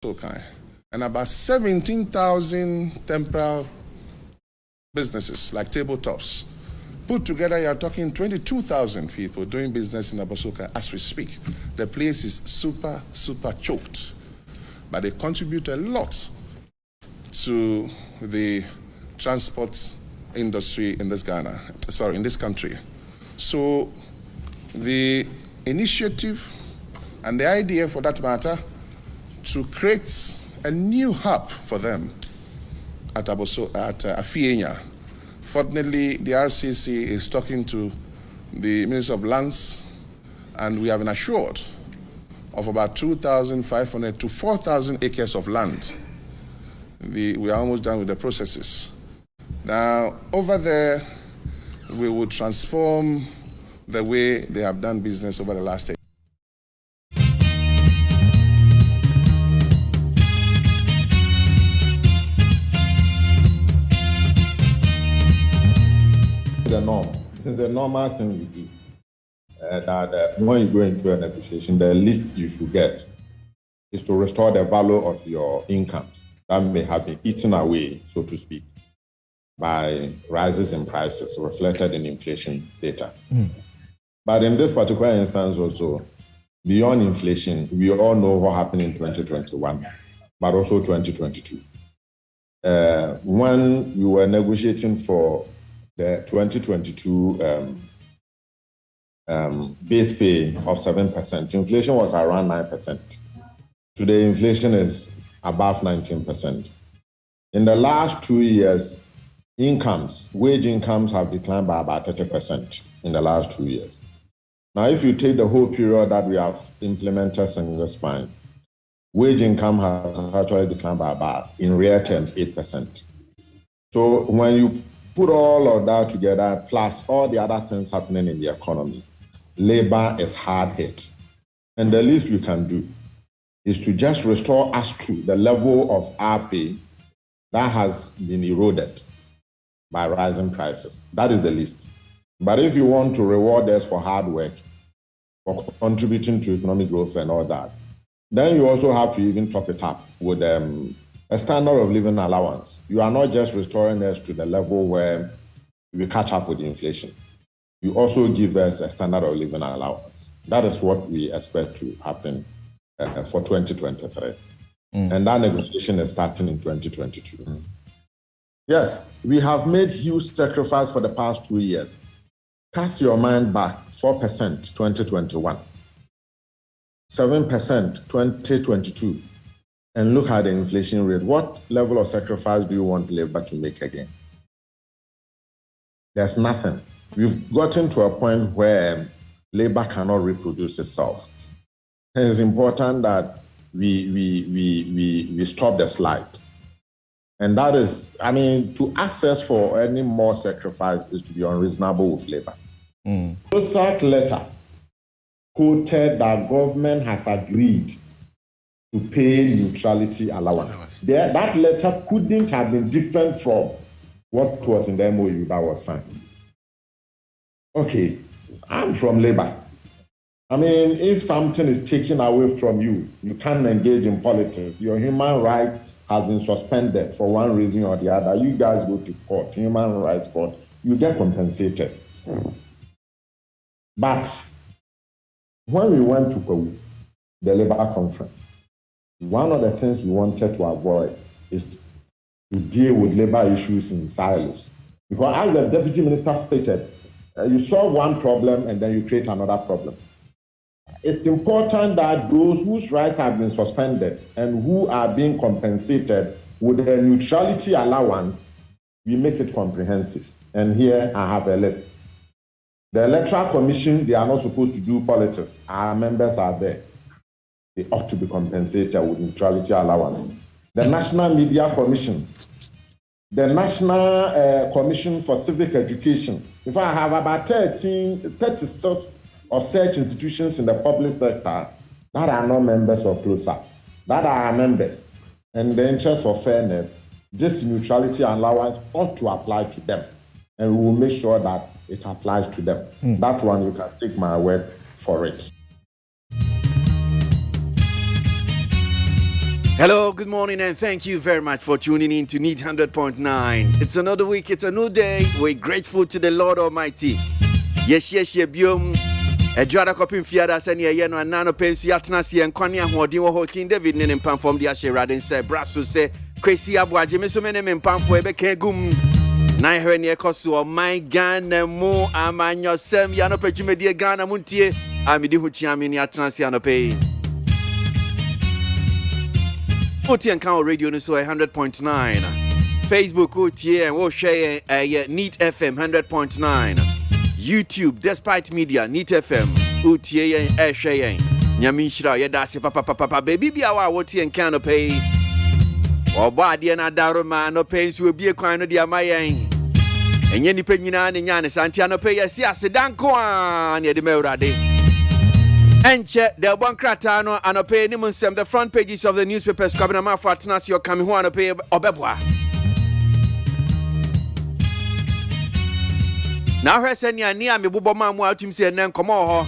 and about 17,000 temporary businesses like tabletops. Put together, you're talking 22,000 people doing business in Abosoka as we speak. The place is super, super choked. But they contribute a lot to the transport industry in this country. So the initiative and the idea, for that matter, to create a new hub for them at Afienya. Fortunately, the RCC is talking to the Minister of Lands, and we have been assured of about 2,500 to 4,000 acres of land. We are almost done with the processes. Now, over there, we will transform the way they have done business over the last 8 years. The norm. It's the normal thing we do. That when you go into a negotiation, the least you should get is to restore the value of your incomes that may have been eaten away, so to speak, by rises in prices reflected in inflation data. But in this particular instance also, beyond inflation, we all know what happened in 2021, but also 2022. When we were negotiating for the 2022 base pay of 7%, inflation was around 9%. Today, inflation is above 19%. In the last 2 years, wage incomes have declined by about 30% in the last 2 years. Now, if you take the whole period that we have implemented single spine, wage income has actually declined by about, in real terms, 8%. So when you put all of that together, plus all the other things happening in the economy, labor is hard hit. And the least we can do is to just restore us to the level of our pay that has been eroded by rising prices. That is the least. But if you want to reward us for hard work, for contributing to economic growth and all that, then you also have to even top it up with a standard of living allowance. You are not just restoring us to the level where we catch up with inflation. You also give us a standard of living allowance. That is what we expect to happen for 2023. And that negotiation is starting in 2022. Yes, we have made huge sacrifice for the past 2 years. Cast your mind back, 4% 2021, 7% 2022, and look at the inflation rate. What level of sacrifice do you want labor to make again? There's nothing. We've gotten to a point where labor cannot reproduce itself. And it's important that we stop the slide. And that is, to access for any more sacrifice is to be unreasonable with labor. The COSAC letter quoted that government has agreed to pay neutrality allowance. That letter couldn't have been different from what was in the MOU that was signed. Okay, I'm from labor. If something is taken away from you, you can't engage in politics. Your human right has been suspended for one reason or the other. You guys go to court, human rights court, you get compensated. But when we went to KWASI, the labor conference, one of the things we wanted to avoid is to deal with labor issues in silos. Because as the deputy minister stated, you solve one problem and then you create another problem. It's important that those whose rights have been suspended and who are being compensated with a neutrality allowance, we make it comprehensive. And here I have a list. The Electoral Commission, they are not supposed to do politics. Our members are there. They ought to be compensated with neutrality allowance. The National Media Commission, the National Commission for Civic Education. In fact, I have about 36 of such institutions in the public sector that are not members of KWASI, that are our members. And in the interest of fairness, this neutrality allowance ought to apply to them. And we will make sure that it applies to them. That one, you can take my word for it. Hello, good morning, and thank you very much for tuning in to Need 100.9. It's another week, it's a new day. We're grateful to the Lord Almighty. Yes, biom. Edwada kopim fiada sani yeno anano pensu yatna si enkwani ahoden wo King David ne mpamfom de ahye raden se braso se kwesi aboagye meso me ne mpamfo ebe kan gum. Na hwe ne ekoso my Ghana mu amanyosem ya no pedwumedie Ghana muntie amidi hu chiame ni atna si anope. Montie and Count Radio so 100.9. Facebook Utie and wo share Neat FM 100.9. YouTube Despite Media Neat FM Utie and share. Nyamishra yedase papa baby bia wa wotie and Count pay. Obade na daroma no pay so bie kwan no dia mayen. Enye nipa nyina ne nya ne santia no pay yesi asedanko an ye de mewrade. Enche the one krata no anope ni munsem the front pages of the newspapers kabina ma for atnas your coming ho anope obeboa. Now her send ya near me bubo ma mu atum se nen komo ho.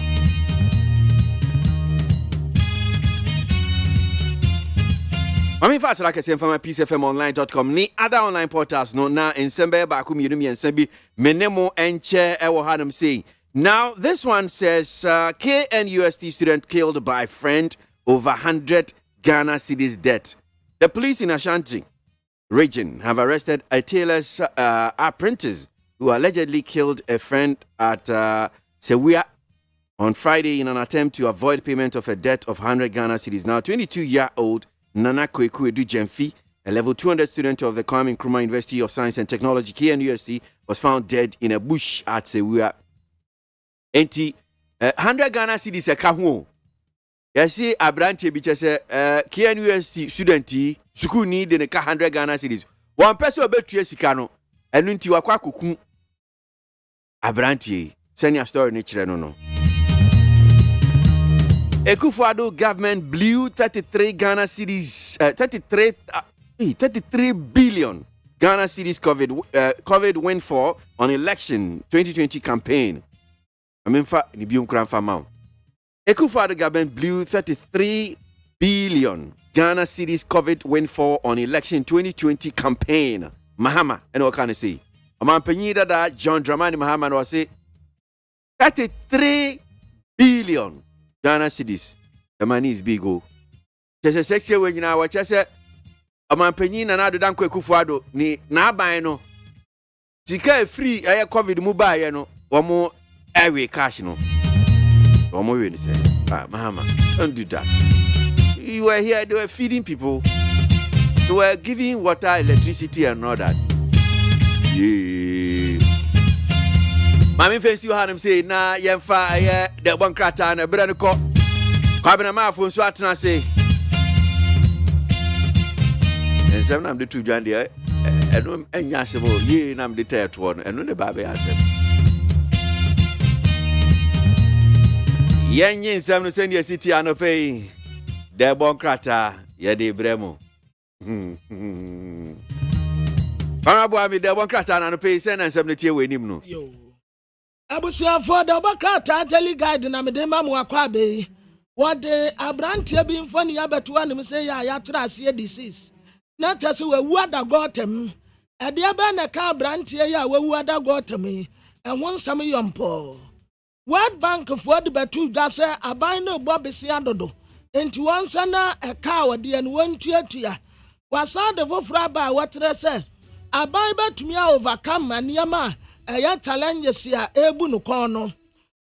Mami fast like I say from peacefmonline.com ni other online portals no na ensembe ba ku mienu mi ensembi menemo enche e wo hanum say. Now, this one says, KNUST student killed by friend over 100 Ghana cedis debt. The police in Ashanti region have arrested a tailor's apprentice who allegedly killed a friend at Sewia on Friday in an attempt to avoid payment of a debt of 100 Ghana cedis. Now, 22-year-old Nana Kweku Edu Jemfi, a level 200 student of the Kwame Nkrumah University of Science and Technology, KNUST, was found dead in a bush at Sewia. Enti 100 Ghana cedis e ka ho. Yesi abrantie bi chese KNUST student school ni de ne ka 100 Ghana cedis. One person obetua sika no. Enu nti wakwa koku abrantie. Senior story ni kire no no. Ekufuado government blew 33 Ghana cedis 33 billion Ghana cedis COVID windfall on election 2020 campaign. I mean, ni bium kran famau. Ekufuado government blew 33 billion Ghana cedis COVID windfall on election 2020 campaign. Mahama, and what can I say? A man penida da John Dramani Mahama was say 33 billion Ghana cedis. The money is big. Oh, there's a section when you know what I said. A man penina na do dan Ekufuado ni na ban no. Sika free air COVID mobile no. Wamo every cash no. Omo say, Mahama, don't do that. You were here, they were feeding people. They were giving water, electricity, and all that. Yeah. Mami fancy you had him say, nah, yeah, that one crata and a brand co. Cabin a mouth on Swatna say. And seven I'm the two John dear. And Yasabo, ye, and I'm the third one, and no the baby I said. Yen some send your city anope. De bon krata ye de bremo. Parabo mi de bon krata anope send and some tie we nim no. Yo. Abusia for de bon krata tell guide na me de mamu akwa be. What de abrantie bi mfoni abeto anim say ya trase disease. Na tese we wuada gotem. E de ba na ka abrantie ya we wuada gotem. E won sam yompo. World Bank for the betu da say aban no bo besi adodo enti won sana e ka wode en won tuatua wasa de fofra ba wotre say aban betumi overcome maniama ya challenges ya ebu no kon no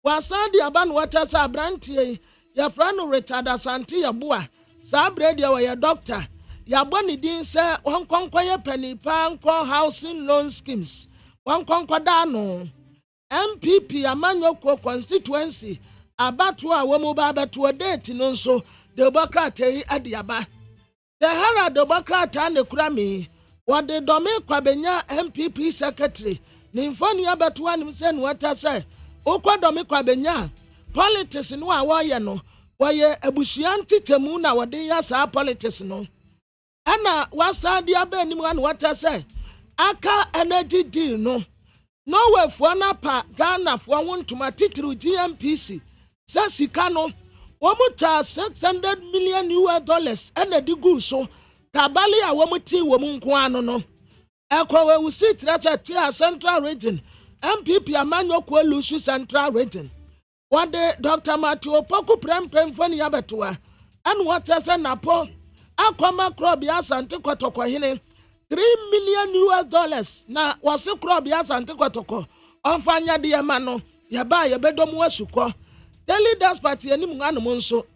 wasa de aban water say abrantie ya frano Richard Asante ya boa sa brede wa ya doctor ya boni din say won konkon ya panipa nko housing loan schemes won konkon da no MPP Amanyoko constituency abatu a womu ba beto date no so Democrat adiaba the Hera Democrat ne kurami what the Dome Kwabenya MPP secretary nimfoni abatu anim se no wata se okwa Dome Kwabenya politics no a woye no woye abusuanti temu na wode ya sa politics no ana wasa dia ba anim an wata se aka energy deal no no way for na pa Ghana for one to my titru GMPC says sika no omuta $600 million and a digu so kabali a womuti womunko ano no ekwa we sit tia central region MPP amanyo ko lusu central region wade Dr. Matthew Poku prempem fani abetoa and what ese napo akwama krobia asante kwatokwa hene $3 million na wase krobia asante kwatokwa onfanya de yema no yaba yebedom wasuko the leaders party anim ngano nso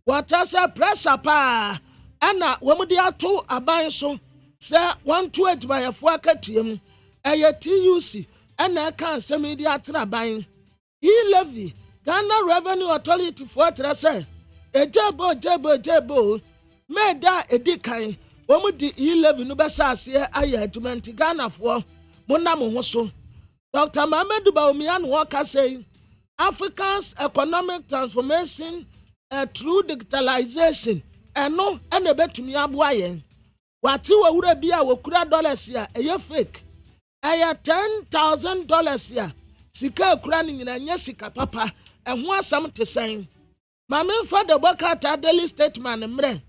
watasa pressure pa ana womudi ato aban so se 128 by afo akatiem eye TUC ana kan semidi atra ban levy Ghana Revenue Authority for trase ejebo meda edikan womudi levy no besa ase aye adumenti Ghana fo mona mo ho so Dr. Mamadou Bawumia no waka say Africa's economic transformation through digitalization eno ene betumi aboa yen wati wawura bia wokura dollars ya eye fake eye $10,000 ya sika kura ni nyina nya sika papa eho asam tesen mame fa de bokata daily statement mre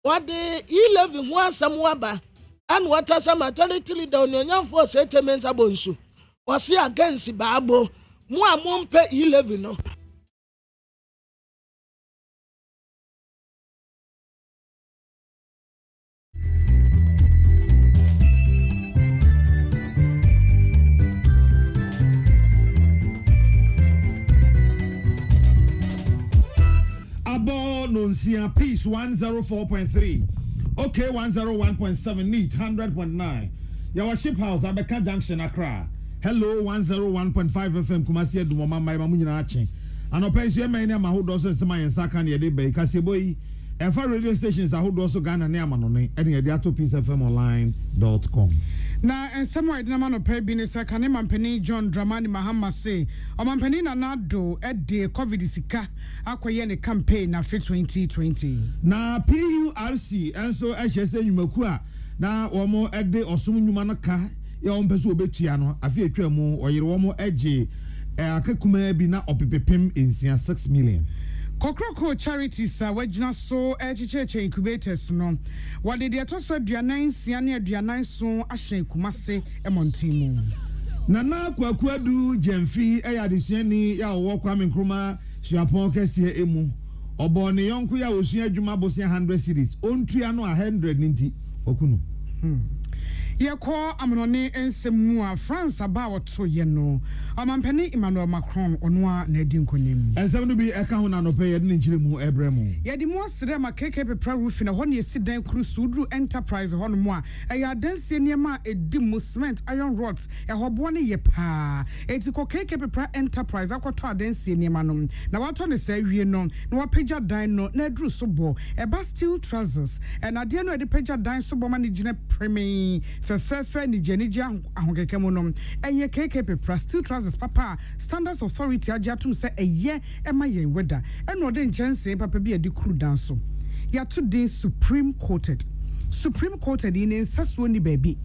wade levy ho asam waba an wata sama maternity leader onyamfo setemenza bonsu wasi against baabo mu amompe levy no Nonsia Peace 104.3. Okay, 101.7 Neat 100.9. Yawa Ship House Abeka Junction Accra. Hello 101.5 FM Kumasi Dumama Mai Mamunyina Achi. Anopensi emaine mahudoso nsema yensaka ne yede be kaseboyi. Efa radio stations ahodoso Ghana ne amanone ene yede ato peacefmonline.com. Na ensemo yede na manope bi ne saka ne mampani John Dramani Mahama say o mampani na nado ede covid sika akoye ne campaign na fit 2020. Na PURC enso ehese nyumaku a na womo ede osum nyuma no ka ya ompeso obetua no afi atwa mu oyere womo eje akakuma bi na opepepem ensia 6 million. Kokroko charities wajina so echicheche incubators no wade de atoso aduanan sia ne aduanan so ahyen kumase MONTIE mu nana kwakwadu jemfi eyadesiani ya wo Kwame Nkrumah Shiapon kese emu obo ne yonko ya osua adwuma bosia 100 series ontua no 100 ninti okunu Yeko amonone ensemu a France aba woto ye no amampani Emmanuel Macron onwa na edi nkonim ensemu no bi eka ho na no pe ye ne nchiremu ebremu yedi mo sere ma keke pepra roof na ho ne esidan kru sudru enterprise ho no mo a eya dansie niema edi mo cement iron rods e hobo ne ye pa eti ko keke pepra enterprise akoto adansie niema no na wato ne sa wie no na wapagya dan no na adru so bo e ba steel trousers e na de no edi pagya dan so bo ma ne gine premi fefe ni jenija ahokeke mo no eye keke pepra steel trousers papa standards authority ajatum se eye ema ye weda eno de njense papa bi edi kru dan so ya to din supreme coated in ensaso ni baby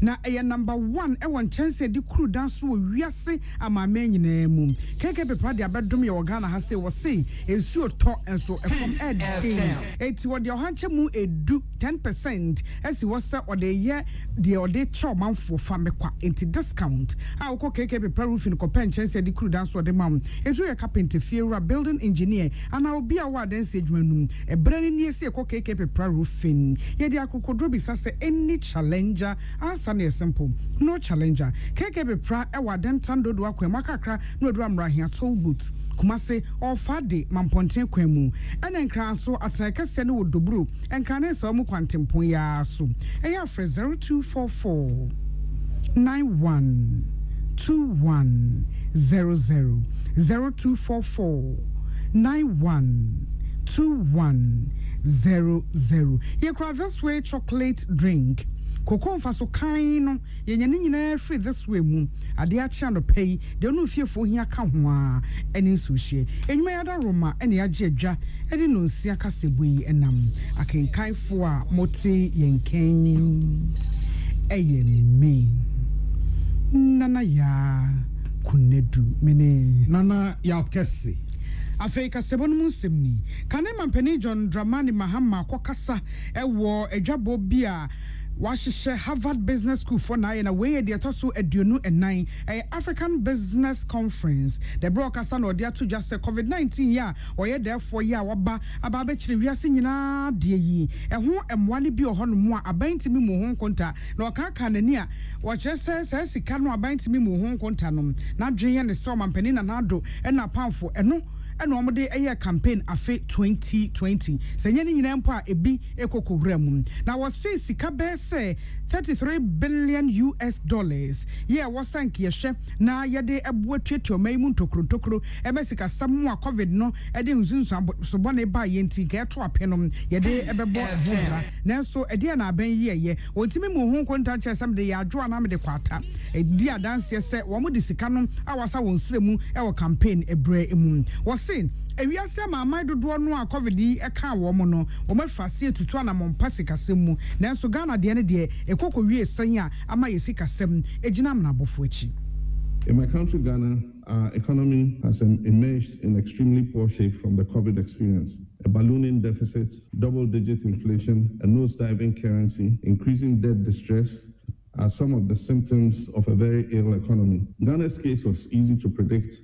na eye number 1 e won chance di kru dan so wiase amama nyina mu keke pepra de abedom ye Ghana ha se wo se ensuo to enso e from ed eti wo de ohanche mu edu 10% esi wo se o de ye de o de cho manfo fa mekwa enti discount a wo keke pepra roofing ko pen chance di kru dan so de mam etu ye carpenter fiera building engineer ana obi a wa dan se adwumanum e brani ni esi ko keke pepra roofing ye de akokodro bi sase any challenger answer na simple no challenger keke pepra e wa dentan dodo akwema kakra no adura mrahia toll booth kumase ofade mamponten kwemu ena nkran so atrakase ne wodobru nkran ne so mu kwantempon ya so eya fre 0244 912100 0244 912100 ye cry this way chocolate drink Koko faso kaino yenye nyina free this way mu ade acha no pay de no fiefo hia ka ho a eni nsuhie enwuma ya da roma eni age adwa eni no nsia kasebui enam akenkanfo a moti yenken eye me nana ya kunedu mene nana ya kese afei kasebo no musemni kane mampani John Dramani Mahama kwakasa ewo edwabo bia Washington Harvard Business School for na na we de atoso aduonu enan African Business Conference the broadcaster no de ato just COVID-19 ya oye therefore ya waba aba be kire wiase nyina de yi eho emwale bi ohono mu a abantimi mu ho nkonta na okaka nani a wo kyese se sika no abantimi mu ho nkonta no na dwen ne so mampani na nado na pamfo eno eno omde eye campaign afe 2020 senye ni nyina mpo a ebi ekokowura mu na wo se sika be se $33 billion yeah wasanki yehwe na yede ebo atwetwe omayimu ntokro emesika samu a covid no ede nsunsu so bone ba yenti ga eto apenom yede ebebo hora na so ede na aban yeye ontimi mu hu konta kyesam de yadwo na me de kwata edi adanse se wo mu de sika no awasa won sremu ewo campaign ebre emu sin ewiase amamai dodo no a covid yi eka wo mo no wo mafase tutu ana mompase kasem mu nanso Ghana de ne de ekoko wie san a ama yesi kasem ejina mna bofo achi. In my country, Ghana, our economy has emerged in extremely poor shape from the COVID experience. A ballooning deficit, double-digit inflation, a nose-diving currency, increasing debt distress are some of the symptoms of a very ill economy. Ghana's case was easy to predict,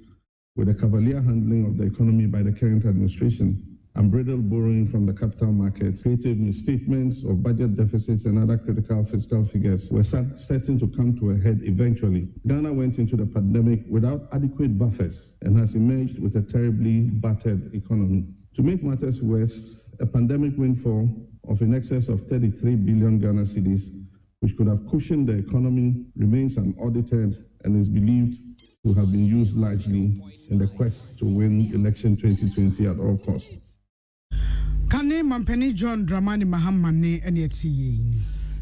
with a cavalier handling of the economy by the current administration, unbridled borrowing from the capital markets, creative misstatements of budget deficits and other critical fiscal figures were certain to come to a head eventually. Ghana went into the pandemic without adequate buffers and has emerged with a terribly battered economy. To make matters worse, a pandemic windfall of in excess of 33 billion Ghana cedis, which could have cushioned the economy, remains unaudited and is believed to have been used largely in the quest to win election 2020 at all costs. Kane mampani John Dramani Mahama ne eti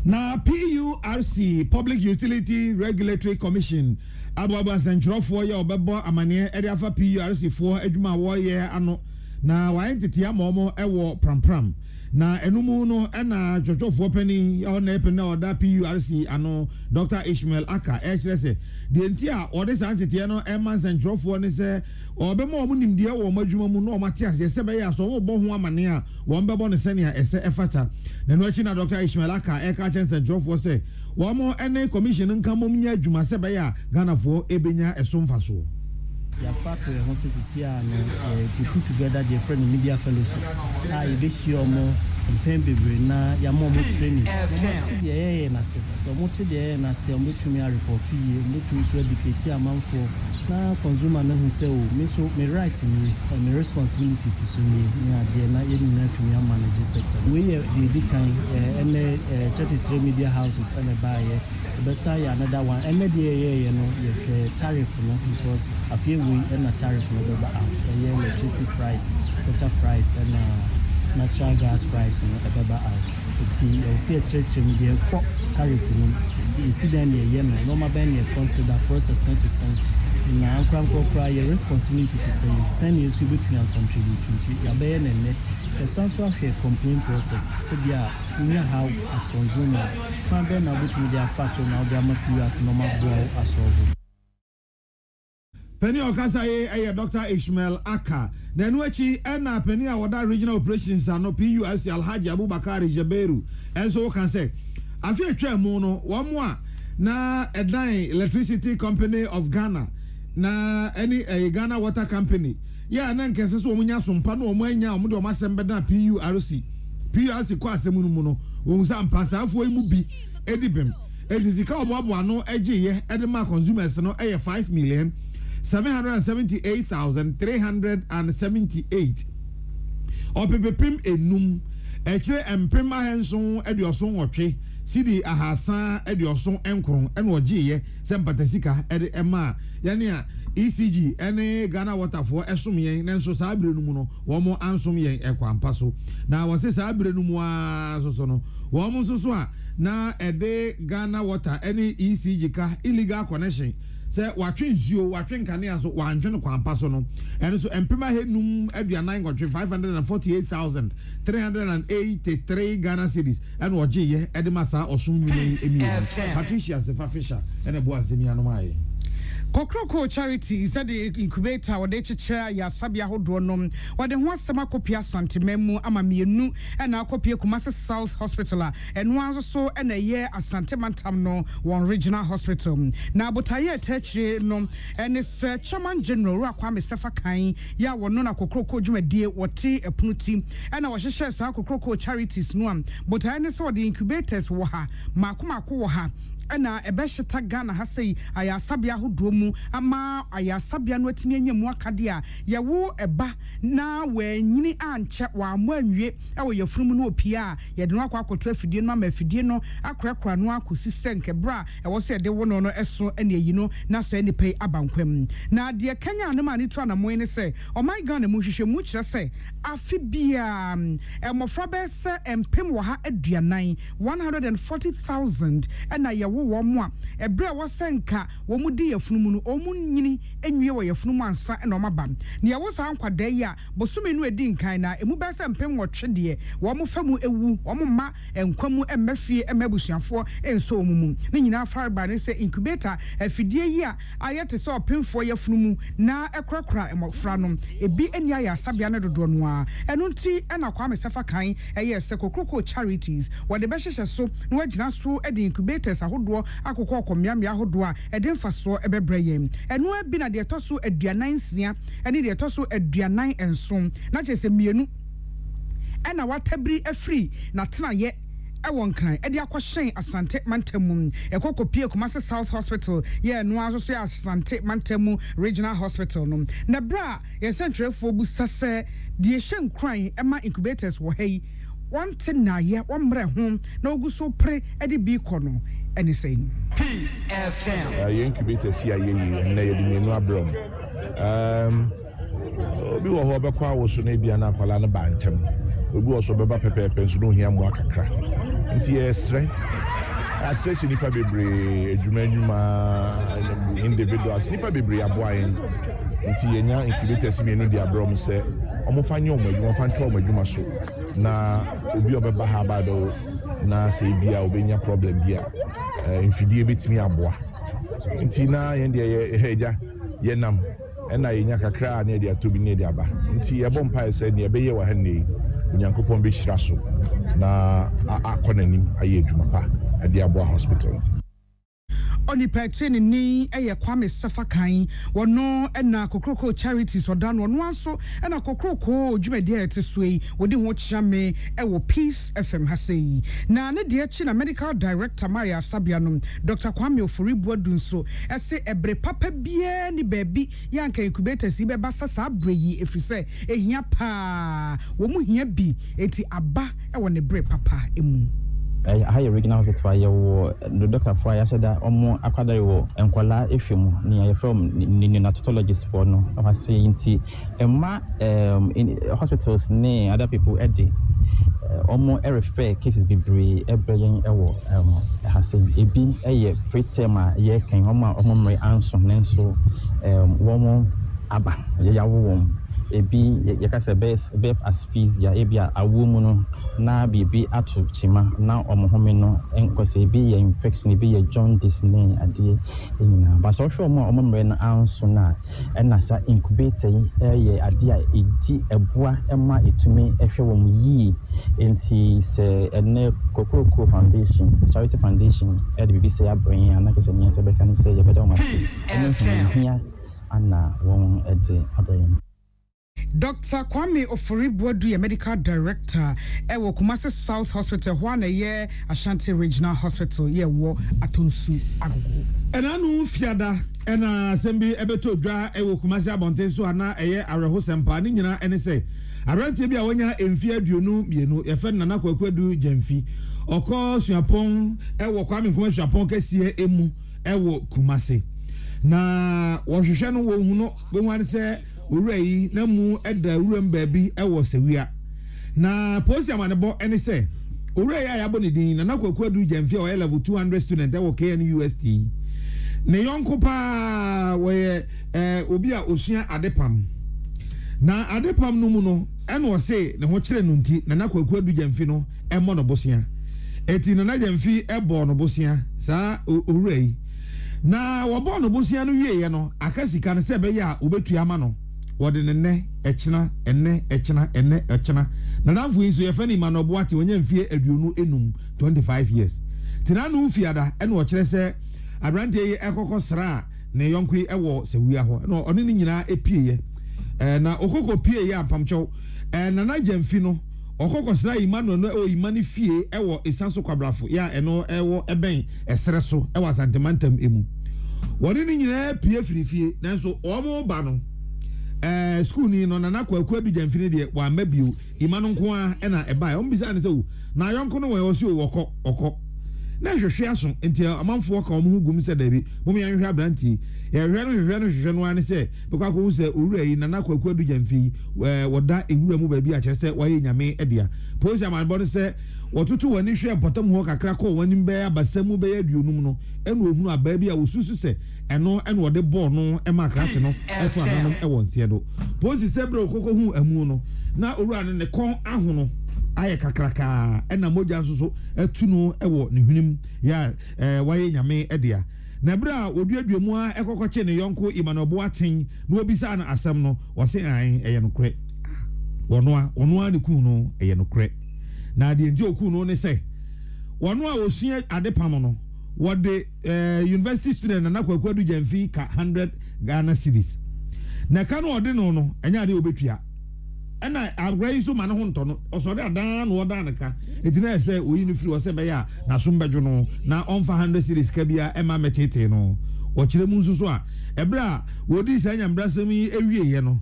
na PURC Public Utility Regulatory Commission aboagye sentrofo ya obebo amane ede afa PURC fo adwuma wo ye ano na wa entity amomo ewo prampram na enumu no na jojofo pani ona epe na oda PURC ano Dr. Ishmael Aka kire se de enti a ode santete no eman sentrofo ne se obemo omu nimdie wo madwuma mu no o mate ase se be ya so wo bo ho amane a wo mbebo ne sene a ese efata na no achi na Dr. Ishmael Aka eka chen sentrofo se wo mo ene commission nka mo nya adwuma se be ya Ghana fo ebenya esomfaso ya pato ya honse sisia no put together the friend media fellowship you be sure mo mpembebre na ya mo training mo ti ye na se so mo ti de na se mo tumi a report yi mo tumi so educate amanfo na consumer na hu se o me so me right ni me responsibilities so ni ade na ye ni na tumi a manage sector we the kind ene 33 media houses and buy besa ya another one ene de ye no ye tariff no because afie we and a tariff no be out electricity price water price and natural gas price no be out ti o see a trade media tariff no incident ye no normal ben ye consider process not to send na ankra your responsibility to send you between and contribute to ya be na net the central share complaint process so dia we how as consumer can be na between their fashion now their material as normal boy as well. Penny Okasa ye Dr. Ishmael Aka. Then wechi ena penny a wada regional operations ano PURC Alhaji Abubakar Jaberu. And so can say afia twa mu no wamwa na edan electricity company of Ghana na any Ghana water company. Ya na nkese so omunya sompa no omanya omude omasembeda PURC kwa asemu no mu no wonsa mpasafo imu bi edibem. Ezizika oboabo ano egiye edema consumers no 5 million 778,378 opepepim enum ekire empem ahenson edioson wotwe sidi ahasa edioson enkron ene ogiye sempatasika ede ema yani a ECG ene Ghana water for esom yen nenso saa abire no mu no wo mo ansom yen ekwampa so na wo se saa abire no mu a so no wo mo so a na ede Ghana water ene ECG ka illegal connection se watwe nsuo watwe nkane so wantwe no kwampa so no ene so empema henum aduanan gotwe 548,383 Ghana cedis ene ogiye ede masa osom mi emi Patricia Sefafisha ene bo asemi anom aye Kokroko Charity said the incubator or the chair ya sabia hodronom or the one sama copia santimemu amamienu and now copia Kumasi South Hospital and one so and a year as Santimantamno one regional hospital. Now but I teche no and it's Chairman General Kwame Sefakai ya wanona Kokroko jume die wati a punuti and I was share sa Kokroko Charities no but I saw the incubators waha makuma waha Ena ebeshita Ghana hasei ayasabia hudromu ama ayasabia no atimi anyemu akade ya wo eba na wanyini anche wa amwanwie ewo yefrumu no opia ye de no akwakoto afidie no ama afidie no akrakra no akosi senke bra ewo se de wo no no eso ene yi no na se ni pay abankwam na de Kenya no mani to anamoy ne se o my Ghana mu hwehwe mu kire se afibia emofra be se empem wo ha aduanan 140,000 ena ye Womwa, a bra was senka, Womudi of Fumunu, Omunini, and you were your Flumansa and Omabam. Near was Uncle Daya, Bosumin wedding kinda, a Mubasa and Pemwa Chedie, Wamufamu ewu, Wamuma, and Kwamu and Mefi and Mebushan for, and so mumu. Nina fire by say incubator, a fidia, I yet saw a pin for your flumu, na a cracra and Mokfranum, a be and Yaya Sabiana do Dronwa, and Unti and Aquame Safakai, a yes, Cococo Charities, while the Besha so, no Jinasu at the incubators, a hood. Akoko komyamya hodoa edemfaso ebebreyem enu abi na de toso aduanan sia ene de toso aduanan ensom na chese mienu ena watabri afri na tena ye ewon kran ede akwahyen asante mantamu ekokopie Kumasi South Hospital ye no aso so asante mantamu regional hospital no na bra ye centrefo bu sase de hyen kran ema incubators wo hei one thing na ye one mre ho na oguso pre ede bi kono anything. Peace FM. Incubators here, and they didn't know abroad. We were over Kwawas, maybe an Aqualana Bantam. We also Baba Pepe, Pension, here, Mwakakra. And yes, right? I say, Nipa Bibri, Jumenuma individuals, Nipa Bibri, Aboagyye, and Tiena incubators me no dia brom say, Omofanyo, you want fan trauma, you must na Ubi Oba Habado, na say, be a Obenia problem here. Infidie bitimi aboa nti na ye de heja ye nam na ye nya kakra na de atobi na de aba nti ye bompa se ne be ye wa hanne Onyankopon be hyira so na akonanim aye adwuma pa de aboa hospital Oni petini ni eye Kwame Sefakai wono ena Kokroko Charities odan wono anso ena Kokroko dwumade etesui wodi ho chiame ewo Peace FM hasei na ne de chi na medical director Maya Sabianum Dr. Kwame Oforibuadu nso ese ebre papa bia ni baby yanka incubators ibe basa sa breyi efise ehia pa wo mu hia bi eti aba ewo ne bre papa emu higher regional hospital the doctor for I said that omo akwadare wo enkwala efemu ni from neonatologist for no I say inti emma in hospitals ne other people edi omo refer cases bebre ebreyen ewo hasen ebi eye preterm ye kan omo mre anso nenso womo aba ye yawo wom ebi yakase bef asphyxia ebi awumu no na bibi atu chima na omohome no enkwese ebi ye infection ebi ye jaundice ne ade nyina ba so hwe omomre na anso na na sa incubator ye ade a edi eboa ema etumi ehwe wom yi enti se ene Kokroko Foundation Charity Foundation e bibi se abren anakese nyen se beka ni se ye beda o ma hia ana won ede abren Dr. Kwame Oforibuadu, a medical director, ewo Kumasi South Hospital, one a year Ashanti Regional Hospital, ye wo atonsu agogo. Enanu fiada ena sembi ebeto dwa ewo Kumasi abonten so ana eye areho sempa ni nyina ene se arantie bia wonya emfi aduonu mienu yefe nana kwakwadu jemfi oko suapon ewo Kwame Nkrumah suapon kasie emu ewo Kumasi na wohwehwe no wo hu no bo wan se Urei na mu eda urem baabi ewo sewia na post amanebo ene se urei ayabo ne din na kwakwadu jamfi o level 200 student ewo KNUST ne yonko pa we obi a osua adepam na adepam no mu no ene o se ne ho kire no nti na kwakwadu jamfi no emo no bosia eti na jamfi ebo no bosia sa urei na wɔbɔ no bosia no wie no aka sika no sɛ bɛyɛ a obetua ama no wɔde ne nɛ ɛkyena na danfo yi so yɛfɛ ne ma no ɔboate wɔnyɛ mfie aduonu enum 25 years tena no fiada ɛna ɔkyerɛ sɛ abrante yi ɛkɔkɔ sra ne yɔnko yi ɛwɔ sɛwia hɔ na ɔne ne nyinaa epie na okoko pie yɛ ampamkyɛw na na gyamfi no okoko sra Emmanuel no Emmanuel fie ɛwɔ esanso kwabrafo ya ɛno ɛwɔ ɛbɛn ɛsrɛ so ɛwɔ asantemantam emu wɔne ne nyinaa pie firifie nanso ɔmo ba no school ni no na nakwa bi gyamfi ne deɛ wa mabio Emmanuel nko a ɛna ɛba ɔmo bisa ne sɛ wo na yɔnko no wɔ ɔsi ɔkɔ na hwehwe aso nti amanfoɔ ka ɔmo gum sɛ dabi mo me hwehwe abranti hwehwe no ane sɛ bekɔ akɔ sɛ owura yi na nakwa du gyamfi wɔda ewura mu baabi a kyerɛ sɛ wɔyɛ nyame ɛdia polisi amanbɔ sɛ wɔtoto wɔne hwɛ mpɔtam hɔ kakra kɔ wɔne bɛyɛ abasamu bɛyɛ aduonum no ɛna ohunu abaa bi a wosusu sɛ ɛno ɛna wɔde bɔɔ no ɛma akrate no ɛto ananom ɛwɔ nseɛ do polisi sɛ brɛ okoko hu amu no na owura no ne kɔn aho no ayɛ kakraka ɛna mogya nso so atu no ɛwɔ ne hwenem ya wɔyɛ nyame ɛdia na bere a oduadua mu a ɛkɔkɔ kye ne yɔnko Emmanuel Boaten na obisa no asɛm no wɔse an ɛyɛ no korɛ wɔno a ne ku no ɛyɛ no korɛ na deɛ nti oku no ne sɛ wɔno a osua ade pam no wɔde university student na nakwa du gyamfi ka 100 Ghana cedis na ka no ɔde no ɛnya ade obetua ɛna agrai so ma ne ho ntɔ no ɔsɔre adan no wɔda ne ka eti na sɛ oyi no firi wɔsɛ bɛyɛ a na so mbɛdwo no na ɔmfa 100 cedis ka bia ɛma metete no ɔkyerɛ mu nso so a ɛbra a wodi sɛ nyambrasɛm yi ewie ye no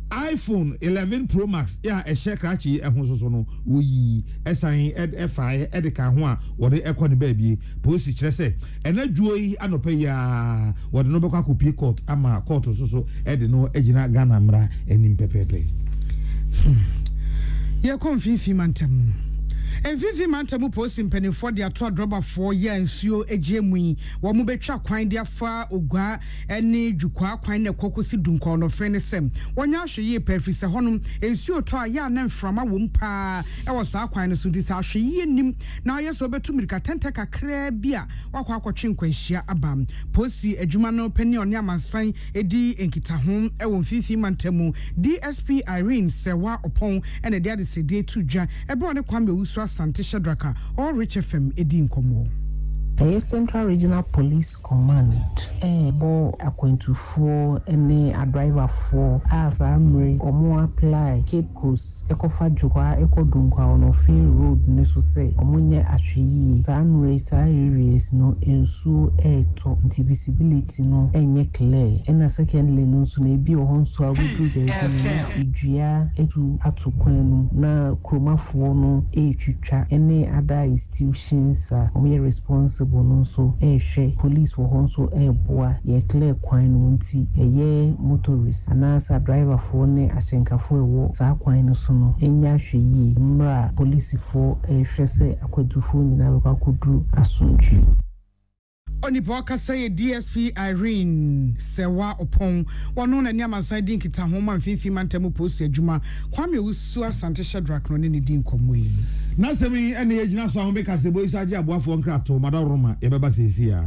iPhone 11 Pro Max ya ɛhyɛ krachi ɛho so no woyi ɛsan ɛfa ɛdeka ho a wɔde ɛkɔ ne baabi polisi kyerɛ sɛ ɛna dwuo yi anɔpɛ ya wɔde no bɛkɔ akɔpie court ama court so ɛde no agyina Ghana mra anim pɛpɛpɛ yɛ konfifi mantam Enfifi mantamu posi mpanimfoɔ de ato adrobafoɔ yɛ nsuo egye mu yi wɔn mo betwa kwan de afa ogua ɛne dwukwa kwan na kokosi dunkɔn no frɛ ne sɛm wɔnya ahwɛ yie pɛfiri sɛ hɔnom nsuo tɔ a yɛ anan mframa wɔm paa ɛwɔ saa kwan no so di sɛ ahwɛ yie nim na ayɛ sɛ obetu mirika tɛntɛ kakra bi a wakɔ akɔtwe nkwanhyia aba posi adwuma no pani ɔne amansan edi nkitaho ɛwɔ mfifi mantamu DSP Irene Sewa Opon ɛna de ade sede tu dwa ɛbɛ ɔne kwame wusu Asante Shadraka or Rich FM Edin Komo. Central Regional Police Command bo akwentufo ene a driver for as amre omo apply Cape Coast ekofa jukwa ekodunkwa ono fin road ne so say omonye atwi sanre sa areas no ensu eto visibility no enye clear ena secondly no so na bi ohon so abudu de idua etu atokwanu na kromafo no etwitwa ene other institutions omo responsible no so ehwe police wo hon so eboa ye clear kwan no nti eye motorist anasa driver fo ne asenkafo ewo sa kwan no so no enya hwe yi mra police fo ehwe se akwadufo nyina be kwakoduru asonji Onipo kasa DSP Irene Sewa Opon wono na nyama san din kita ho ma mfimfi mantamu post adwuma kwame wusu Asante Shadrack no ne din komwe na semi ene yegina so ho be kasebo iso age aboafo nkrato madaroma ye beba sesi a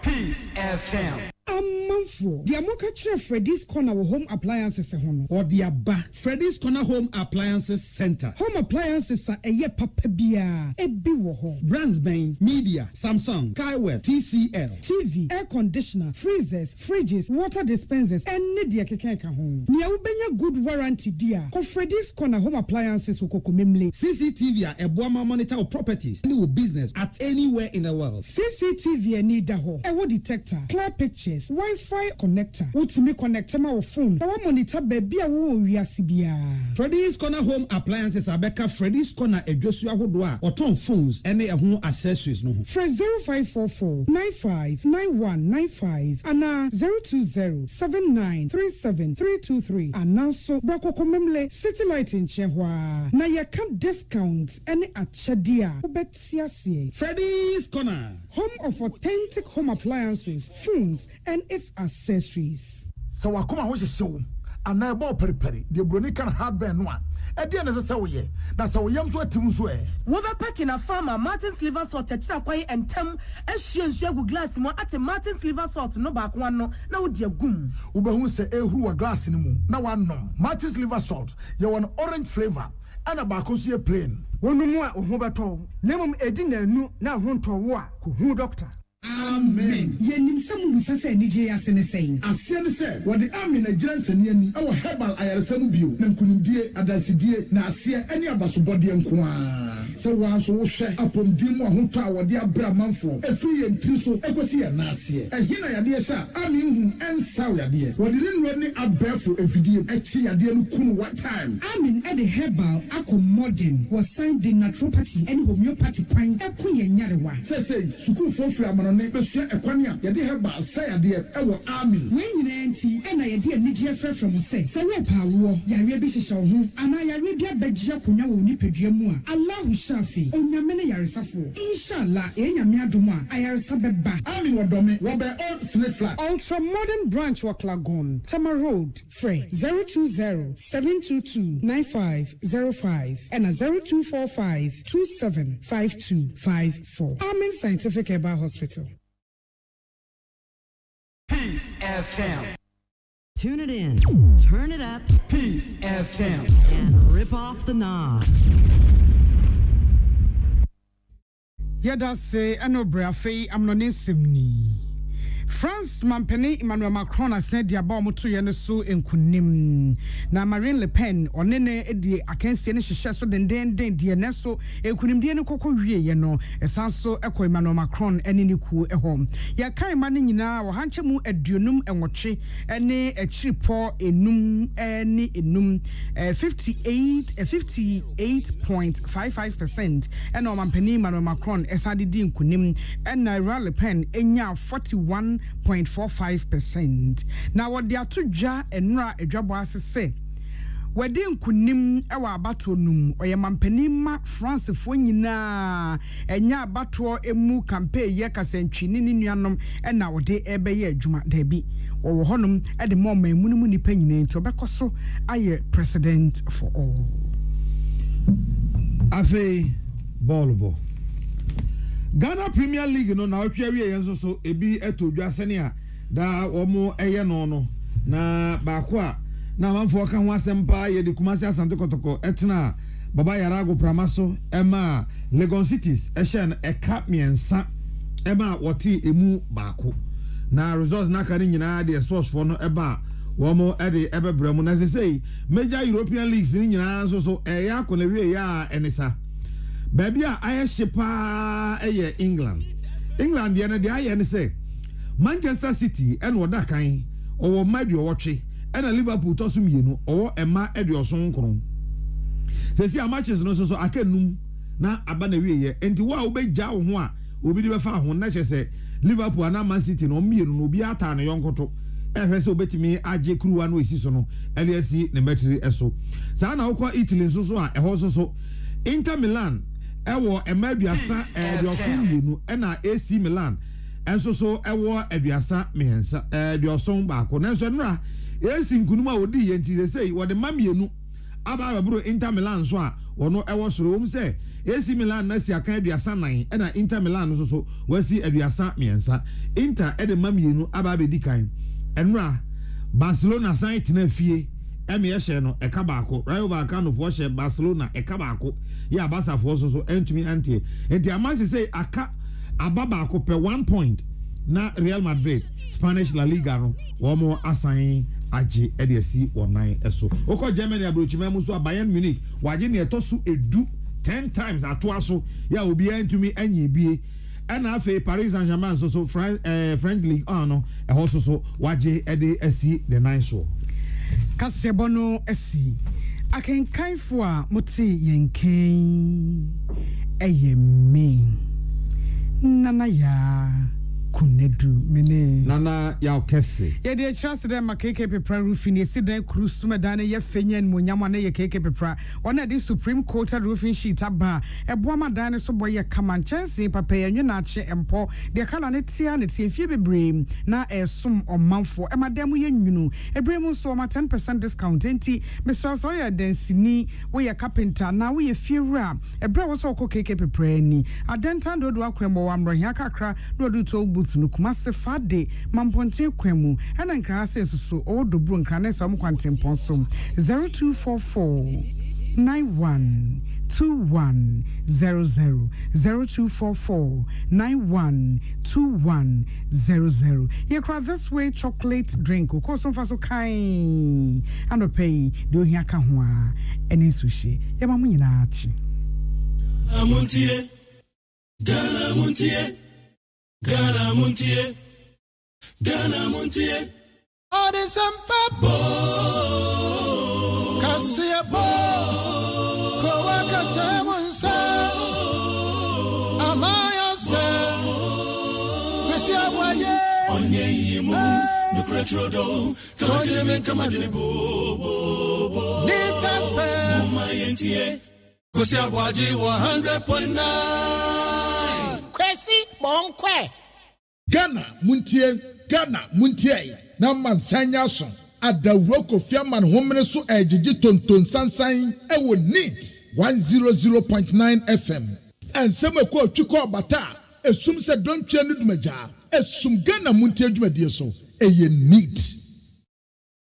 Peace FM. Amanfo dia moka kire Freddy's Corner wo home appliances ho no or dia ba Freddy's Corner Home Appliances Center home appliances a eye papa bia ebi wo ho brands ben Media Samsung Kaiwell TCL TV air conditioner freezers fridges water dispensers any dia kekeka ho nia wo benya good warranty dia ko Freddy's Corner Home Appliances wo kokomemle CCTV a eboa ma monitor your properties and your business at anywhere in the world CCTV ani da ho e wo detector clear pictures Wi-Fi connector. Utimi connect ma wo phone. Na wa monitor baby a wo wiase bia. Freddy's Corner Home Appliances abeka Freddy's Corner edwosu ahodo a oton phones ene ehun accessories no ho. Fresh 0544 959195 ana 0207937323 ana so brakokomemle city light in chehwa. Na ye can discount ene achade a obetiasie. Freddy's Corner, home of authentic home appliances, phones and its accessories. So wakoma ho hyehyew and I bought periperi, the Bronican hardware no. At the end of the Sawoye, that's how Yam so Timsway. Woba packing a farmer, Martin's liver salt, Chakway, and Tem, as she and Shagu glass more at a Martin's liver salt, no back one, no dear goom. Uba who say, who a glass in the moon, now one no. Martin's liver salt, you want orange flavor, and a bacosia plain. One more, Hobato, Nemum Edina, no, now home to war, who doctor. Amen. Yenim some who say Nigeria saying. As Sen said, what the army Nigerians and Yenny, our herbal IRSM view, Nankundia, Adasidie, Nasia, any of us body and Kwan. So once we share upon Dimo Huta, what dear Brahman for a free and Triso, Equasia Nasia. And here I dear sir, I mean, and Sour dear. What didn't run up barefoot and video, actually, I didn't come what time. I mean, at the herbal, Ako Modern was signed in naturopathy and homeopathy pine, a queen and Yarawa. Say, Suku for Flaman. Neighborship Equania, you have about say idea, our army. When you auntie, and I did Nigeria from say, Sarepa war, Yarabi Shao, and I Arabia Beja Puna Nipediamua, Allah Shafi, on Yamena Yarisafo, Inshallah, Enyamiaduma, Ayarasabeba, Army Wadome, Robert Old Snitflat, Ultra Modern Branch Waklagon, Tama Road, Frey, 020-722-9505, and a 0245-275254. Amen Scientific Herbal Hospital. Peace FM. Tune it in, turn it up, Peace FM, and rip off the knob. Yada say Anobra Fay Amnonin Simni. France Mampeni Emmanuel Macron said the about to Yanasu in Kunim. Na Marine Le Pen or Nene Edi Akensi and Shishaso den Dianeso, a Kunim Diano Coco Yeno, a Sanso Eco Emmanuel Macron and Niku a home. Ya Kai Manina or Hanchamu a Dunum and Wachi, and a cheapo enum, any enum, 58.55%, and no Mampeni Emmanuel Macron, as I did in Kunim, and Naira Le Pen, Enya 41.45%. Now what they are to ja and ra a job was say. Wedding kunim ewa bato num or yamampenima France Fuina and ya bato emu campaign yakasen chininianum and now de ebeye juma debi or honum at the moment munimuni penny to bekoso aye president for all. Afe Bolbo Ghana Premier League no na otwari yenso so ebi etodwa senia da omo eye no na baako a na manfo ka ho asempa ye de Kumasi Asante Kotoko etna baba Yarago Pramaso ema Lagos Cities ehye eka miensa ema woti emu baako na results na kan nyina de sports for no eba womo ede ebebremu na say major European leagues ni nyina so eya kolewie ya enisa baby I shipa England the na de aye ne say Manchester City and wada kan owo madu owoche and Liverpool to so mienu owo ema eduoson nkron sesi a matches no so akanum na aba na wiye enti wa obegya wo ho a obi de befa ho na chese Liverpool na Man City no mienu no obi ata na yonkoto ehwese obetimi age kruwa no esi so no LSC ne metri eso sa na wokọ Italy so a eho so Inter Milan ewo emaduasa eduoson mienu na AC Milan enso so ewo eduasa mehensa eduoson baako na enso nra AC nkunum a odi ye nti say wo de mamienu aba bro Inter Milan so a wono ewo soro wom say AC Milan na si aka eduasa nan na Inter Milan so wasi eduasa mehensa Inter de mamienu aba be dikan enra Barcelona site na fie MSN no eka baako Rayo Vallecano fo hye Barcelona eka baako ya Barca fo so entumi antie enti amase say aka ababa ko pe 1 point na Real Madrid Spanish La Liga no wo mo asan age edesi wonai eso oko Germany abrochima mu so Bayern Munich waje ne etosu edu 10 times atoaso ya obi entumi anyi bie ana afi Paris Saint-Germain so French League no e so waje ede esi the 9 so Kasebono esi akenkanfo a muti yenken eyeme nana ya kunedu mene nana ya okese ye de trust them KK Pepra roofing ye sit there cruise to medane ye fenya and munyama na ye KK Pepra one of the Supreme Court roofing sheet aba e boama dan so boy ye kaman chance papa ye na che empo de kala ne tia ne tie fie bebre na esum omanfo e madam ye nwunu e bremu so ma 10% discount enti Mr. so ye densini we ye carpenter na we ye fiewura e bra wo so ko KK Pepra ni adenta do akwembo wa mro hia kakra do do to no kumase fade mamponte kwemu ana nkra se susu o do bro nkra na sam kwantempon som 0244 912100 0244 912100 ye cry this way chocolate drink o koso fa so kai and pay do hia ka ho a eni sushi ye mamu nyina achi Montie Ghana Montie Ghana Montie Ghana Montie Odisampa Kasiabo Kowakata Monsa Amaya Se Kwesi Aboagye Onye Yimu Nukretrodo Kamadine Kamadine Bo Nitafe Mumayentie Kwesi Aboagye 100.9 Kwesi Bonkwe Ghana Montie na mansanya so adawro kofiaman homene so ejiji tonton sansan ewo need 100.9 FM ensem ko atwiko bata esum se dontwe no dumaja esum Ghana Montie dwumadie so eye need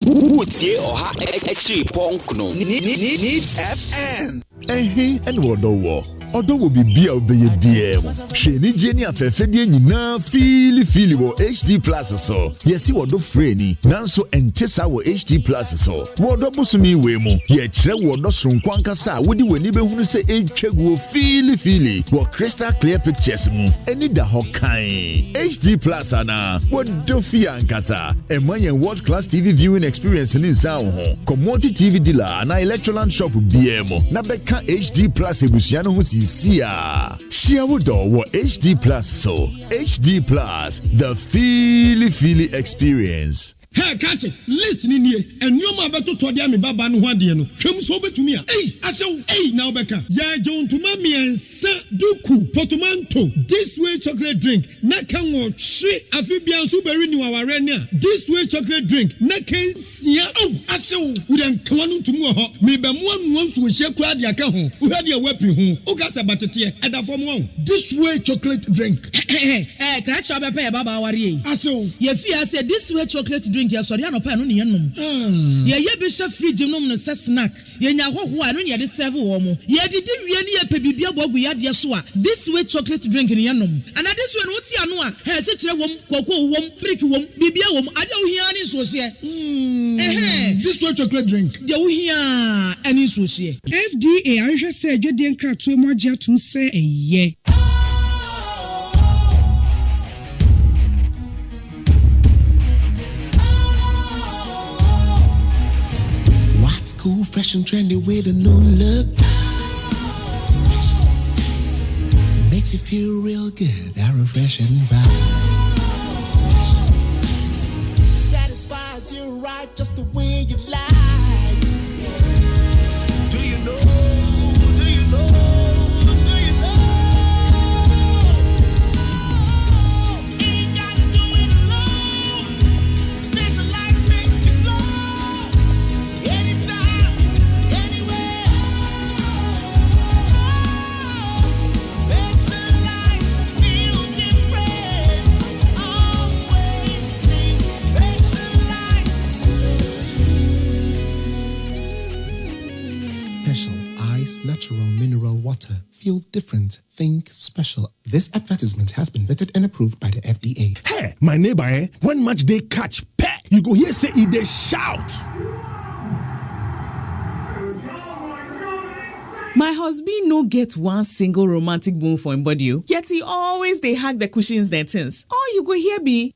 Utie oha echi ponkno Needs FM and wodowo Odo will be beer obey beer. Sheni Jenny afefedie nyina fili wo HD Plus so. Yesi wodo freni nanso entesa wo HD Plus so. Wodo busumi we mu. Ye kire wodo sonkwanka sa wodi weni behunu se etwegu fili wo crystal clear pictures mu. Eni da hokan. HD Plus ana wodo fi ankasa. Emanyen world class TV viewing experience ni nsawo ho. Commodity TV dealer na electroland shop beer mo. Na beka HD Plus ebusia no ho Sia Shiawodo wo HD Plus so HD Plus the feely experience. Hey, catch it. List ni nie. And you ma beto to dia me baba no ho ade no. Hwem so betumi a. Now beka. Ya John to ma me ensa duku portmanteau. This way chocolate drink. Na kan wo hwe afibia so beri ni waware ni a. This way chocolate drink. Na kan sia. We den klanu to mu ho. Me be mo anu so hye kura de aka ho. Wo hwe de wapi ho. O ka se batete e da fom ho. This way chocolate drink. Kra cha be pe baba ware yi. Ye fi say this way chocolate drink. Ya sorry anopa no ne yenum ye be hye fridge nom no se snack ye nya hoho a no ne de serve wo mo ye didi wie ne ye pe bibia bogu ya de so a this way chocolate drink ne yenum and this way no ti anu a he se kire wom koko wom brick wom bibia wom ade wo hia ne so se this way chocolate drink de wo hia ani so se FDA ahwe se adwede nkrato mu agye atum se eye Cool, fresh and trendy with a new look. Makes you feel real good, that refreshing vibe. Satisfies you right just the way you like. Do you know? Do you know? Do you know? Ain't gotta do it alone. Specialized makes you glow. Anytime, anywhere. Specialized feel different. Always think specialized. Special Ice Natural Mineral Water. Feel different. Think special. This advertisement has been vetted and approved by the FDA. Hey, my neighbor, when much they catch pet, you go here say they shout. My husband no get one single romantic bone for him body, yet he always they hug the cushions their things. Oh, you go here be.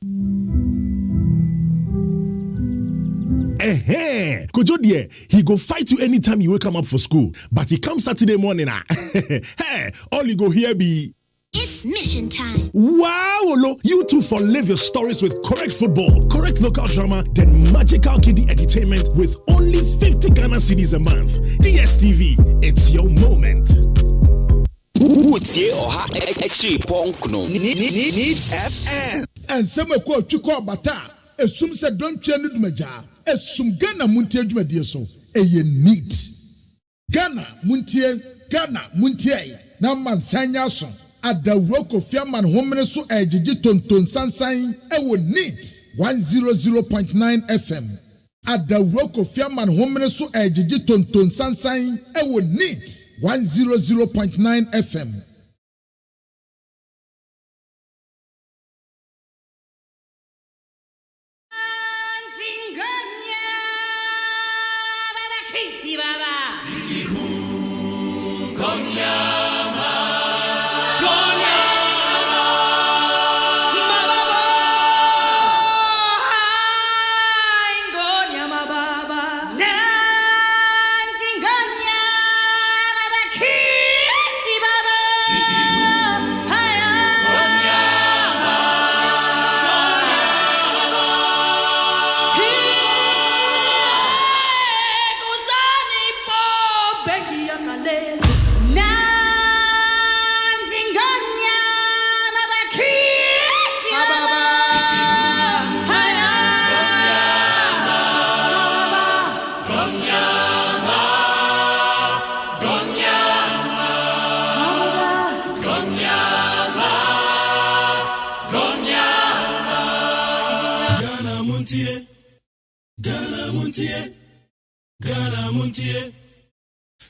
Kojo dear, he go fight you anytime you wake him up for school, but he comes Saturday morning. Hey, all you go here be. It's mission time. Wow, Olo, you too for live your stories with correct football, correct local drama, then magical kiddie entertainment with only 50 Ghana cedis a month. DSTV, it's your moment. MONTIE OHA Extra Ponkno Needs FM. And some of what you call bata, assume said don't change the maja, assume Ghana MONTIE Jumedia so, a neat. Ghana MONTIE, Naman Sanyason. At the rock of Fiaman Homene so Ejiji Tonton Sansain, will need 100.9 FM. At the rock of Fiaman Homene so Ejiji Tonton Sansain, will need 100.9 FM.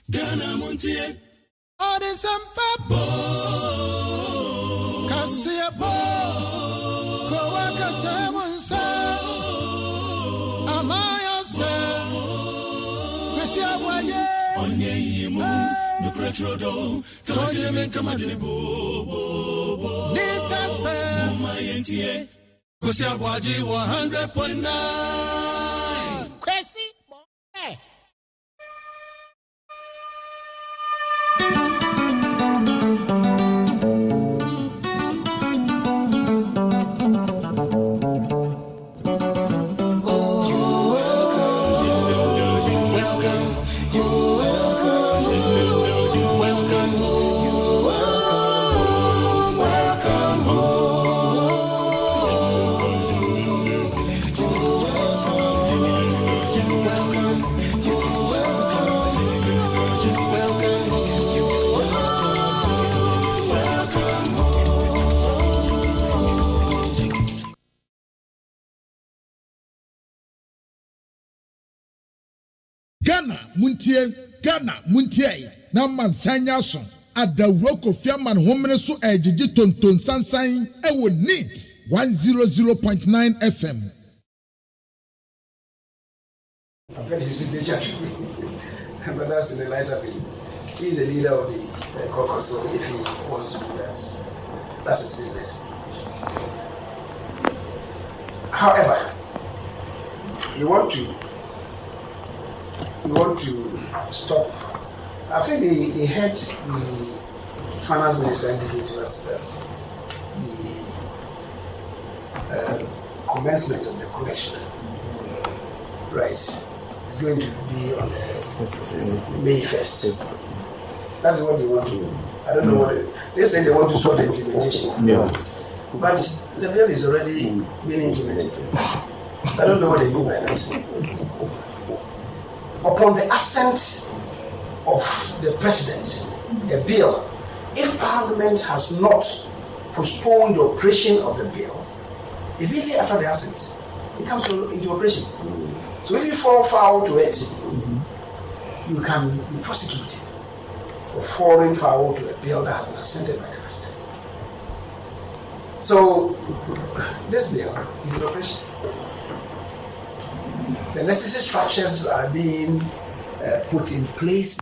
Ghana MONTIE. All the Sampa Cassia Bo Kowaka Tamonsa Amaya Sa Cassia Boye Onye Yimu Nucretrodo Kagame Kamadebo Nita Fe Mayentie Cassia Boye 100.9 Kwesi Ghana MONTIE Naman Sanyason at the rock of Fiaman Homene so Ejiji Tonton Sansain, will need 100.9 FM. I've got his signature, but that's in the light of it. He's the leader of the caucus, so if he wants to do that, that's his business. However, you want to stop. I think they had the finance minister indicate to us that the commencement of the collection, right, is going to be on May 1st. That's what they want to do. I don't know what they say they want to start the implementation. Yeah. But the bill is already being implemented. I don't know what they mean by that. Upon the assent of the president, a bill, if Parliament has not postponed the operation of the bill, immediately after the assent, it comes into operation. So if you fall foul to it, you can be prosecuted for falling foul to a bill that has been assented by the president. So this bill is in operation. The necessary structures are being put in place.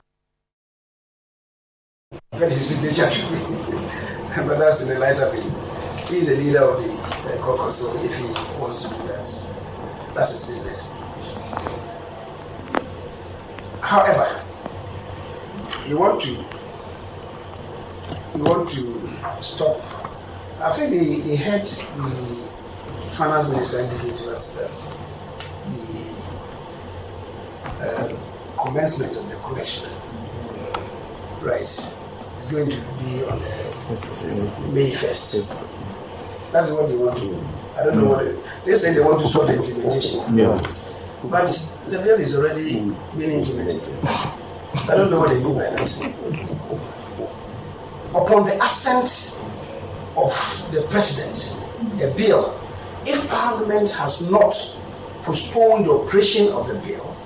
But his signature, but that's in the light of it. He's the leader of the caucus, so if he wants to do that, that's his business. However, you want to stop. I think the head, the finance minister indicated to us that the commencement of the collection, right, is going to be on May 1st. That's what they want to. I don't know what they say. They want to start the implementation. Yeah. But the bill is already being implemented. I don't know what they mean by that. Upon the assent of the president, a bill, if Parliament has not postponed the operation of the bill,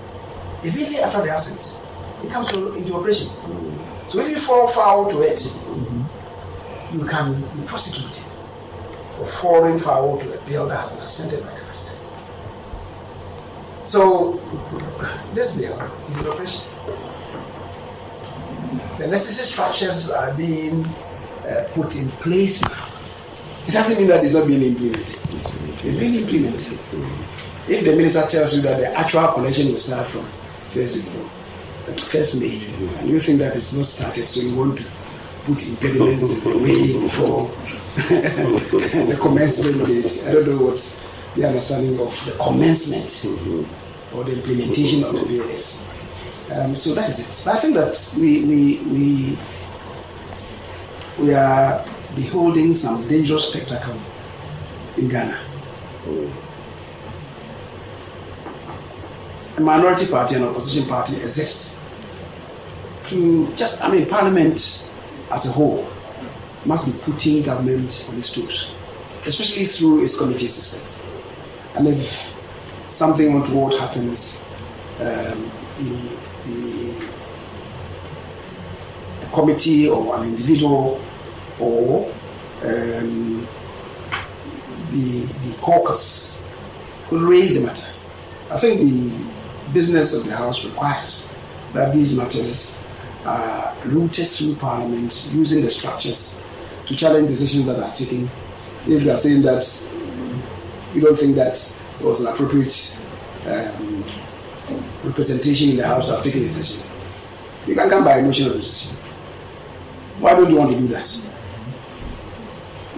immediately after the assent, it comes into operation. So if you fall foul to it, you can be prosecuted for falling foul to a bill that has been assented by the president. So this bill is in operation. The necessary structures are being put in place now. It doesn't mean that it's not being implemented. It's being implemented. If the minister tells you that the actual collection will start from 1st May, and you think that it's not started, so you want to put impediments in the way for the commencement date. I don't know what's the understanding of the commencement or the implementation of the bill is. So that is it. But I think that we are beholding some dangerous spectacle in Ghana. A minority party and opposition party exist to just, Parliament as a whole must be putting government on its toes, especially through its committee systems. And if something untoward happens, a committee or an individual or the caucus will raise the matter. I think the business of the House requires that these matters are routed through Parliament using the structures to challenge decisions that are taken. If they are saying that you don't think that it was an appropriate representation in the House to have taken a decision, you can come by a motion of decision. Why don't you want to do that?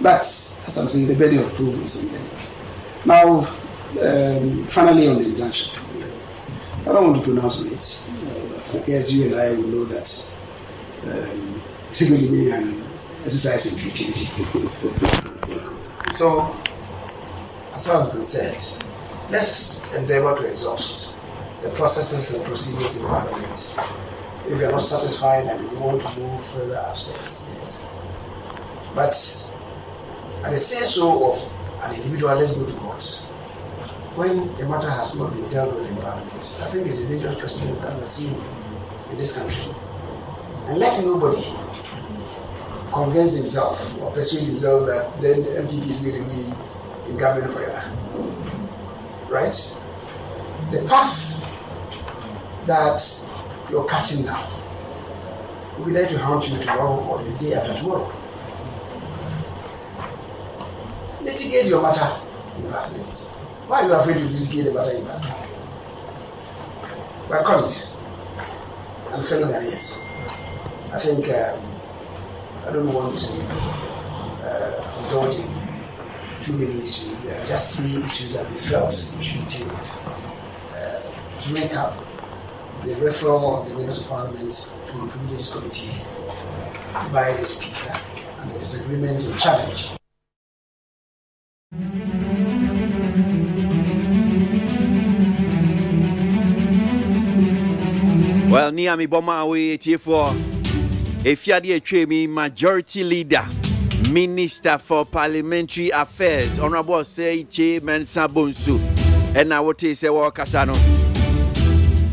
But, as I'm saying, the burden of proof is on them. Now, finally on the injunction. I don't want to pronounce on it, but I guess you and I will know that it's going to be an exercise in futility. So, as far as I'm concerned, let's endeavor to exhaust the processes and procedures in Parliament. If we are not satisfied and we want to move further upstairs, yes. But at the say so of an individual, let's go to court. When the matter has not been dealt with in Parliament, I think it's a dangerous precedent that we're seeing in this country. And let nobody convince himself or persuade himself that then the MPP is going to be in government forever. Right? The path that you're cutting now will be there to haunt you tomorrow or the day after tomorrow. Litigate your matter in Parliament. Why are you afraid to litigate the matter in Parliament? My colleagues and fellow Ghanaians, I think I don't want to indulge in too many issues. There are just 3 issues that we felt we should take to make up the referral of the members of Parliament to the Privileges Committee by the Speaker and the disagreement and challenge. Well, Niami Boma we for if you are the majority leader, Minister for Parliamentary Affairs, Honorable Say Chairman Sabonsu, and I would say Casano.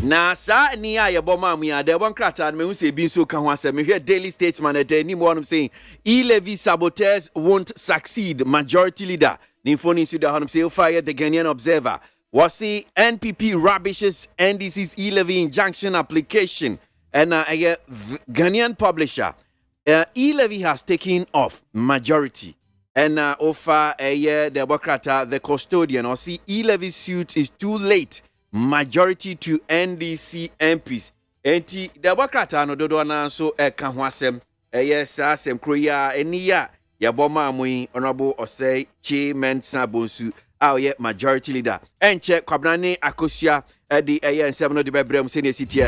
Na sa ni ya boma mu ya de bon krata me hu se bi so ka ho asem me hwe Daily Statesman at any one saying e-levy saboteurs won't succeed, majority leader ni phone issue da hanum say fire the Ghanaian Observer was see NPP rubbishes NDC's e-levy injunction application and a Ghanaian publisher e-levy has taken off majority and offer a year the Bokrata the custodian or see e-levy suit is too late. Majority to NDC MPs. Enti the Bokrata no dodo na so ka ho asem. Yes, asem kroya eniya ya boma amui honorable Osei Chi Mensa Bonsu a majority leader enche kwabrane akosia di ensem no de bebrem senior city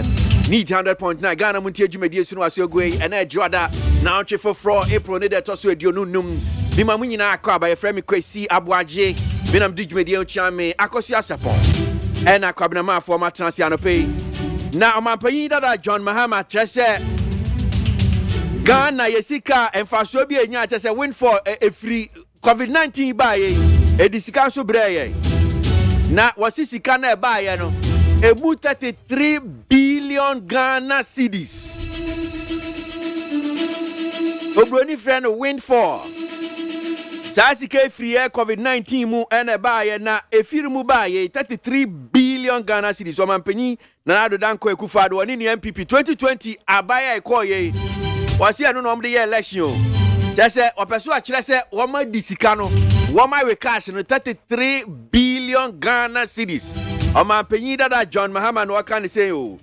need 100.9 Ghana Montie dwumedie sunu aso agui ena adwoada na otwe foforo April ne de toso aduonu num bi ma munyina akọ abaye frame KWASI ABOAGYE binam di dwumedie ochiame akosia sapon ena kwabna ma afọ ma transi anope na omampanyi dada John Mahama trese Ghana yesika emfaso bi enya trese win for a free COVID-19 baye edisika so breye na wasisika na baye no emu 33 billion Ghana cedis obroni friend win for sasika free COVID-19 mu ene baye na efirimu baye 33 billion Ghana cedis o mampanyi na ado danko ekufado woni ni MPP 2020 abaya ekoye wasi anu no mde election jese opeso akire se woma disika no woma we cash no 33 billion Ghana cedis o mampanyi dada John Mahama no kan say o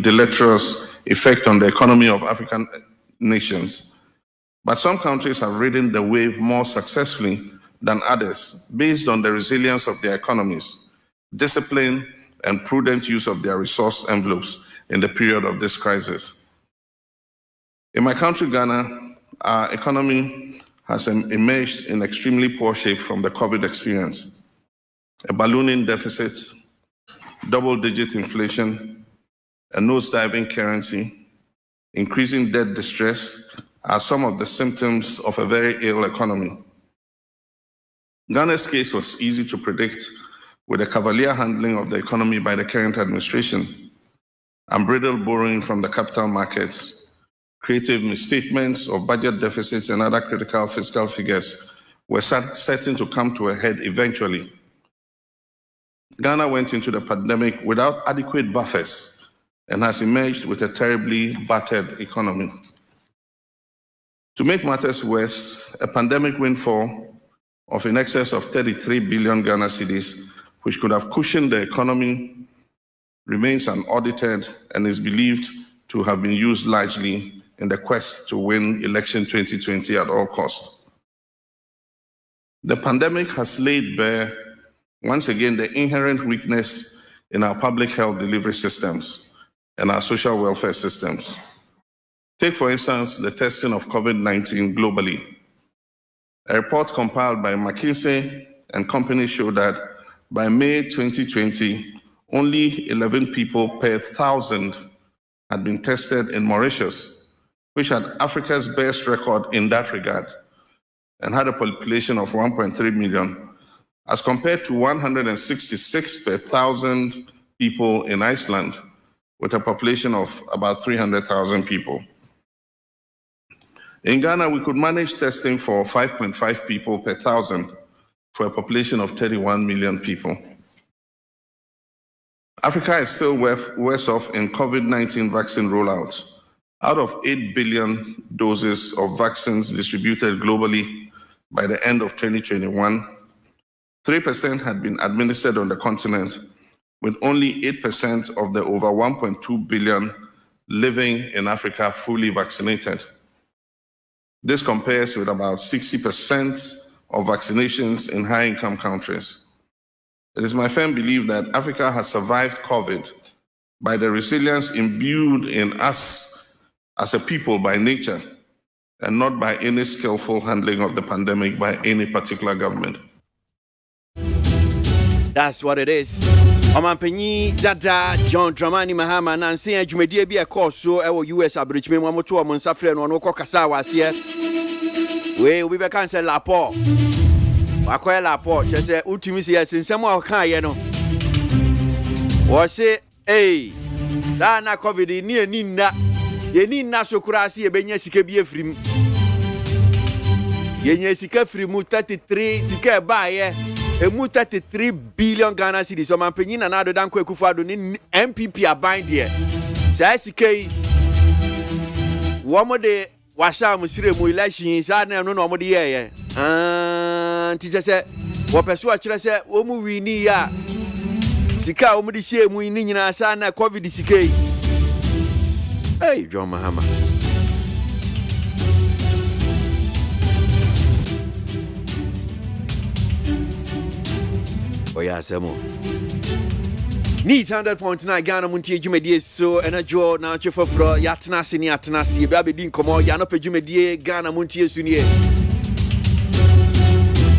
deleterious effect on the economy of African nations. But some countries have ridden the wave more successfully than others based on the resilience of their economies, discipline, and prudent use of their resource envelopes in the period of this crisis. In my country, Ghana, our economy has emerged in extremely poor shape from the COVID experience. A ballooning deficit, double-digit inflation, a nose-diving currency, increasing debt distress are some of the symptoms of a very ill economy. Ghana's case was easy to predict with the cavalier handling of the economy by the current administration, unbridled borrowing from the capital markets, creative misstatements of budget deficits and other critical fiscal figures were certain to come to a head eventually. Ghana went into the pandemic without adequate buffers and has emerged with a terribly battered economy. To make matters worse, a pandemic windfall of in excess of 33 billion Ghana cedis, which could have cushioned the economy, remains unaudited and is believed to have been used largely in the quest to win election 2020 at all costs. The pandemic has laid bare, once again, the inherent weakness in our public health delivery systems and our social welfare systems. Take, for instance, the testing of COVID-19 globally. A report compiled by McKinsey and company showed that by May 2020, only 11 people per 1,000 had been tested in Mauritius, which had Africa's best record in that regard and had a population of 1.3 million, as compared to 166 per 1,000 people in Iceland, with a population of about 300,000 people. In Ghana, we could manage testing for 5.5 people per 1,000 for a population of 31 million people. Africa is still worse off in COVID-19 vaccine rollout. Out of 8 billion doses of vaccines distributed globally by the end of 2021, 3% had been administered on the continent, with only 8% of the over 1.2 billion living in Africa fully vaccinated. This compares with about 60% of vaccinations in high-income countries. It is my firm belief that Africa has survived COVID by the resilience imbued in us as a people by nature, and not by any skillful handling of the pandemic by any particular government. That's what it is. Omampanyi dada John Dramani Mahama na nse adwumadie bi ekoso ewo US abirichime mu amoto o monsafre no ko kasa wase we obi be kan se lapo wakoye lapo chese utimi se yensem a kan ye no wo se da na covid ni eni nna sokura ase ye benya sika bi afirim yenya sika firimu 33 sika ba ye emu 33 billion Ghana cedis so mampanyi na ado danko ekufado ni MPP aban de sa sikai wo mo de washa musire mu election sa na no mo de ye nti se wo peso a kire se wo mu wini ya sika wo mu de hie mu ni nyina sa na covid sikai John Mahama Oya Semo. Neat 100.9 Ghana Montie Jumedie so enajo na chefofro yatna sini atna si be abedin komo ya no pejumedie Ghana Montie sunie.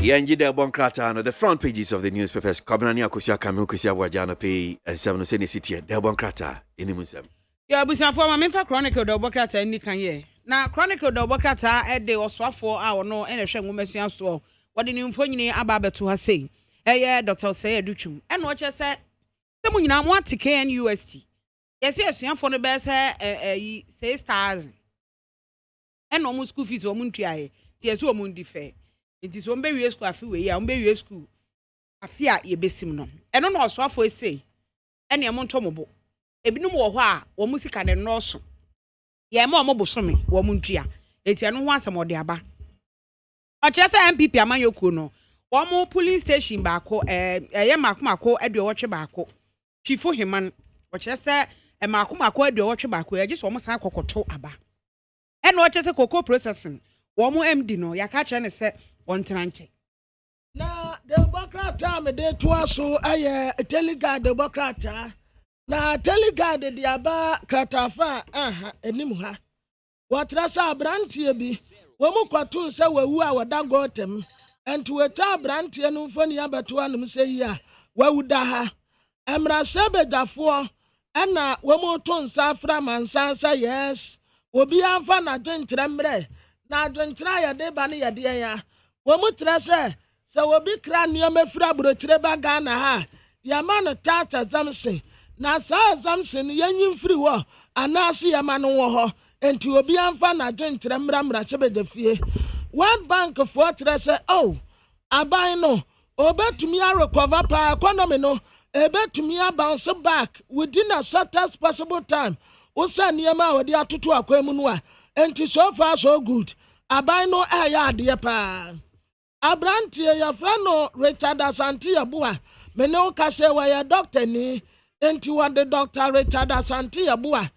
Yanji de Bonkrata no the front pages of the newspapers Kabnani akosia kamu kosia wajana pay and 7 sene city de Bonkrata inimusem. Ya busan for ma memfa chronicle de Bonkrata ni kan ye. Na chronicle de Bonkrata e de oswafo a ono ene hwe nwomasian so. Wode ni mfonyini aba beto ha sei. Eye Dr. Sey Adutwum. Eno o che se temu nyina mo ate KNUST. Yesi asuafo no be se 6000. Eno mo school fees o mo ntuaye. Ti yesi o mo ndi fe. Nti so mbe wie school afi we ya mbe wie school afi a ye besim no. Eno no asuafo sei. Ene mo ntomobo. Ebinum wo ho a wo mu sika ne noso. Ye ma mo bosome wo mo ntua. Eti eno ho asem ode aba. O che se MPP amanyoku no. Womo police station baako ye makomako aduowotwe baako chifo heman wo kyerese makomako aduowotwe baako ye gye so womo san kokoto aba eno wo kyerese koko processing womo MD no yaka kyere ne se wontranche na Democrat me de to aso aye telegard Democrat na telegard de aba kratafa enim ha wotrasa abrantie bi womo kwato se wawu a wodagotem entu weta brantie no mfoni abeto anum sei a wawuda ha emra sebedafo ana womoto nsa fra mansansa yes obi anfa na dwentre mre na dwentre ya de ba ne ya de ya womutre se obi kra nioma fra brochire ba Ghana ha ya man tata zamsen na sa zamsen yanyim firi wo anase ya man wo ho entu obi anfa na dwentre mra sebedafie World Bank for say, oh, abai no, obetumi recover pa economy no, ebetumi bounce back within a shortest possible time. Usa niema wadi atutu akwemu no a, enti so far so good. Abai no eya ade pa. Abrantie ya frano Richard Asante Yabua, mene o kase wa ya doctor ni, enti wa the doctor Richard Asante Yabua.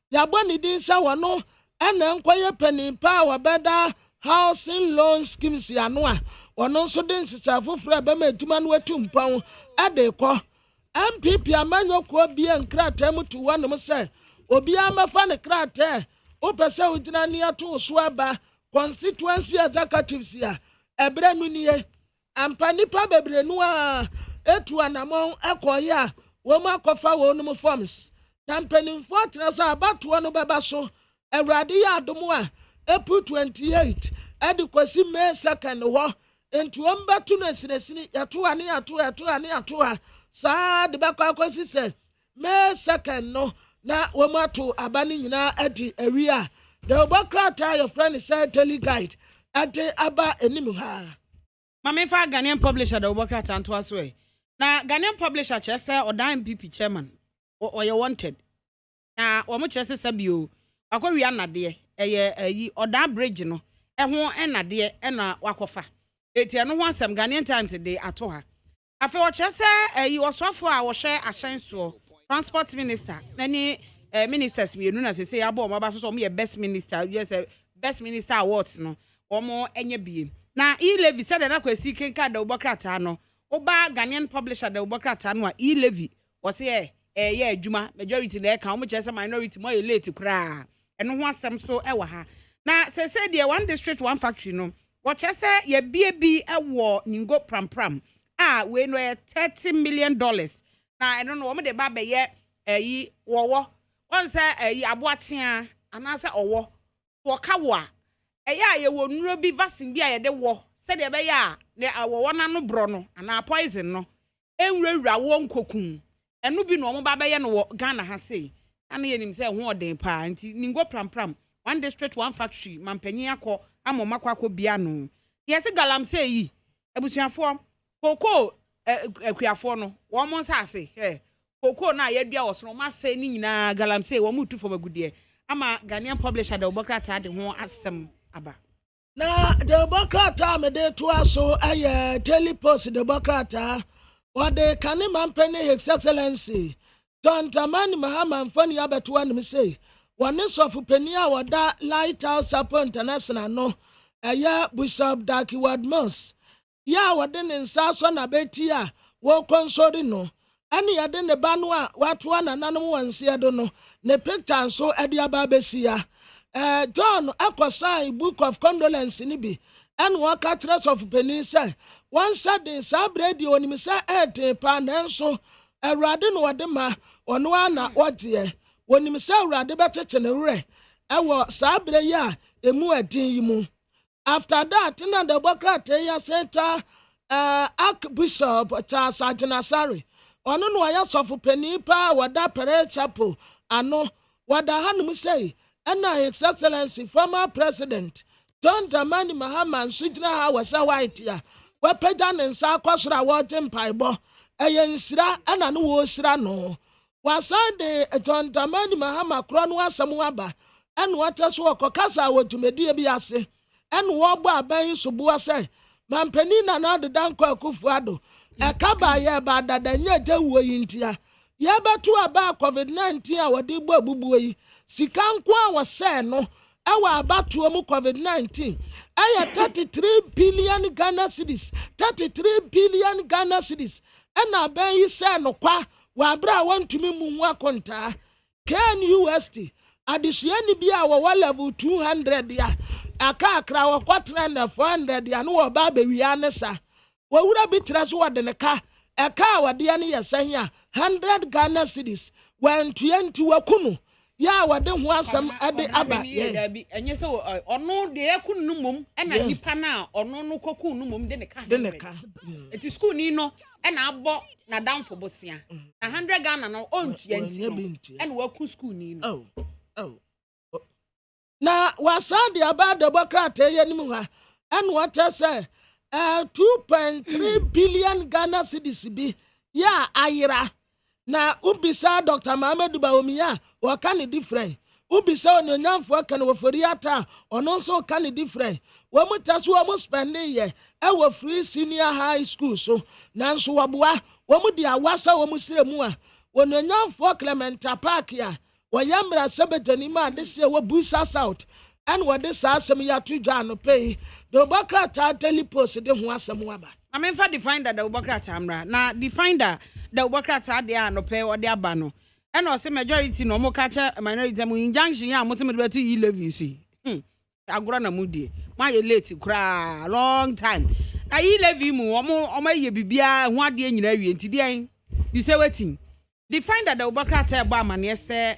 Yabua ni din sa wano, ene nkwaye penny power beda housing loan schemes ya no a ono so den sisafo fra be ma aduma no atumpon ade ko MPP amanyoko bia nkrata mu to wonom se obi amafa ne krata o pese ugina ne ato so aba constituency executives ya ebre nu nie ampani pa bebre nu a etu anamon ekoye a wo ma kofa wonom forms na mpanimfo atrasa abato no beba so awrade ya adomo a April 28 adekwasi May 2nd ho entu ombatu na sinesini yato a saa de bakwa akwasi se May 2nd no na womato abani nyina adi awia the obokrata your friend said teleguide ade aba enim ha mama fa Ghanaian publisher the obokrata anto aso e na Ghanaian publisher chese odan MPP chairman or you wanted na wo mo chese sabio akwa anade eye oda bridge no eho enade na wakofa eti eno ho asem Ghanaian Times de ato ha afi wo chese osofo a wo hye ahyenso transport minister many ministers mienu na sese abo mo ba so mo best minister yes best minister awards no omo enye bie na e-levy said na kwasi kenka da obokrata no oba Ghanaian publisher da obokrata no a e-levy wo se ye adwuma majority na e ka omo chese minority mo ye late kra eno ho asem so e wa ha na sese de one district one factory no wo chese ye bie bi e wo ningo pram we no $30 million na eno no wo de ba be ye wo won say aboatea anase owo wo ka wo a ye wo nuro bi vaccine bi a ye de wo se de be ya ne awo na no bro no ana poison no enwurawura wo nkokun eno bi no mo ba be ye no wo Ghana ha sei ana ye nim say ho oden pa nti ningo pram one district one factory mampanyi akọ amomakwa bia no yes galamsey yi ebusuafo koko akuafo no wo mo nsase koko na ye dua wosono ma say ni nyina galamsey wo mutu fo magude ama Ghanaian publisher the obokrata de ho asem aba na the obokrata me de to aso aye telepost the obokrata what the kanima mpene his excellency John Tamani Mahama mfani abeto anim say one sofu penia wada Lighthouse Support International no Bishop Dakiwad Moss ya wade ne nsa so na betia wo konsori no ani yade ne ba no a wato anananom wanse do no ne picture so ade aba besia John akosai book of condolence ni bi and one catchers of penny say one said the sabredi onim say pa nanso awurade no wade ma ono ana odie onim say awurade betete ne wre ewo sabre ya emu adin yi mu. After that na the bokrate ya center Archbishop Charles Ajenasari ono no ya sofu penny pa wada pere chapel ano wada hanum say and His Excellency former President John Dramani Mahama Sujina ha wasa white ya wepeja ne nsa kwasora woje mpaibo ensira ana no wo sira no wasa de John Dramani Mahama kro no asem waba en woteso okokasa wodumedie bi ase en wo gbo aban subu ase mampani na na de danko akufuado ekaba ye ba dadanya jewuo yintia ye betu aba COVID-19 a wodi gbo abubuo yi sika nko a wose no ewa abatuo mu COVID-19 aya 33 billion Ghana cedis 33 billion Ghana cedis ena ben yi se no kwa wa bra wantumi mu nwa konta KNUST adisuani bi a wo level 200 ya aka akra wo kwatra na 400 ya no wo ba bewi anesa wo wura bi tira so wode ne ka eka wode ya ne yesan ya 100 Ghana cedis 120 wakunu ya wade ho asam ade aba ye enye se ono de yakunu mum ena nipa na ono no koku nu mum de ne ka eti school ni no ena abo na danfo bosia na 100 Ghana no ontua nti ena waku school ni no na wasade aba de bokrate ye nim ha ena wata se 2.3 billion Ghana cedis bi ya ayira na ubisa Dr. Mohamed Baomiya wakani different ubisa onyamfo kan wofori ata ono so kan different wo mutaso wo spending ye e free senior high school so nanso waboa wo mu dia wasa wo musire mu a onyamfo Clementa Park ya wo yamra sebejani ma de se wo busa south and what this asem ya to dwa pay do bakata telepost de ho asem waba I mean, for define that the Ubokrata Amra. Now, define that the Ubokrata they are no pay or their bano. And also, majority no more catcher, minority injunction, ya Muslim better you love you see. Agrana Moody. My late cry long time. I love you more or may you be beer, 1 day in your area today. You say waiting. Define that the Ubokrata Barman, yes, sir.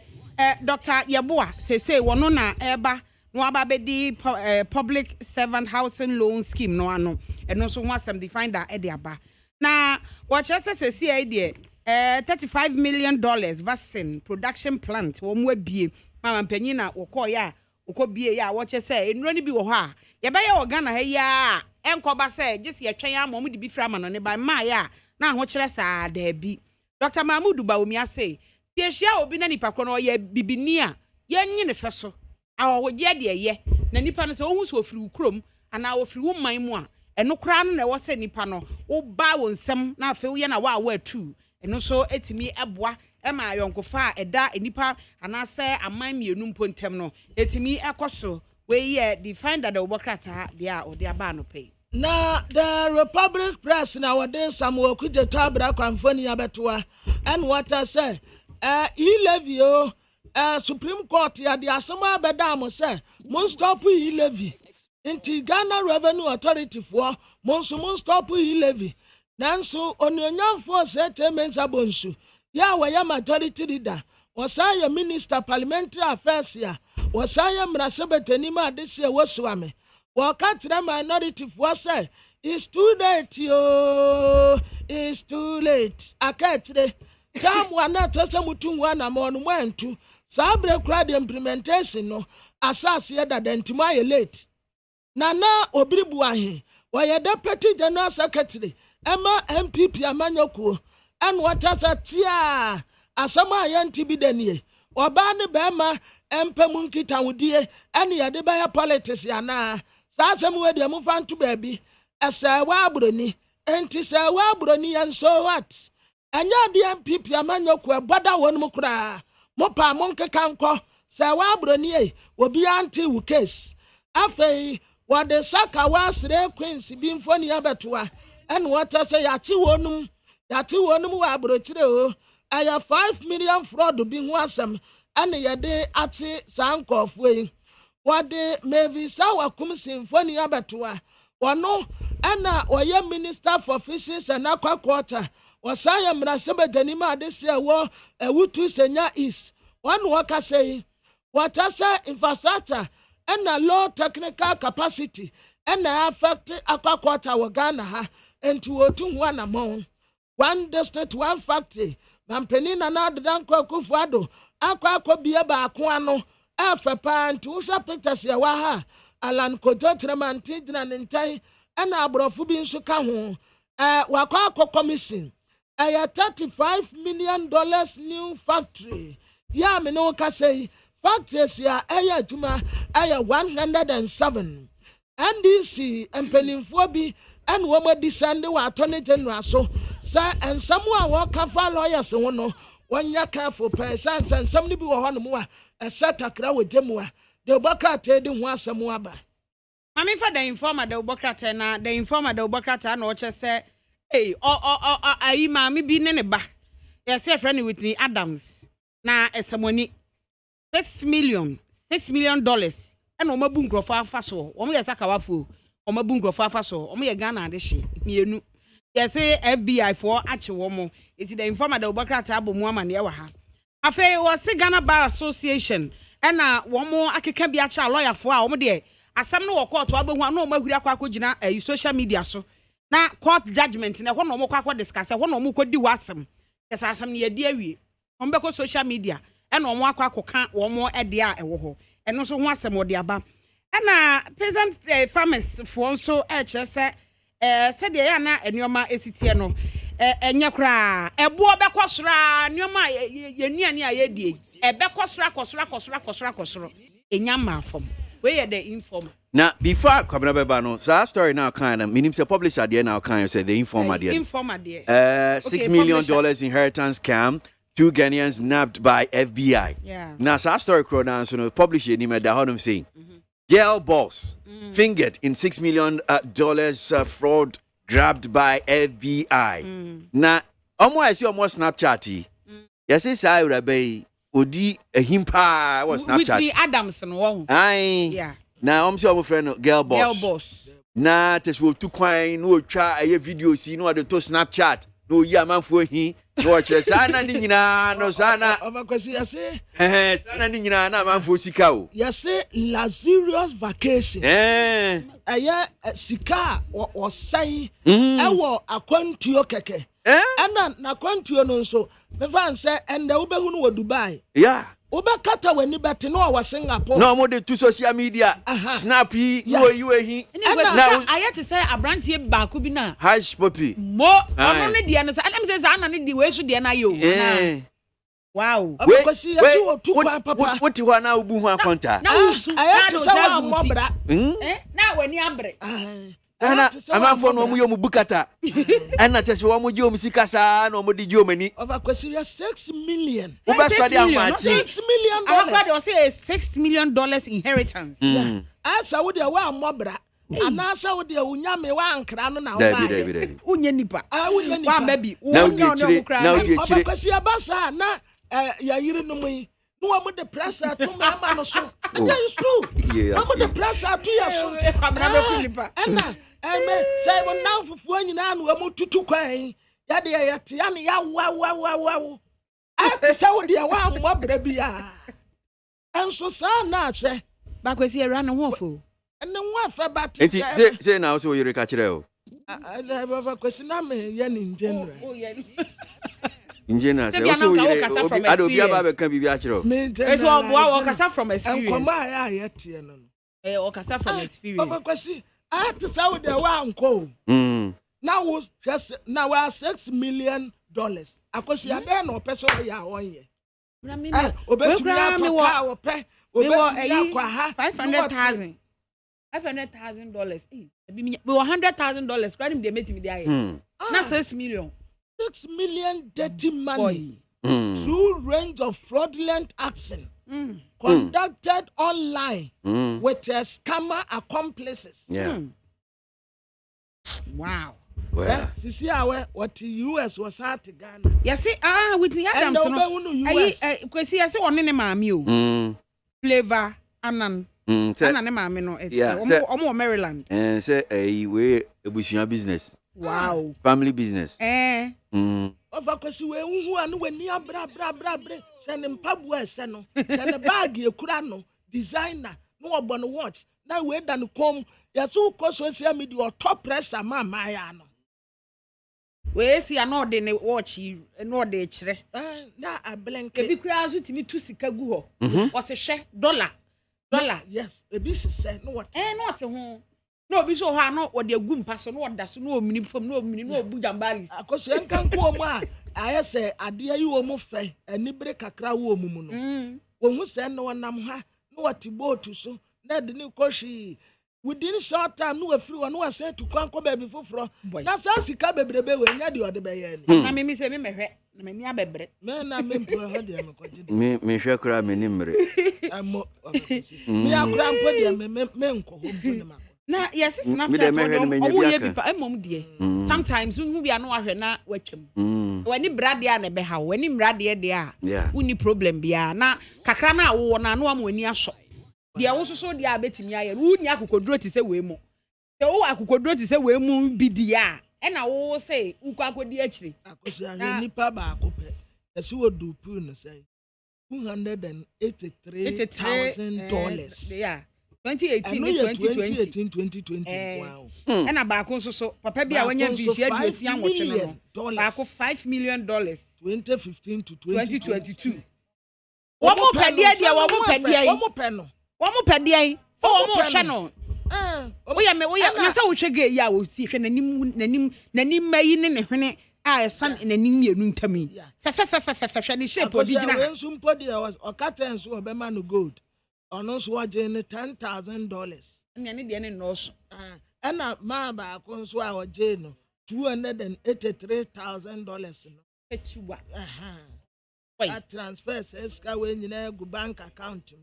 Dr. Yabua say, one on eba. No ababedi public servant housing loan scheme no ano and also want some define that ediaba na what just say idea $35 million vaccine production plant wo mo bie mama panyin na okoya okobie ya what just say enro ni bi wo ha ye be ye Ghana ha ya enkoba say just ye twen am mo di bi fra ma no ne ba ma ya na ho kire sa da bi Dr. Mahmoud Baumia say ye hia obi na nipa ko no ye bibini a ye nyi ne feso awo je de ye na nipa no se ohun so ofiri ukrom ana ofiri wo man mu a eno kra no na wo se nipa no wo ba wo nsem na afi wo ye na wa atu eno so etimi eboa e ma ayonkofa eda nipa ana se aman mienu mpontem no etimi ekoso we ye define that the obokrata dia o dia ba no pay na the Republic Press na wode Samuel Kuje Tabra kwamfoni abetoa and what I say levy Supreme Court ya di asema beda mo say mon stop levy inti Ghana Revenue Authority for mon stop levy nanso onyonyamfo say temensa bonsu ya waya majority leader wasaya minister parliamentary affairs ya wasaya mrasebeteni ma dese wosuame wakatira minority for say it's too late yo it's too late akatire tam wana tese mutunwa na mo no antu sabre kra the implementation no asase ya dadantima ye late nana obiribu ahe waya deputy general secretary ema MPP amanyokuo and what as a tia asama yanti bidenie oba ne bema empemu nkita wudie ene yade ba ya politics ya na sa asem we de mu fantu baabi esa wa abroni enti sa wa abroni yan so what anya de MPP amanyokuo boda wonu kura mo pa mo nkeka nko sa wa abroni e obi anti wu case afei wade saka wa sre queens bi mfoni abetoa and what I say achi wonum Yati wonu mu wa abrochire o. Aya 5 million fraud bi ho asem ene yede ate sankofo yi. Wade Mevisa wakum symphony abetoa. Wono ena oye minister for fisheries and aquaculture. Wasaya mrasebedani ma adese wo ewutu senya is. One worker say what infrastructure and a low technical capacity and affect aquaculture wa Ghana ha into otu one among. One district, one factory. Mampenina na danko kufuado. Aqua bia ba akwano. Afepa nti usha pictures ya waha. Alan koto tremanti dina nintai. Ena abrofu bi nso ka ho. Wakwa commission. A $35 million new factory. Ya me no ka say factories ya aya tuma aya 107. NDC empenimfo bi and woman descend wa attorney general so sir and someone walk for lawyers no one ya careful person and somebody be wo no a set akra we temu a de obokrata de ho asem aba mami fa the informer de obokrata na the informer de obokrata na o che say eh ayi mami bi ne ba yes friend Whitney Adams na esemoni $6 million and o mabu nkrofo afa so o mo yesa kawafo o mabu nkrofo afa so o mo ye Ghana de hye mienu yes FBI for ache wo mo iti the informer de obokrata abomu amane e wa ha afa wo se Ghana Bar Association na wo mo akeka bi acha lawyer fo a wo mo de asam no wo court abehu na o mahuri akwa social media so na court judgment na ho no mo kwa discuss ho no mo kodi wasam yes asam ne ye di awie o mo be social media and o mo akwa wo mo e de a ewo ho eno so ho asem wo de aba na peasant farmers for so se said ya na enyoma esitie no enye kra ebo obekosora nyoma yenuane a yedie ebekosora kosora enya mafom we ye the inform now before kwabena beba no so story now kind of meaning say publisher there now kind say the informer there $6 million inheritance scam. 2 Ghanaians nabbed by FBI. Yeah. Now, so story crowd now, so publisher name that how them saying, girl boss fingered in $6 million fraud grabbed by FBI. Now, I see almost Snapchat. Yes, it's I would be Odi a himpa was Snapchat. Whitney Adams and one. Aye. Yeah. Now I'm sure my friend girl boss. Now, this will to coin no try a video see no other to Snapchat. No, yeah, man for he. No, sana ni nyina no sana. Obakwesi yase. Sana ni nyina na man for sika o. Yase luxurious vacation. Aya sika o sai. Ewo akwantuo keke. Ena na kwantuo no nso. Me fan say enda ubehu no wo Dubai. Yeah. Obakata wani beti no wa Singapore. No more to social media. Snappy, you he. Now I to say abrantie baako bi na. Hush puppy. Mo ono ne dia no say am say za na ne di we so dia na yo. Wow. Because you two papa. What you na ubu ho akonta. Na usu. I to say wa mobra. Na wani abre. Ana amanfo no mu yo mu bukata. Ana tese wo mu jo mu sika sa na mo di jo mani. Over question $6 million. Wo ba study amachi. $6 million. I say $6 million inheritance. Asa wo de wa mobra. Anasa wo de unyame wa ankra no na wo ba. David. Unye nipa. Unye nipa. Wa baby. Now di chire. Over question abasa na ya yiri no mu. No one the pressure to my man so. That is true. Yes. I'm the pressure to you so. And say when now for when you know we move to kwan. Ya de ya ti ya ni ya wa. I say what dia wa mo baby ya. And so sa na che. Ba kwesi e ra no ho fo. And then what for bat. Say now so you ka kire o. I have question na me ya ni general. Engineer say also you ado bia ba be kan bibia kire o. It's all boa okasa from experience. And come ya ya tie no. Okasa from experience. Over question I had to say with the one go. Now just now $6 million. Because you are there no person ya 1 year. $500,000. $500,000. We were $100,000. Credit they made me there. Not $6 million. $6 million dirty money. Through range of fraudulent action. Conducted online with scammer accomplices. Yeah. Wow. Well, sisi awe what US was at Ghana. Yes, Whitney Adams no. Kwesi yesi one ne maami o. Flavor Anan. Anan ne maami no. Omo Maryland. Say we ebusuan business. Wow. Family business. Over kwesi we hu anu we ni abra. Se ne mpabu ese no. Se ne bag ekura no. Designer no obo no watch. Na we da no kom. Yesu ko social media top pressure ma ya no. We see ano de ne watch no de kire. Na ablenke. Ebi kura azu timi tu sika gu ho. O se hwe dollar. Yes, ebi se no what. No what ho. No obi so ho ano o de agu mpa so no oda so no omini fam no omini no obu jambali. Akoso enkan ko mu a aye se ade ayi wo mu fe ani bere kakra wo mu mu no. Wo hu se no nam ha no what boat so na de ni koshi within short time no free one no say to kwanko baby foforo. Na sa sika bebrebe we nya de ode be ye ni. Na me say me mehwe na me ni abebre. Me na me mpo ho de me kwaje. Me hwe kura me ni mre. Amo me akura mpo de me nko ho mpo ne ma. Na yes Snapchat omo ye bi pa emom de. Sometimes unu bia no ahwe na watwam. Wani brade a na be ha wani mrade de a. Uni problem bia na kakra na wo na no am wani aso. Dia wo so dia betimi aye ru nya akokoduro ti se we mu te wo akokoduro ti se we mu bi dia e na wo say ukwa akodi akiri akosi ahwe nipa ba akope ese wo du pu no say $283,000 yeah 2018 wow e na ba ko so papa bi a wanya visi aduasi anwoche no ba ko $5 million 2015 to 2022 wo mo pede dia wo mo pede wo mo pe no Omo pede so omo hwe no we na say wo hwege ya wo si hwe nanim mayi ne hwene a san nanim mienu ntami fe ni shape odi gina we nsum podi was okata nso obema no gold ono so waje ne $10,000 ne de ne no so ana ma ba ko nso a waje no $283,000 no echiwa a transfer says ka we nyina go bank account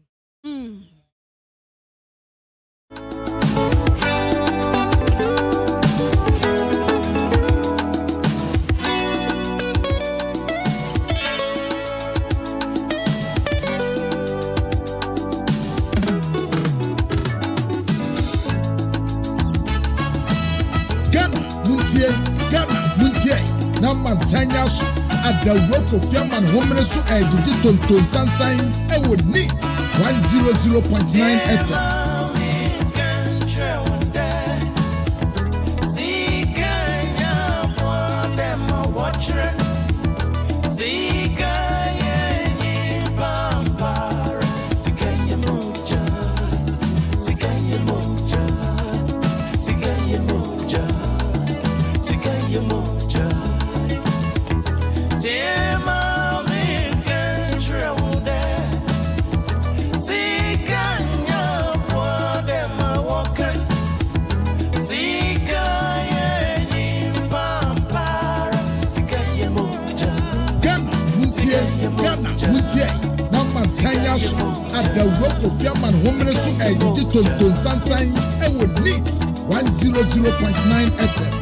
Ghana muntie na mansanya so adawoko fiaman homre so ejiji tonton sansan e wo neat 100.9 FM. Sanya so adawoko fiaman homre so ejiji tonton sansan e wo neat 100.9 FM.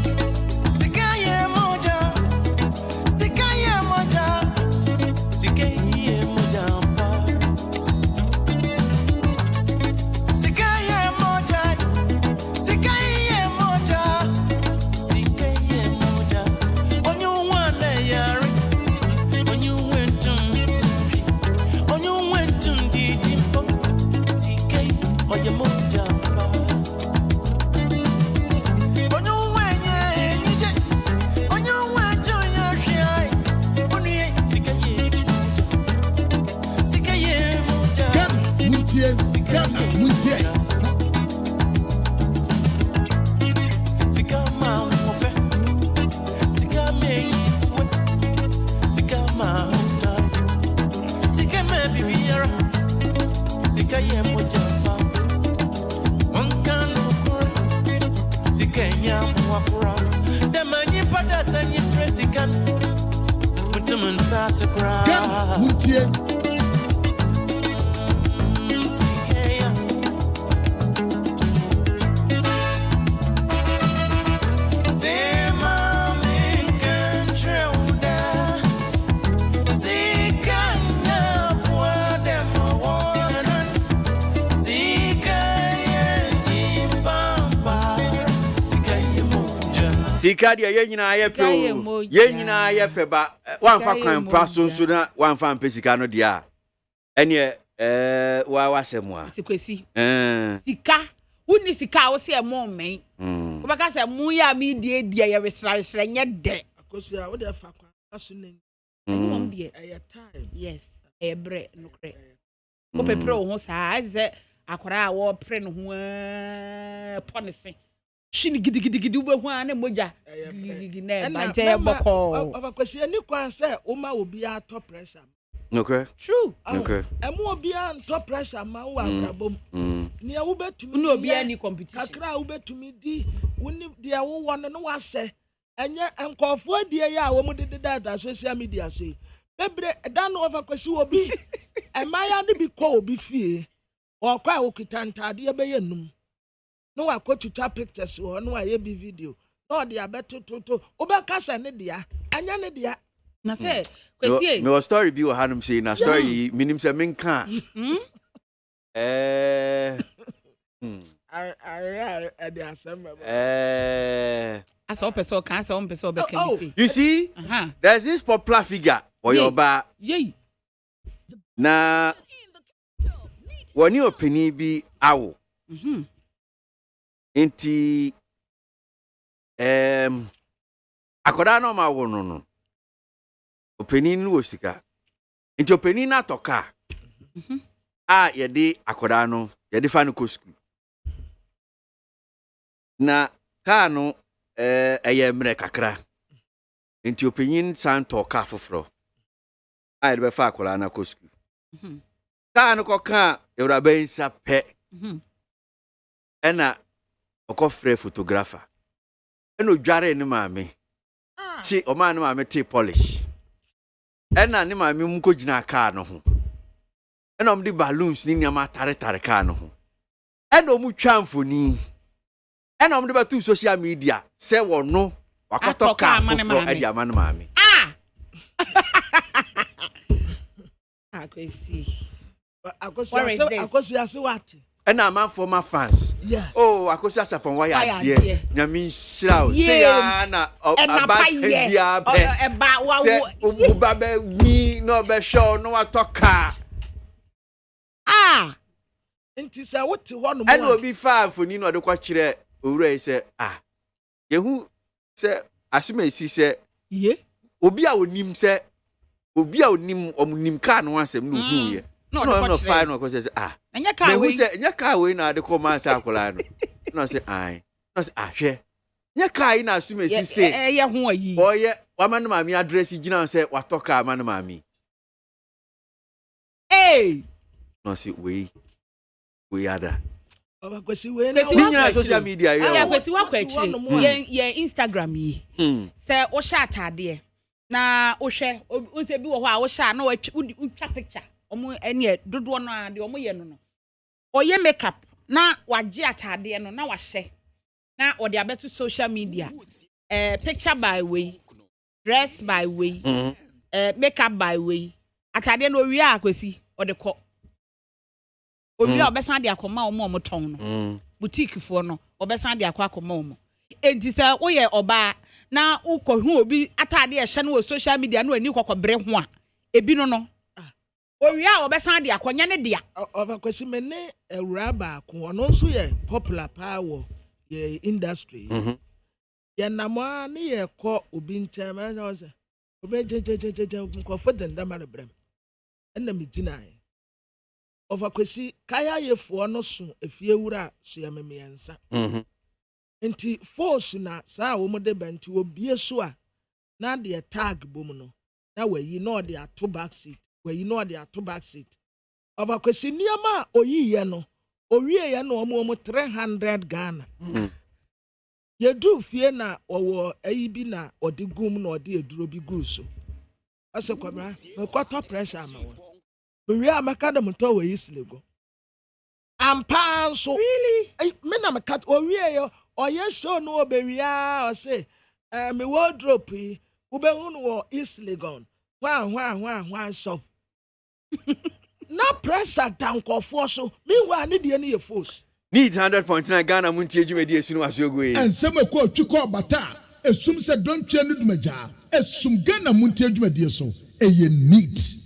Damn. Sika dia ye nyina ye pe o. Ye nyina ye pe ba wan fa kwan pa so na wan fa mpe sika no dia. Ene wa semu a. Sikwesi. Sika. Wuni sika wo se emo men. Ko baka se mu ya mi die ye resra nye de. Akosu a wo de fa kwan aso nen. Mom die time. Yes. Ebre no kre. Ko pepre wo ho sa ze akora a wo pre no ho ponese. Shini gidi ube ho ane moja. Gigi na ba je boko. Akosu ani kwan se wo ma obi a top pressure. Okay. True. Okay. Emu obi a top pressure ma wo akrabom. Ni wo betumi no obi ani competition. Kakra wo betumi di woni dia wo won no wase. Enye enkofo die ya wo mu de data social media so. Bebre da no Akosu obi. Emaya ne bi ko obi fie. Wo kwa wo kitantade be yenum. No akotuta pictures wo no aye bi video. No de abeto toto. Obekasa ne dia. Anya ne dia. Na say kwesi me story bi wo hanum say na story minim say menka. You see, there's this popular figure or your bar. Na when your penny be owl. Inti akoda no ma wo no. Openi ni wo sika. Inti openi na toka. Ye de akoda no, ye de fa no ko school. Na ka no eye mre kakra. Inti openi san toka foforo. Ye de fa akoda na ko school. Ka no ko ka Ewuraba nsa pe. Ena okofre photographer. Eno dware ni maame. Ti o ma ni maame ti polish. Ena ni maame mu ko gina car no ho. Ena om di balloons ni nyama tare car no ho. Ena omu twa mfoni. Ena om di batu social media se wono wakoto car foforo e di ama ni maame. Akosu ase what? And I'm man for my fans. Yeah. Oh, I could just upon why I dear. Yamin Shroud. Say, Anna, about Babe, me, no be show, no talker. It is a what to one. And will be far for Nino the Quachire, who say, Yehu say, as you may see, say, Ye, Obia would nim say, Obia would nim or nim can once and no here. No, fine, because and your car, we say, your car, we now the command Sacolano. No, say, I, no, share. Your car in as soon as you say, yeah, who are ye? Oh, yeah, one mammy address you know, say, what talk, man, mammy. Hey, No, see, we are that. Social media, yeah, Instagram ye. Say, o shot there. Na o share, o say, be a shot, no, picture. Omo ene dodo no ade omo ye no no oye makeup na waje atade no na wahye na ode abeto social media picture by way dress by way makeup by way atade no wi Akwesi ode ko owi obesan de akoma omo ton no boutique fo no obesan de akoma omo enti se woye oba na ukohu obi atade ye hye no social media no ani kokobre ho a ebi no Oria obesan de akonya ne dia. Akwesi mene Ewuraba ko ono nso ye popular power ye industry. Ye namwa ne ye ko obi ntem anya ose. Obe je ko foden da mare brem. Enna me ginae. Akwesi kaya ye fo no so efie wura so ye memensa. Enti force na sa wo mo de benti obie so a na de tag bom no. Na wayi no de ato back seat. Where you know they are two back seat. Of Akwesi niama oyi ye no. Owie ye no omo 300 Ghana. Ye do fie na owo ayi bi na odi gum na odi eduro bi gu so. Ase kwabra, me kwato pressure ama wo. Me wi amaka dem to we islego. Ampa so. Really? Me na me kat owie ye oye show no obewia o say me wardrobe yi ube hunu wo islegon. Wa shop. Na pressure down for so meanwhile need any force need 100.9 Ghana Montie dwumadi esunu asogwe ensem ekọ twikọ bata esum se dontwe no dumaja esum Ghana Montie adwumadie so eye neat.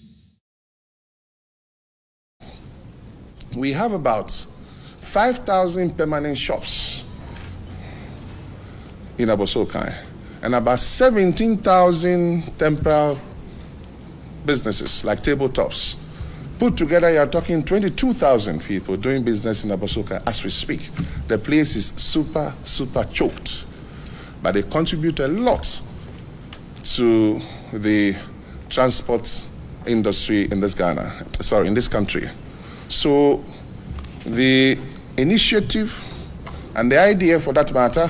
We have about 5,000 permanent shops in Abosokai and about 17,000 temporary businesses like tabletops. Put together, you are talking 22,000 people doing business in Abosokai as we speak. The place is super choked, but they contribute a lot to the transport industry in this country. So the initiative and the idea for that matter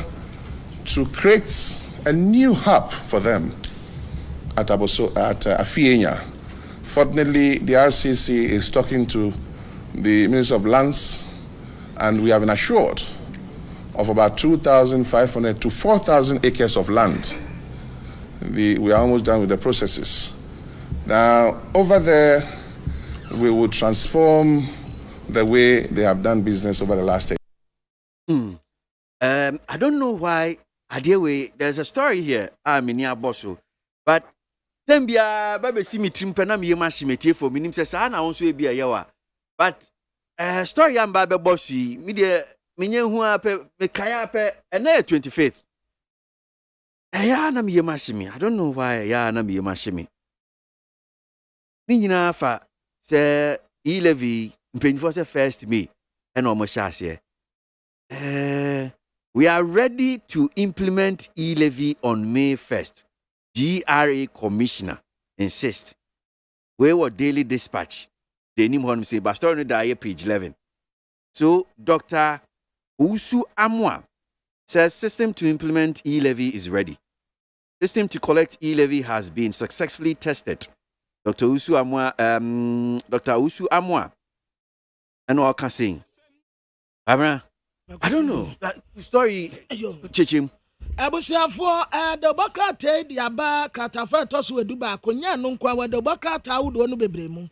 to create a new hub for them at Afienya. Fortunately, the RCC is talking to the Minister of Lands, and we have been assured of about 2,500 to 4,000 acres of land. We are almost done with the processes. Now, over there, we will transform the way they have done business over the last 8 years. I don't know why, there's a story here, but Tembia baby see me trimpena me masimete for minim se sa na wonso e bia yawa, but story am baby bossy me de menye hu ape me kaya ape na 25th ya na me masimi. I don't know why ya na me masimi ni nyina fa se e-levy mpenfo se 1st May and almost we are ready to implement e-levy on May 1st. GRA Commissioner insists. We were Daily Dispatch. They need to say, but story no page 11. So Dr. Usu Amwa says system to implement e-levy is ready. System to collect e-levy has been successfully tested. Dr. Usu Amwa, and all can sing. I don't know. Story, Chichim. Abusiafo the Bokrate di aba kratafa toso eduba akonya no nkwa we the Bokrata awudo no bebremu.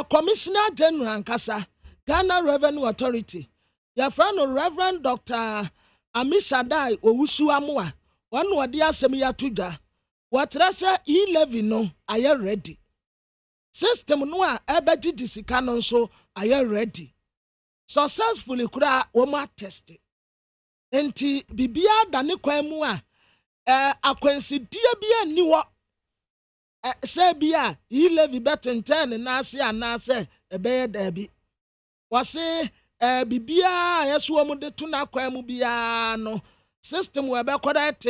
Commissioner General Nkasa, Ghana Revenue Authority. Your friend Reverend Dr. Amisadai Owusu Amwa, one wadi asem ya tuja. Watrasa e-levy no aye ready. System no a ebeji disika no so aye ready. Successfully kura woma tested. Enti bibia dane kwan mu a akwansidie bia ni wo se bia e-levy betenten na ase anase ebeye dabi wose bibia yeso mu de to na kwan mu bia no system we be correct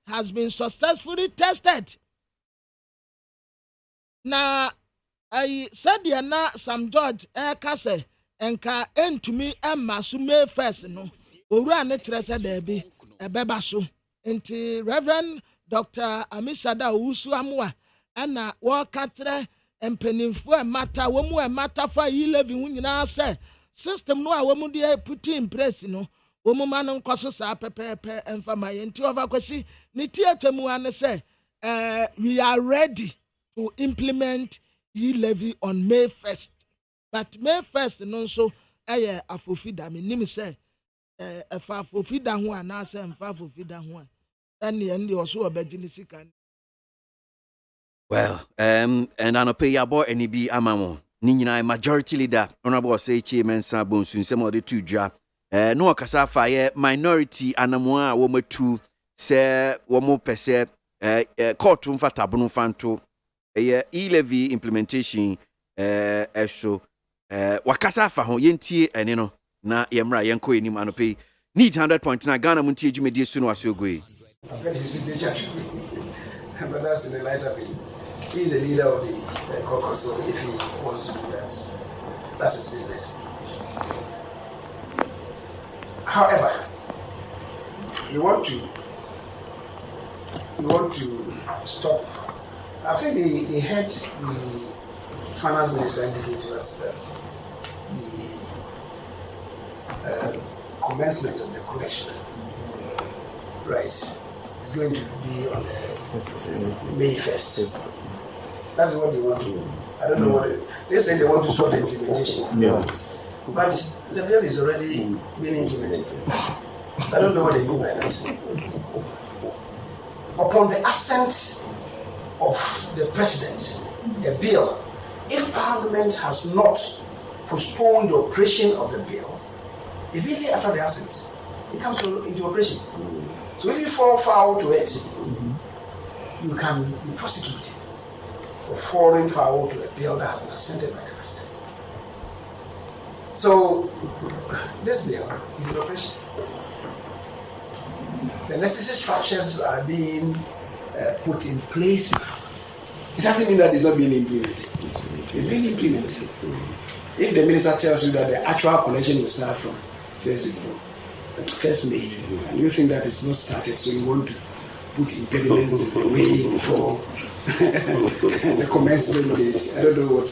has been successfully tested. Na I said ya na Sam George kase enka entumi emma so May 1st no owura ne trese dabi ebeba so enti Reverend Dr. Amisada Owusu Amwa ana wo katre empenimfo emata wo mu emata fa e-levy hu nyina se system no a wo mu de put in place no wo mu man nkoso sa pepepe emfama enti over kwesi ni tietemu ane se we are ready to implement e-levy on May 1st. But May 1st no so afofida me nim say efa afofida ho ana say emfa afofida ho and the also obegini sika. Well, and anope yabo any bi amamo ni nyina majority leader honorable say Mensa Bonsu nsem ode tudwa no akasa fa ye minority anamo a wo matu se wo mo pese court mfa tabono fanto e-levy implementation eso wakasa fa ho yentie ene no na yemra yenko enim anope need 100.9 Ghana Montie dwumedie su no asogoi. But that's in the light of it. He's the leader of the caucus, so if he wants to do that, that's his business. However, you want to stop. I think they had the finance minister indicate to us that the commencement of the collection, right, is going to be on May 1st. That's what they want to do. I don't know what they say. They want to stop the implementation. Yeah. But the bill is already being implemented. I don't know what they mean by that. upon the assent of the president, a bill, if Parliament has not postponed the operation of the bill, immediately after the assent, it comes into operation. So if you fall foul to it, you can be prosecuted for falling foul to a bill that has been assented by the president. So this bill is in operation. The necessary structures are being put in place now. It doesn't mean that it's not being implemented. It's being implemented. If the minister tells you that the actual connection will start from 1st May, and you think that it's not started, so you want to put impediments in the way for the commencement date. I don't know what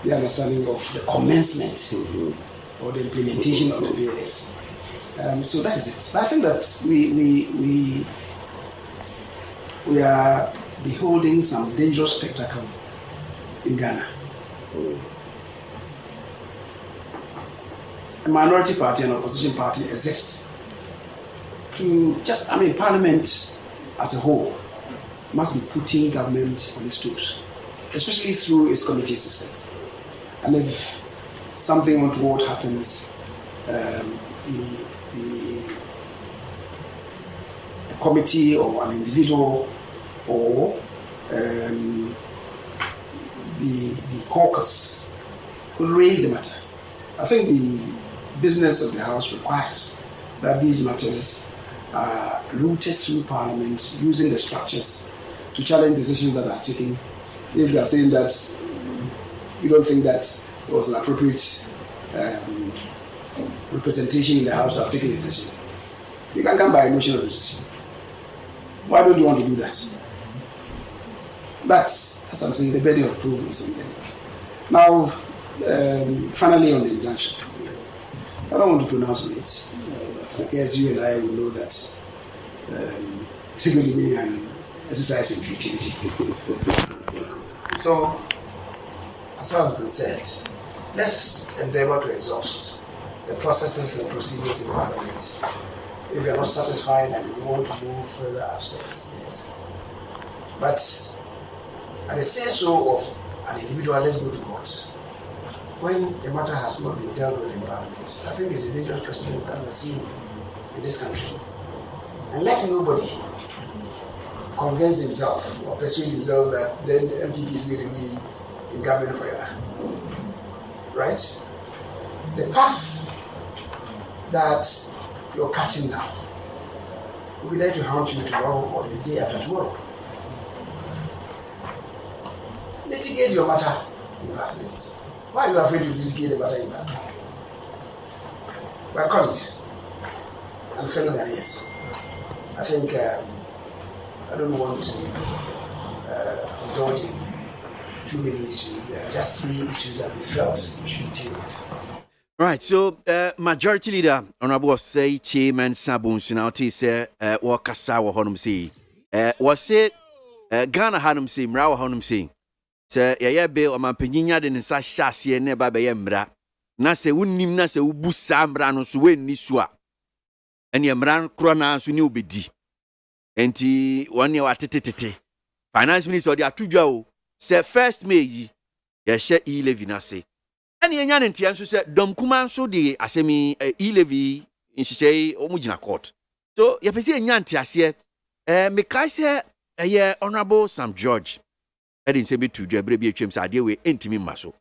the understanding of the commencement or the implementation of the bill is. So that is it. But I think that we are beholding some dangerous spectacle in Ghana. A minority party and opposition party exist to Parliament as a whole must be putting government on its toes, especially through its committee systems. And if something untoward happens, a committee or an individual or the caucus will raise the matter. I think the business of the House requires that these matters are routed through Parliament using the structures to challenge decisions that are taken. If they are saying that you don't think that it was an appropriate representation in the House to have taken a decision, you can come by a motion of decision. Why don't you want to do that? But, as I'm saying, the burden of proof is on them. Now, finally on the injunction. I don't want to pronounce on it, but I guess you and I will know that it's going to be an exercise in futility. So, as far as I'm concerned, let's endeavor to exhaust the processes and procedures in Parliament. If we are not satisfied and we want to move further upstairs, yes. But at the say so of an individual, let's go to court. When the matter has not been dealt with in Parliament, I think it's a dangerous precedent that we're seeing in this country. And let nobody convince himself or persuade himself that then the MPP is going to be in government forever. Right? The path that you're cutting now will be there to haunt you tomorrow or the day after tomorrow. Litigate your matter in Parliament. Why are you afraid to litigate the matter in Parliament? My colleagues and fellow Ghanaians, I think I don't want to indulge in too many issues. There are just 3 issues that we felt we should deal with. Right, so Majority Leader Honorable say Chairman Sabun Sunauti say Wakasa wa honum say was say Ghana hanum say Mra honum say say ya bill amampanyinya de nsa hyase ne ba be mra na se wunnim na se wubu sa mra no so wenni so a ene mra kro na so ni obedi enti won ye watetetete finance minister de atudwa o say 1st May yi ye hye e-levy na se ene enya ne ntia nso se domkuma nso de asemi e-levy nhihye omugina court so ye pese enya ntiase me kai se ye Honorable Sam George Edin se be to dwebre bi atwem sa ade we entimi maso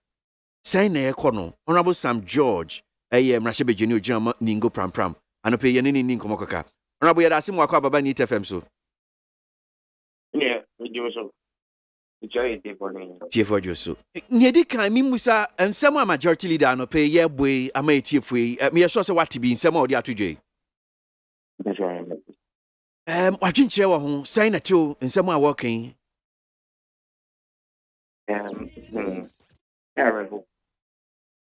sen na ekono Honorable Sam George mrahye begeni ogina ningo pram anope ye ne ni nkomokoka Honorable yada asimu akwa baba ni TFM so yeah we do so Chief Ojoso nyedi kan mi musa ensem a Majority Leader anope ye boy ama etiefu me ye so se wati bi ensem a odi atodwe wadwinkyere wo ho sen na tew ensem a wokan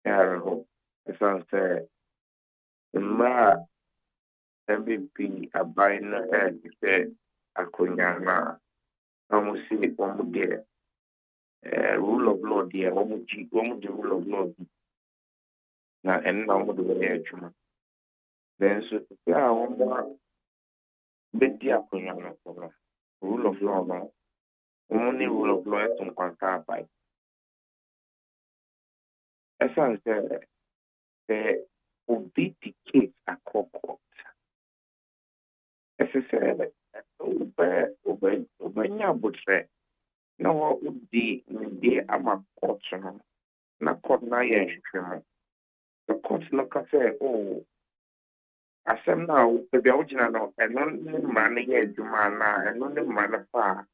terrible. It sounds sad. My MVP abiding head said I couldn't get almost see it one more there. Rule of law there, one more the rule of law. Now and now the way then so yeah, one more bit the rule of law no only rule of law is to conquer by essence the obey the case a court essence obey nyabutre no the ama court no na court na ye the court no ka say oh asem na obi awugina no eno ne mra ne ye adwuma na eno ne mra na fa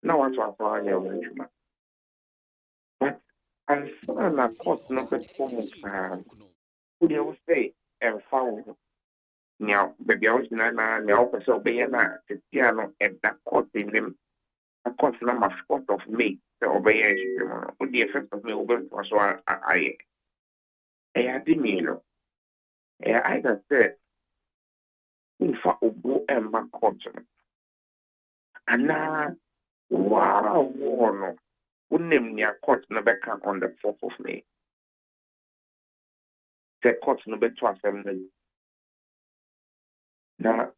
na what afa ya adwuma but as na court no be form who they will say and found now baby awugina na now person obey na tia no e da court in them a court na ma 4th of May the obey adwuma who the 1st of May over so I didn't know I just said Ufa ubu emma cotton. Ana wow no. Unem near court number on the 4th of May. The court number 12 now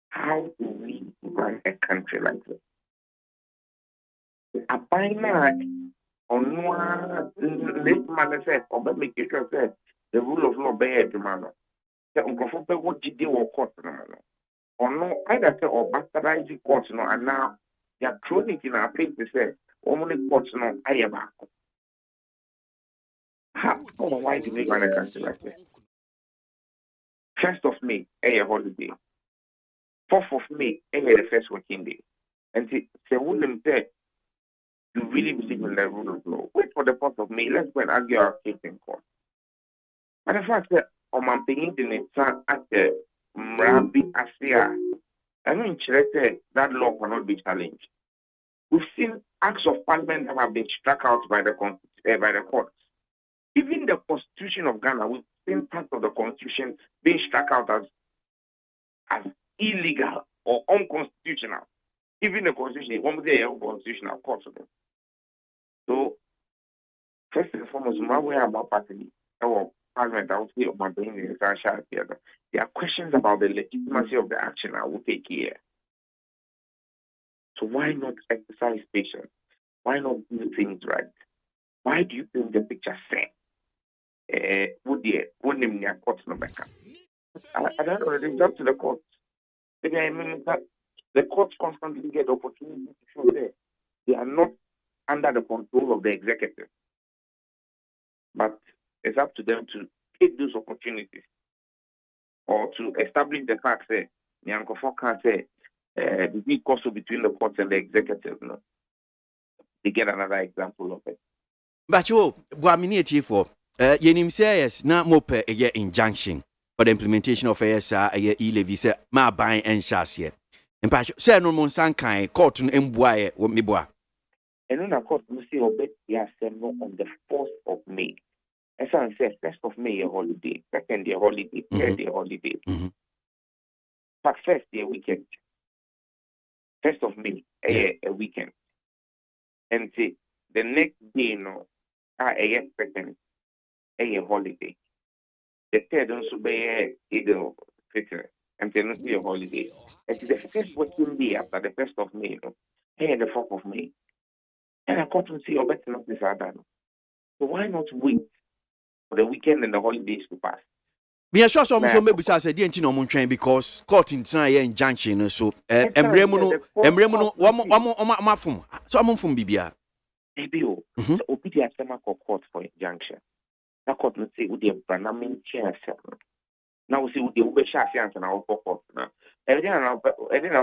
how do we run a country like this? A binary on one this man said, or make it said the rule of law by man. The uncomfortable what did you court or no either say or bastardize court no and now they are throwing it in our face to say only court no I am back. Why do we run a country like this? 1st of May a holiday. 4th of May the first working day. And say William said you really believe in the rule of law. Wait for the 4th of May, let's go and argue our case in court. And the fact that I'm paying the at the Mrabi Asia. I mean, that law cannot be challenged. We've seen acts of parliament that have been struck out by the courts. Even the Constitution of Ghana, we've seen parts of the Constitution being struck out as illegal or unconstitutional. Even the Constitution, one day unconstitutional court. So, first and foremost, my way about party, our parliament, I would say, of my being in the theater. There are questions about the legitimacy of the action I will take here. So why not exercise patience? Why not do things right? Why do you think the picture said? I don't know, it's up to the courts. The courts constantly get opportunities to show that they are not under the control of the executive. But it's up to them to take those opportunities or to establish the fact that Nyankofo can say the big also between the courts and the executive. No? They get another example of it. But you, Guamini for Yenim says, now mope a year injunction for the implementation of ASR a year e-levy, say, ma buying and chassis. And Pacho, say no monsankai, court and emboy, what me boy. And then, of course, we see obey the assembly on the 4th of May. As I said, 1st of May a holiday, 2nd day holiday, 3rd day holiday. But 1st day weekend. 1st of May a weekend. And see, the next day, no, a 2nd, a holiday. The 3rd also be either Fitr, and then not be a holiday. And the 1st working day after the 1st of May, no, the 4th of May. And I come to see better not this other. So why not wait for the weekend and the holidays to pass? Me a sure some maybe say the entino mon train because court in try injunction so emremuno amafum so amfum bibia ebio so obidi asema court for injunction na court no say we dey branamin chair now we say we dey ube sha fiance na we court na everything na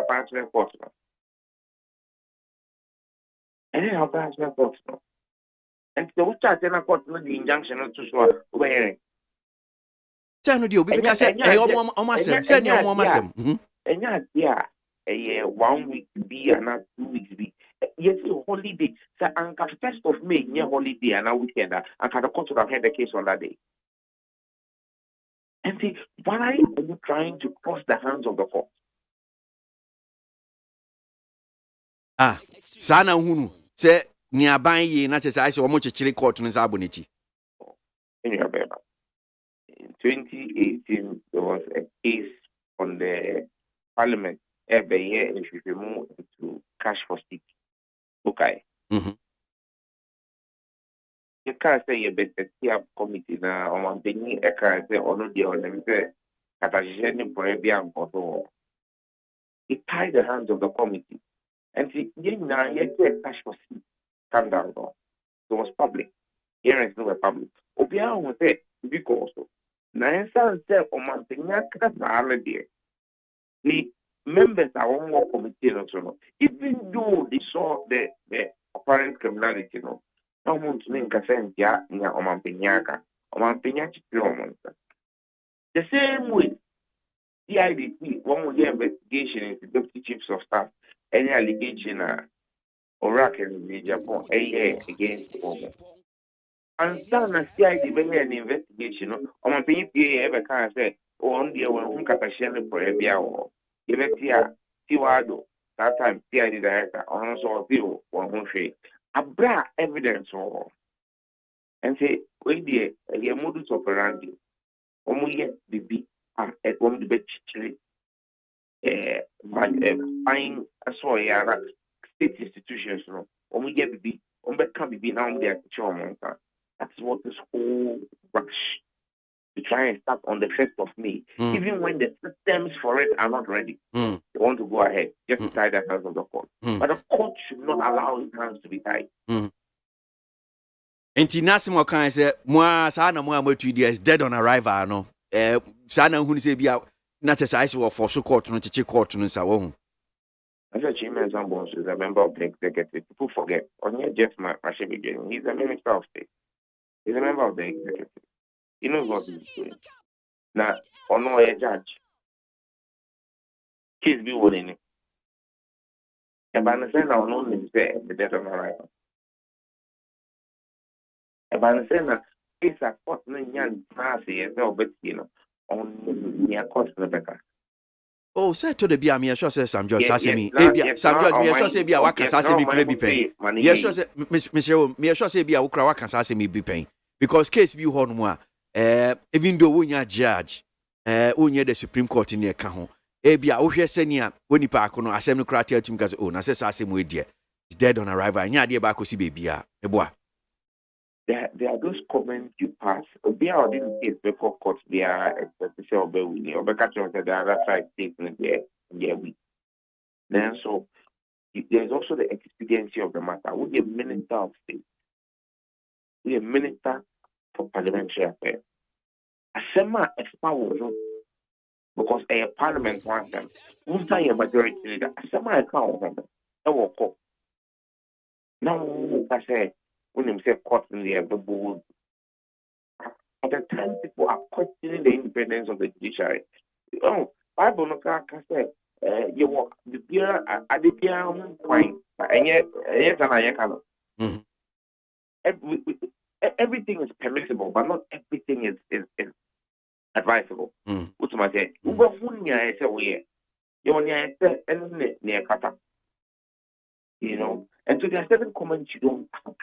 parliament court na court no and the we chat na court no the injunction no to so we Tell you because say send your mama sem. Enya dia 1 week be and 2 weeks be. Yes, holiday. So anka 1st of May near holiday and a weekend and the court would have had the case on that day. And see, why are you trying to cross the hands of the court? Sana hunu say nearby ye na say I say omo chechire court no zaboniti. In 2018, there was a case on the parliament every year if you move into cash for stick. Okay. You can't say you better up committee now on being a can't say or no deal on them say Catasheni Proebian Poto. It tied the hands of the committee. And see, now yet cash for stick come down. So it was public. Here is no public. Obia was there because now son said on Montagnac already. The members are on more committee, even though they saw the apparent criminality, no one to make a sense, yeah, on Peñaca, the same way, the IDP, one more investigation into deputy chiefs of staff, any allegation or racket in Japan, a year against the woman. And some as the IDP an investigation on PPA ever can't say, on the one Catasheni Proebia or Yebetia, Tiwado, that time PID director, also zero, one who say, a bra evidence or and say, wait, dear, a modus operandi, yet the be at one the bed buying a soy state institutions, get the be, can't be now there to that's what this whole rush to try and start on the 1st of May, even when the systems for it are not ready. They want to go ahead, just to tie the hands of the court. But the court should not allow his hands to be tied. Enti Nasimo kan say mo sana mo amatu is dead on arrival no. Sana hu say bia na te sai so for so court no chichi court no sa wo hu. As a chairman Zambon is a member of the executive. People forget. Onye Jeff Mashebigen, he's a minister of state. He's a member of the executive. He knows what he's doing. Now, on a judge, case be winning it. And by the same time, only say the death on arrival. And by the same time, it's a court young passy as well, but on near court Rebecca. Oh, say to the Bia, me sure say Sam George Sasemi. Sam George, me sure say Bia waka Sasemi could be paying. Yes, sure say Miss me sure say Bia wukra waka Sasemi be paying. Because case be hon mo even though we nya judge onye the Supreme Court in your ho bia wo hwe senia woni pa akono asem no kratia tim ka say oh na say asem we die is dead on arrival nya de ba kosi bebia eboa. There are those comments you pass. Obia or didn't case before court they are expected to obey we or catch on the other side statement there we. Then so there's also the expediency of the matter. We a minister of state. We a minister for parliamentary affairs. Asema expound because a parliament wants them. Who's a majority leader? Asema account them. That will come. Now, I say, when you say court in the board, at the time people are questioning the independence of the judiciary. Oh, Bible no can say, you walk the beer at the beer point, and yet, everything is permissible, but not everything is advisable. What's my say? You know, and so there are certain comments you don't have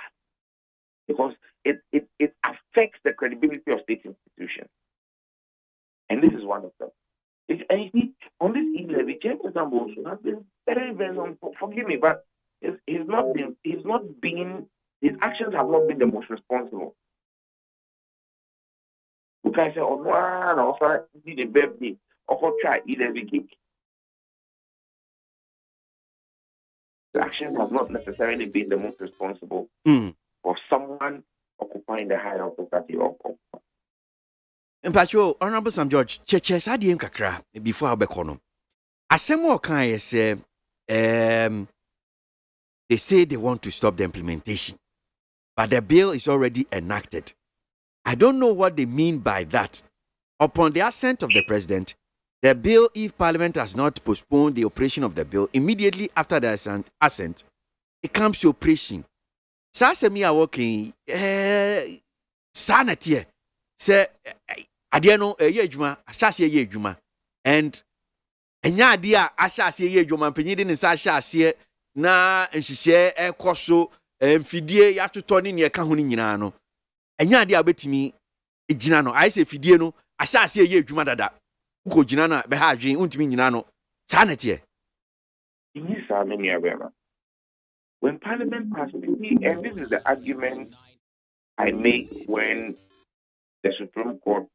because it affects the credibility of state institutions, and this is one of them. And you see, on this e-levy, James Zambosu has been very, very forgive me, but he's not been his actions have not been the most responsible. You can say, oh, no, also did a birthday, or try e-levy gig. The actions have not necessarily been the most responsible for someone occupying the higher authority of. Mpacho, Honorable Sam George, cheche sadiem kakra before abekono. Asemo kan say they say they want to stop the implementation, but the bill is already enacted. I don't know what they mean by that. Upon the assent of the president, the bill, if Parliament has not postponed the operation of the bill, immediately after the assent, it comes to operation. Sasemi are working, sanity, say, Adiano, ye juma, ashasi ye juma, and enya dia ashasi ye juma, penidin in Sasha, na, and she say, koso, and fidie, you have to turn in your kahuni, enya dia betimi, ejinano, I say fidieno, ashasi ye juma dada. Uko jinana beha jin untimi nyina no sanete When Parliament passed it, and this is the argument I made when the Supreme Court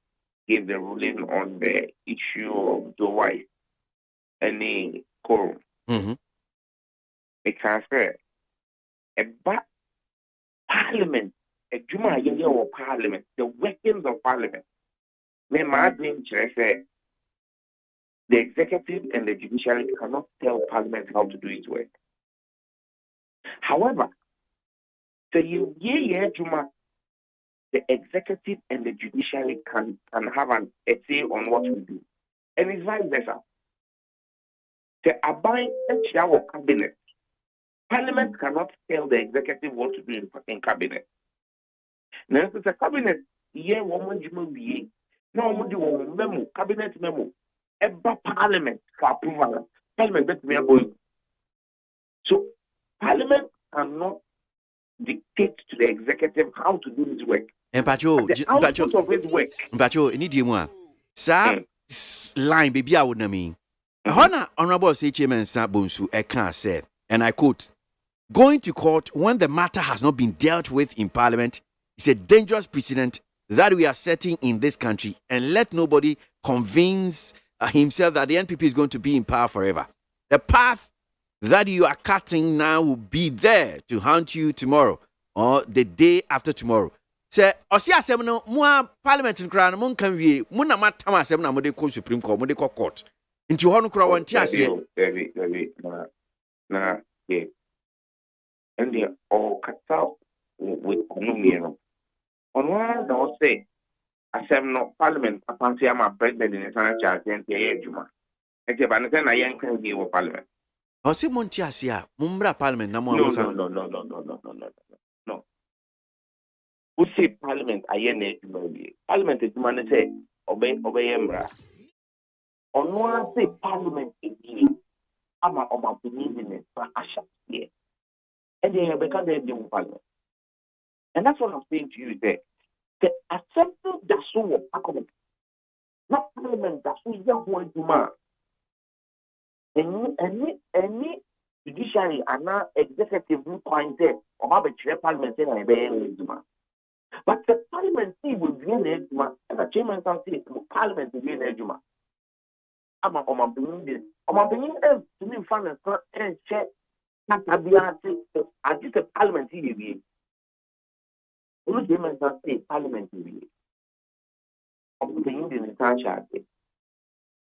gave the ruling on the issue of the wife and the quorum. It can say about Parliament, a Juma or Parliament, the workings of Parliament. Me imagine say the executive and the judiciary cannot tell Parliament how to do its work. However, the executive and the judiciary can have a say on what we do. And it's vice versa. The abide our cabinet. Parliament cannot tell the executive what to do in cabinet. Now, the cabinet, memo, cabinet memo, about Parliament for approval. Parliament that we are going. So, Parliament cannot dictate to the executive how to do his work. Mpacho, the output of his work. Mpacho, ini di mu. Sa line baby I would na mean. Hona honorable say chairman Sabonsu Eka said, and I quote, going to court when the matter has not been dealt with in Parliament is a dangerous precedent that we are setting in this country, and let nobody convince himself that the NPP is going to be in power forever. The path that you are cutting now will be there to haunt you tomorrow or the day after tomorrow. Say, Osi asem no mo Parliament nkra no mo nkan wie mo na matam asem na mo de ko Supreme Court mo de ko court. Nti ho no kra won ti ase. Na and they all cut out with no. On one don't say asem no Parliament appoint am president in the national charge and the Juma. And the banana na yen kan be with Parliament. Osi monti ase a mo mbra Parliament na mo No. Who say Parliament ayen Juma be? Parliament is man say obey embra. On one say Parliament again. Ama opinion for Asha here. And they have become their new Parliament. And that's what I'm saying to you there. The assembly that's so accommodating. Not Parliament that's so young going to man. Any judiciary and now executive who pointed or have a chair Parliament saying I be but the Parliament will be an Ejuma and the chairman can say Parliament will be an Ejuma. I'm opinion is to me fun and check. I just a Parliament TV. Only chairman can say Parliament TV. Opinion in the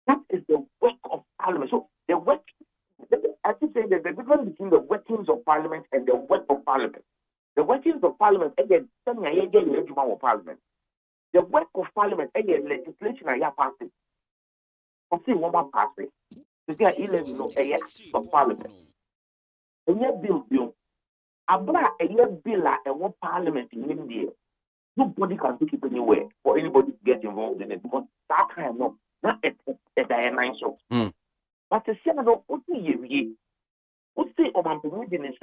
that is the work of Parliament. So the work, I should say that the difference between the workings of Parliament and the work of Parliament. The workings of Parliament, again, Parliament. The work of Parliament, again, legislation I have passed. I see one more passing. There are 11 of Parliament. And yet, bill. Abra a year bill and one Parliament in India. Nobody can take it anywhere for anybody to get involved in it because that kind of not a dimension. But the Senator, what do you say Omampini in the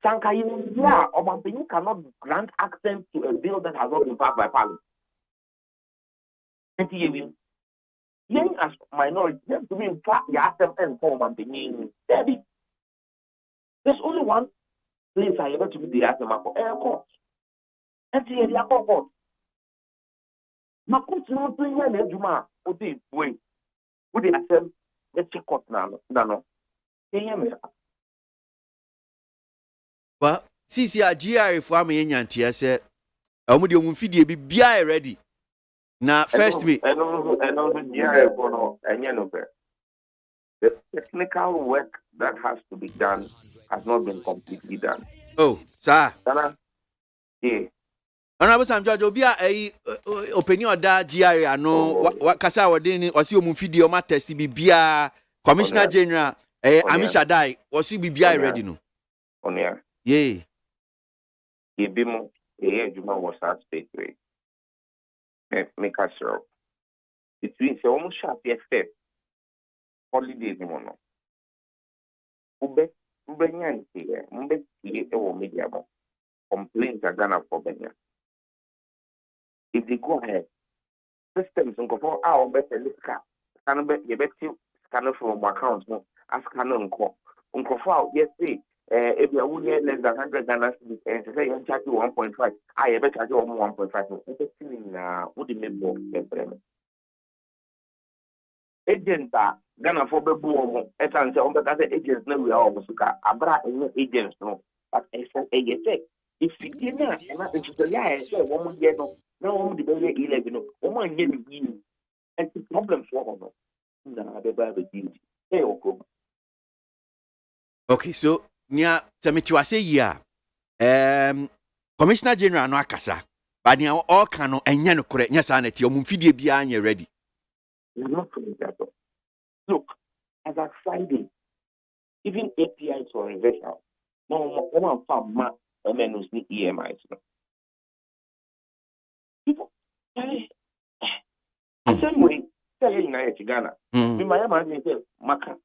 Sanka Omampini cannot grant access to a bill that has not been passed by Parliament. And young as minority, just to be in fact, you ask them and form Omampini. There's only one place I ever to be the Asama for airport. And see the airport. Makut no doing an Juma, would be way. Would they accept the check out now? No. Well, CCR for me nyantia say omo de omfidie bi bia ready. Na first me. I know GRI for no the technical work that has to be done has not been completely done. Oh, sir. Yeah. Honorable Sam George obi a opinion that GRI ano what kasa wodin osi omfidie o ma test bi bia Commissioner General Amisha Dai osi bi bia ready no. Onia. Yeah. Ibimo Juma was at state way. Make us sure. Between the almost sharp effect holidays in one. Ube nyan here, media complaints are gonna for Benya. If they go ahead, systems and go for our better look at can be scanner from account no as canon call Uncrofa, yes, say, if you are less than 100 Ghana cedis, and say you charge 1.5, I ever charge 1.5. It's what the member agent Ghana for the boom, and say, on the agents, no, we are almost abra agents, no, but I said, if you did not, and I say, woman, get no one the very 11, woman, get you, and the problem for her. No, the Bible did. Hey, Okay, so nia semetiwase ya Commissioner General no akasa but nia all kan no enye no kore nya sa na ti omfidie bia anya ready. You're not doing that. Look, as a Friday, even APIs for reversal, no one found ma MNOs need EMIs. People, the same way, tell you in Ghana. In my mind, say, Maka,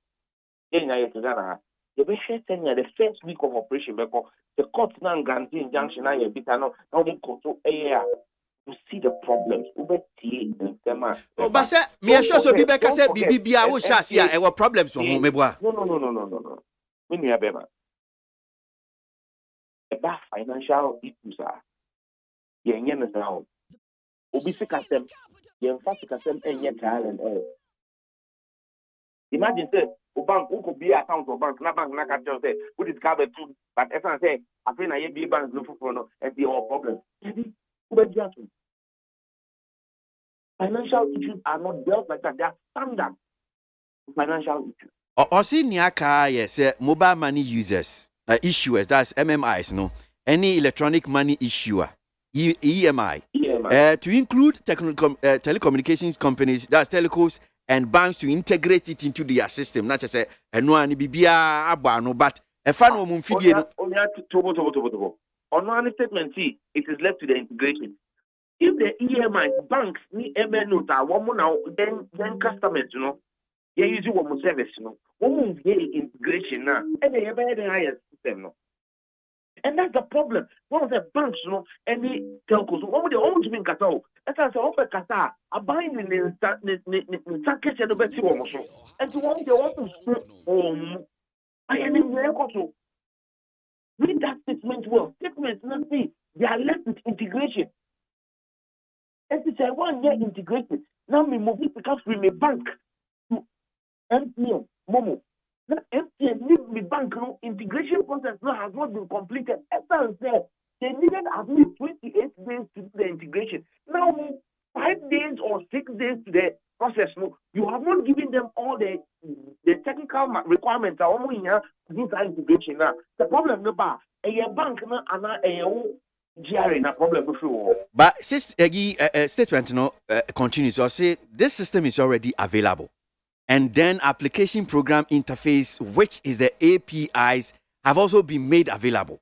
in Ghana. The best the first week of operation because the court now guarantee injunction now you now control to see the problems. But say me sure so be say bibia wo shase a e were problems on meboa. No. When you have about financial issues are yenye no now. Obi sika sem yen fa sika sem enye trial and error. Imagine say bank who could be account or bank na can just say put it cover too but if I say I feel na be bank no for no and the all problem. Financial issues are not dealt like that. They are standard financial issues. Or see niaka yes mobile money users issuers, that's MMIs, no, any electronic money issuer, EMI. To include telecommunications companies, that's telcos and banks, to integrate it into their system. Not just say no any bibia abano, but a fan of mumfidi. On one statement, it is left to the integration. If the EMI banks need MNO, then customers, you know, they use one service, you know, one integration now, and they have a higher system, no. And that's the problem. One of the banks, you know, any telcos, one of the owners in Qatar, as I said, over Qatar, are buying in the Turkish and the best one also. And to one, they want to I am in the read that statement well. Statements not see, they are left with integration. And it's a 1 year integration. Now we move it because from a bank to MTN, Momo. Now MTN needs the bank no integration process now has not been completed. As said, they needed at least 28 days to do the integration. Now 5 days or 6 days to the process. No, you have not given them all the technical requirements are here to do that integration. Now the problem no bar a bank na a problem before. But statement continues or say this system is already available, and then application program interface, which is the APIs, have also been made available.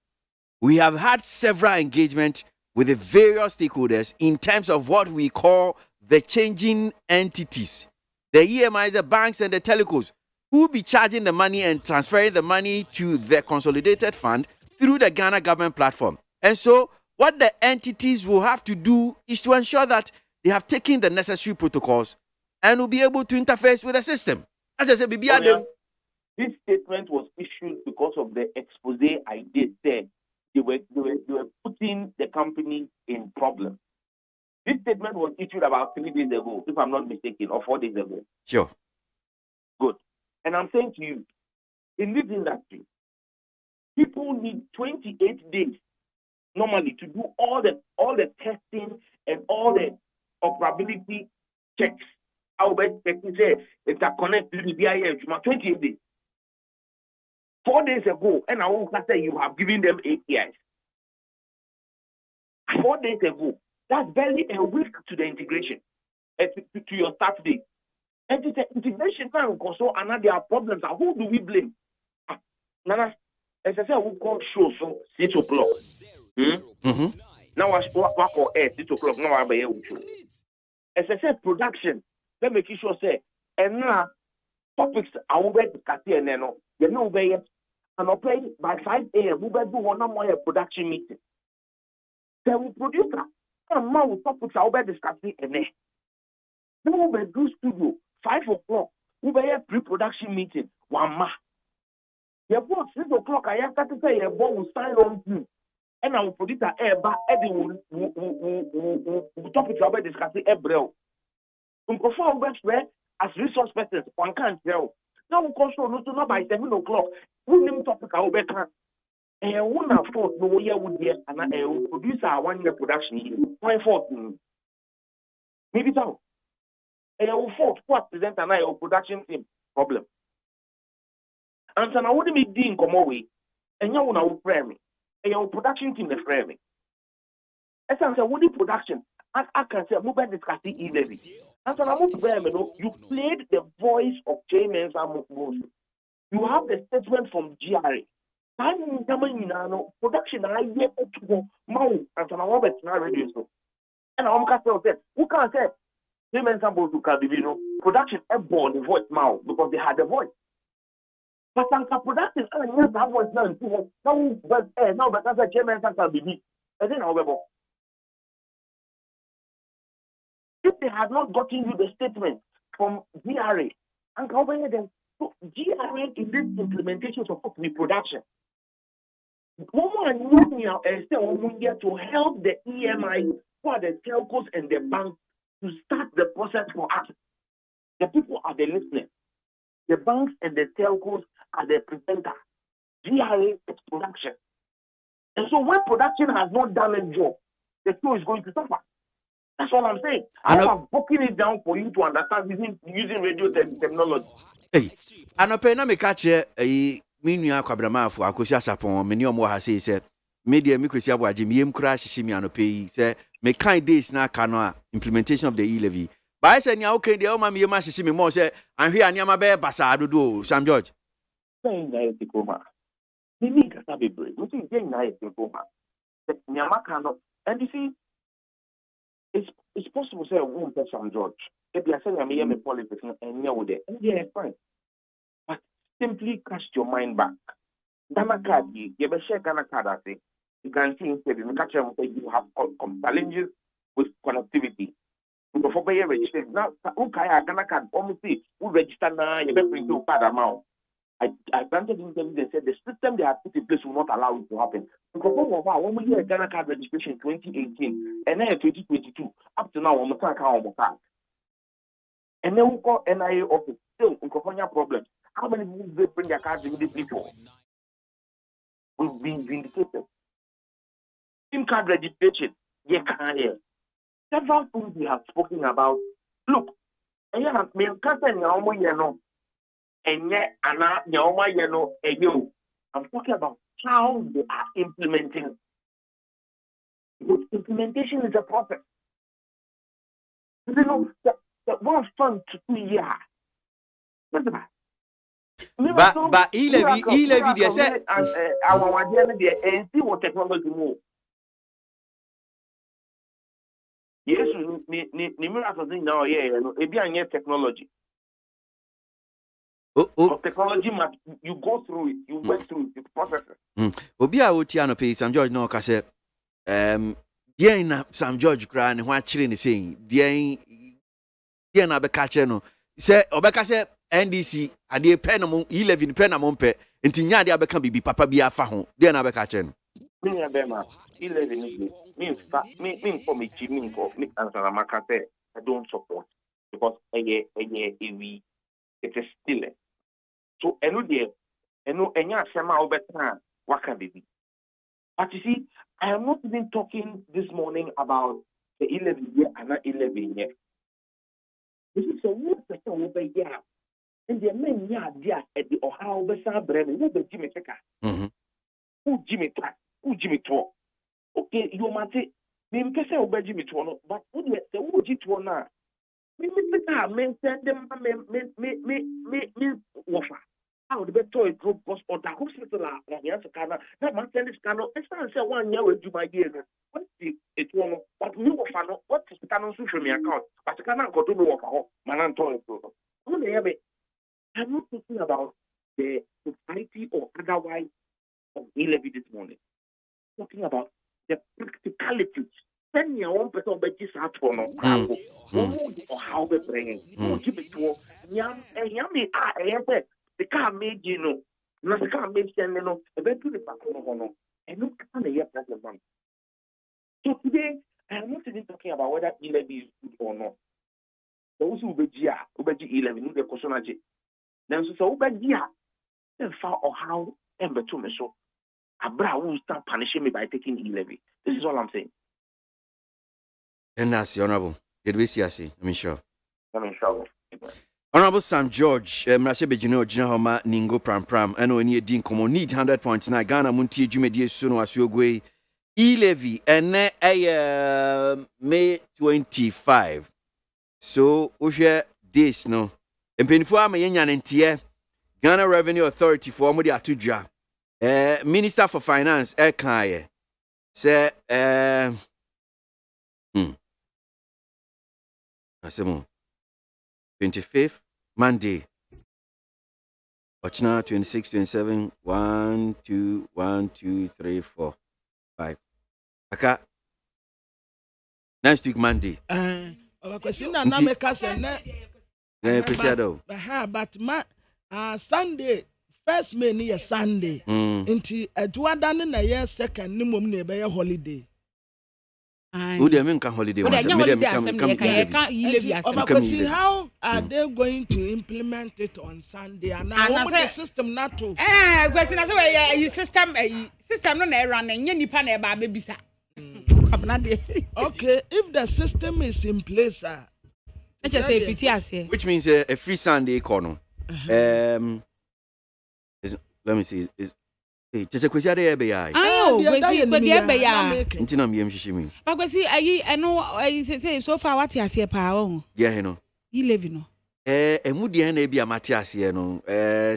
We have had several engagement with the various stakeholders in terms of what we call the changing entities, the EMIs, the banks, and the telcos, who will be charging the money and transferring the money to the consolidated fund through the Ghana government platform. And so what the entities will have to do is to ensure that they have taken the necessary protocols and will be able to interface with the system. As I said, this statement was issued because of the expose I did there. They were putting the company in problem. This statement was issued about 3 days ago, if I'm not mistaken, or 4 days ago. Sure. Good. And I'm saying to you, in this industry, people need 28 days normally to do all the testing and all the operability checks. I will expect to say interconnect to the BIM 28 days. 4 days ago, and I will say you have given them APIs. 4 days ago, that's barely a week to the integration, to your start date. And it's the integration now also, and now there are problems. Who do we blame? Nana, as I said, we call show so 6 o'clock. Now I work or 6 o'clock. Now I'm here with you. As I said, production. Let me make sure say, and now topics I will be discussing and then you know where and I'll play by 5 a.m. We will do one more production meeting. Then we produce that. And now we topics I will be discussing and then we will do studio 5 o'clock. We will have pre-production meeting 1 month. Your boss 6 o'clock, I have to say your boss will sign on to. And our producer, Eddie will talk with you discussing Ebrel. Perform best as resource persons, one can't tell. Now, we control not by 7 o'clock. We name topic our better. And one of thought no year would be an producer 1 year production. 14. Maybe so. And I will fault what present an eye production team problem. And so I wouldn't be doing come away. And you will pray me. And your production team is frame. As I said, what the production? I can say, move and discuss the E-Levy. And so I'm you played the voice of James Amos. You have the statement from GRA. Production, I get to go. And so I'm over to radio. And I'm going to say, who can say, James Amos to Cadivino, production, born the voice now because they had the voice. But Sanka production, that was done. Now, but that's a German Sanka baby. And then, however, if they had not gotten you the statement from GRA, and over them, so GRA in this implementation supposed to be production. One to help the EMI for the telcos and the banks to start the process for us. The people are the listeners. The banks and the telcos are the presenter. GRA is production. And so when production has not done a job, the show is going to suffer. That's all I'm saying. I'm breaking it down for you to understand using radio technology. Hey, anɔpɛ na meka kyerɛ me nua kwabramaafo akosia sapon me ne ɔmo ha sei sɛ media me kwesi aboagye me yem kura hyehye me anɔpɛ yi sɛ me kind days na aka no a implementation of the e-levy. Ba sɛ nia okay deɛ ɔma me yem ahyehye me mo sɛ anhwe aniama bɛyɛ basa dodo Sam George. Saying na yɛ tikoma. Me need to be brave. You see saying na yɛ tikoma. Niama cannot. And you see it's possible to say one person George. If you are saying I'm here politics and you're with it, yeah, fine. But simply cast your mind back. Ghana card, you ever share Ghana card? I say you can see instead you have challenges with connectivity. Before you register now, who can Ghana card? Almost see who register now. You better bring to card amount. I granted them. They said the system they have put in place will not allow it to happen. Because when we hear Ghana card registration in 2018 and then 2022, up to now, we can't count on card. And then we call NIA office. Still, we have problems. How many people they bring their cards in this before? We've been vindicated. SIM card registration, you can't hear. Several things we have spoken about. Look, and you have me can't say no. And yet, I'm talking about how they are implementing. Because implementation is a process. You know, the one fund to 2 years. But e-levy, they said, our idea and see what technology move. Yes, ni now, yeah, technology. Technology must you go through it, you went through it, process it. Obi a otiano pay Sam George no ka say deɛ na Sam George kra ne ho akyere ne sei deɛ na be ka kyere no sɛ obeka sɛ NDC ade pɛ no e-levy pɛ na mo pɛ nti nya ade abeka bibi papa bi afa ho deɛ na be ka kyere no me ya be ma e-levy me for me chimi for me answer na maka say I don't support because it is still. So, enya sema obetra waka baby. But you see, I am not even talking this morning about the 11 year and not 11 year. This is a 1% over year. And the men ya dia at the Ohio Bessa Bremen, who be Jimmy Checker. Who Jimmy Track, who Jimmy Twa. Okay, you might say, me mpese obe Jimmy Twa, but who the who Jimmy Twa na? Me send them me wafa. How the better group was or the hospital here to Canada. That man send this cano. It's not say 1 year with you my dear. What is it one? But me wafa no. What is the cano social me account? But the cano go to me wafa. Man Antonio. I'm not talking about the society or otherwise of e-levy this morning. I'm talking about the practicalities. Send your own person by this out for no or how they bring it. Give it to yam and yummy. The car made you know na sika make sense no e be to the back no and no can a problem man. So today I'm not even talking about whether E11 is good or not. Those who be E11 no the question aje. Then so be and far or how and beto me so abra will start punishing me by taking E11. This is all I'm saying. And that's the honorable. Did we see us? I'm sure. Honorable Sam George, Mrashe Bejino, Jinahoma, Ningo Pram, and when you didn't come on need 100.9 Ghana Muntie Jumedi Suno Asuogwe, E-Levy, and May 25. So, Usha this no. And Penfua Mayan and Tie, Ghana Revenue Authority for Modi Atuja, Minister for Finance, Ekaye, say, Asemo. 25th, Monday. Ochna 26, 27, 1, 2, 1, 2, 3, 4, 5. Aka. Next week, Monday. But Sunday, first May is Sunday. Until Edwardane na year second, ni mum ne be holiday. Who they mean can holiday? See how are they going to implement it on Sunday? And now the system not to. Question as well. System no na run. Nye nipa na eba bebisa. Okay, if the system is in place, which means a free Sunday corner. Let me see. Just a question there be I. But there be I. Intina mi shishimi. But see, I know. I say so far. What you say, pa? Yeah, you know. You live, you know. Mudi na be a Matthias here no.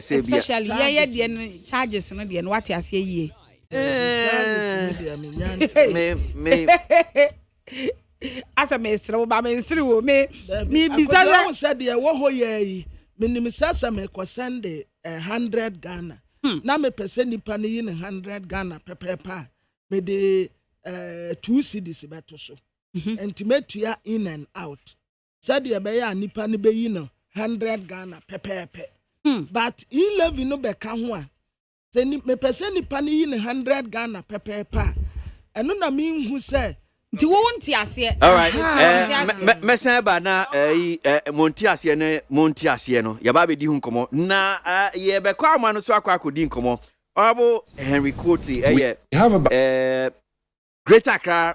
Say be. Especially the charges no the what you say ye. Me. As a mesro, ba mesro me bizarre said the wo ho ye. Minim sasa me ko send 100 Ghana. Na me pese nipa ne yin 100 Ghana pepepa me de 2 cedis beto so entimetua in and out said ye be ya nipa ne be yin 100 Ghana pepepe but E11 no be ka ho a se ni me pese nipa ne yin 100 Ghana pepepa eno na me hu se nti wo wonti ase. All right. Mesen ba na monti ase no ya ba be di hu nkomo na ye be kwa ama no so akwa akodi nkomo obo Henry Kuti Greater Accra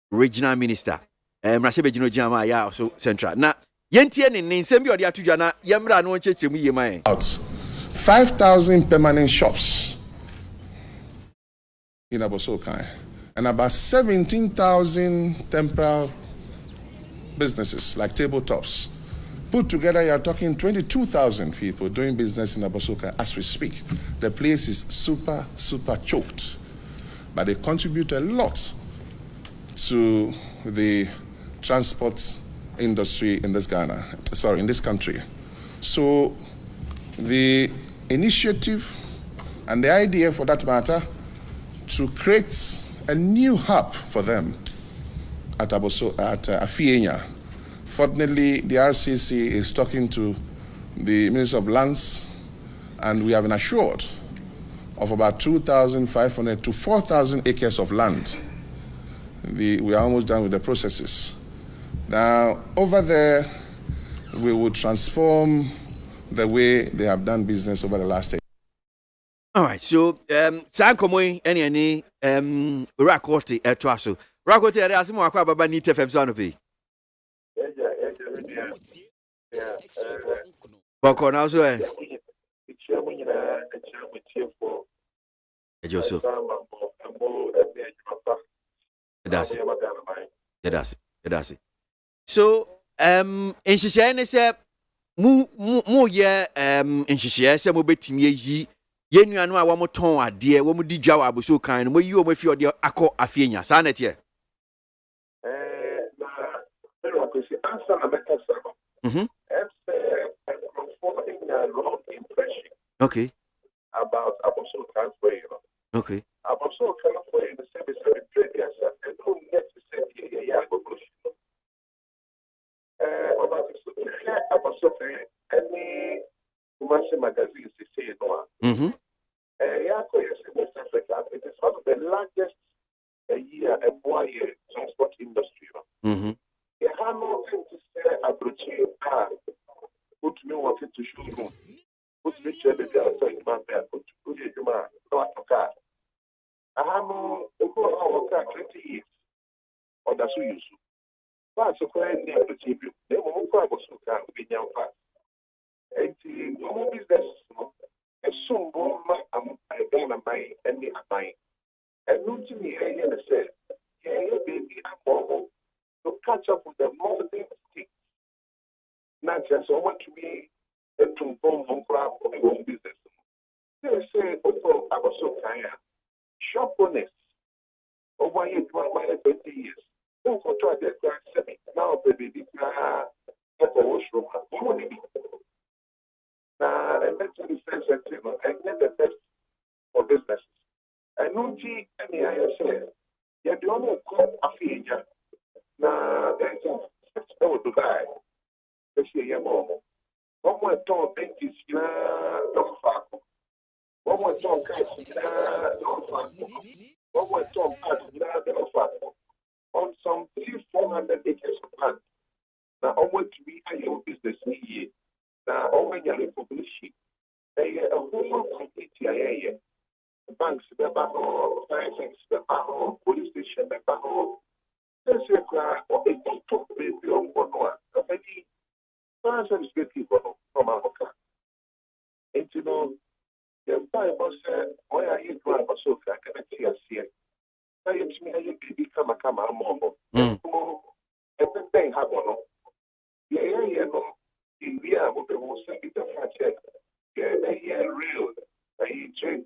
Regional Minister Mrashe Bejino Jama ya so Central na yentie ne nsem bi odi atudwa na yemra no nchechemu yema 5,000 permanent shops in Abosokai and about 17,000 temporary businesses like tabletops. Put together, you're talking 22,000 people doing business in Abosoka as we speak. The place is super choked. But they contribute a lot to the transport industry in this country. So the initiative and the idea for that matter to create a new hub for them at Afienya. Fortunately, the RCC is talking to the Minister of Lands, and we have been assured of about 2,500 to 4,000 acres of land. We are almost done with the processes. Now, over there, we will transform the way they have done business over the last 8 years. All right, so San Komoy any Rakote etwaso. Rakote ere asimo akwa baba ni TFM so anope. Boko na so Ejoso. That's it. So enhihye ne se mu ye enhihye se mo betimi yi yenuanu a wo moton ade wo mudi dwa wa aboso kan no mo yi o mafi ode akọ Afienya sa na tie okay about Aboso transfer, you know. Okay. Aboso transfer in the service of trade, yes, and don't necessarily about the Aboso any commercial magazines, they say, no. West Africa, it is one of the largest ABOAGYE transport industry. Mm-hmm. You have no thing to say about put me wanted to showroom. Put me to the outside man there, put you man, no car. I have no over 20 years. Or that's who you so. But so quite near the TV. They won't probably so can be young fast. And the normal business, a soon bomb, I don't buy any buying. And no to me, I say, yeah, baby, I'm mobile to catch up with the modern things. Not just so much to me, a to bomb on crap of your own business. They say, oh, I was so tired. Shop owners, over 20 years. Don't try to get now, baby, get a washroom. Now, I mentioned the sense that I get the best for business. I know G and the ISA. Yet the only call a fee. Now, there's a store to buy. Let's say, yeah, mom. One more tall dentist, don't fuck. One more tall cat, don't fuck. One more tall cat, don't fuck. On some 400 acres of land. Now, I want to be a your business here. Now, all when you're publishing, a whole community, banks, the battle, banks, the battle, police station, the battle. There's a cry or a top baby on one one. Many thousands of people from Africa. And you know, the Bible said, why are you driving so far? Can I see us here? Now, it's me, you become a camera mom. Everything happen. Yeah, no. India, what they will say, it's a fact check. Yeah, they are real. I train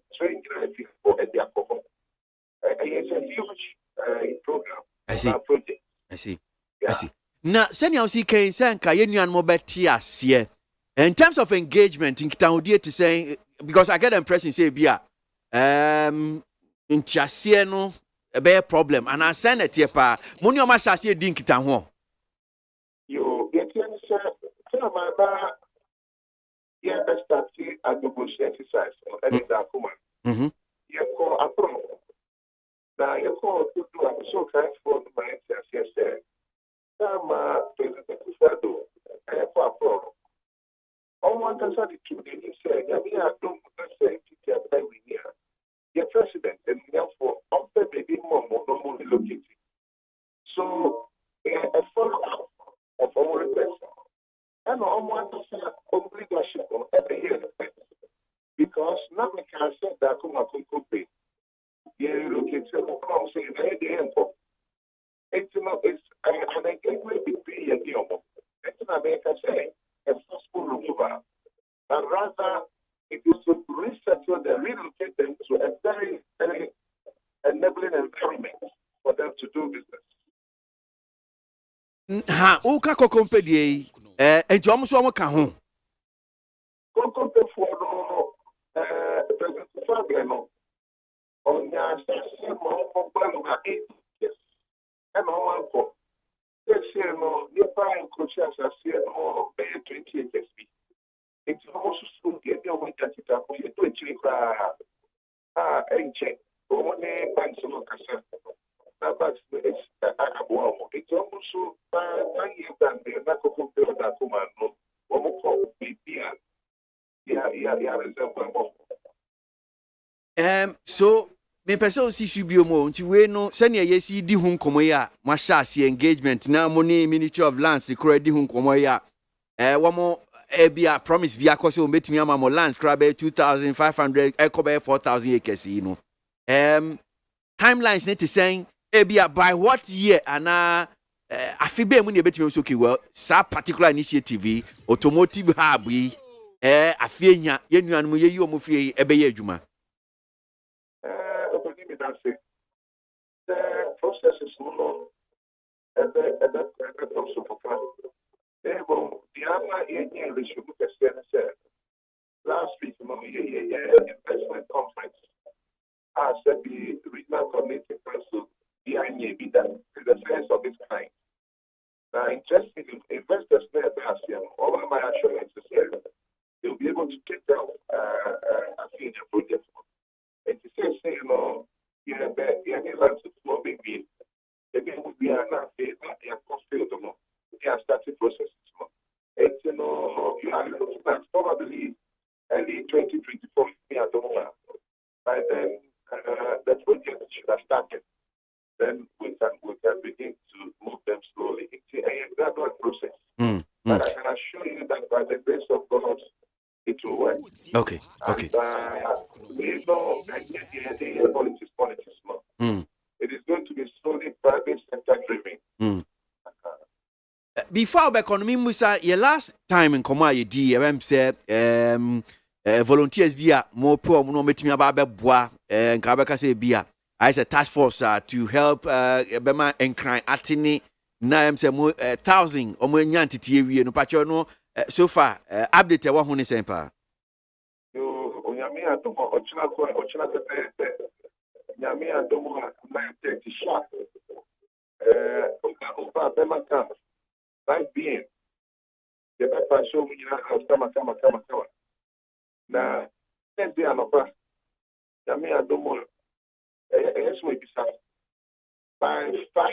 for the alcohol. It's a huge program. I see. I see. Now, send your CK and Kayan Mobet here. In terms of engagement, in Kitaudi to say, because I get the impression, say, Bia, in Chasiano, a bear problem, and I send it here, pa, Munio Masasi Dinkitan. You get my bar. Yeah, best start at the bush exercise or any dark woman. You call a pro. Now you call to do a so transform my yes, sir. Sama President Fado, and a pro. All one can say to the say, we are doing the same thing that we hear. Your president and therefore, after baby mom no more relocated. So, a follow-up of our request. And I want to say obligation on every year because now we can say that come pay. You look at the come say the info. It's not it's an engagement between a deal. It's not make us say a forceful removal. And rather it is to resettle them, relocate them to a very, very enabling environment for them to do business. Ha, Oka company. And you almost want to come home. President Fabiano on your session of Bangla 8 years. And on one call. This year, no, nearby coaches are seeing more than 20 years. It's also soon get your way that it up with you to achieve and check. One banks of Casa. But it's it's also 9 years than the Naco that command. So me person si subio mo nti we no se ne yesi di hu nkomo ya ma sha engagement na mo ne Ministry of Lands kura di hu nkomo ya wo mo bia promise bia koso betimi ama mo lands kura be 2500 ekobe 4000 acres you know timelines need to saying bia by what year ana afibe mu ne betimi so okay well sa particular initiative automotive hub yi afienya ye nuanu ye yi omo fie ebe ye adwuma. The process is no at the also for the last week investment conference. I said the regional coordinating council behind is the first of its kind. Now, interested investors there last year, all of my assurance is they'll be able to take down a senior project It is say, you know, you have lots of small baby. Again, we are not they are fulfilled. They are starting processes. It's, you know, you are looking at probably early 2024. By then, the project should have started. Then we can begin to move them slowly. It's a gradual process. But I can assure you that by the grace of God, it will work. Okay. And, we know the politics. It is going to be slowly private sector driven. Before the economy, Musa, your last time in Koma, you did, say, volunteers be more poor, no meeting about bois, and Kabaka say beer. I said task force to help Bema and crime Atini. Now I'm saying 1,000 or more yanti no patrono so far update one hundred semper. You Onyamia to Ochina Nyamia Domo 930 shot. Over Bema camp. Like being the better show me come. Now, let's be an opera. Nyamia Domo. Yes, we be sad. By 5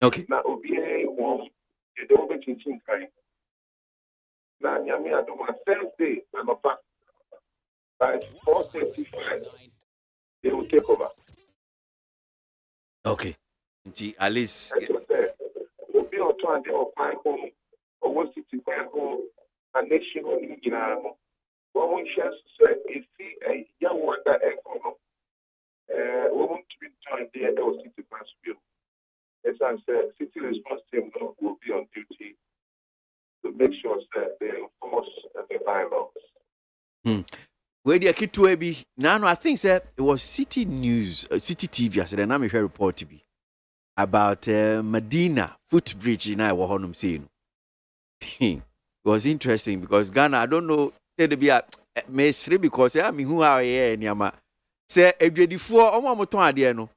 okay. Now, OBA won't get over teaching kind. Now, Yamia, do my Thursday, I'm a fact. By 4:35, they will take over. Okay. At least. We'll be on trying to apply home, or what's it to buy home, a nation in Iran. One we shall say, if a young one that we want to be joined there, they will city view. As I said, city response team will be on duty to make sure that they enforce the bylaws. Where the kid to be now, I think that it was City News, City TV. I said, and I'm a report to be about Medina footbridge in Iwahonum scene. It was interesting because Ghana, I don't know. They be a mesri because I mean who are here Nyama say edwedifo omo moton ade no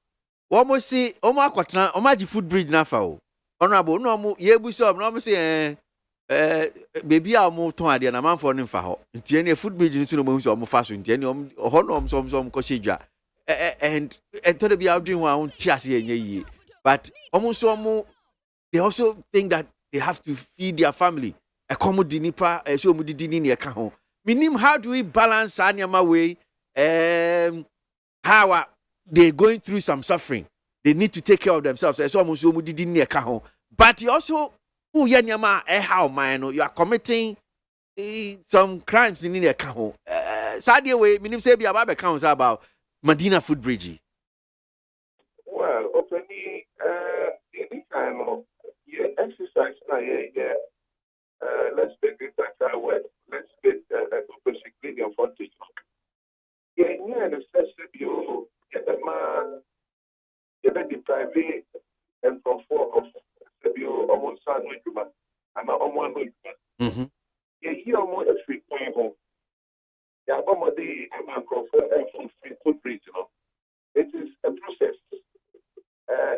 wo mo si omo akwatena omo agi footbridge na fa o honorable no omo ye bu so no omo say baby a omo ton ade na manfo no mfa ho ntie ne footbridge no so no mo so omo fa so ntie ne ho no omo so ko shedwa and to be out doing one tiase enye yi but omo so omo they also think that they have to feed their family accommodate nipa so omo didi ni e ka ho. Minim, how do we balance Anyama way? How they going through some suffering? They need to take care of themselves. But you also, you are committing some crimes in the account. Sadia way, minim say be about accounts about Medina footbridge. Well, openly, any kind of exercise now, let's take it that way. Let's get a basically of footage. Yeah, the necessary you get the man, get the private and from 4 of the view almost son with you, and I'm one with you. Yeah, here almost a free point home. Yeah, one day I'm from 4 and free footbridge, you know. It is a process.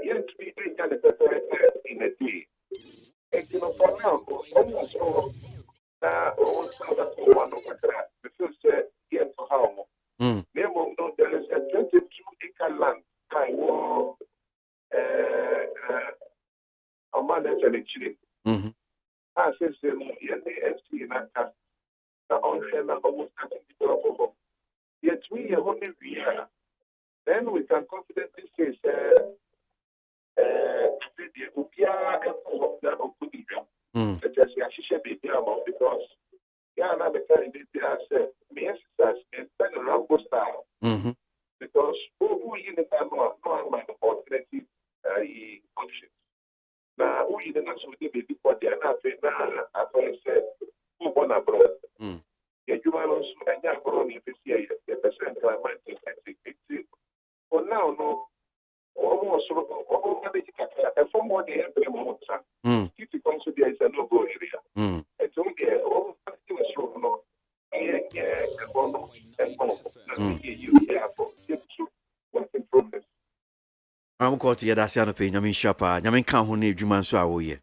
You have to be doing that in a day. And you know, for now, almost all. There is a 22-acre land. I want a man that's a chili. I said, yet we are only here. Then we can confidently say, because Ghana became me exercise and spend a Rambo style. Because who in the time no alternative functions. Now who in the national debate for the another now as I said, who born abroad. You also and you abroad if you see the percent climate is for now no almost from what they have been if you consider it's a no-go area. It's only all no. I'm going to get that sound of pain. I mean, Shapa, I mean, can't hold you man so I will.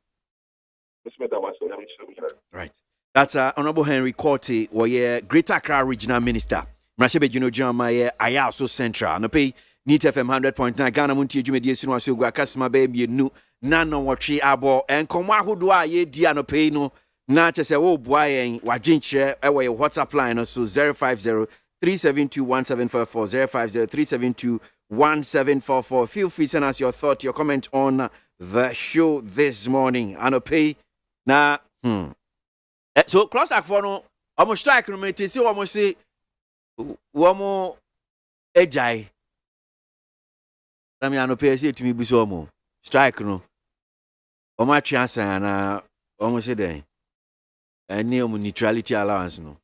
Right. That's Honorable Henry Corte, or Greater Accra Regional Minister. Mrashebe Juno Jama, Ayaso Central. No pay, NEET FM 100.9, Ghana Muntie Jumedi Sunwasu, Guacasma Baby, Nu, Nano Watri Abo, and Komahu Dua ye Diano Pay no, Nacha say, oh, boy, Wajinche, away WhatsApp line, so 050 372 1744 050 372 1744. Feel free to send us your thought, your comment on the show this morning. And pay now. So close up for no almost strike no mate see almost say womo ejai. I mean I no pay say to me biso omo strike no. Omo atwa na almost say den. Any omo neutrality allowance no.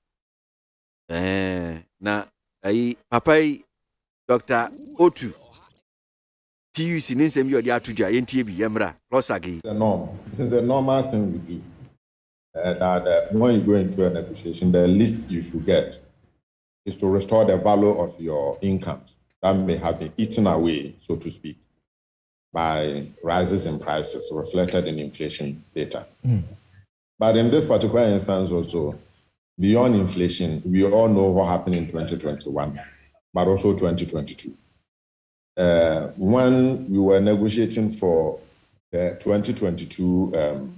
Na ai papa Dr. Otu TUC nsem bi odi atudua yentie bi yemra close again. The norm. It's the normal thing we do. That when you go into a negotiation, the least you should get is to restore the value of your incomes that may have been eaten away, so to speak, by rises in prices reflected in inflation data. But in this particular instance also, beyond inflation, we all know what happened in 2021, but also 2022. When we were negotiating for the 2022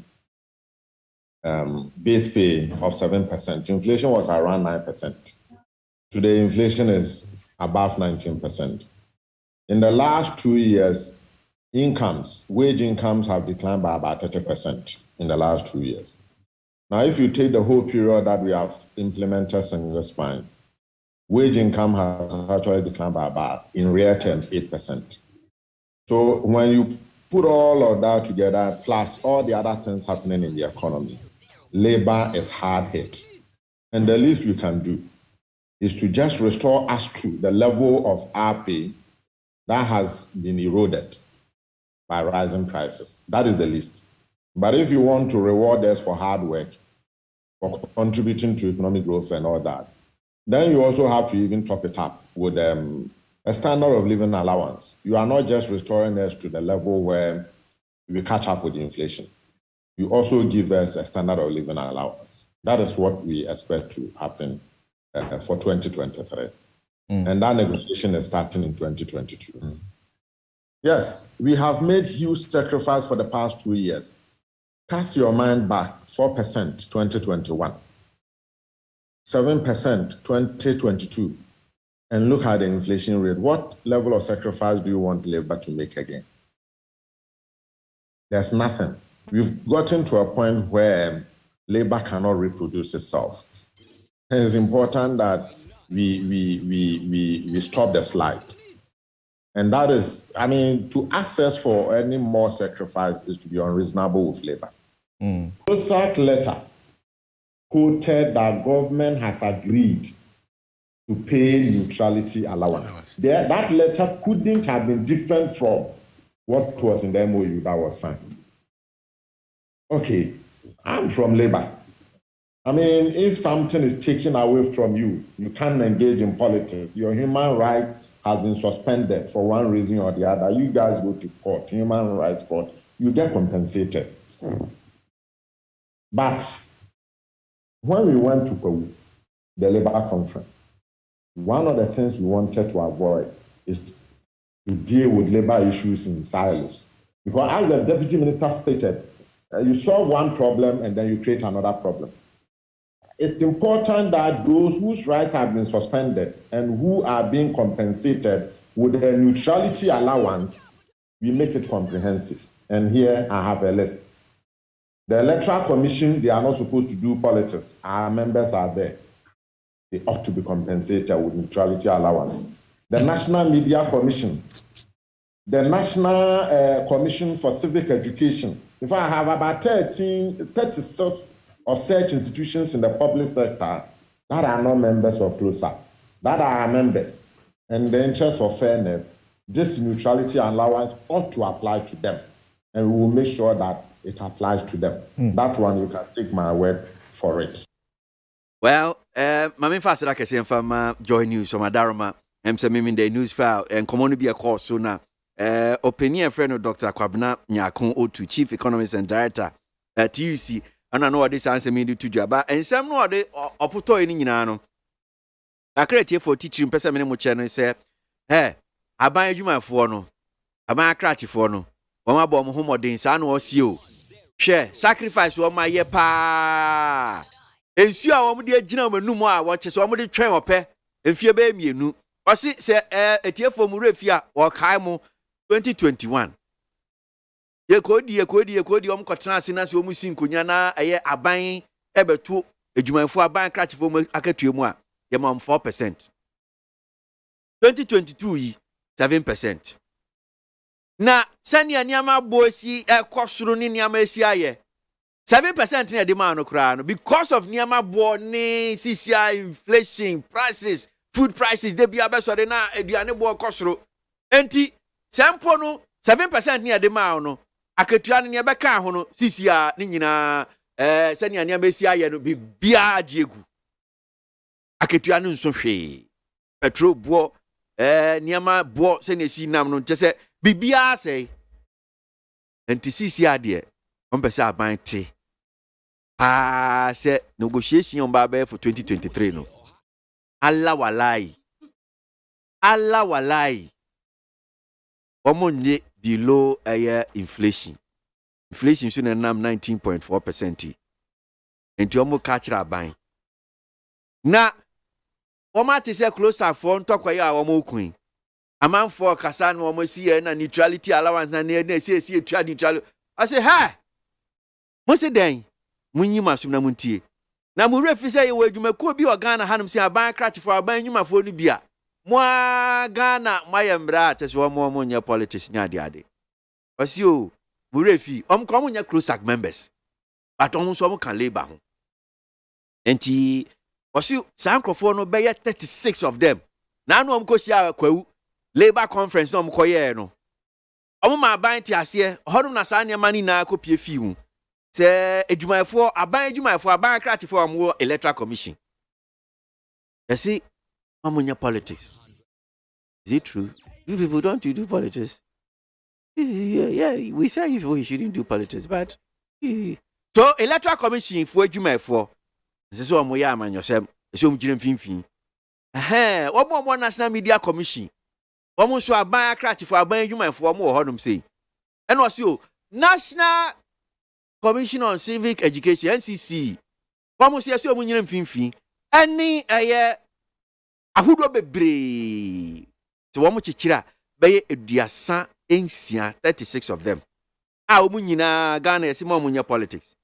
base pay of 7%, inflation was around 9%. Today, inflation is above 19%. In the last 2 years, wage incomes have declined by about 30% in the last 2 years. Now, if you take the whole period that we have implemented single spine, wage income has actually declined by about, in real terms, 8%. So when you put all of that together, plus all the other things happening in the economy, labor is hard hit. And the least we can do is to just restore us to the level of our pay that has been eroded by rising prices. That is the least. But if you want to reward us for hard work, for contributing to economic growth and all that, then you also have to even top it up with a standard of living allowance. You are not just restoring us to the level where we catch up with inflation. You also give us a standard of living allowance. That is what we expect to happen for 2023. And that negotiation is starting in 2022. Yes, we have made huge sacrifice for the past 2 years. Cast your mind back, 4% 2021, 7% 2022, and look at the inflation rate. What level of sacrifice do you want labor to make again? There's nothing. We've gotten to a point where labor cannot reproduce itself. And it's important that we stop the slide. And that is, to access for any more sacrifice is to be unreasonable with labor. COSAC letter quoted that government has agreed to pay neutrality allowance. That letter couldn't have been different from what was in the MOU that was signed. Okay, I'm from labor. If something is taken away from you, you can't engage in politics. Your human right has been suspended for one reason or the other. You guys go to court, human rights court, you get compensated. But when we went to the labor conference, one of the things we wanted to avoid is to deal with labor issues in silos. Because as the deputy minister stated, you solve one problem and then you create another problem. It's important that those whose rights have been suspended and who are being compensated with a neutrality allowance, we make it comprehensive. And here I have a list. The Electoral Commission, they are not supposed to do politics. Our members are there. They ought to be compensated with neutrality allowance. The National Media Commission, the National Commission for Civic Education. In fact, I have about 36 of such institutions in the public sector that are not members of KWASI, that are our members. And in the interest of fairness, this neutrality allowance ought to apply to them. And we will make sure that it applies to them. That one, you can take my word for it. Well, Mami Fast like I say from Joy News from Adaroma, I'm the news file and come on to be a course so now. Opinion friend of Dr. Kwabena Nyakon Otu, Chief Economist and Director at TUC. ana no ɔde sanse me de to dwa ba ensɛm no ɔde ɔpotɔ ni nyinaa no akratie for teaching pese me ne mo che no sɛ aban adwumafoɔ no aban akratifoɔ no wɔn abɔ mo homɔden saa no ɔsie o hwɛ sacrifice wɔn ma yɛ paa ensu a wɔn de agina wɔn anum a wɔkye so wɔn de twɛn ɔpɛ mfie bɛyɛ mienu ɔsi sɛ etiefo mu refi a wɔkae mo 2021 yekodi wɔn kɔtena ase na sɛ wɔn si nkonya na ɛyɛ aban ɛbɛto adwumafoɔ aban akratifoɔ mu akatua mu a yɛma 4%. 2022 yi 7%. Na sani anyama bosi ekosuru ni nyama esi aye 7% na de ma no kra no because of nyama bo ni CCI inflation prices food prices de bia beso de na aduane bo kosuru enti sempo no 7% na de ma no akatua ne beka ho no CCI ni nyina sani anyama esi aye no bia diegu akatua no nso hwe petrol bo nyama bo se na si nam no nche bibia say enti sisi ade on pese aban te say negotiation on ba for 2023 no Allah walai omonye below inflation so na nam 19.4% enti omo catch aban na omo te say closer for ntokwa ya omo okun aman for kasa no omo si na neutrality allowance na si etua neutral I say ha mo se den munyi masum na muntie na mo refi say we adwumakuo bi o Ghana hanum si aban kratifo aban nwumafo no bia mo Ghana mayembra tese omo nya politics nya ade wasi o mo refi kom nya closer members but on so mo kan labor ho enti wasi sankrofo no be 36 of them na no ko si akwawu Labour conference no mkoye no omo ma aban ti ase hodum na sa ne mani na kopie fi mu se adwumayefo aban akratifo amwo electoral commission you see amunya politics is it true you people don't do politics yeah we say we shouldn't do politics but so electoral commission for adwumayefo se so amoya amanyosem se omgire mfimfin omo national media commission omo so aban akratifo aban adwumayefo omo hodum sei eno o National Commission on Civic Education NCC omo so omo nyina mfimfin ani ahudo bebre so omo chichira beye eduasa ensia 36 of them omo nyina Ghana ese omo nya politics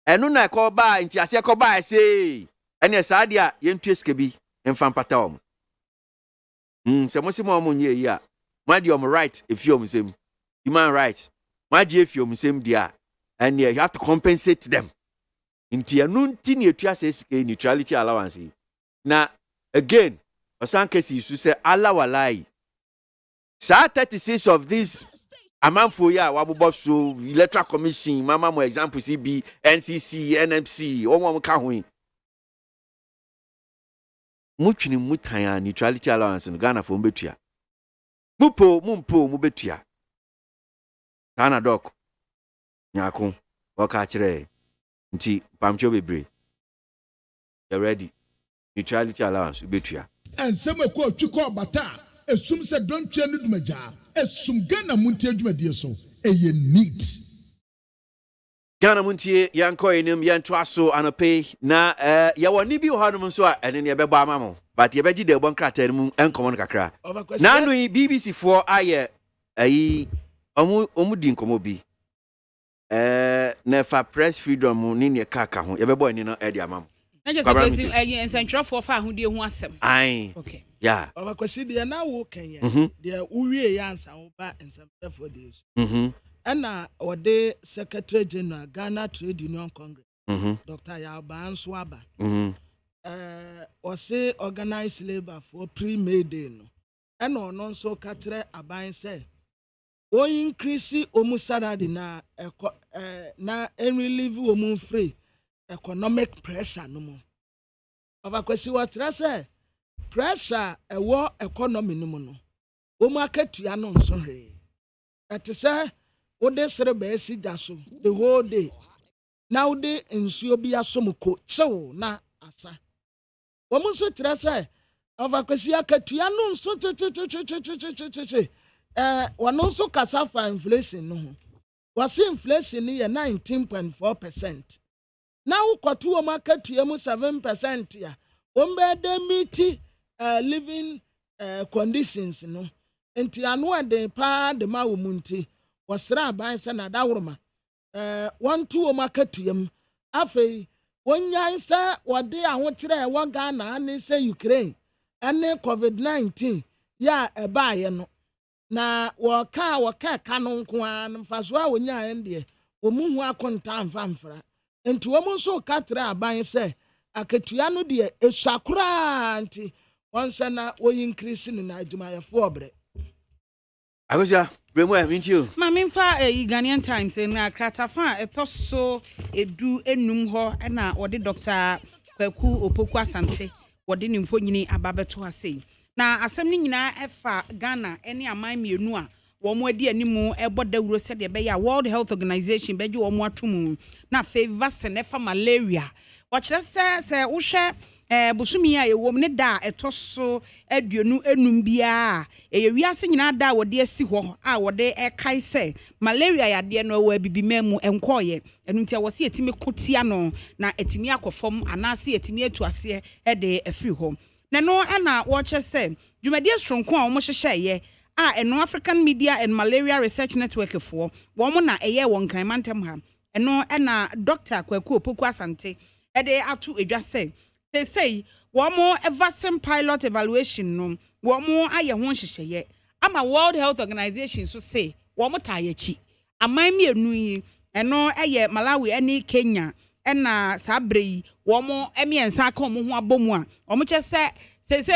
eno na ko ba nti ase ko ba sei ene saade a yentu eskebi emfa mpata omo se mo se mo nye yi a ma di right if you say human right ma di if you say dia and you have to compensate them inti anunti ne etua say neutrality allowance na again osan kesi isu say Allah walai sa 36 of this amanfo ya wabobo so electoral commission mama mo example CB NCC NMC omo ka ho mutwini mutan neutrality allowance no Ghana for mbetua mumpo betua Ghana doc nyako waka kire nti pamcho bebre you ready neutrality allowance betua ensem ko twiko bata esum se dontwe no dumaja esum Ghana muntie adwumadie so eye neat Ghana muntie yanko enim yanto aso anope na ya woni bi hodum so a ene ne bebo amamo but ye beji de bon krata mu enkomo no kakra na no BBC for aye ayi omu di nkomo bi na fa press freedom ni ne kaka ho ye bebo eni no e di amamo na je say ensentwerefo fa ahudie ho asem ai okay yeah obakwasi de na wo kenya de uwie ya ansa wo ba ensentwerefo de ana ode Secretary General Ghana Trade Union Congress Dr. Yaba Answaba o say organized labor for pre-May Day no ana ono nso katre aban say o increase omu salary na na relieve omu free economic pressure no mo obakwasi watra say pressure ewo economy no mo no omu akatua no nso he ete say Ode serebe si jaso the whole day. Now de nsuo bi asomuko tsew na asa. Wɔn nso kyerɛ sɛ ɔvakwasi akatua no nso wɔn nso kasa fa inflation no ho. Wɔsi inflation no yɛ 19.4%. Na wokɔto wɔn akatua mu 7% ya. Wɔn bɛɛ de meet living conditions no. Nti ano ade paa de ma wɔn nti wɔsra aban sɛ na daworoma. Wɔn to wɔn akatua mu. Afei wɔnyan sɛ wɔde ahokyerɛ ɛwɔ Ghana ne sɛ Ukraine ɛne COVID-19 ya ɛbaayɛ no. Na wɔka ka no nko ara mfaso a wɔnyaa ɛndeɛ wɔn hu akonta mfamfra. Nti wɔn nso ka tere aban sɛ akatua no deɛ esakura nti wɔn sɛ na wɔyi increase no na adwumayɛfo ɔbrɛ. Agosia, Bremo, I mean you. Mamimfa Ghanaian Times na kratafa etoso edu enum ho na wode Dr. Kwaku Opoku Asante wode nimfo nyini ababeto ase. Na asɛm ni nyina efa Ghana ene aman mienu a wɔn adi animu ebodawuro sɛ de be ya World Health Organization beji wɔn atomu na favor senefa malaria. Wɔkyerɛ sɛ wohwɛ busumi a yewom ne da etoso aduonu enum bia wiase nyina da wode asi hɔ a wode ɛkai sɛ malaria yade no wa bibima mu enkoye enu ntia wose etimi kotia no na etimi akɔfom anase etimi atu ase de afiri hɔ na no na wɔkyɛ sɛ dwumadie stronko a wɔn hyehyɛye a eno African Media and Malaria Research Network for wɔn na ɛyɛ wɔn kranmantem ha eno na Dr. Kwaku Opoku Asante de atu edwa sɛ they say womo vaccine pilot evaluation no womo aye ho hyehyeye ama World Health Organization so say womo tayechi aman mienu yi eno eye Malawi ene Kenya ena sabrei womo emiensa ka omo ho abomu a omo che say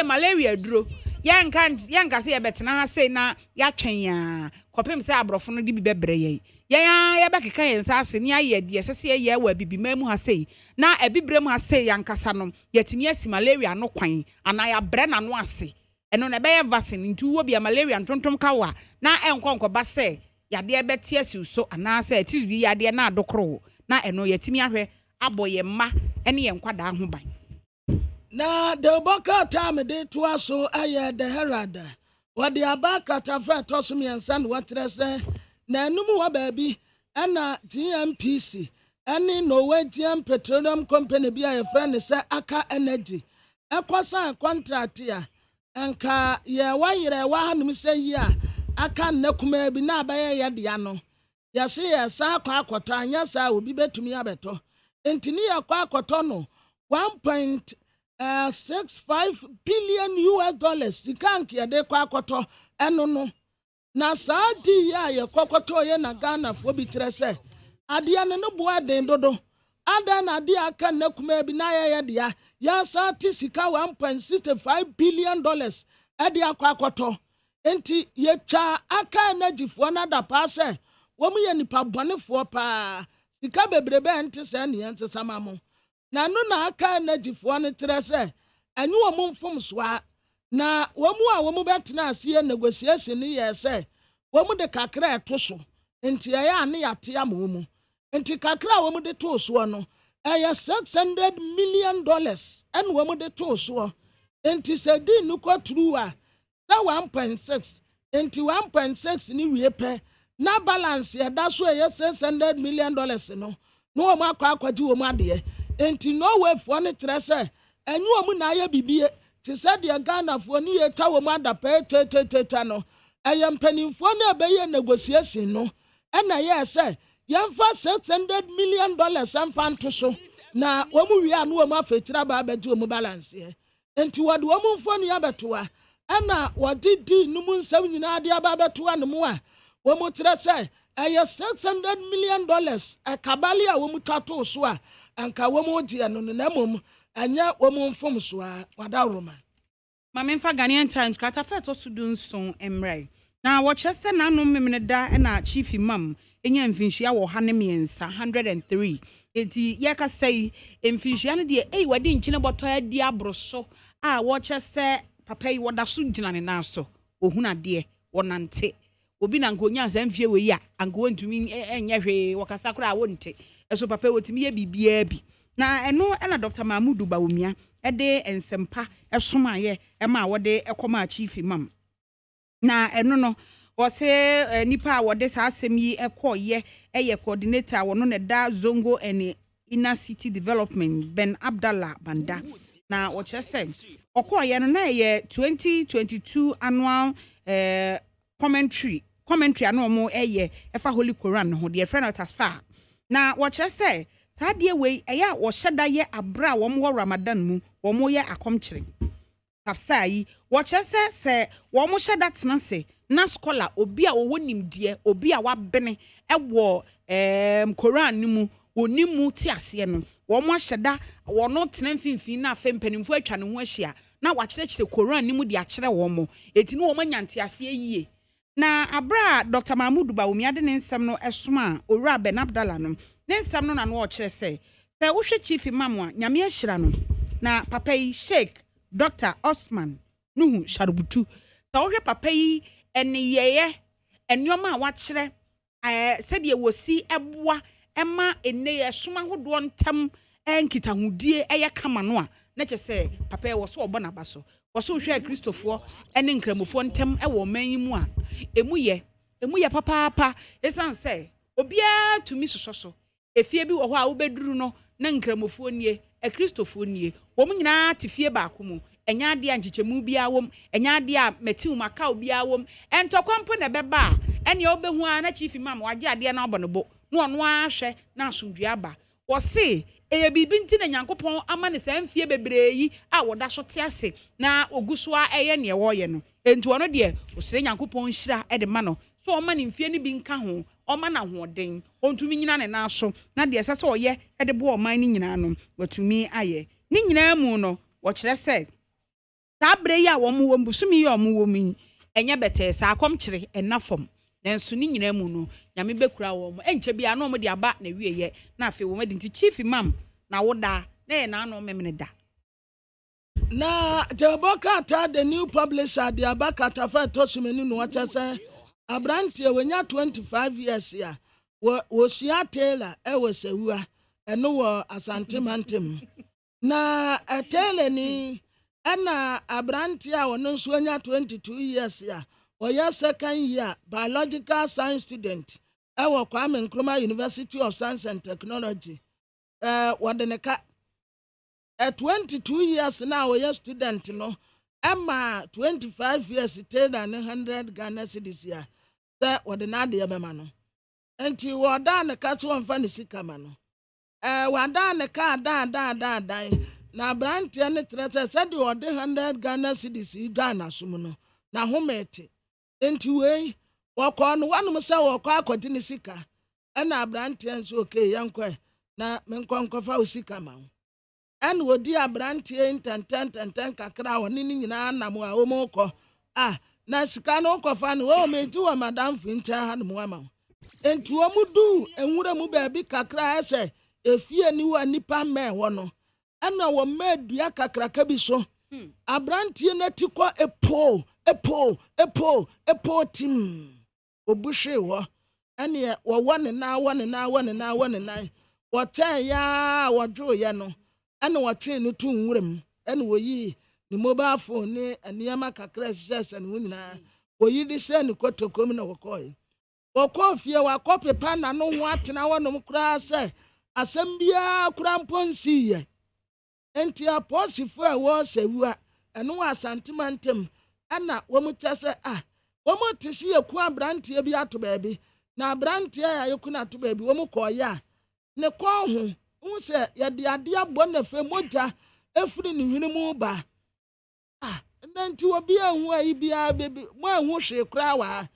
malaria duro yanka se ye betena ha say na ya twen ya kopem say abrofo no de bi bebre ye ya bakeka yensa ase ni aye de sese ye wa bibima mu ha sei na ebibre mu ha sei yankasa no yetimi asi malaria no kwan ana ya bre na no ase eno na be ye vaccine ntu wo bia malaria ntontom kawa na enkonko ba se yade ebeti asi so ana se atiri yade na adokro na eno yetimi ahwe aboye mma ene ye nkwada ho ban na de boka time de to aso aye de Herald what the abaka tafa toso mi ensan watre se na enum wa baabi ana TMPC any Norwegian Petroleum Company bi a friend say Aka Energy ekwasan contract ya enka ye wayere wa hanum say ya aka nnakuma bi na abaye ye de ano ya se ya sa akwa akoto anya sa obi betumi abeto entini ya kwa akoto no 1.65 billion US sikank ya de kwa akoto eno no na saadi ya ye kokoto ye na Ghana fo bi kire se ade ane no boa den dodo ada na ade aka nnakuma bi na ye de ya sa ti sika 1.65 billion dollars ade akwa akoto enti ye cha aka energy fo na da pa se wo mu ye nipa bonefo pa sika bebrebe ente se ne ente samamo na no na aka energy fo ne kire se anyu wo mu mfom soa na womu a womu betena asiye negotiation ni yese womu de kakra eto so enti ya ane yate amomu enti kakra womu de to so no $600 million en womu de to so enti sedi nuko true a 1.6 enti 1.6 ni wie pe na balance ya da so $600 million no no womu akwaji womu ade enti no way for ne kire se enyu womu na ya bibie ti said the Ghana for ni ye tawo ma da pe te no mpanimfo na ebeye negotiation no na ye say yemfa $600 million emfa nto so na womu wi anu womu afetira ba abedi womu balance ye enti wode womu mfo ni abetoa na wode di numu nsam nyina ade aba abetoa no mu a womu tire say $600 million akabali a womu tato so a anka womu die no na mom anya womu mfom so a wadawroma Mamemfa Ghanaian Times kratafa to sudun son emrai na wɔkyerɛ na no memene da na chief imam enya mfinhia wɔ ha ne miensa 103 enti yɛka sɛ mfinhia no de wade nkyene bɔtɔ adi abroso a wɔkyerɛ papa yi wɔda so gyina ne na so ohuna de wɔnante obi na nkonya asɛmfie we ya anko ntumi enye hwe wɔkasa kora a wonte eso papa wotimi ye bibia bi na eno na Dr. Mahmudu Bawumia ede ensempa esoma ye ema wode ekoma chief imam na eno no wose nipa wode sa asem yi ekoye eye coordinator wono ne da Zongo and Inner City Development Ben Abdallah Banda na wache say okoye no na ye 2022 annual commentary ano mo eye efa Holy Quran ho de friend tasfa na wache say sadie we eya wo hyeda ye abra wo mo Ramadan mu wo mo ye akomkyere tafsa yi wache say wo mo hyeda tena se na scholar obi a wo nimdie obi a wabene ewo Quran ni mu onimu ti ase no wo mo hyeda wo no tena mfimfin na afa mpanimfo atwa ne ho ahia na wakyerɛkyerɛ Quran ni mu de akyerɛ wo mo eti no wo manyante ase yie na abra Dr. Mahmudu Bawumia de ne nsɛm no esoma owura Ben Abdallah no ne nsɛm no na no ɔkyerɛ sɛ wo hwɛ chief imam a nyame ahyira no na papa yi Sheikh Dr. Osman Nuhu Sharubutu wo hwɛ papa yi eniyeye ennyoma a wakyerɛ sɛdeɛ wosi ɛboa ɛma enne yɛsoma hodoɔ ntam nkitahudie ɛyɛ kama no a na kyɛ sɛ papa yɛ wɔso ɔbɔ n'aba so wɔso hwɛ kristofoɔ ɛne nkramofoɔ ntam ɛwɔ man yi mu a emu yɛ papaapa esan sɛ obiara tumi soso so efie bi wɔ hɔ a wobɛduru no na nkramofoɔ nie kristofoɔ nie wɔn nyinaa te fie baako mu enya ade a nchichemu bia wom enya ade a metiw makao bia wom entɔkwampo na bɛba ɛne obehu a na chief imam wagye ade na ɔbɔ no bo no ɔno ahwɛ na asomdua aba wɔse eye bibi nti na Nyankopɔn ama ne saa mfie bebree a wɔda so te ase na oguso a ɛyɛ ne wɔyɛ no enti ɔno de osire Nyankopɔn hyira ɛde ma no so ɔma ne mfie ne bi nka ho ɔma na hoɔden ɔntumi nyina ne na so na de ɛsɛ sɛ ɔyɛ ɛde bo ɔman ne nyina no watumi ayɛ ne nyina mu no wɔkyerɛ sɛ tabre ya wo mu wo busumi ya mu wo mi enye bete sa akomkyere enafom nanso ni nyina mu no nyame bekura wo mu enche bia no mo de aba na wieye na afi wo medi nti chief imam na woda na ye na no memene da na Democrat the new publisher the abakata fa tosumeni no watese abrantie wenya 25 years ya wo sia Taylor wo sewua eno wo asantemantem na Taylor ni Ena abranti a wono nso anya 22 years ya oya second year biological science student ewo Kwame Nkrumah University of Science and Technology wadeneka 22 years na oya student no ema 25 years Taylor 100 Ghana cedis ya se wadena de yebema no enti woda ne ka so mfa ne sika ma no wada ne ka da na brantia ne trese said you order 100 Ghana cedis Ghana sum no na homete enti wei wokọ no wanum se wokọ akọdi ne sika na brantia nso okay yankọ na menkonkofa osika ma en wodi abrantia intantantantan kakra woni ni nyina anam a wo mokọ na sika no kofa no o meti wa madam fincha ha no ama enti wo mudu enwura mu ba bi kakra ese efie ni wa nipa me wo no ana wo medua kakraka bi so abrantie na tikọ epo tim obushe wo ene wo wone na wo ten ya wo dwo ye no ene wo twe no tu nwuram ene wo yi ni mobile phone ni aniyama kakra sese ne nyina wo yi di se ni kotokom na wo kɔ fie wa kɔ pepa na no ho atena wonom kura se asɛm bia kura mponsi ye enti aposifo a wo sewua eno asantimantem ana wo mutase wo mutisi yeku abrantie bi ato baabi na abrantie ya yeku na ato baabi wo mukɔya ne kɔ ho se ye de ade abɔ na fe moja efiri ne hwene mu ba enti wo bia hu ayi bia bebi mo hu hwe kura wa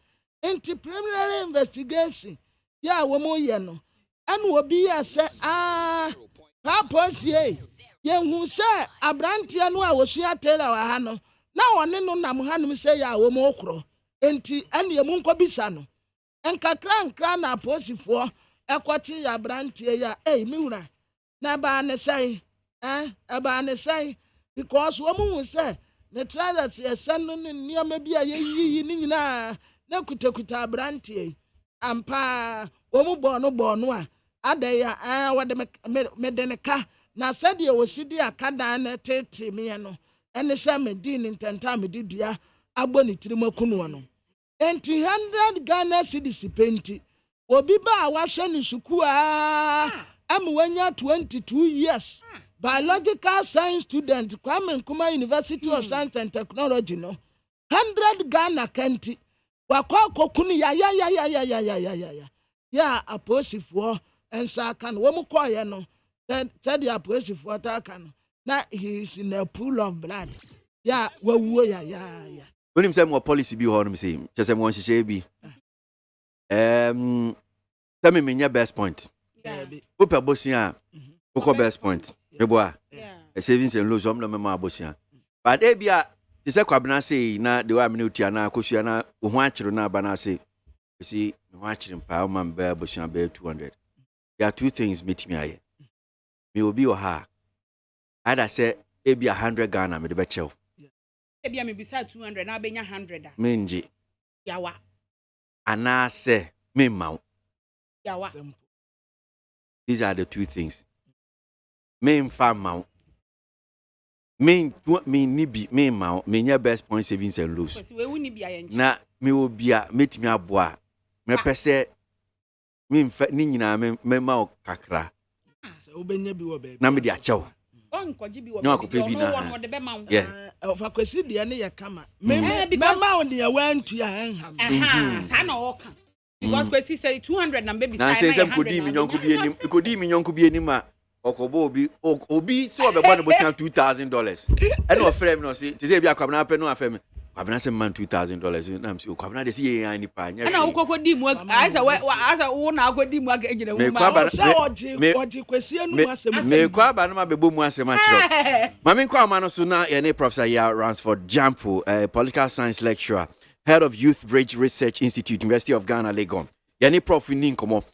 enti preliminary investigation ya wo mo ye no anu obi ya se paposie ye hu se abrantie no a wosua Taylor wa ha no na wone no nam hanum se ya wo mo okro enti ane ye mu nkobisa no enkakra nkra na aposifo ekoti ya abrantie ya mi wura na ba ne sai eba ne sai because wo mu hu se ne trousers ye sen no ne niam bia ye yiyi ni nyina na kutakuta abrantie ampa wo mu bɔ no a adaya wode me de ne ka na said ye wosidi akada na tete me no ene se me di ni ntenta me di dua agbo ni tirimakunu no enti 100 Ghana cedis penti obi ba a wahwe ni suku wanya 22 years biological science student Kwame Nkrumah University of Science and Technology no 100 Ghana kanti wakwa kokunu ya aposifo ensa kan wo mu koye no said the aposifo ta kan na he is in a pool of blood ya wawuo ya when him say more policy bi ho no say just say one share bi tell me menya best point opa bosia oko best point eboa a savings and lose om no mema bosia but e bia ti say kwabena say na de wa me utia na akosua na wo ho akire na aba na say see me ho akire mpa o man ba bosia ba 200 there are two things meet me aye me obi o ha either say e bia 100 Ghana me de be chew e bia me bisa 200 na benya 100 menji yawa ana say me maw yawa. These are the two things. Me mfa maw. Me nibi me maw. Me nya best point savings and lose. Na me obia metimi aboa. Me pese me mfa ni nyina me maw kakra. Se obenya bi wo be. Na me di achew. Onkoji bi wo. No akope bi na. Yeah. Of akwesi de ne ye kama. Me maw ne ye wantu ya enham. Sa na wo kan. Because we say 200 na baby na say some kodi mi nyonko bi enim kodi mi nyonko bi enim a okobo obi so obebo na bosia $2,000 and no frame no say say bi akwabna pe no afem kwabna say man $2,000 na am say kwabna de say ye ani pa nya na ukokodi mu asa wo na akodi mu aga ejina wo ma say oji kwesi anu asem me kwaba no ma bebo mu asem a chiro mama nkwa ma no so na ye ne Professor Ya Ransford Jampo political science lecturer, head of Youth Bridge Research Institute, University of Ghana, Legon. Yani prof ni nkomo.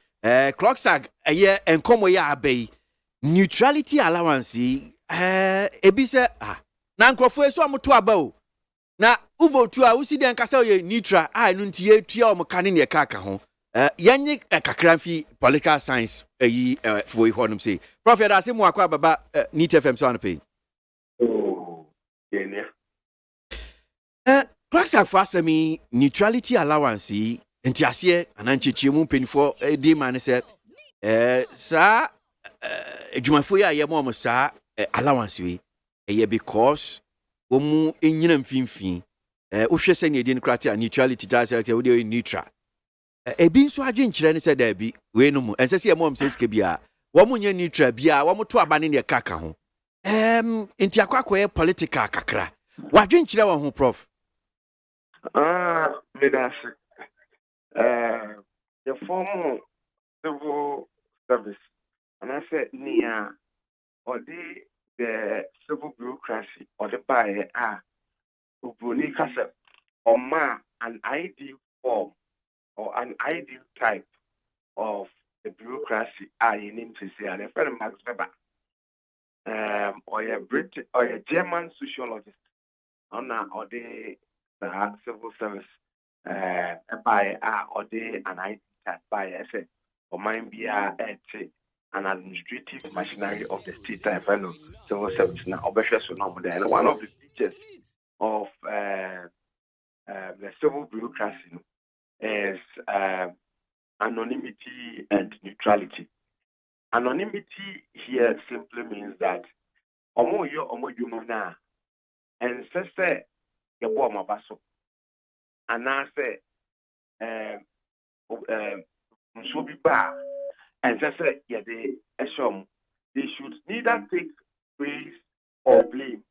Clocksag ye enkomo ya abey neutrality allowance ebi se na nkrofo eso amoto aba o. Na uvotu a usi den kasa ye neutral no ntie tua o mka ne ne kaka ho. Yenye kakra fi political science for honum say. Prof ya da se mu akwa baba Neat FM so anpe. Oh, yeah. Clocksag for asemi neutrality allowance enti ase ananchechie mu penifo di man se sa adwumafo ya ye mo sa allowance we because wo mu enyina mfimfin wo hwe se ne di criteria neutrality da se wo dey neutral ebi nso adwenkyere ne se da bi we no mu ense se ye mo se sike bia wo mu nye neutral bia wo mu to aba ne ne kaka ho enti akwakoye political kakra wadwenkyere wo ho prof Medasi. The former civil service, and I said, near or the civil bureaucracy or the buyer or an ideal form or an ideal type of the bureaucracy in him to say, and a friend Max Weber, or a British or a German sociologist, or the civil service by or they an IT type by say or mind be an administrative machinery of the state type fellow civil service now obviously no and one of the features of the civil bureaucracy is anonymity and neutrality. Anonymity here simply means that omo you na and say yebo mabaso anase so bi ba and say yede eshom they should neither take praise or blame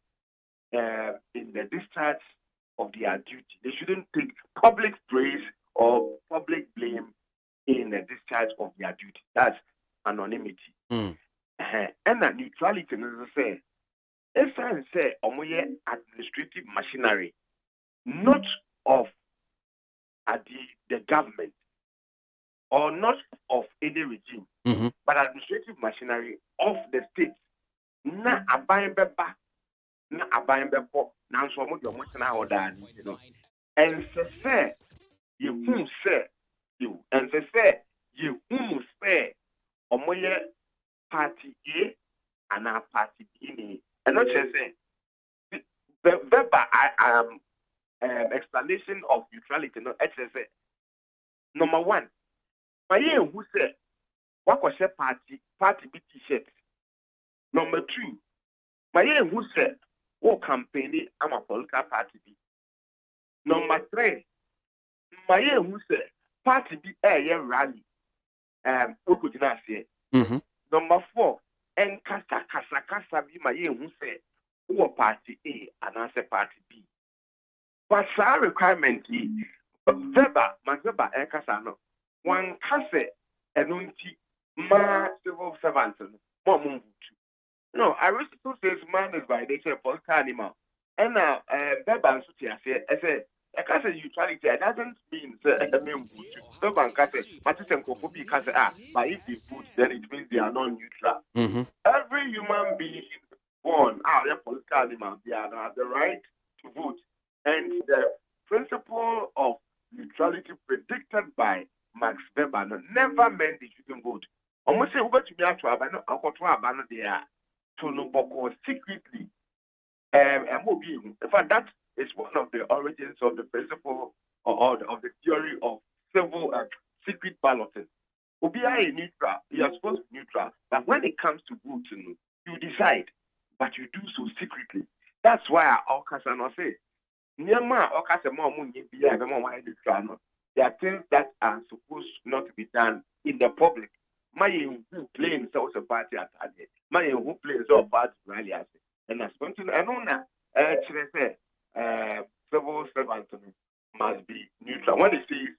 in the discharge of their duty. They shouldn't take public praise or public blame in the discharge of their duty. That's anonymity. And that neutrality is say if I say administrative machinery, not of the government or not of any regime, but administrative machinery of the state. Na abayin beba, na abayin bebo, na nso mo yomo tena oda ni, you know. And say you who say you, and say you who say omo omoye party A and a party B. And not just saying the verbal explanation of neutrality. No, number one, my who said what was a party B t-shirt. Number two, my who said what campaign I'm a political party B. Number three, my who said party B a rally. What could you say? Number four, and kasa be my who said who party A and answer party B. But our requirement is Weber, kasa no. One kase enunti ma civil servants no more. No, Aristotle says man is by nature a political animal. And now Weber and Suti I say a kase neutrality doesn't mean Weber and kase Matisen Kofobi kase but if they vote then it means they are not neutral. Every human being born a political animal, they are have the right to vote. And the principle of neutrality predicted by Max Weber never meant that you can vote. Almost say over to me after Abano they are to no secretly. In fact, that is one of the origins of the principle or of the theory of civil secret balloting. Obia is neutral, you are supposed to be neutral, but when it comes to voting, you decide, but you do so secretly. That's why our Kasano say. There are things that are supposed not to be done in the public. My who plays also party at my who plays all party rally. And that's something I know now. Civil servants must be neutral. When it says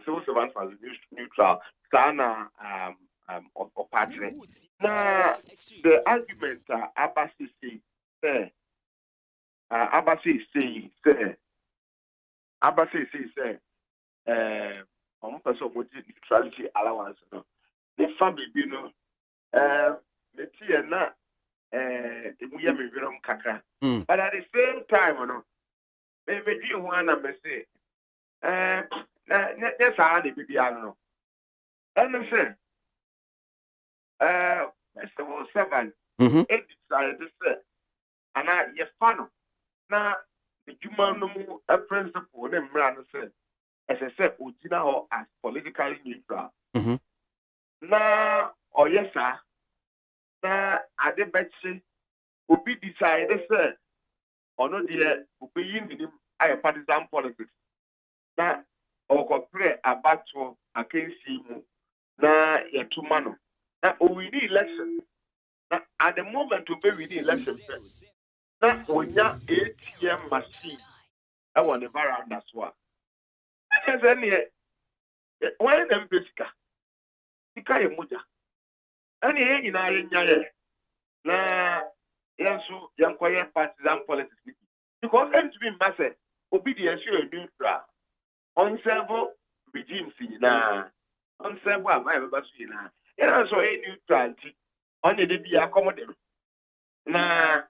civil servants must be neutral, Sana or party. Now the argument Abasi say. Abasi say, person with neutrality allowance. No, the family, the tea na, we have a kakra. But at the same time, no, maybe you want to say, yes, I need to be no. And I say, civil servant, it decided to say, and I, yes, funnel. Now, the human a principle, then Brand said, as I said, Ujina as politically neutral. Now, or yes, sir, now, I did bet you would be decided, sir, or not, dear, would be in a partisan politics. Now, or pray about to against him. Now, you're too mano. Now, we need election. Now, at the moment, we need election. Now, when you ATM machine, I want the veranda swap. And then, when them biscuit, the Kaya Muja. And the in I na Yansu, Yankoya partisan politics. Because them to be massive, obedience you neutral. On several regimes, on several, my Basina. And also a neutrality. Only the be accommodated. Na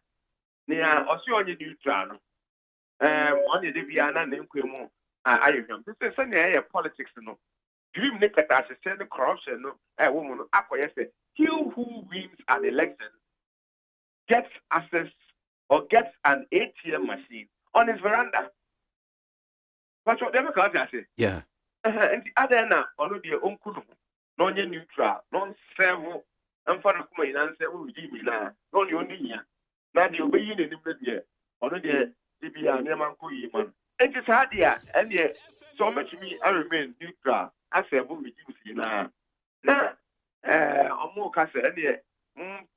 also on the neutral. Only the Viana name Quimo. I am. This is a politics. No. Dream Nick as a send corruption. No, a woman. He who wins an election gets access or gets an ATM machine on his veranda. But what Democrats say? Yeah. And the other now, on the uncle, non neutral, non servo, and for the coin answer, we give me now, non only. Now the obeying in the year, on the CBA, Nemanco, man. It is hard here, and yet, so much me, I remain neutral. I say, we give you now. Now, more Cassa, and yet,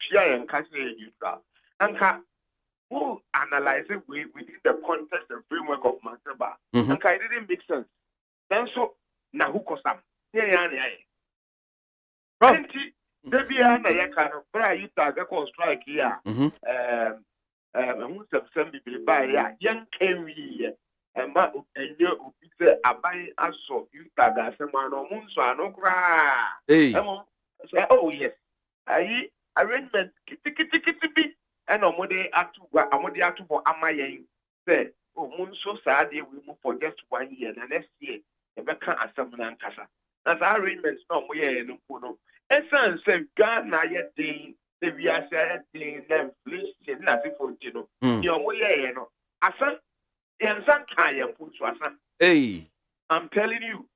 Pia and Cassa neutral. And who analyze it within the context and framework of Mantaba. And it didn't make sense. Then so, now who cost them? Yeah. There be an kind of prayer you tag a strike here. Who's some people by young Kenny and you are buying us so you tag as a man or moon, so I don't cry. Oh, yes. I arrangement kitty and on Monday at two for Amaya said, oh, moon so sad we move for just 1 year and next year, if I can't assemble and casa. As arrangements no more, no. And Esan say Ghana yet thing, the VSA thing, then inflation, nothing for you know. Your way, you know. Asan, and some kind of put to Asan. Hey, I'm telling you,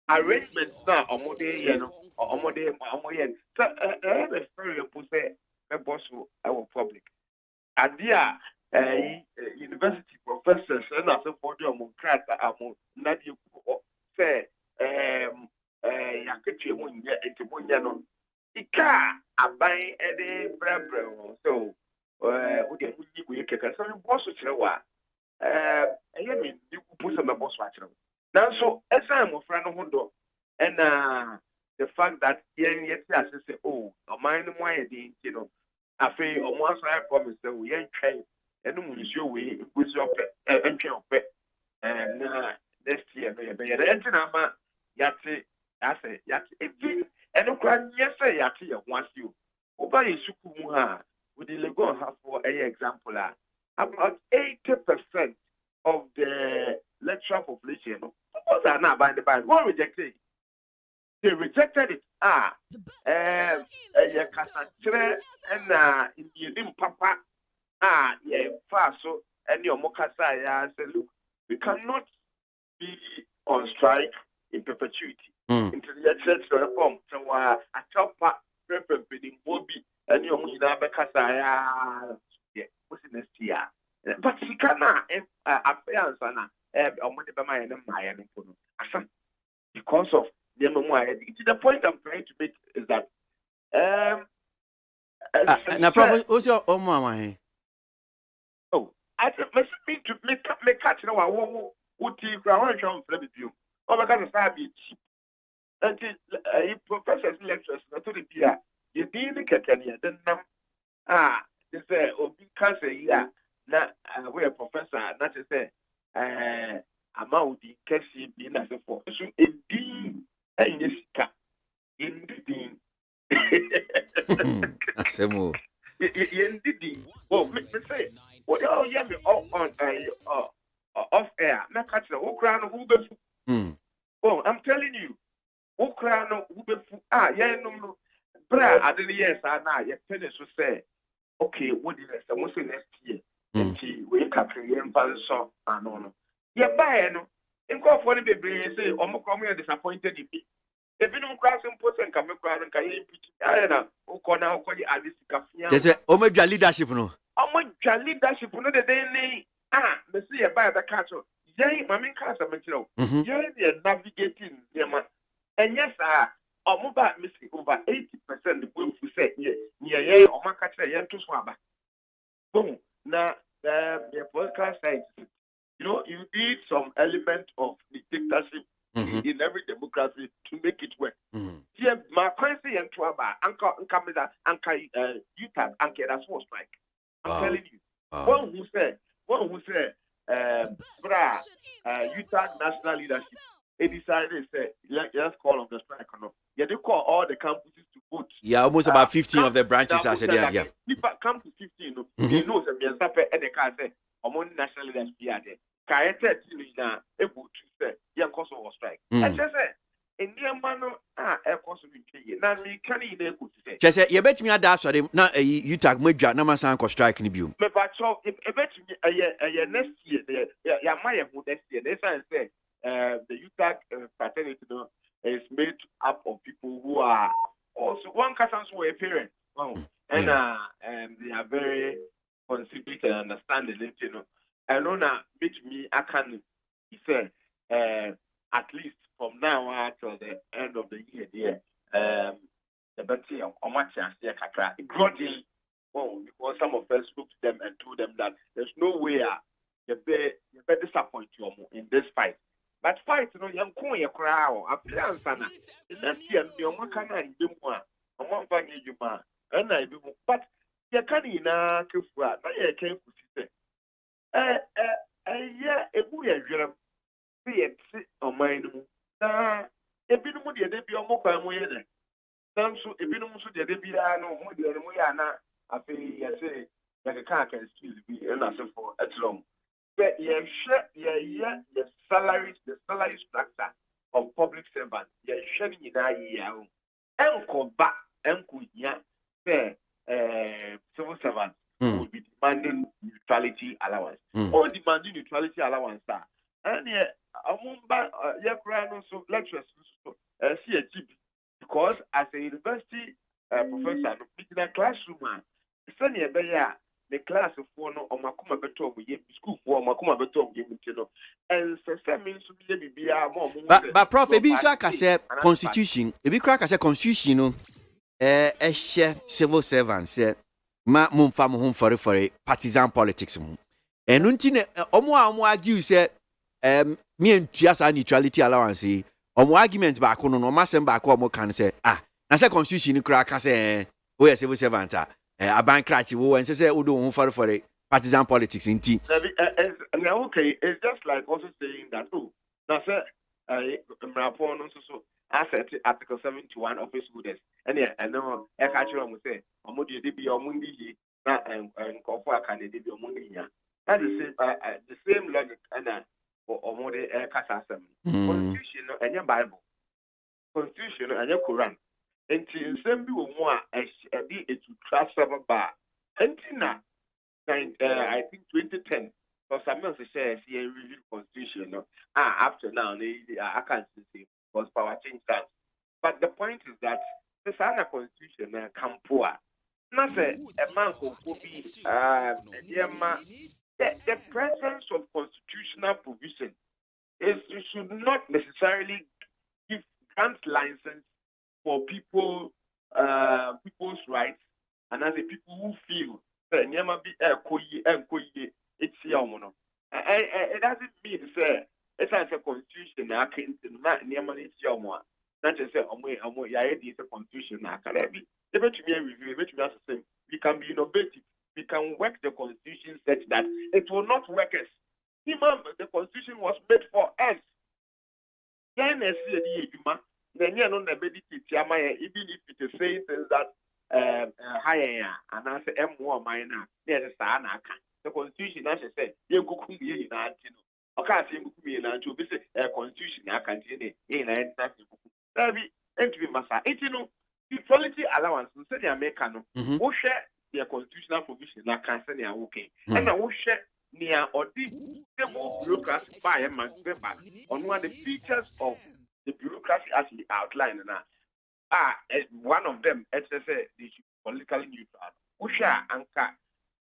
arrangements now, Omode, you know, Omode, so I have a story of say, a boss our public. And there, university professors, and as a for the Mokrat, Nadia say, Yakati, Itimunyano. Ika, a buying any brabro. So, we can so boss with you. I mean, you put some boss watching. Now, so as I'm a friend of Hondo, and the fact that yet I say, oh, a mind why you know, I feel almost I promise that we ain't trained, and we show we with your pet and your pet. And next year, maybe the engine ama yati, I say yati, and of course, yes, say yati wants you. Over in Sukumuha, with the Lego have for a example, about 80% of the lecturer population are not by the by. One rejected. They rejected it. And in Papa, fast so and your Mokasa said, look, we cannot be on strike in perpetuity. Into the church reform. So I tell Pat representing Bobby and your Mukasa, what's in this year? But he cannot appearance because of the the point I'm trying to make is that now problem also mama oh I must mean to make catch now what you ground from you oh because it's cheap until professors lectures not to the peer you didn't get any then they say oh because yeah na we a professor not to say amount the kesi be na se for so edi enyesika indidi asemo indidi oh me say what oh yeah me on off air na catch the okra no who be oh I'm telling you okra no who be yeah no bra adeni yes na ye finish so say okay what is next year we capture yen so no yeah buy no in go for the baby say omo come here disappointed in me if you don't cross impose and come cross and can you na ukona ukodi adisika fia they say omedwa leadership no leadership no the day me see yeah buy the castle yeah mama casa me tell yeah they navigating them and yes omo ba me see over 80% the people say yeah omo catch yeah to swaba boom now the podcast side, you know, you need some element of the dictatorship in every democracy to make it work. Yeah, my question and Twaba, Uncle Utah, Uncle, that's what's like. I'm telling you. One who said, Utah national leadership, they decided, say, let's call on the strike or not. Yeah, they call all the campuses to vote. Yeah, almost about 15 of the branches are said, yeah. People come to 15, they know that we are and they can't say, among national leaders be there. Can I tell you now, able to say, yeah, cause of strike. I just say, in the man, air course of the now we can't even able to say. Just say, you bet me a dash for them, not you tag Major, Namasan, strike in the view. But so, if I bet me a next year, yeah, my next year, they say, the Utah fraternity is made up of people who are also one cousins who are parents, and they are very considerate and understanding. You know, I know now, me, I can say at least from now until the end of the year, the Betty or much as grudgingly, because some of us spoke to them and told them that there's no way you better disappoint you in this fight. But fight, you know, young coin a crowd, a plan, Sana. Let's see, and your Makana in Dumwa, a one bang in Juma, and I do, but you can't in a Kufra, I can't put it. Yeah, a boy, see it on my room. A bit of money, they be a mocha way. Some so a bit of money, they be no more than Moyana. I say, like a car can still be an answer for at long. The salary structure of public servants, sharing in a year. Uncle back enkunya say civil servants will be demanding neutrality allowance. All demanding neutrality allowance and amumba so lecturers see a GP because as a university professor in a classroom sani the class of one or makuma beto school for makuma beto and so means to be more but prof ebi nso aka say constitution ebi kra aka say constitution no civil servants ma mumfa mo for partisan politics mu enu nti ne omo argue say me entua sa neutrality allowance omo argument ba ko no masem ba ko omo kan say na say constitution kra aka say we civil servant aban krachi wo and say we do for partisan politics nti okay it's just like also saying that now say rapport no so asset article 71 office holders and no e ka chiro mo say omo de bi omo ndi na nkofo aka de bi omo ndi ya that is the same logic and omo de kasa asem constitution no enye bible constitution no enye quran enti nsem bi wo mu a di etu trust ba enti na I think 2010 so Samuel says he review constitution no after now I can't say because power change that. But the point is that the Sana constitution Kampua. Not a man who be the presence of constitutional provision is you should not necessarily give grant license for people's rights and as a people who feel that it doesn't mean say it's as a constitution not just say it's a constitution we can be innovative, we can work the constitution such that it will not work as the constitution was made for us. Then even if it is saying things that higher and I say more minor, there's the constitution as I said, you go okay, constitution I can equality allowance say the American who share their constitutional provision na can say they are okay and who share near or the bureaucracy by a man on one of the features of the bureaucracy as we outlined now one of them they should be politically neutral who share anchor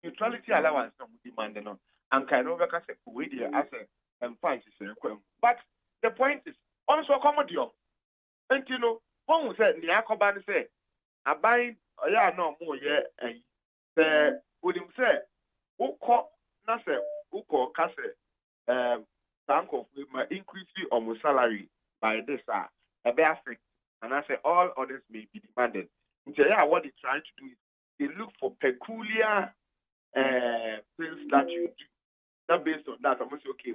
neutrality allowance no demand no anchor no because we there as a fine but the point is also accommodate and one said the Akoban say I buy no more the would him say who call Nasa who call Casse bank of my increase on my salary by this a basic and I say all others may be demanded. What they're trying to do is they look for peculiar things that you do. Not based on that, I'm say okay,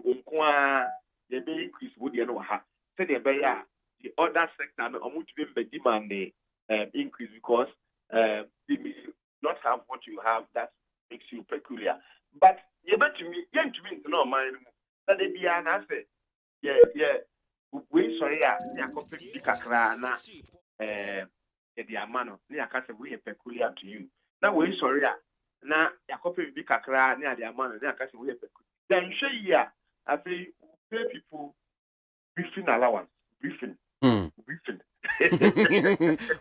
they may increase would you know say they buy the other sector the demand increase because they may not have what you have that makes you peculiar. But you bet to me, no mind that they be an asset. We sorry, company kakra na the amano, near Casa, we are peculiar to you. Now we sorry, na ya company kakra near the amano, near Casa, we are peculiar. Then share I say pay people briefing allowance, briefing.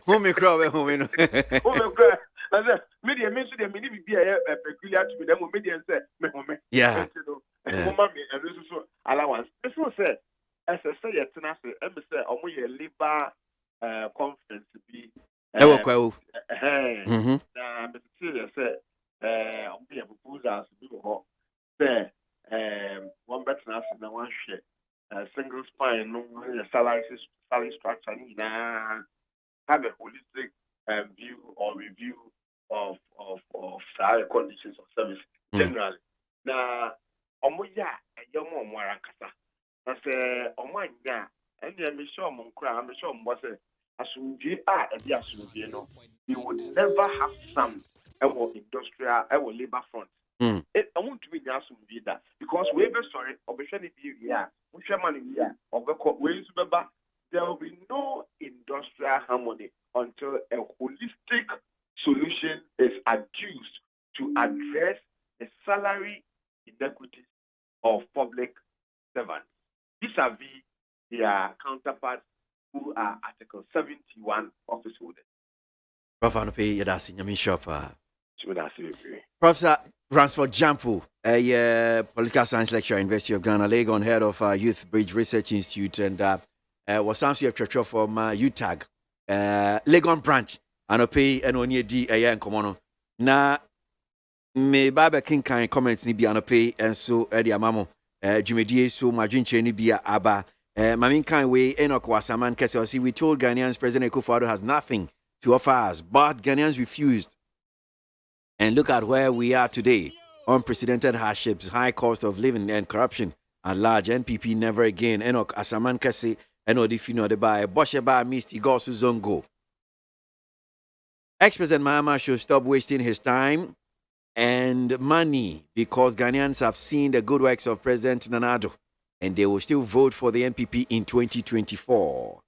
Home crowd, home. Media mentioned the mini be a peculiar to them, media said, yeah, allowance. This was said, as I say, at Tenassi, embassy, or we a labor conference to be. Mr. Taylor said, we have proposals to be hot. There, one better than one share. Single spine, no salary structure, have a holistic view or review of salary conditions of service generally. Now, Omoya, a young one, I say, Omanya, and I'm sure Monkra, I'm sure Mosse, as soon as you know, you would never have some industrial, labor front. I want to be just that because we ever sorry, opportunity here, there will be no industrial harmony until a holistic solution is adduced to address the salary inequities of public servants vis-a-vis their counterparts who are Article 71 office holders. Prof. Anope Yadasi, Yamin Shop. Professor Ransford Jampu, a political science lecturer at University of Ghana, Legon, head of Youth Bridge Research Institute, and was some Treasure from UTAG, Legon branch, Anope and Onye D. and Komono. Na me Baba King kind comments ni bi Anope and so Eddie Amamo, Jumedie, so Majin Cheni Bia Abba. Mamin kind way Enoch Wasaman Kessi. We told Ghanaians President Akufo-Addo has nothing to offer us, but Ghanaians refused. And look at where we are today. Unprecedented hardships, high cost of living, and corruption at large. NPP never again. Enoch Asaman Kessi, Enodifino Deba, Bosheba Misty Gosu Zongo. Ex-President Mahama should stop wasting his time and money because Ghanaians have seen the good works of President Nana Addo, and they will still vote for the NPP in 2024.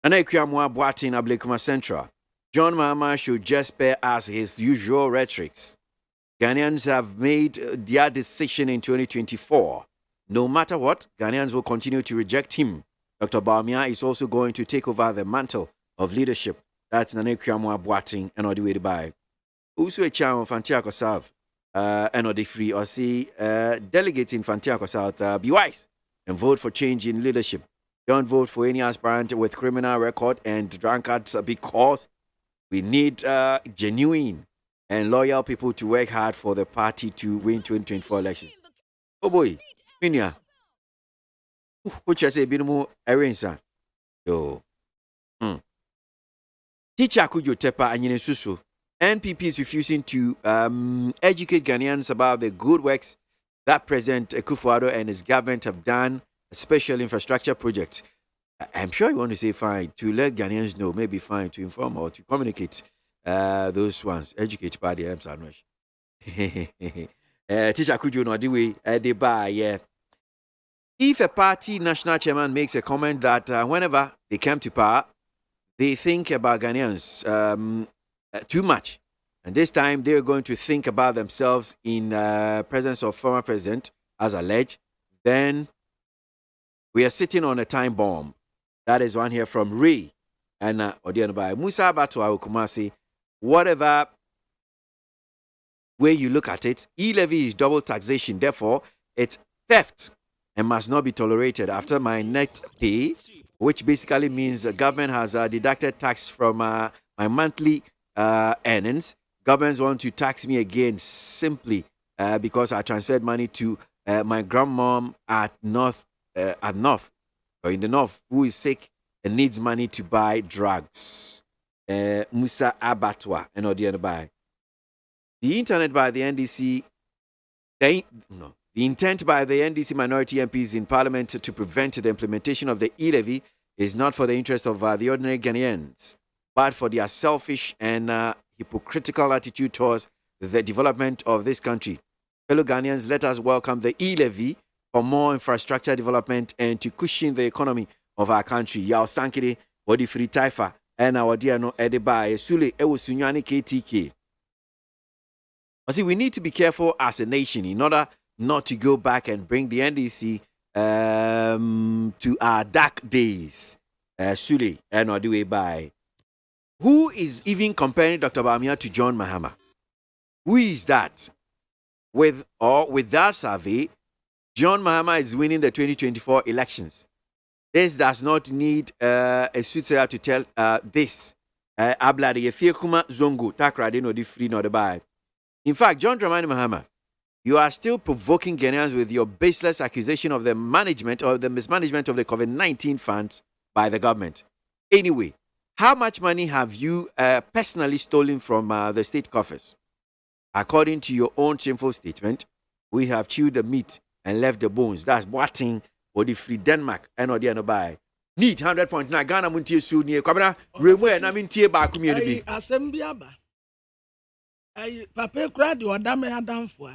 Anaikuamwa Boatin Ablekuma Central. John Mahama should just spare us his usual rhetorics. Ghanaians have made their decision in 2024. No matter what, Ghanaians will continue to reject him. Dr. Bawumia is also going to take over the mantle of leadership. That's Anaikuamwa Boatin and Odiwe by. Also a child of Fantiako South. And or the free or see delegates in Fantiako South be wise and vote for change in leadership. Don't vote for any aspirant with criminal record and drunkards because we need genuine and loyal people to work hard for the party to win 2024 elections. Oh boy, Minia. Which I say binimu arrange yo. Teacher Kujo Tepa Anyine Susu. NPP is refusing to educate Ghanaians about the good works that President Akufo-Addo and his government have done, special infrastructure projects. I'm sure you want to say fine to let Ghanaians know, maybe fine to inform or to communicate those ones. Educate by the M's and Rush. Teacher Kujo no diwe deba yeah. If a party national chairman makes a comment that whenever they come to power, they think about Ghanaians too much, and this time they're going to think about themselves in presence of former president, as alleged, then we are sitting on a time bomb. That is one here from Ray and Odianobai Musa Batua Kumasi. Whatever way you look at it, e-levy is double taxation. Therefore, it's theft and must not be tolerated. After my net pay, which basically means the government has deducted tax from my monthly earnings, governments want to tax me again simply because I transferred money to my grandmom at North, or in the North, who is sick and needs money to buy drugs. Musa Abatwa and Odianabai. The intent by the NDC minority MPs in Parliament to prevent the implementation of the e-levy is not for the interest of the ordinary Ghanaians, but for their selfish and hypocritical attitude towards the development of this country. Fellow Ghanaians, let us welcome the e-levy for more infrastructure development and to cushion the economy of our country. Yao Sankiri, Body Free Taifa, and our dear no Edeba, Sule, Ewusunyani KTK. I see we need to be careful as a nation in order not to go back and bring the NDC to our dark days. Sule, and Odiwe by. Who is even comparing Dr. Bawumia to John Mahama? Who is that? With that survey, John Mahama is winning the 2024 elections. This does not need a soothsayer to tell this. Abladi Efiekuma Zongo, Takrade no di free no the buy. In fact, John Dramani Mahama, you are still provoking Ghanaians with your baseless accusation of the management or the mismanagement of the COVID-19 funds by the government. Anyway, how much money have you personally stolen from the state coffers? According to your own shameful statement, we have chewed the meat and left the bones. That's Boating or the free Denmark and or the Anobai. Need 100.9 Ghana Muntie Su near Kabra, Remwe and Amintie Ba community. Assembliaba. I Papa Crad or Dame Adam for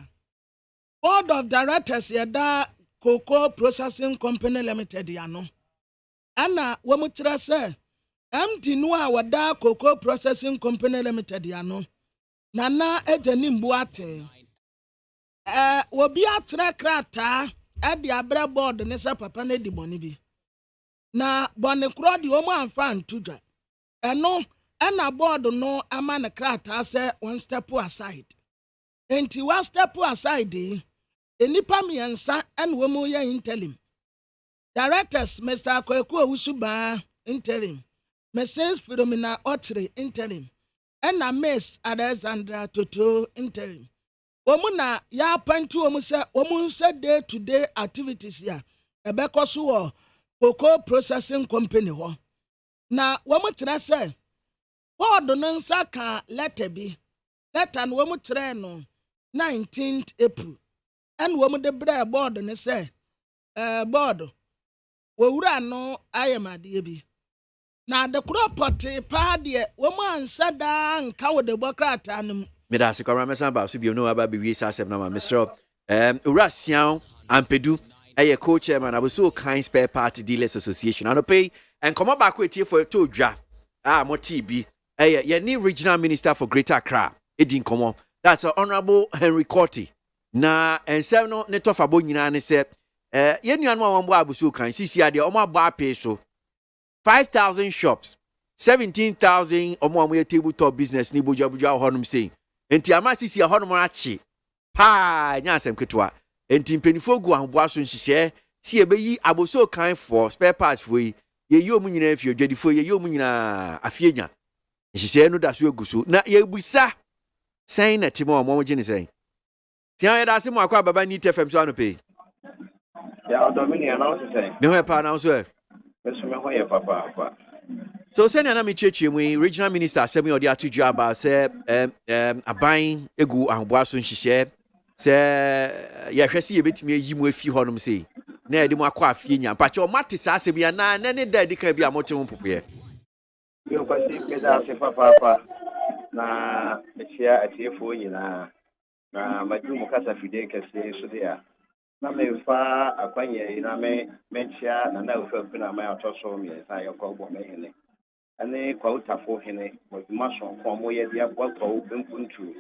Board of Directors, Yada Cocoa Processing Company Limited, Yano. Anna, Wamutra, sir. MD no a wada cocoa processing company limited ya no nana ejani mbuate wobi atre krata e de abre board ne se papa ne di boni bi na boni kro de o mu anfa ntudwa eno na board no ama ne krata se one step aside enti one step aside enipa miensa en wo mu ya interim directors Mr. Kwaku Owusuba interim Mrs. Philomena Otre interim na Miss Alexandra Toto interim Womuna ya pantu womunse day to day activities ya ebeko so wo cocoa processing company ho na womutra se board no nsa ka letter bi letter no womutre no 19th April and womude bre board ne se board wowura no ayamade bi na de kropoti pa de womu ansa da nka wo de bokrata no Meda se kwara mesa ba so bi no aba bi wi sa asem na ma Mr. Ura Sian Ampedu eye co-chairman aboso kind spare part dealers association anope and come back with you for to dwa MONTIE bi ye ni regional minister for Greater Accra edin komo that's Honorable Henry Korti na ensem no ne tofabo nyina ne se ye nuanu awambo aboso kan sisi ade omo agba pay so 5,000 shops 17,000 omo ye tabletop business ni bojabuja honum say enti amasisi a honum achi pa nya asem ketwa enti mpenifo gu ahboa so nhihye si ebeyi aboso kan for spare parts for ye omu nyina afie odwadifo ye omu nyina afienya nhihye no da so eguso na ye busa sen na timo omo gine sen tian ye da se mo akwa baba ni TFM so anope ya odomini announce sen me ho pa announce e eso me ho ye papa. So send na me cheche mu regional minister asemi odi atudwa about say aban egu ahboa so nhihye say ye hwese ye betimi ayi mu afi honum sei na edi mu akwa afie nya pache o mate sa asemi ya na ne da edi kan bi amote mu popoye yo kwasi me da se papa na echia atiefo nyina na majumu kasa fide kase so dia na me fa akwanye na me menchia na na ufa kuna ma atoso me sa yakọ me hene ane kwa utafo hene maso kwa mo ye dia kwa bempuntu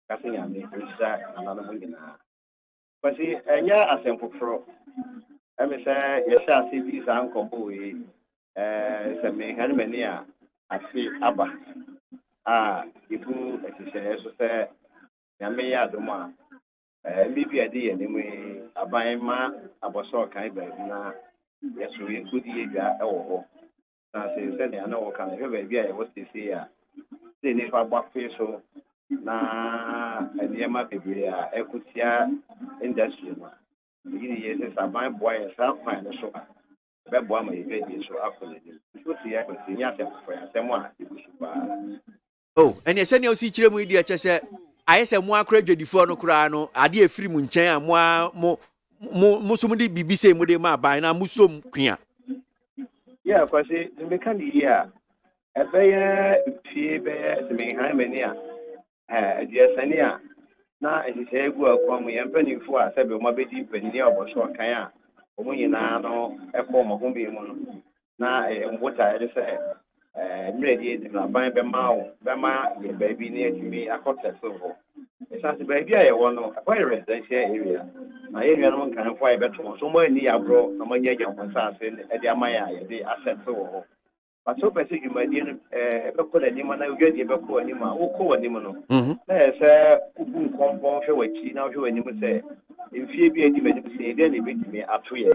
kasi nya me isa na na ngina kwasi enya asemfoforo eme se yesha asibi sa nkombo yi se me hanmani a afi aba ibu ekise so se nya me ya doma bibi ade ye ni mu aban ma aboso kan ba na yeso ye kudi ye ga ewo ho na se ne ana wo kan he ba bi a wo sisi a se ni fa gba fe so na ade ma bibiri a ekutia industry no yiri ye se aban boy sa kwan no so be boy ma ye be so akole ni so ti ya ko ti nya se fo ya se mo a ibusu ba ene se ne o si kire mu idi eche se ayese mo akra dwadifo no kura no ade efiri mu nchen a mo so mu di bibise mu de ma ban na musom kua ya kwasi me kan di ya ebeye fie be se me han mani a dia sani a na ehise egu akwa mu yempanifo a se be mo bedi panini oboso kan a omo nyina no ekọ mo ho be mu no na mbota ede se mredi de na ban be ma ye baby ni etimi akọta so esa se baby a ye wo no akwa residential area na ye nwa no kan fo ye beto so mo ani abro na mo nya konsa ase e de amaya ye de asset so wo but so pese you my dear be ko da ni ma na ugadi be ko ani ma wo ko ani mo no na se ubu nkompo hwe wachi na hwe ani mo se mfie bi adi me se de na betimi ato ye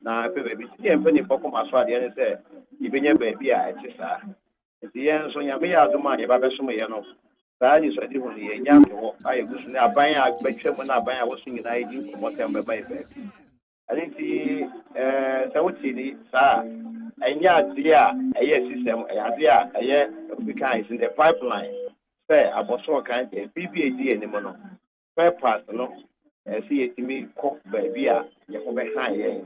na pe baby ti en pe ni foko maso ade ne se ibenya baby a etisa ti yen so nya me ya aduma ye ba be so me ye no saa ni so di ho ye nya to aye gusu ne aban a betwe mo na aban a wo so nyina edi ko tem be bai be ani ti sa wuti ni saa enya ade a eye system ade a eye we can is in the pipeline say aboso kan de BBAD ni mo no spare parts no see etimi ko baby a ye ko be han ye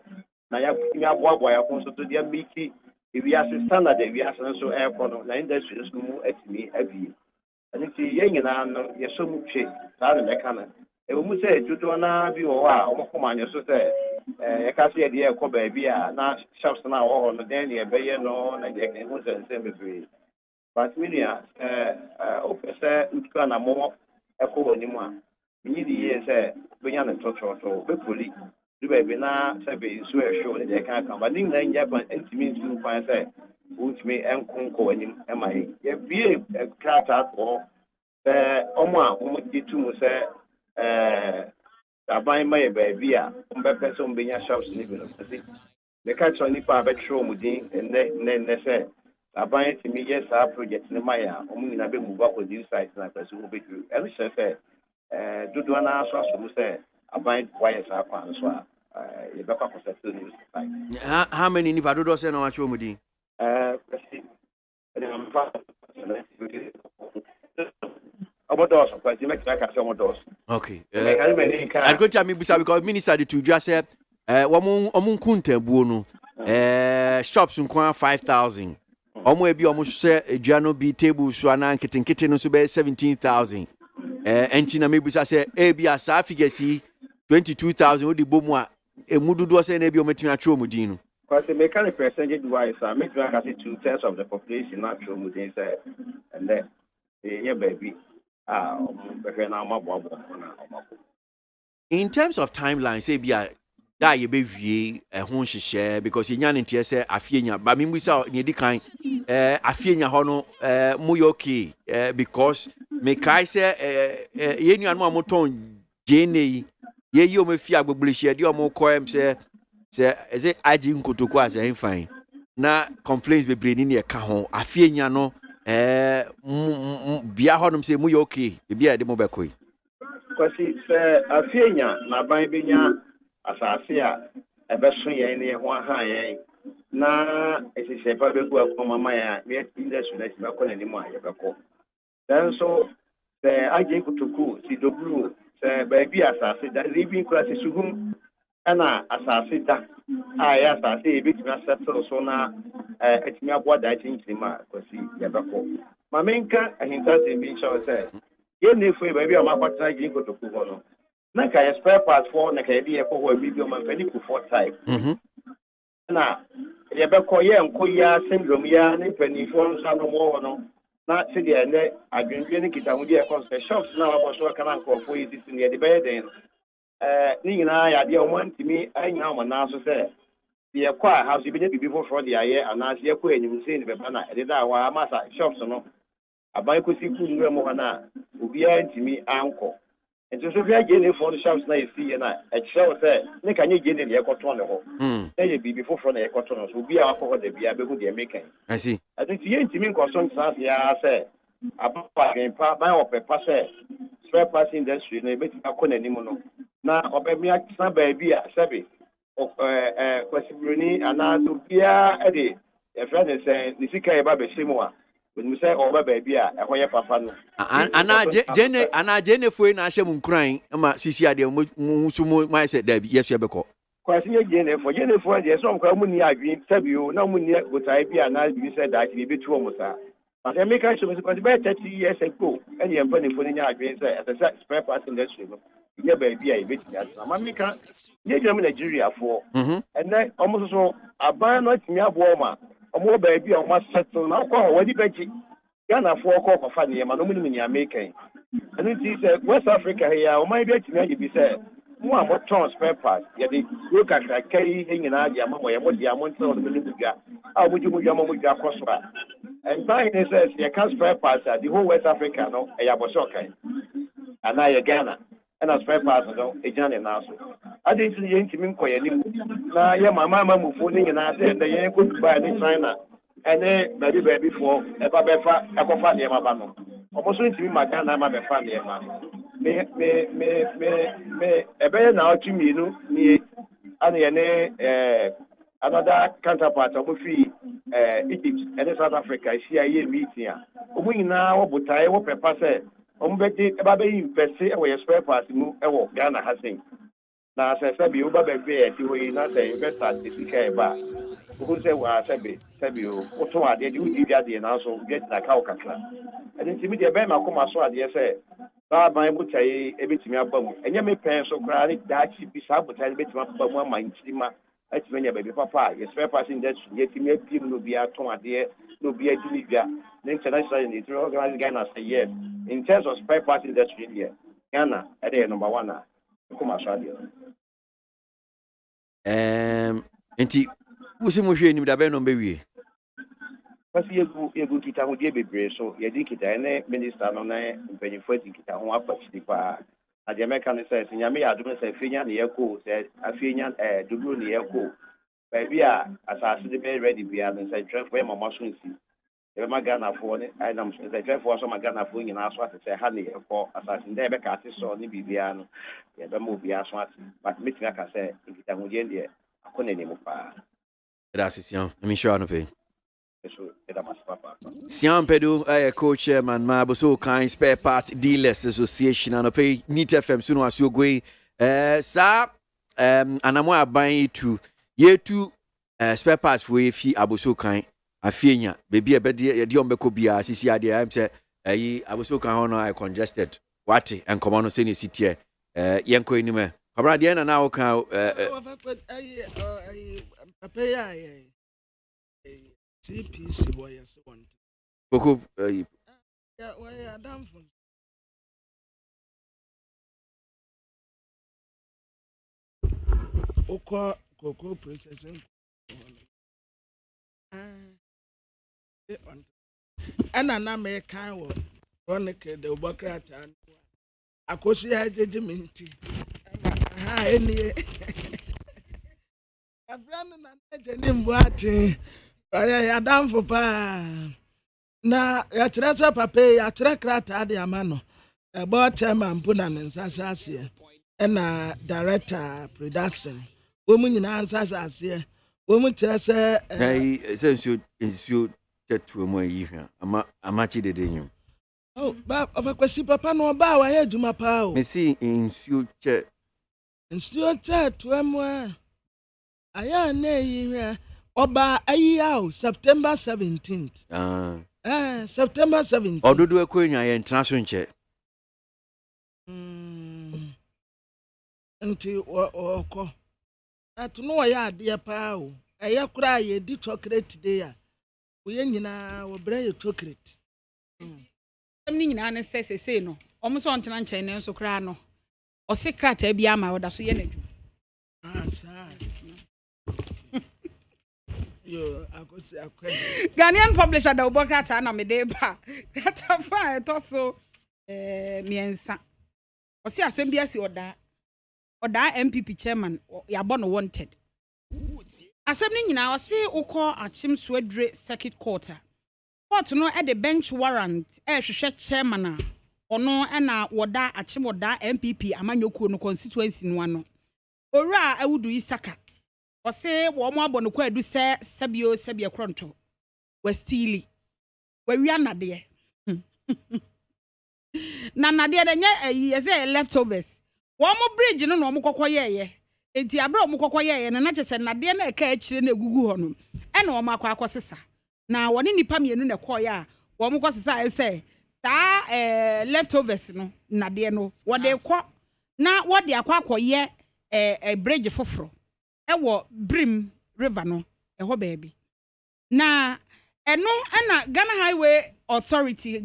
na ya boaboa ya ko so to dia miki we are standard we are so airport na industry so mu atimi abi ani ti ye nyina no ye so mu twe saa de meka na e mu se tutu na bi wo a o ko manyo so se you can see the Kobe Bia, now shops now all the Danny, a bay, no, and they was the same. But Minia, Officer, Utkana more, a co anymore. We need the years, beyond the total, so hopefully, the baby now, Sabi, swear sure that they can't come. But in Japan, it means you find say, which may uncle and MI. If be a cat out or Oma, did to say, I buy my baby, person being a shops living. The catch on Nipa Betro Mudin, and then they say, I buy it to me, yes, our project in Maya, only in a bit move up with you sites and I presume be true. Every say, do one answer, so say, I buy wires up and so you back up for the news. How many Nipa do those no actual Mudi? About us, but you make like some of those. Okay. I'm going to me because Minister to just say, Wamun Kunte Buono, shops in 5,000. Omo ebi omo say Jano be table so anan kitten no so be 17,000. Entina me busa say ebi asa figure see 22,000 odi bomu a emudu do say na ebi omo tin atro mudin no. Because the mechanic percentage wise make drink as 2/3 of the population not atro mudin say and then yeah baby be na mabo. In terms of timeline say bia that you be vie ho share because you nyan ntia say afienya ba me busa ye di kan afienya ho no muyoki because me kai say ye nuanu amoton jene ye yi o me fi agbogble share di o mo ko em say is it aji nkotoko as e fine na complaints be brain ni e ka ho afienya no bia ho no say muyoki e bia de mo be koi kwasi say afienya na ban benya asase a ebeso ye ne ho aha ye na esise pa be ku akoma ma ya me industry na ti ko na ni mo aye be ko then so the aje kutuku ti doblu se ba bi asase da living class suhum ana asase da ya asase e bi tina settle so na etimi aboa da chinchiri ma kwasi ye be ko ma menka ahinta te bi show say ye ne fu e ba bi o ma kwata aje kutuku ho no na ka spare part for na ka ye ko ho bi bi o ma fani ku for type na ye be ko ye nko ya syndrome ya ni panifo nsa no mo no na se de ne adwenje ni kita mu de ko shops na wa so kana nko fo yi sisi ne de be den ni nyina ya de o mantimi anya o na so se ye kwa house bi ne bibi for de aye ana se ye ko enyim se ne be na de da wa masa shops no abai ko si ku nwe mo na obi antimi anko enti so fi agene for the shops na esi na e kire say ne ka nye gene ne ekoto ne ho na ye bibi foforo na ekoto no so obi a akọ da bia be hu de mekan I see ati ti ye ntimi nkoso nsa ya say abapa gen pa ba o pepa say spare parts industry na be ti akọ nanim no na obemi akisa ba bi a sebe kwasibroni ana so bia e de e fra ne say ni sika e ba be shemu a when we say over baby a hoye papa no ana jene foi na ahye munkran ma sisi ade mu sumu mai say da bi yesu ebeko kwasi jene for je so mkwa mu ni adwin tabio na mu ni gotai bi ana bi say da ki bi tuo mu sa but I make sure because by 30 years ago any empany for ni adwin say as a spare parts industry no ye baby a bit ya ma me kan ye jam Nigeria for and then almost so aban no timi abo ma omo baby o ma settle na kwa wadi beji Ghana for ko fa ne ma no mu ni American and it is West Africa here o ma bi atimi agi bi say mo a mo spare parts ye dey go kakra kai nyina agi ama mo ye mo dia mo ntra o ni bugua a mo ju mo gua koso a and by this says ye can spare parts the whole West Africa no e ya bo shokai and na ye Ghana and as spare parts no e jane na so ade nti ye ntimi nkoye nim na ye mama mu fo ni nyina say the ye go buy ni China ene baby for e ba be fa e ko fa ne ma ba no omo so ntimi ma Ghana ma be fa ne ma me e be na otimi no ni ane ye ne another counterpart of Egypt and South Africa see a year meeting a omo nyina wo botai wo pepa say omo be di e ba be invest e wo spare parts mu e wo Ghana hasen na say sabi wo ba be be ti wo na say investor ti sika e ba who say wa sabi o to ade di udi ade na so get na ka o kakra and nti me de be ma koma so ade say Saa ban botae ebetimi abamu. Enye me pen so kra ni dachi bi saa botae betimi abamu ama nchirima. Atimi nya baby papa, yes spare parts industry, yetimi abim no bia ton ade, no bia dini bia. The international in the organized Ghana say yes. In terms of spare parts industry here, Ghana at the number 1 now. Come Australia. Enti usi mo hwe nim da be no be wie. Kasi yegu kita ho die bebre so ye di kita ene minister no na mpanyifo di kita ho apachidi pa. Ade America ne say nyame ya adum say fenya ne yeko say afenya dubru ne yeko. Ba bia asase de be ready bia ne say trend for mama so nsi. Ebe magana fo ne ainam say trend for so magana fo nyina so ate say ha ne yeko asase de be ka ate so ne bibia no. Ye be mo bia so ate. But meeting aka say kita ho die de akone ne mo pa. Gracias, Sian. I'm sure no pay. Sian Pedu, co chairman, Maboso Kind Spare Part Dealers Association, and pay Neat FM soon as you go. Sir, and I'm buying to year 2 spare parts for if he Aboso Kind. I fear baby a bed, a diombeco be a CCID. I'm say, Aboso Kind, I congested. What and come on, senior city, Yanko in me. Abradiana now can CPC was one. Coco, Yeah, why are done for Cocoa processing. And an American one, Ronica, the Bocrat, and Akosia judgment. Any a brand and a name I done for pa. Na ya trata pape ya trakrata de amano. About time and put an answer and director production. Woman in answers here. Woman tells her, since you get to my year, I'm much the dinner. Oh, but of a question, papa no bow ahead to my power. Me see in future. And still chat to him where I am nay. Oba ayao September 17th. September 17th. Odo do akwenya ye international che. Nti oko. Atuno wa ya ade pa o. Eye kura ye di chocolate dey a. We nyina wo bra ye chocolate. Ni nyina ne sese no. Omo so ntena nchen ne so kura no. O secret e bia ma oda so ye nadu. Ghanaian publisher da ubokata na medeba. Grata fa etoso miensa. Osi asem bia si oda MPP chairman ya bono wanted. Asem ni nyina osi ukọ achim swedre circuit court. Court no e the bench warrant hwehwe chairman a ono na woda achim woda MPP amanyoku no constituency no ano. Owura awudu isaka. Ose wo mo abɔ no kwa adu sɛ sabia kronto westili wawia nade na nade de nye yese leftovers wo mo bridge no mo kokoye ye enti abra mo kokoye ye na kyese nade na eka akire na egugu ho no ɛna wo makɔ akɔsesa na woni nipa mienu na kɔye a wo mo kɔsesa ɛsɛ saa leftovers no nade no wo de kɔ na wo de akɔye bridge foforo ewo Brim River no eho baby na eno na Ghana Highways Authority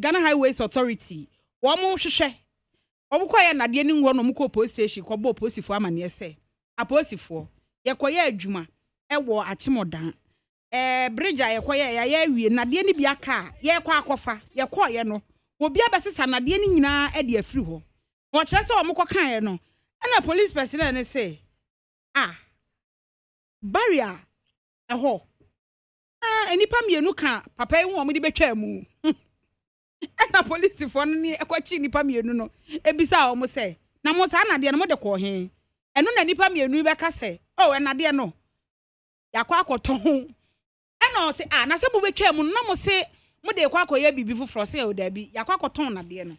wo mo hwehwe wo mo koye nade ni ngo no mo ko police station ko bo posifo amane se aposifo ye koye adwuma ewo achimodan bridge ye koye ya awie nade ni bia ka ye kwa akofa ye koye no obi abesesa nade ni nyina e de afiri ho wo kire se wo mo kokan ye no na police personnel ne say barrier eho enipa mienu ka papa yi ho mo de betwa mu na police fo no ni ekwachi nipa mienu no ebisa o mo se na mo sa na de no mo de ko he eno na nipa mienu be ka se na de no yakwa akoto ho na o se na se mo betwa mu na mo se mo de kwa akoye bibi foforo se o da bi yakwa akoto na de no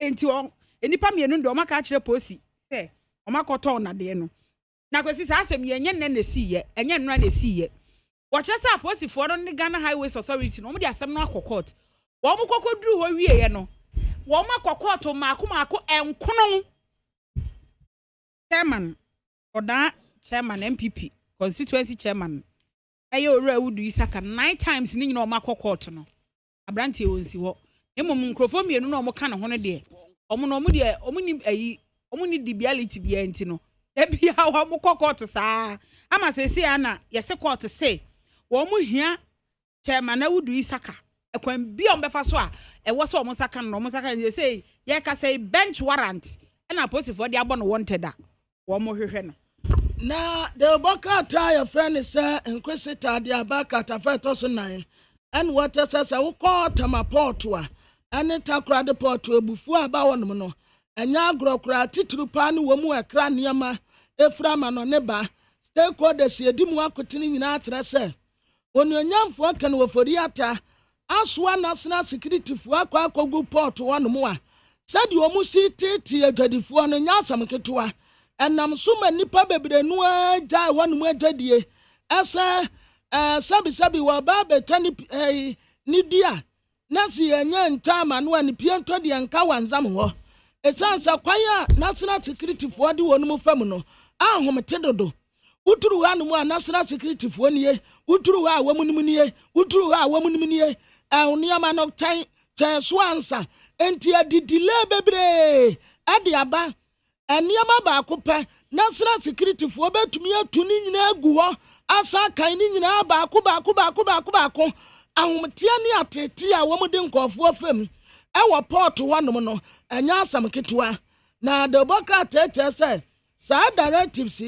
enti o enipa mienu ndo ma ka kire posi se o ma akoto na de no na kwesi sa asem yenye nne na siye enye nnra na siye wo kire sa aposifo no ne Ghana Highways Authority no mo de asem no akọ court wo mo kokoduru ho wie ye no wo ma kokoto maako enkono chairman oda chairman MPP constituency chairman aye owura wudu isaka 9 times ni nyina o ma kokoto no abrante wonsi ho emom nkrofo mienu no mo ka ne ho ne de omo no mo de omo ni ayi omo ni dibiality bia enti no ebia wo mo kokoto saa ama sesi ana yese court say wo mo hia chairman awudu isaka ekwan bia ombefa so a ewo so omo saka no omo saka ye say ye ka say bench warrant na police for de abon wanted a wo mo hwehwe no na the bokata your friend is inquisitor the abakata feto so nan and what says I will call tama portua and takra de portu ebufu aba wonom no enya agrokra tituru pa ne wo mu ekra niama eframa no ne ba stakeholders yedimu akotini nyina atre se ononyamfo kan wo foriata aswa national security fu akwakogu port wonom a said wo mu si tete adwadifo no nya asam ketewa enam suma nipa bebre no agya wonom agyadie asa sabi wa ba betani ni dia nasi enya ntama no ani piento de nka wanzam ho esansa kwaya national security fo de wonum fam no ahomte dodo uturu ha no mu national security fo nie uturu ha wamunum nie uturu ha wamunum nie ahoniama no tan so ansa enti adidile bebre ade aba eniama ba akopɛ national security fo betumi atu ni nyina agu ho asa kan ni nyina baako ahomtia ne atete a wo mu de nkofo fam wo port wonom no anya asam ketewa na the bokata say sa directives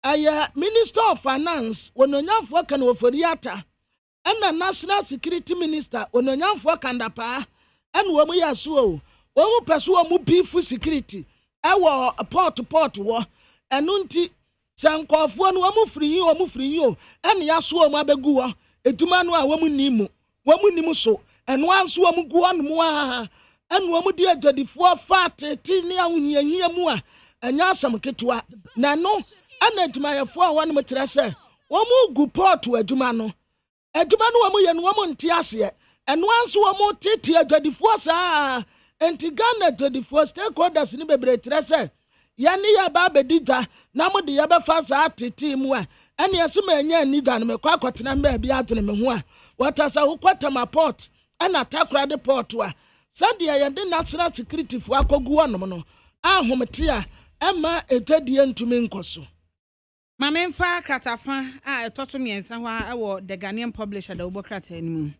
aya minister of finance ononyamfo kan woforiata na national security minister ononyamfo kandapa en wo mu yaso wo mu peso wo mu beef security wo port wo enunti sankofo no wo mu firi yo en yaso wo mu abegu wo etuma no a wo mu nimu so eno anso wo mu gu onom a eno wo mu di adwadifo fatete ne ahonyahia mu a anya asam ketewa na no ana adwumayefo a wonom tere se wo mu gu port adwuma no wo mu ye no wo mu nte ase eno anso wo mu tete adwadifo saa enti Ghana adwadifo stakeholders ni bebre tere se ya ni ya ba bedida na mo de ya be fa saa tete mu a ene yesema anya ni dan me kwa akotena mba bia atene me ho a watasa hukwata ma port ana takra de port a sadia ye de national security fo akogu wonom no ahomte a ema etadie ntumi nkoso mamemfa kratafa a etoto miensa ho a wo the Ghanaian publisher da obokrata animu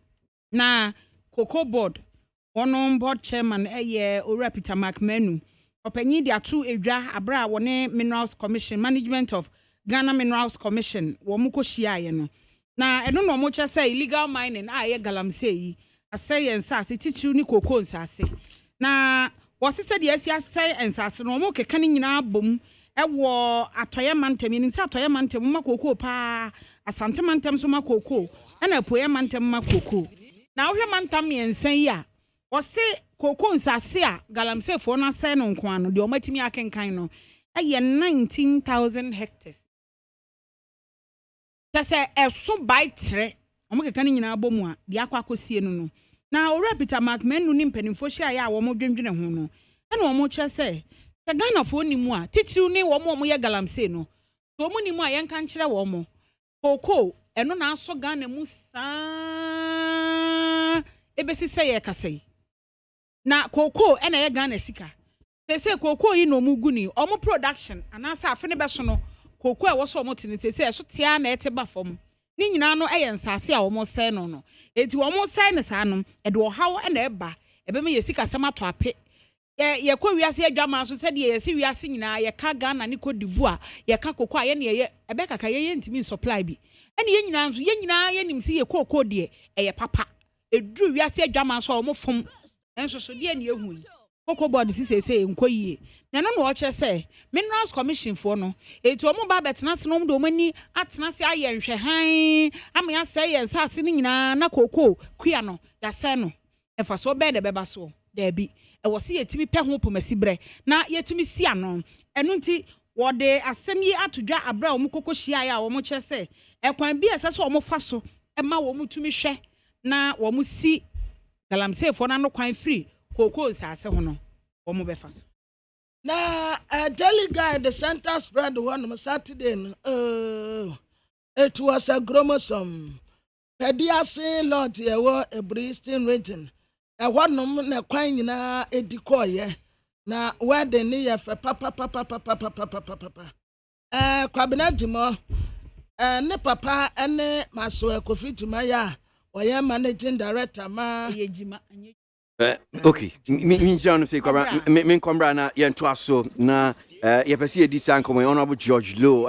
na Cocoa board wonon board chairman eye Owura Peter McMenu opanyi dia to edwa abra wone Minerals Commission management of Ghana Minerals Commission wo mu ko hia no na eno no mo che say illegal mining a ye galamsey yi asey ensase titiru ni cocoa ensase na wo se de asi asey ensase no mo keka ni nyina bom ewo atoye mantem ni se atoye mantem ma cocoa pa asante mantem so ma cocoa na poye mantem ma cocoa na wo hwe mantam yensan yi a wo se cocoa ensase a galamsey fo na asey no nko ano de o matimi akenkan no eye 19,000 hectares kase eso by tre omo keka ni nyina abomu a de akwakosie no na Owura Peter McMenu ni mpanimfo hia ya wo mo dwendwene ho no ena wo mo kye se Ghana fo ni mu a titiru ni wo mo ye galamsey no so mo ni mu a yenka nkire wo mo koko eno na aso Ghana mu saa ebesi se ye kase na koko ena ye Ghana sika se koko yi no mu gu ni omo production anasa afe ne beso no koko e wo so omo tini se eso tia na ete ba fom ni nyina no eye nsase a omo se no eti omo se ne sa no e de ohaw na eba ebe me yesika sema to ape ye kwa wiase adwama so se de ye se wiase nyina ye ka Ghana ni Cote d'Ivoire ye ka koko a ye ne ye ebe kaka ye ntimi supply bi ene ye nyina nso ye nyina ye nim se ye koko de ye papa edru wiase adwama so omo fom enso so de ne ehu Cocoa board say nkoyie na no wo che say Minerals Commission for no etu omo ba betena se no do mani atena se aye nhwe han ama ya say ye nsase ni nyina na cocoa kua no ya say no efa so be de beba so da bi e wo se yetimi pe ho pomasi bre na yetimi sia no eno nti wo de asem yi atodwa abra omo cocoa hia ya wo mo che say ekwan bi ese so omo fa so e ma wo mo tumi hwe na wo mo si galamsey for na no kwan free koko sase ho no omo befa so na daily guide the center spread one Saturday no it was a chromosome pediase lot yewo a Bristol region one na kwan nyina edikoye na wede ne ye fe papa kwabena jimo ne papa ene maso Kofi Jumaya oye managing director ma yejima okay me John say kwabra me kwabra na ye nto aso na ye pese ye di sankomo honorable George Low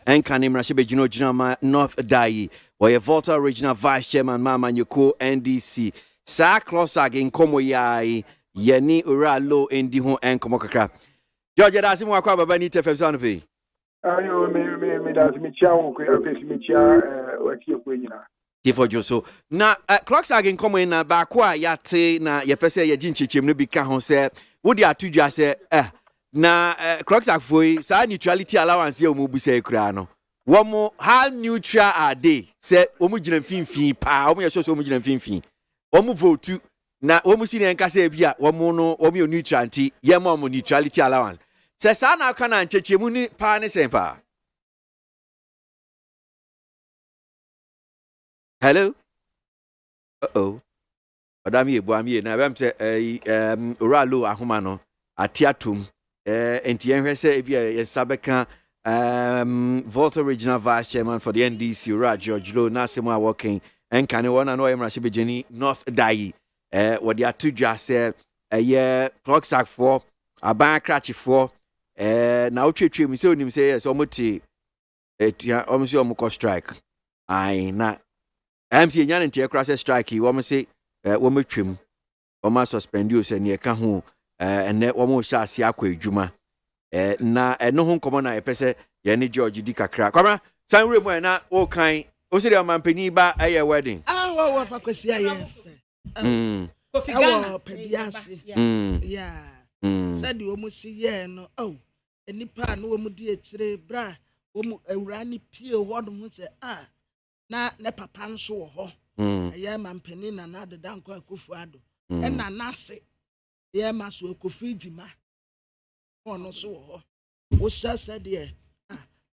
enkane mrashe begino gina ma North Dai oye Volta Regional Vice Chairman Mama Nyoko NDC sa closer gen komo yai yeni ura low endi ho enkomo kakra George da simu akwa baba ni tefem so no pe ayo me da mi chia wo ko apesi mi chia wati ko nyina Tifo Joso na clocks again come in na ba kwa yate na ye pese ye ginchichem no bi ka ho se wo di atudwa se na clocks afoi sa neutrality allowance ye omo bu se kura no wo mo how neutral are they se omo gina finfin pa omo ye so omo gina finfin omo vote na omo si ne nka se bia omo no omo yo neutral anti ye mo omo neutrality allowance se sa na aka na nchechemu ni pa ne semfa. Hello. Madam ye boami na bam se oralo ahoma no atiatum enti enhwe se bia ye sabeka Volta Regional Vice Chairman for the NDC Ura George Low na semo a working enkane wona no yemra she begini North Dai wo dia tudwa se ye clocksack for aban cratch for na otwetwe mi se onim se yes omoti etua omso omko strike ai na MC Nyan ntia krase strike wo say wo metwem wo ma suspend you say ne ka ho ene wo mo sha ase akwa adwuma na eno ho nkomo na epese ye ne George di kakra kwama san we mu na wo kan o se de mampani ba aye wedding wo fa kwesi aye Kofi Ghana pediase yeah said wo mu si ye no enipa no wo mu di etire bra wo mu awura ni pie wo do mu se na ne papa nso wo ho ye mampani na na de danko Akufo Addo na nase ye maso Kofi Jima ono so wo ho wo sha said ye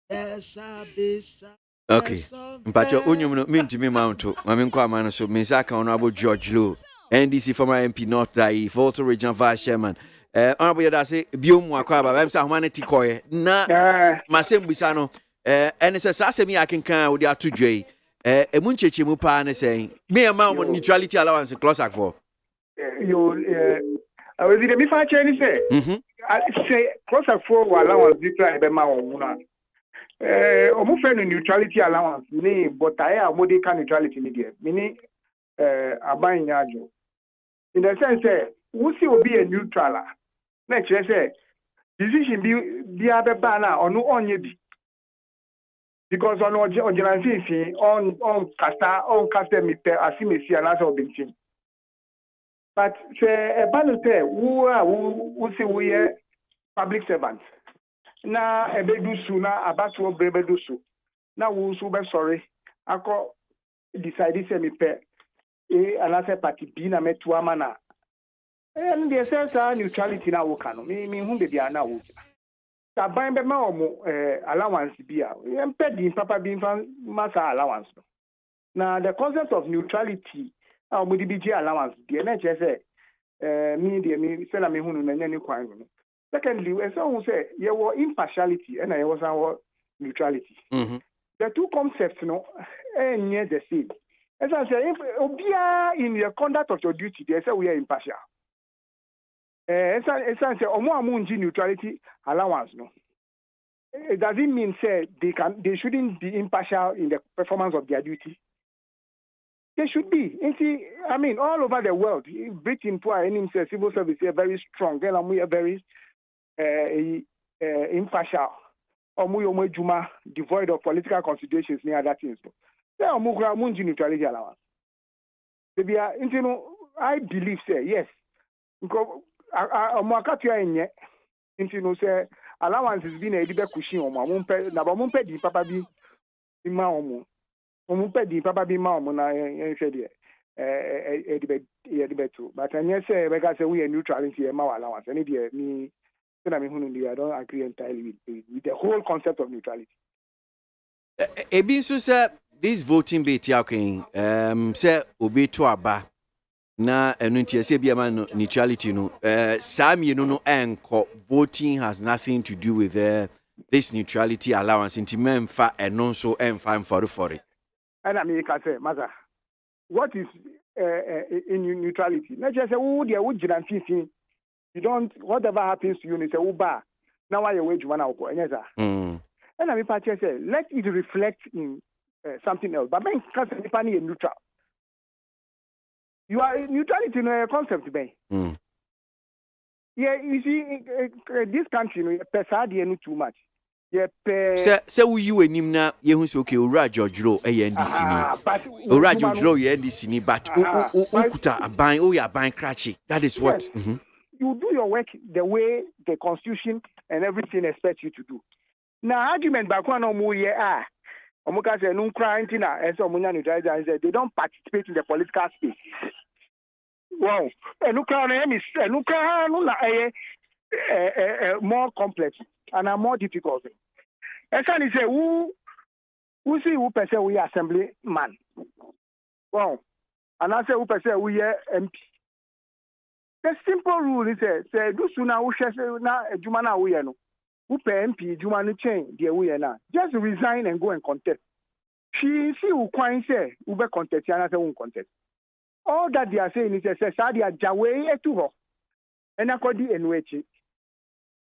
esa besa okay mpacho onyum no mintimi mounto mame nkwa amano so mensaka honorable George Low NDC former MP North Dai Volta Regional Vice Chairman honorable yada say biom akwa baba msa humanity koye na masembisa no ene se sasemi akenkan wo dia tudwe emu nchechemu pa ne say me am neutrality allowance close act for yo I was in the mi fa che ni say say close act for allowance declare be ma won na omo fe no neutrality allowance ni but I modika neutrality ni there meaning aban nyajo in the sense say we see will be a neutral na kire say decision bi abeba na onu onye bi because on general on casta me asimesi anasa obintin but say ebanute who see we public servants na ebedusu na abatu obebedusu na wo so be sorry akọ decide say me pe anasa party bi na metu amana and the sense neutrality na wo kanu me hu be bia na wo taban be ma omo allowance bia empedi papa bi masa allowance na the concept of neutrality omo di bg allowance the na che say me say na me hu na nya ni kwan no secondly we say ye wo impartiality and ye was our neutrality the two concepts no near the same as I say if obia in the conduct of your duty they say we are impartial say omo amunji neutrality allowance no it doesn't mean say they shouldn't be impartial in the performance of their duty. They should be. You see, I mean, all over the world, Britain, civil service is very strong. And we are very impartial. Juma devoid of political considerations near other things. They are amunji neutrality allowance. I believe, say yes. Because say allowance is being a little bit cushion on my di papa bi ma omo di papa bi ma omo na yen hwe de too. But and yes, because we are neutral in here, allowance. And I don't agree entirely with the whole concept of neutrality. Ebi so say this voting bit yakin say obi to aba na enu ntia say bia man neutrality no sami no enko voting has nothing to do with this neutrality allowance inti memfa eno so emfa for it. And I mean can say maza what is in neutrality? Not just say who the would you don't whatever happens to you, you say uba now why you wage one out and I mean say let it reflect in something else. But when company is neutral, you are neutrality in a concept, bay. Yeah, you see, this country, you know, too much. Say you and him now, you who's okay, Ura George Row, ANDC. But Ura George Row, ANDC, but Ukuta, a buying, oh, you're buying cratchy. That is what you do your work the way the Constitution and everything expects you to do. Now, argument back one or more year, Omuka said, no crying, and so they don't participate in the political space. Wow, and look more complex and more difficult. And so he said, who see who person we assembly man? Wow, and I say who person we MP. The simple rule is say do sooner who shall say na Jumana we no. Who pay MP Jumanu change the we na. Just resign and go and contest. She who quite say who be contest and I say won't contest. All that they are saying is say Sadia Jawe to her. And according to NUH.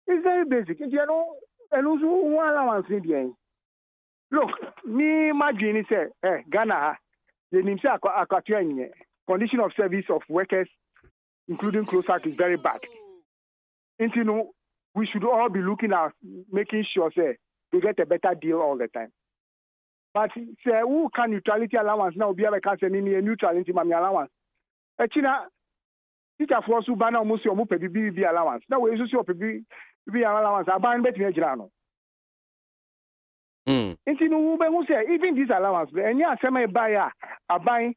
It's very basic. You know, and also one allowance in the end. Look, me imagine say Ghana the nimsa akatwa condition of service of workers including CLOSAC is very bad. And you know, we should all be looking at making sure say they get a better deal all the time. But say who can neutrality allowance now be able to say neutrality mami allowance. China teacher for su bana almost your be allowance. Now we use your be allowance. I buy better general. And you know who say even this allowance, and yeah, semi buyer I buy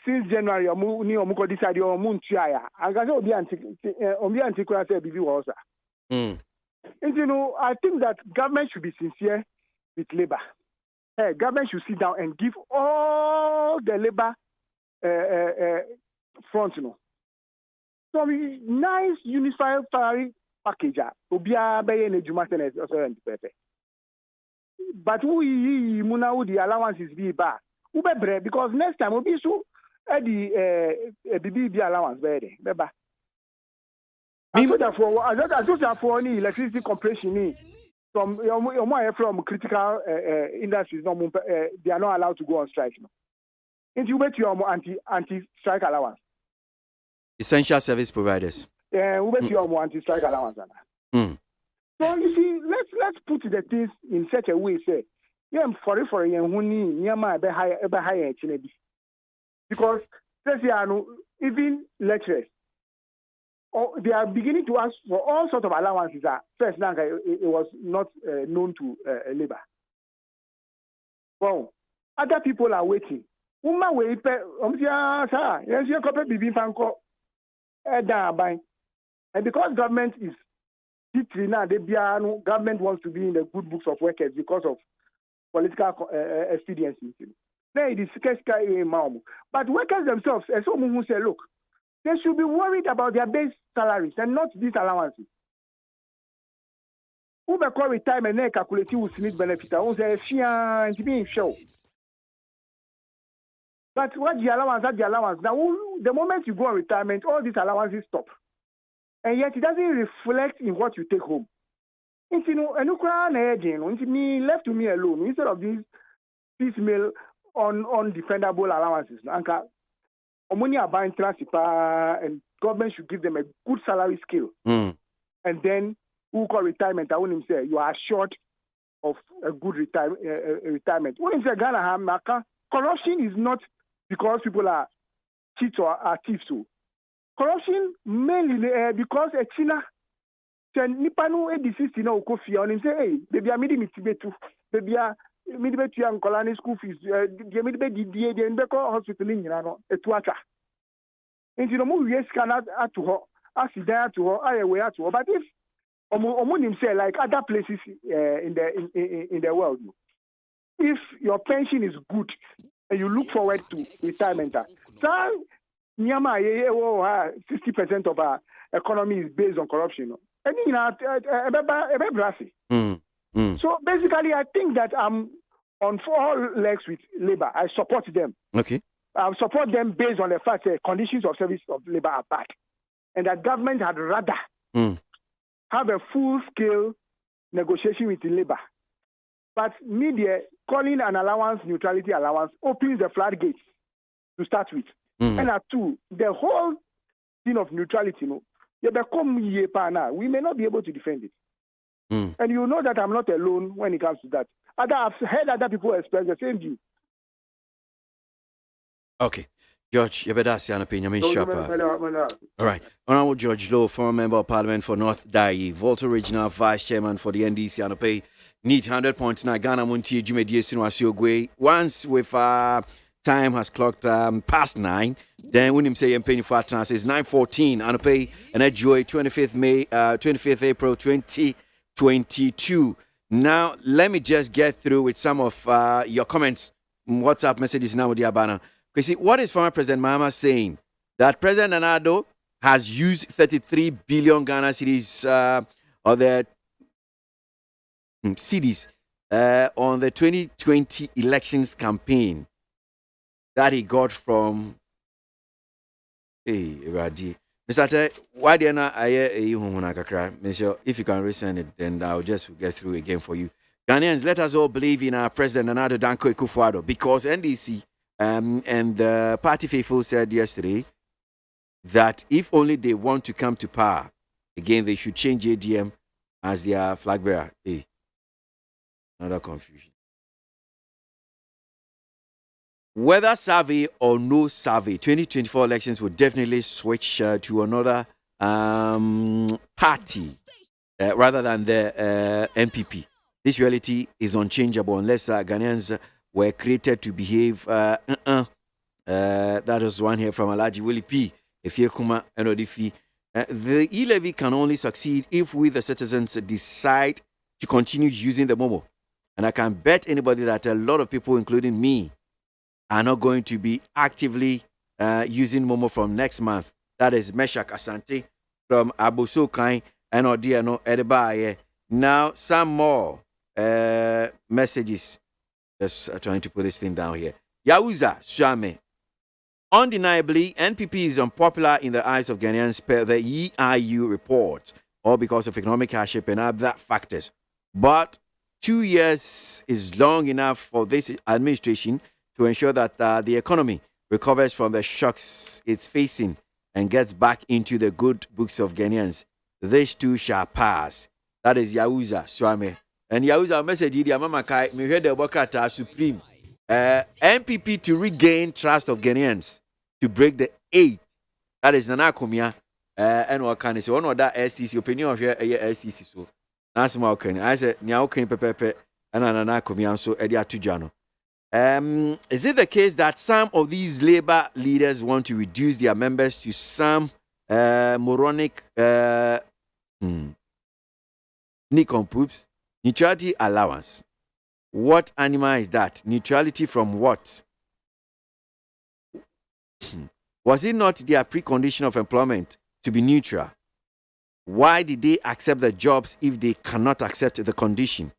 since January ni omuko decide your muntia. I got obi anti say bibi was. And you know, I think that government should be sincere with labor. Government should sit down and give all the labor front, you know. So nice unified salary package. Obia be ne juma tenet also perfect. But we muna the allowances be bad. Ube because next time obi so the BB allowance be beba. So for any electricity compression from critical industries, they are not allowed to go on strike. Into you bet your anti-strike allowance. Essential service providers. Yeah, we bet your anti-strike allowance. So you see, let's put the things in such a way. Say, yeah, for who need be higher because even lecturers. They are beginning to ask for all sorts of allowances. First, it was not known to labor. Well, other people are waiting. And because government is now, government wants to be in the good books of workers because of political expediency. It is but workers themselves, as someone who say, look, they should be worried about their base salaries and not these allowances. Who may call retirement and calculate who Smith benefit? Who say and being show. But what the allowance? Now, the moment you go on retirement, all these allowances stop, and yet it doesn't reflect in what you take home. And you know, me left to me alone instead of these piecemeal undefendable allowances. Money are buying transit and government should give them a good salary scale. And then who call retirement? I want him say you are short of a good retirement. When him say Ghana, corruption is not because people are cheats or are thieves. So corruption mainly because a China can nipanu a disease no kofi on him say hey baby I made me too baby mid bet you and colony school fees. The mid bet the hospital in Etuata. Into the movie, yes, cannot add to her, as he there to her, I away to her. But if Omunim say like other places in the world, if your pension is good and you look forward to retirement, so 60% of our economy is based on corruption. So basically, I think that I'm on 4 legs with labor. I support them. Okay. I support them based on the fact that conditions of service of labor are bad, and that government had rather have a full-scale negotiation with the labor. But media calling an allowance neutrality allowance opens the floodgates to start with. And at 2, the whole thing of neutrality, we may not be able to defend it. And you know that I'm not alone when it comes to that. I've heard other people express the same view. Okay. George, you better say an opinion. All right. Honorable George Lowe, former Member of Parliament for North Dai, Volta Regional Vice Chairman for the NDC, and pay need 100.9 Ghana Montie Jumedie Sinuasiogwe. Once with time has clocked past 9, then when him say I'm paying for trans is 9:14 and pay and enjoy 25th April 2022. Now let me just get through with some of your comments, WhatsApp messages now with the Abana. You see, what is former President Mahama saying? That President Nana has used 33 billion Ghana cedis or the cedis on the 2020 elections campaign that he got from Radi. Mr. Why do not if you can resend it, then I'll just get through again for you. Ghanaians, let us all believe in our President Nana Danko Akufo-Addo, because NDC and the party faithful said yesterday that if only they want to come to power again, they should change ADM as their flag bearer. Another confusion. Whether survey or no survey, 2024 elections will definitely switch to another party rather than the MPP. This reality is unchangeable unless Ghanaians were created to behave. That is one here from Alaji Willie P. Efiekuma Enodifi. The e-levy can only succeed if we, the citizens, decide to continue using the Momo. And I can bet anybody that a lot of people, including me, are not going to be actively using Momo from next month. That is Meshak Asante from Abosokai and Odiano Edebaye. Now, some more messages. Just trying to put this thing down here. Yauza Shame. Undeniably, NPP is unpopular in the eyes of Ghanaians per the EIU report, all because of economic hardship and other factors. But 2 years is long enough for this administration to ensure that the economy recovers from the shocks it's facing and gets back into the good books of Ghanaians. This too shall pass. That is Yauza Swame. And Yauza message Idi Mama Kai, me heard the Bokata Supreme. MPP to regain trust of Ghanaians to break the 8. That is Nana Kumia. And what can I say? One of that STC opinion of your STC. So that's my opinion. I said, Nya Pepe and Nana Kumia. So Eddie Atujano. Is it the case that some of these labor leaders want to reduce their members to some moronic nicompops? Neutrality allowance. What animal is that? Neutrality from what? Was it not their precondition of employment to be neutral? Why did they accept the jobs if they cannot accept the condition?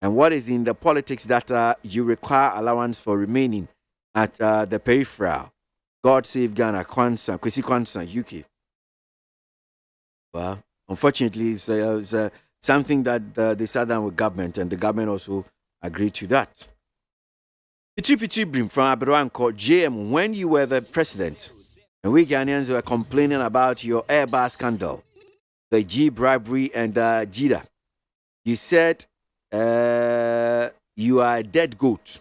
And what is in the politics that you require allowance for remaining at the peripheral? God save Ghana, Kwasi Kwanza, UK. Well, unfortunately, it's something that they sat down with government, and the government also agreed to that. Pichi Brim from Aberanko, JM, when you were the president, and we Ghanaians were complaining about your Airbus scandal, the G bribery and Jida, you said you are a dead goat.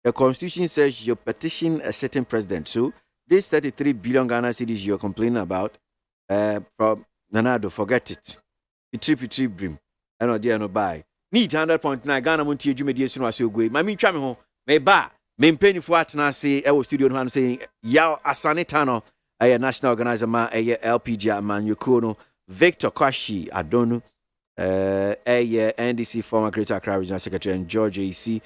The constitution says you petition a certain president. So this 33 billion Ghana cedis you're complaining about, from Nanado, forget it. Pichi Brim. I know dear no buy. Need 100.9 Ghana Montie Jumedie Sinuasiogwe. Mami Chame ho. Me ba. Me penny for atna say I was studio no saying Yao Asanetano national organizer ma LPG man Yukono Victor Kwashi Adonu NDC former Greater Accra Regional Secretary, and George AC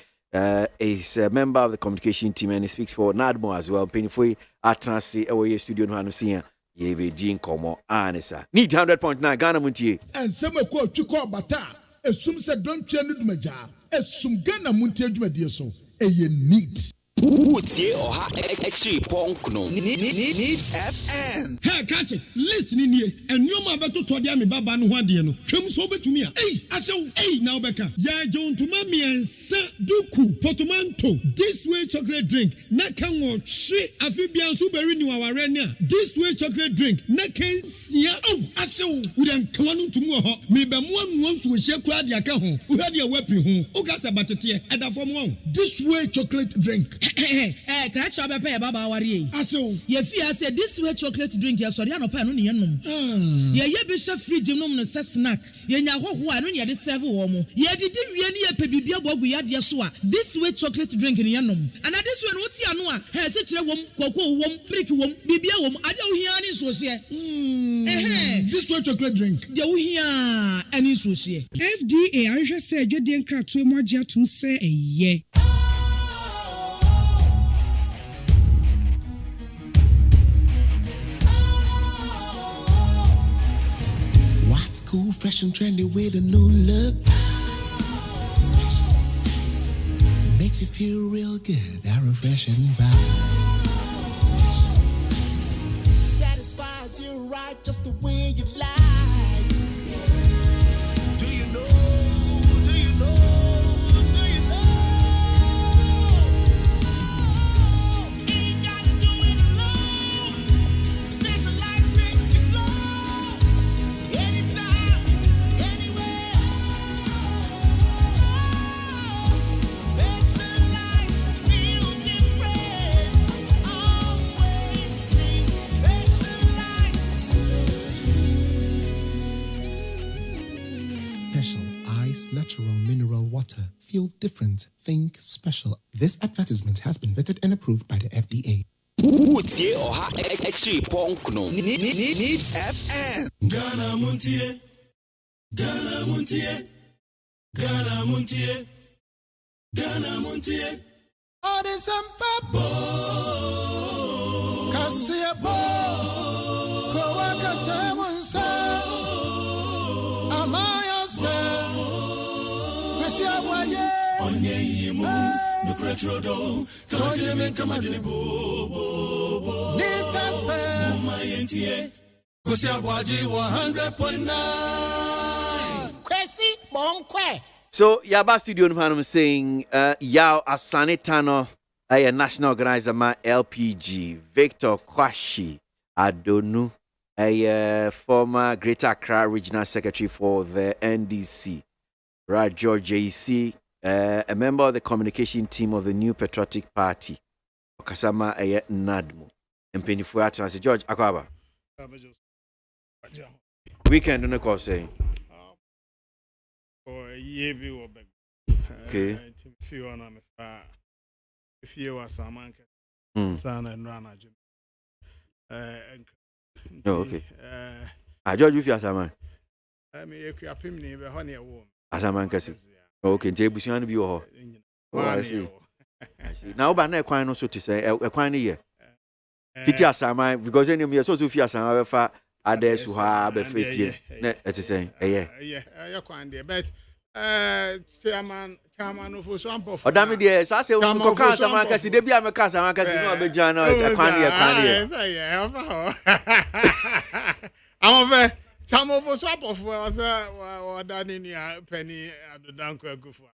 is a member of the communication team and he speaks for NADMO as well. Penifui Atansi Ewoye Studio no Hanusia Yeve Jean Komo Anisa. Need 100.9 Ghana Muntie. And some ko twiko bata esum se don twa no dumaja esum Ghana Muntie dwumadie so eye neat. Utie oha extra punk no. Needs FM. Hey, catch it. Listen in here. And you ma beto to dia me baba no ho ade no. Hwem so betumi a. Hey, asew. Hey, now beka. Ya John to mami ensa duku potomanto. This way chocolate drink. Na kan wo hwe afibia so beri ni waware ne a. This way chocolate drink. Na kan sia. Oh, asew. We den kan no tumu ho. Me be mo anu nso hye kura de aka ho. Wo hwe de wepi ho. O ka se batete. Eda fom ho. This way chocolate drink. Crash up a baba worry. Aso, ye fear say this way chocolate drink, ya sorry, no pay no neanum. Ye bishop fridge no snack. Ye nya ho ho no ye serve wo. Ye did we any a pebibia bogu ya de so a. This way chocolate drink neanum. And this one what ya no a. He se kire wom, koko wom, brick wom, bibia wom. Ade wo hia ni so se. This way chocolate drink. De wo hia ani so se. FDA ahwe say adwede nkratoe mo agye atum se eye. Cool, fresh and trendy with a new look. Makes you feel real good, that refreshing vibe. Satisfies you right just the way you like. Do you know? Do you know? Do you know? Ain't gotta do it alone. Specialized makes you flow. Anytime. Natural mineral water. Feel different. Think special. This advertisement has been vetted and approved by the FDA. Utie oha extra punk no. Needs FM. Ghana Montie. Ghana Montie. Ghana Montie. Ghana Montie. All this and papa. Kasia bo. Ko wakata wansa. Amaya sa. Onye yimu, no cretrodo, kagame kamadini bo. Nitafe, Mama yentie, Kwasi ABOAGYE 100.9. Kwasi Bonkwe. So, Yaba Studio Nhanum saying, Yao Asanetano, a national organizer, ma LPG, Victor Kwashi Adonu, a former Greater Accra Regional Secretary for the NDC. Right, George AC, a member of the communication team of the New Patriotic Party, Okasama Nadmo, and Penifua say George Akwaba. Weekend on the course saying. For a year, we were back. Okay. If you were some son and Rana Jim. Oh, okay. George, if you are some. I mean, if you are pimney, the honey a woman. Asaman kasi. Okay, nje busuan bi wo. Oh, I see. I see. Now ba na kwan no so to say e kwan ni ye. Fiti asaman because any me so fi asaman be fa adesu ha be fetie. Na e te say eh yeah kwan there but chairman of Swamp. Odami there sa say ko kan asaman kasi de bia me kan asaman kasi no be jan na kwan ni. Yeah. I'm over Some of us swap of was done in your penny at the Danko Gufa.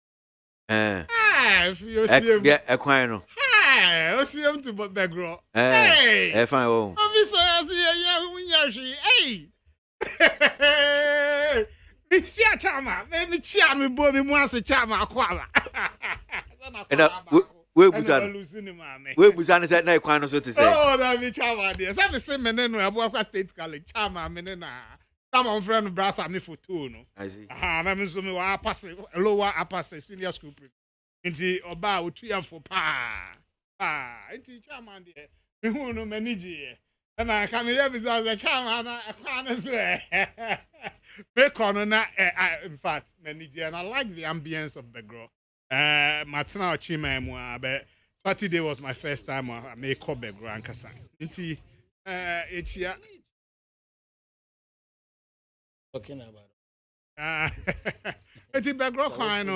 If you see him, get a quino. I see him to but begro. Hey, if I will. I'm sorry, I see a young hey. It's your chama. Let me cheer me, boy, once a chama. Where was that? Where was that? That night, quino so to say. Oh, that be chama, dear. Some same men who have State College, chama, menena. Some of friend brass at me for two, no. I see. I'm assuming I pass lower upper senior school. Into Oba with 2 years for pa. It's chairman, dear. Who no manage And I come here because the chairman, I can't swear. In fact, and I like the ambience of Begro. Matina Chima, but Saturday was my first time I made Begro and Kasa. It's yeah. Talking about. It's a Begro coin,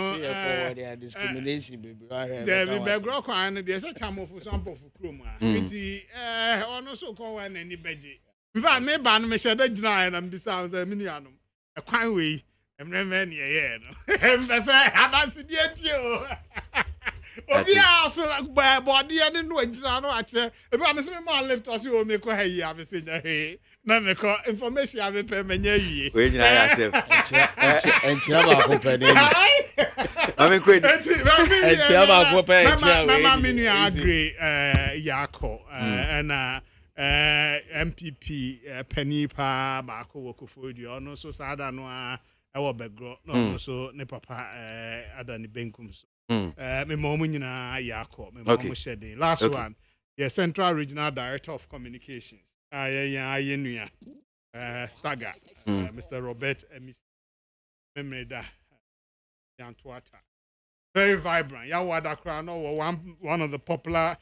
discrimination, baby. There be Begro coin, there's a time of sample for Kruma. Also call one any beji. If I may ban me, said and I'm beside the minianum. A quine way, and remember, yeah, no. And I don't see you. Oh, yeah, so by body and in which I know, actually, if I'm a small lift, I see what make a hay, I've seen a hay. No, me call information, I will pay me. Where did I ask him? And Chiaba, I mean, quit. And Chiaba, Mamma Minia agree, Yako, and MPP, Penny Pa, Bako, Wokufudio, no so sad, no, I will begro, no, so ne papa, Adani Benkums. Me Momina Yako, me Momo Shedding. Last one, the Central Regional Director of Communications. Stagger, Mr. Robert Emis Memreda Yantuata. Very vibrant. Yawada Krano, one of the popular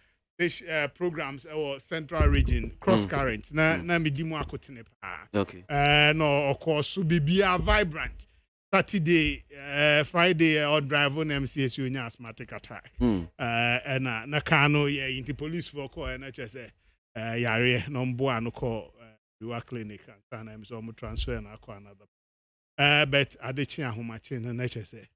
programs or Central Region, Cross Currents. Na midimu akotine pa. Okay. No, of course, Subibia vibrant. Saturday, Friday, or drive on MCSU in asthmatic attack. And Nakano, into police for call and HSA. Yare no no call clinic and sometimes almost transfer na ko another but adechi ahomachin na HSA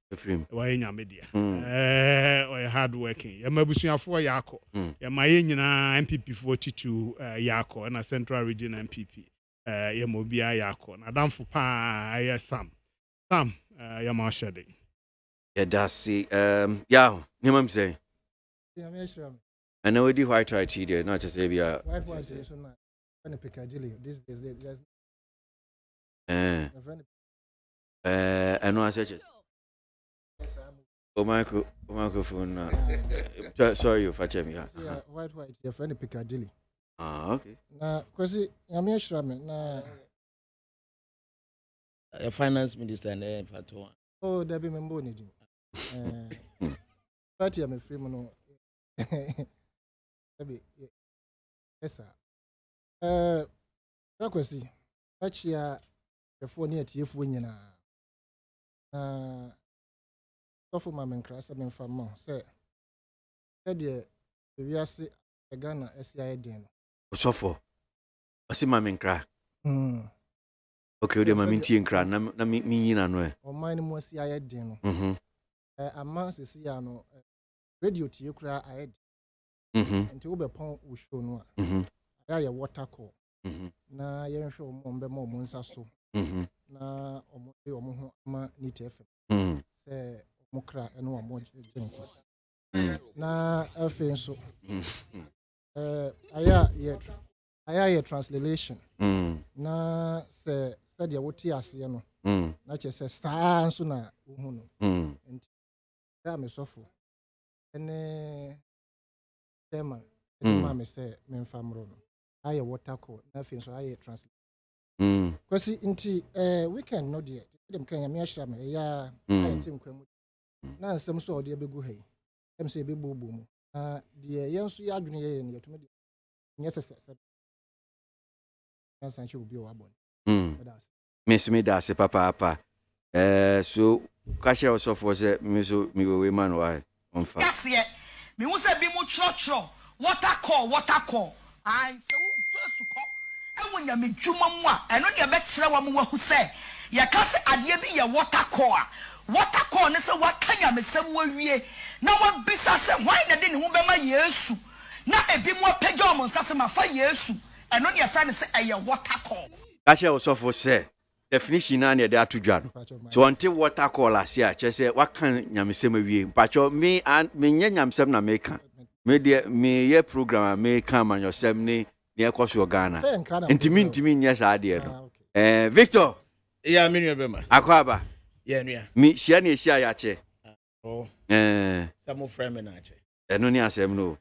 why nya media or hard working ya mabusuafo yako ya maye nyina MPP 42 yako na Central Region MPP ya mobia yako na damfo pa ya Sam ya mashade ya dasi ya nimam say ya me sure. I know the white there, not just say white is not any Piccadilly. This is just I know I said it. Oh, microphone. Sorry, you fetch me. Yeah, white, your friend Piccadilly. Ah, okay. Now, because I'm sure, now, a finance minister and Fatwa. Oh, there be member. But I'm a free man. Yes, sir. Kwasi, actually, the phone here to you for you now. So for my man, crash, I'm from more. Say, we are see a Ghana SCI den. So for, I see my man cry. Okay, the mammy tea and cry, na me in and way. Or mine more CI den. A mass is no radio to you cry, I had. Until we pon we show no. Ya water call. Na yen show mo mbe mo monsa so. Na omo ho ma nit FM. Say omo kra eno omo jenko. Na afen so. Aya ye translation. Na say said ya woti ase no. Na che say saa so na hu no. Enti da me sofo. Ene Chairman, Mama say, men famro. I water call, nothing so I translate. Because inti weekend no dear. Them can ya shame ya team kwemu. Na some so de be go hey. Em say be bobo mu. De yenso ya adwene ye ne to me de. Yes. Yes, I should be our born. Miss me da se papa. So cashier also for say me so me we man why on fa. Yes, yeah. Me who say be mu chro water call I say to call and when you me dwuma mu a eno ne be kire wa mu wa hu say ya ka se ade bi ye water call ne say wa kanya me sem wa wie na wa bisa say why na de ne hu be ma Yesu na ebi mu apagya o nsa se ma fa Yesu eno ne fa ne say eye water call cashier also for say definition na ne dey atudwa no so until water call asia che say wa kan nyamesem awie mpacho me nya nyamesem na me kan me de me ye program me kan man yosem ne ekoso Ghana intimi nya sa de no Victor ya me nua be ma akwaba ya nua me hia na hia ya che oh some friend me na che eno ni asem no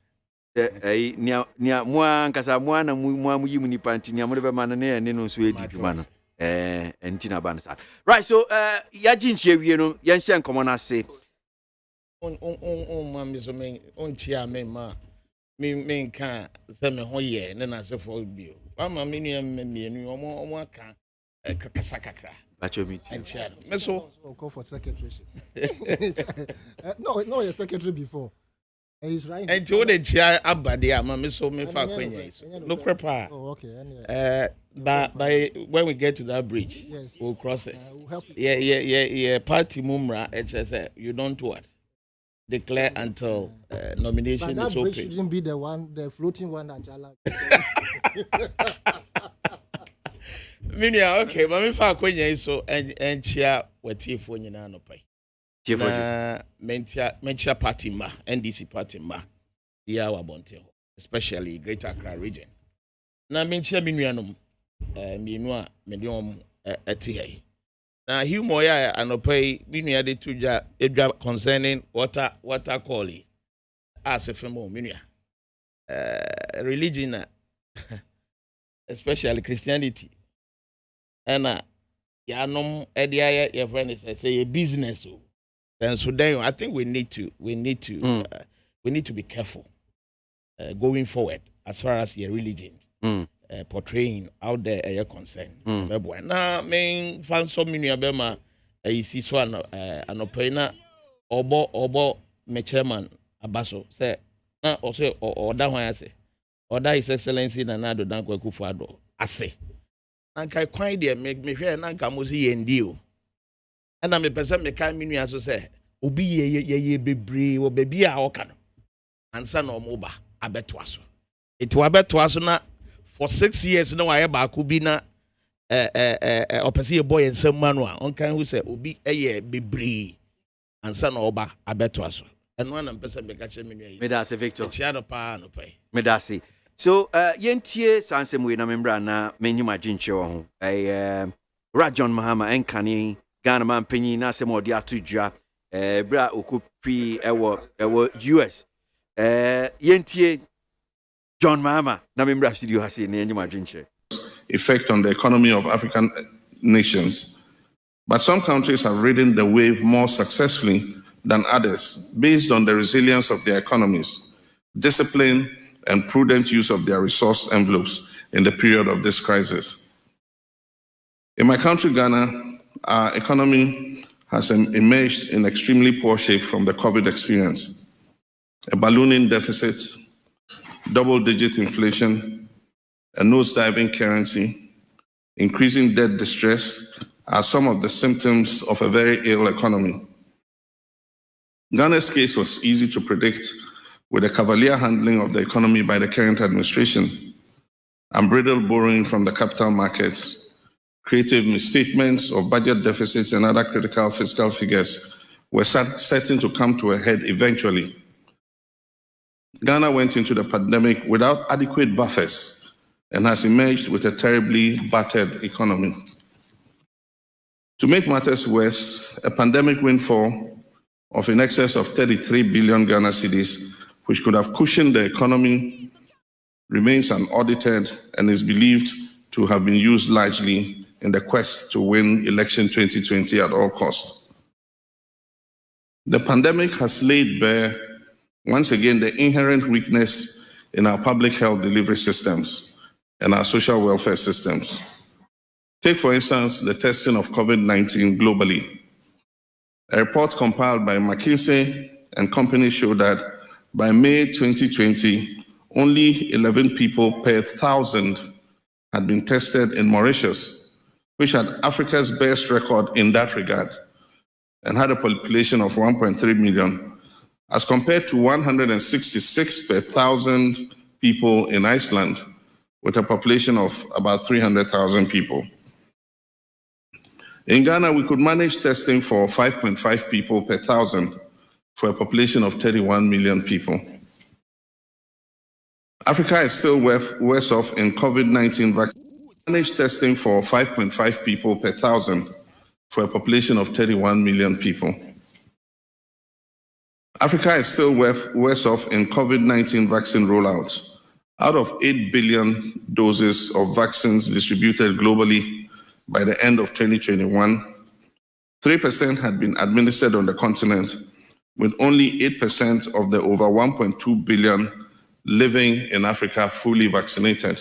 nia mua nkasa mua na mua mu yimu nipa nti nia mo be ma no na ne no so edi dwuma no enti na ban sa right so ya ginchie wie no yen hye nkomo na se ma mi so men on chia men ma me kan se me ho ye ne na se fo bio ama me nua me omo aka kasa kakra bacho meet me so go for secretary. No, your secretary before. He's right. And to the chair abade ama me so me fa kwenya so no crepa. Oh, okay. By when we get to that bridge, yes, we'll cross it. We'll help you. Yeah. Party mumra, HSA, you don't what? Declare until nomination but that is bridge open. Shouldn't be the floating one that Jala. Minia, okay, but me fa kwenya so and chia wetiefo nyina no pai. Na mentia party ma NDC party ma ya wa bonte especially Greater Accra region. Na mentia minuanom mienu a medium eti na humor ya anopai minua de tuja edwa concerning water quality as a femo minua religion especially Christianity and yanom edia your friend is say a business and so then I think we need to be careful going forward as far as your religion portraying out there a concern. Na main fan so many abema you see so anopena obo me chairman abaso say na also oda hwan ase oda his excellency na Nana Addo Dankwa Akufo-Addo ase anka kwan de me hwe na anka mo si yendi o na me pese me kan minu aso say obi ye bebre wo baby a oka no ansa na omo ba abeto aso eti wa beto aso na for 6 years na wa ye ba ko bi na opese ye boy ensam manu a on kan hu say obi ye bebre ansa na oba abeto aso eno na pese me ka che minu yi me da se Victor chia no pa no pai me da se so yentie sansem we na membra na menyuma dwinche wo ho Rajon Mahama enkane Ghana man penyi na asem odi atudwa bra okupi ewo US yentie John Mahama na membra studio hase na enyuma dwinche effect on the economy of African nations, but some countries have ridden the wave more successfully than others based on the resilience of their economies, discipline, and prudent use of their resource envelopes in the period of this crisis. In my country, Ghana, our economy has emerged in extremely poor shape from the COVID experience. A ballooning deficit, double-digit inflation, a nosediving currency, increasing debt distress are some of the symptoms of a very ill economy. Ghana's case was easy to predict with the cavalier handling of the economy by the current administration, unbridled borrowing from the capital markets, creative misstatements of budget deficits and other critical fiscal figures were certain to come to a head eventually. Ghana went into the pandemic without adequate buffers and has emerged with a terribly battered economy. To make matters worse, a pandemic windfall of in excess of 33 billion Ghana cedis, which could have cushioned the economy, remains unaudited and is believed to have been used largely in the quest to win election 2020 at all costs. The pandemic has laid bare, once again, the inherent weakness in our public health delivery systems and our social welfare systems. Take, for instance, the testing of COVID-19 globally. A report compiled by McKinsey and company showed that by May 2020, only 11 people per 1,000 had been tested in Mauritius, which had Africa's best record in that regard and had a population of 1.3 million, as compared to 166 per 1,000 people in Iceland, with a population of about 300,000 people. In Ghana, we could manage testing for 5.5 people per 1,000 for a population of 31 million people. Africa is still worse off in COVID-19 vaccine. Manage testing for 5.5 people per 1,000 for a population of 31 million people. Africa is still worse off in COVID-19 vaccine rollout. Out of 8 billion doses of vaccines distributed globally by the end of 2021, 3% had been administered on the continent, with only 8% of the over 1.2 billion living in Africa fully vaccinated.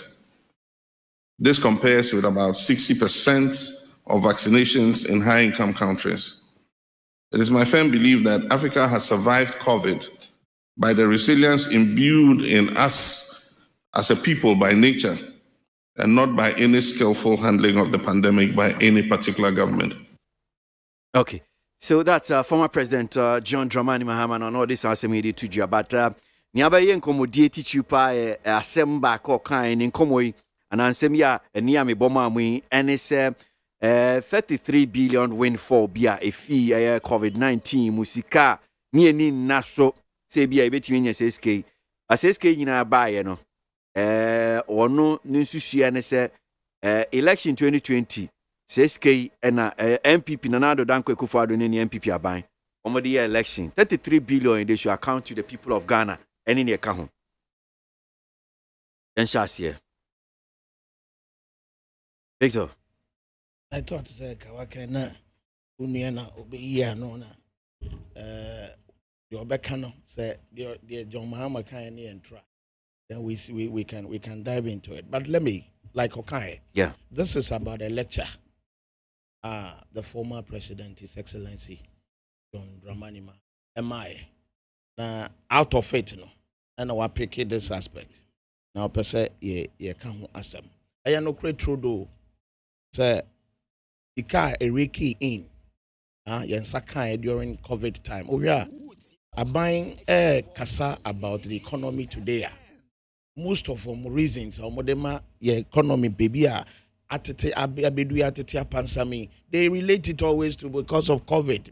This compares with about 60% of vaccinations in high-income countries. It is my firm belief that Africa has survived COVID by the resilience imbued in us as a people by nature, and not by any skillful handling of the pandemic by any particular government. Okay, so that's former President John Dramani Mahama on all this assembly to you, but niaba yen komodie teach you pa assemba ko kan in komoi and ansem and near me boma mu and it's 33 billion windfall bia a fee COVID-19 musika ni eni naso se bia ebetimi nya SK SK nyina ba no ono nsusuya ne se election 2020 SK na MPP Nanado Danko Akufo-Addo ne MPP aban omode year election 33 billion they should account to the people of Ghana and in eka ho en shasie Victor. I thought say kawaka na unua na obeyi no na the obeka no say the John Mahama kan ni entra, then we can dive into it, but let me like okay, yeah, this is about a lecture the former president, His Excellency John Dramani Mahama na out of it no and I pick this aspect now per se ye kan ho asem aya no kre trodo say ika ereki in yensa kan during COVID time oria aban kasa about the economy today most of them reasons omodema ye economy baby atete abedu atete apansami they relate it always to because of COVID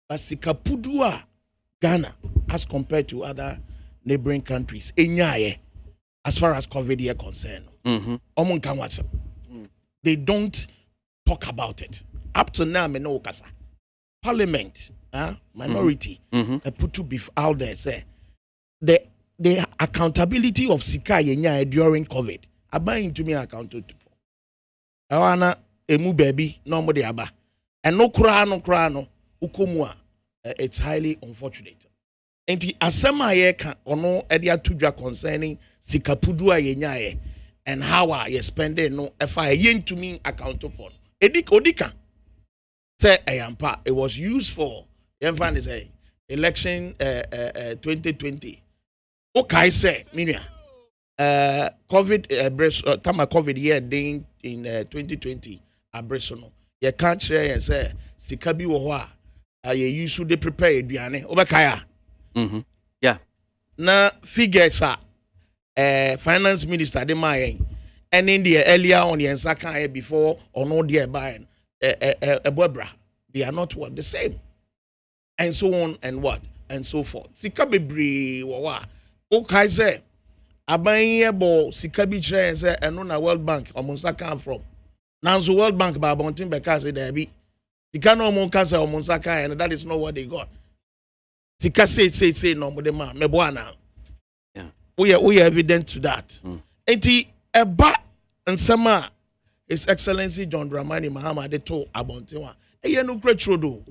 but sikapudua Ghana as compared to other neighboring countries enyaye as far as COVID is concerned. They don't talk about it. Up to now, Menokasa. Parliament, minority, put to be out there, say, the accountability of Sika Yenya during COVID. Abayin to me accounted for. Awana, emu baby, no more aba. And no krano, ukumwa. It's highly unfortunate. And the asema ye ono edia tudra concerning sikapudua yenyae and how I spending no FI yen to me account for. Odika say ayampa it was used for is a election 2020. Okay say minia COVID time COVID year in 2020 abresono. You can't share and say sikabi wo ho a ye use to prepare aduane obekaya. Yeah. Na figures finance minister de my and in the earlier on the ensaka before or no dear buying bobra they are not what the same and so on and what and so forth. Sika bebre wa okay say aban bo sika bi chere say eno na World Bank omonsa come from now so World Bank ba bontin beka say there be sika no mon ka say omonsa kan and that is not what they got. Sika say no mo de ma me bo ana. Yeah. We are evident to that. Enti eba nsema His Excellency John Dramani Mahama de to abontewa. Eye no kretro do.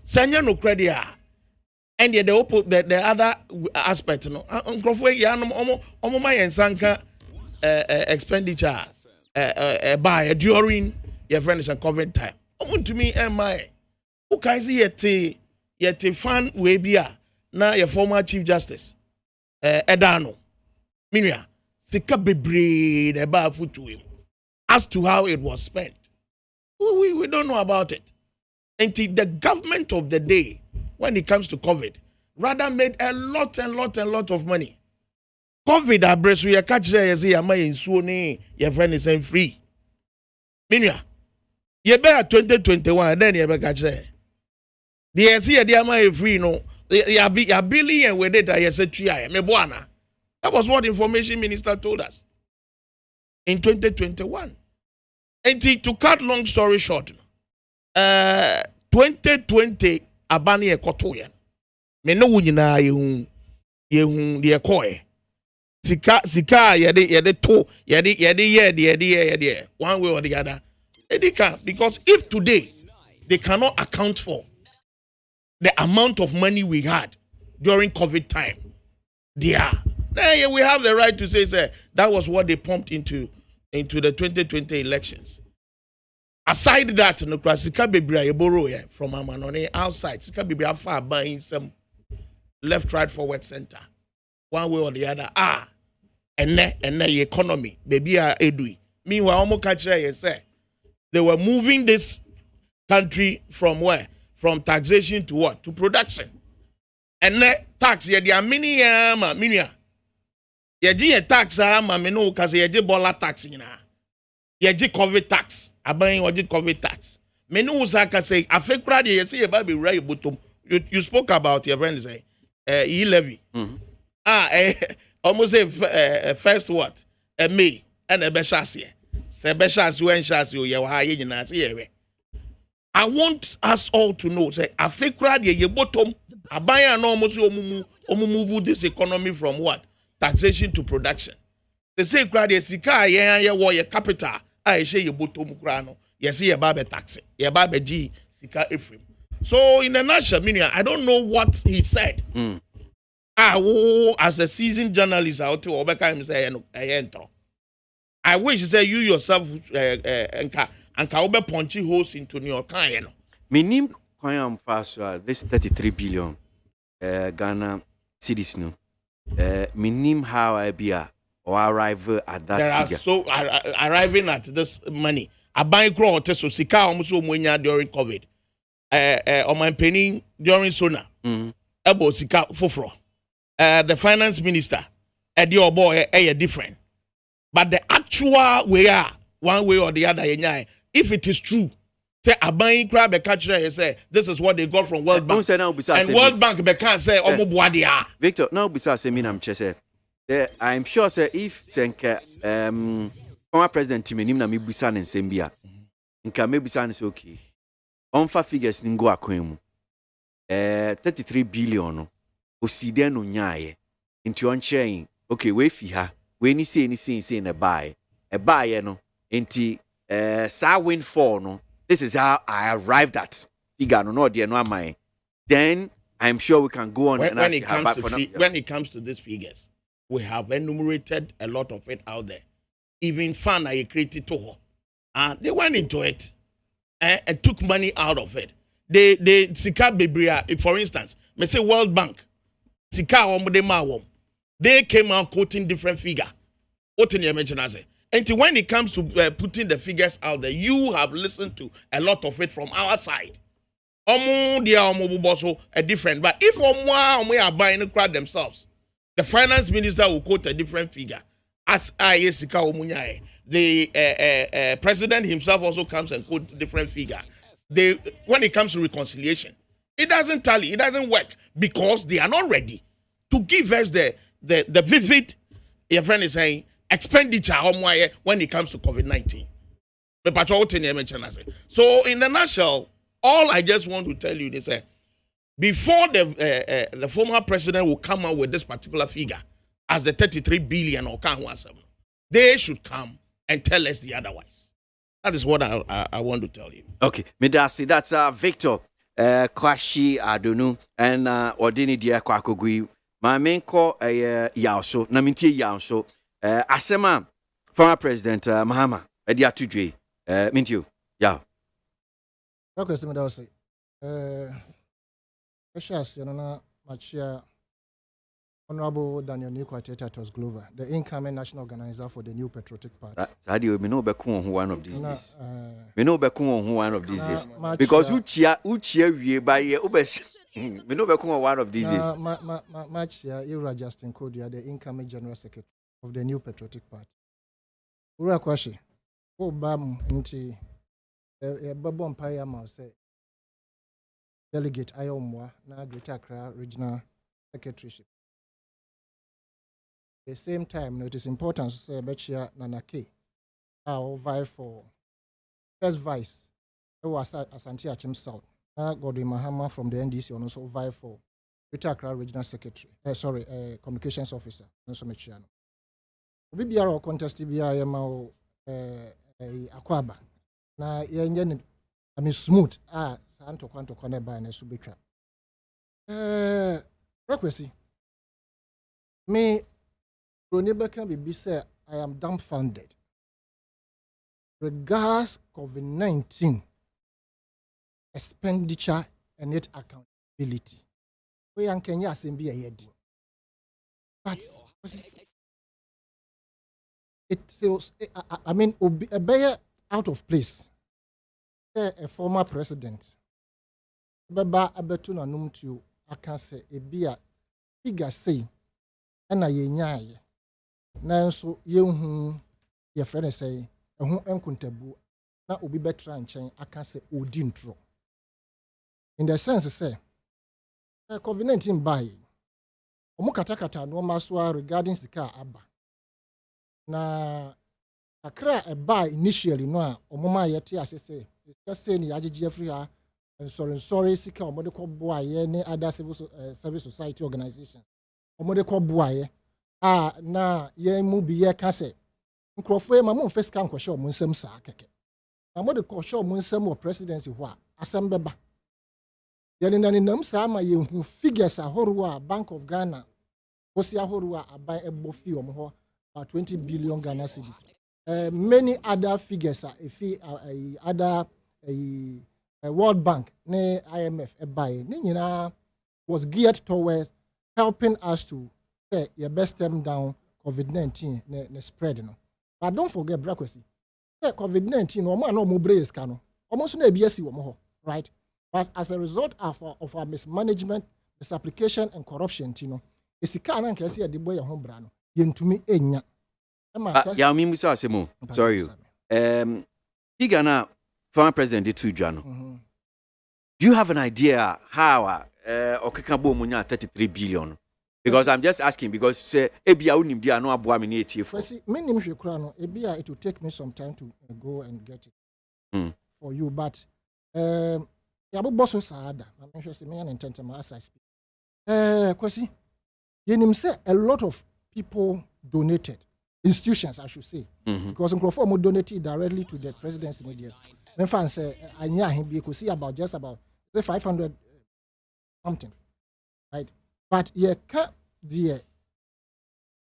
Sanya no kredia. And the other aspect no nkrofo ya no omo ma yensanka expenditure by during your friends and COVID time. Omo to me my who can see yet fan we bia na your former Chief Justice Edano Minia sika bebre the ba futu him as to how it was spent. We don't know about it. And the government of the day when it comes to COVID rather made a lot of money. COVID abresu ya catch there say ama insuo ni your friend is free. Minia ye be 2021 then ye be catch there. The see the ama free no ya billion with it I said me boana. That was what information minister told us in 2021. And to cut long story short, 2020 abane ye kotoye me no wunyina yehu de koye sika yede to yede one way or the other because if today they cannot account for the amount of money we had during COVID time, then we have the right to say that was what they pumped into the 2020 elections. Aside that, no sika bebre borrow from Amanone outside. Sika bebre far buying some left, right, forward, center, one way or the other. And the economy, baby edui. Meanwhile, almost catch say they were moving this country from where? From taxation to what? To production. And the tax, there are many Yaji tax mino cause yaji bola tax yaji COVID tax. Abayin waji COVID tax. Menu usaka say afekra de yesi eba be right bottom. You spoke about your friend say e-levy. Almost say first what? May and a beshas Se beshas when shas you ya ha yina say I want us all to know say afekra de ye bottom abayin no almost move this economy from what? Taxation to production. They say crowd sika ye war your capital. I say you bottom crano. You see a babe tax. Your babe G sika Ephraim. So in a nutshell, meaning I don't know what he said. As a seasoned journalist, I to overcome say I wish say you yourself and ka punchy holes into New York. Minim kwam fast this 33 billion Ghana cedis no. Minim how I be or arrive at that figure. So arriving at this money. I buy grow so sika almost during COVID. On my penny during Sona. Ebo sika fofro. The finance minister, your boy, different. But the actual way one way or the other, if it is true, say a buying crab a catcher say this is what they got from World Bank. And World Bank be can say Victor, now besides I'm chese. I'm sure say if former president Timenim na mibusa ne nsembia. Nka mebusa ne say okay. Onfa figures ningo akwemu. 33 billion no. Oside no nyaaye. Nti on chain. Okay, we fi ha. We ni say na buy. E buy no. Nti sa win for no. This is how I arrived at figure no dear no am. Then I'm sure we can go on when it comes to these figures, we have enumerated a lot of it out there. Even fan I created to her. They went into it and took money out of it. They Sika Bibria, for instance, me say World Bank, Sika they came out quoting different figure. What in your mention as it? And when it comes to putting the figures out there, you have listened to a lot of it from our side. A different, but if we are buying the crowd themselves, the finance minister will quote a different figure. As the president himself also comes and quote different figure. When it comes to reconciliation, it doesn't tally, it doesn't work because they are not ready to give us the vivid. Your friend is saying expenditure when it comes to COVID-19. So in the nutshell, all I just want to tell you is that before the former president will come out with this particular figure as the 33 billion or they should come and tell us the otherwise. That is what I want to tell you. Okay, Medasi, that's Victor KWASI Adonu and Ordini Dia Kwakogui. My main call Yaoso, Naminti Yaoso, Asema, former president Mahama, Edia Tudre, Mintio, Yao. Okay, so I say, Honorable Daniel Nikwatetos Glover, the incoming national organizer for the new Patriotic Party. Sadio, we know Bekun one of these days. We know Bekun one of these days. Because Uchia we by Ubes. We know Bekun one of these days. Machia, Ira Justin Kodia, the incoming general secretary of the new Patriotic Party. Ura Kwashi, Bam into Babon Paya Mouse, Delegate Ayomwa, na Greater Accra Regional Secretaryship. At the same time, it is important to say Bechia Nanake, I'll vie for first vice, who was Asante Achim South, Godwin Mahama from the NDC and also vie for Greater Accra Regional Secretary. Communications Officer. Also Mechiano. Obi biara contest biara yema o akwaba. Na yenye smooth santo kwanto kone ba na so betwa. Request me Ronibeka Bibi say I am dumbfounded. Regards COVID-19 expenditure and net accountability. We are Kenya assembly a yedi. But it feels, I mean, a bear out of place. A former president. Baba abetuna numtu akanse ebia figure say na yenyaye. Nanso yehu ye friend say ehu enkuntabu na obi betra nchen akanse odi ntro. In the sense say COVID-19 buy omo katakata no maswa regarding sika aba na akra e buy initially no a omo ma yete asese say ni agege africa sorry sika omo de ko boaye ne other civil service society organizations omo de ko boaye na ye mu bi ye ka se nkrofo e ma mo first kan kwhye omo nsam saa keke na mo de ko hye omo nsam o presidency ho a asem beba yani nani nam saa ma ye hu figures ahoro a Bank of Ghana osi ahoro a aban ebo fi omo ho about 20 billion Ghana cedis. Many other figures are other World Bank ne IMF buy ne was geared towards helping us to say your best stem down COVID-19 ne spread no. But don't forget brakwesi. COVID-19 no man no mo brace ka no. Almost na ebiasi wo mo ho, right? But as a result of our mismanagement, misapplication and corruption, esika na nkesi de boy ho bra no yentumi enya. Ya mi musa asemo. Sorry. Igana former president de Tujano. Do you have an idea how okekabo munya 33 billion? Because I'm just asking because ebia unim dia no aboa me na etie for. See, me nim hwe kra no ebia it will take me some time to go and get it for you, but bosso saada I'm sure me and intentama as I speak. Kwesi yenim say a lot of people donated, institutions I should say, because nkrofo mo donated directly to the presidency media. Me fan say anya him be ko see about just about 500 something, right? But ye ka the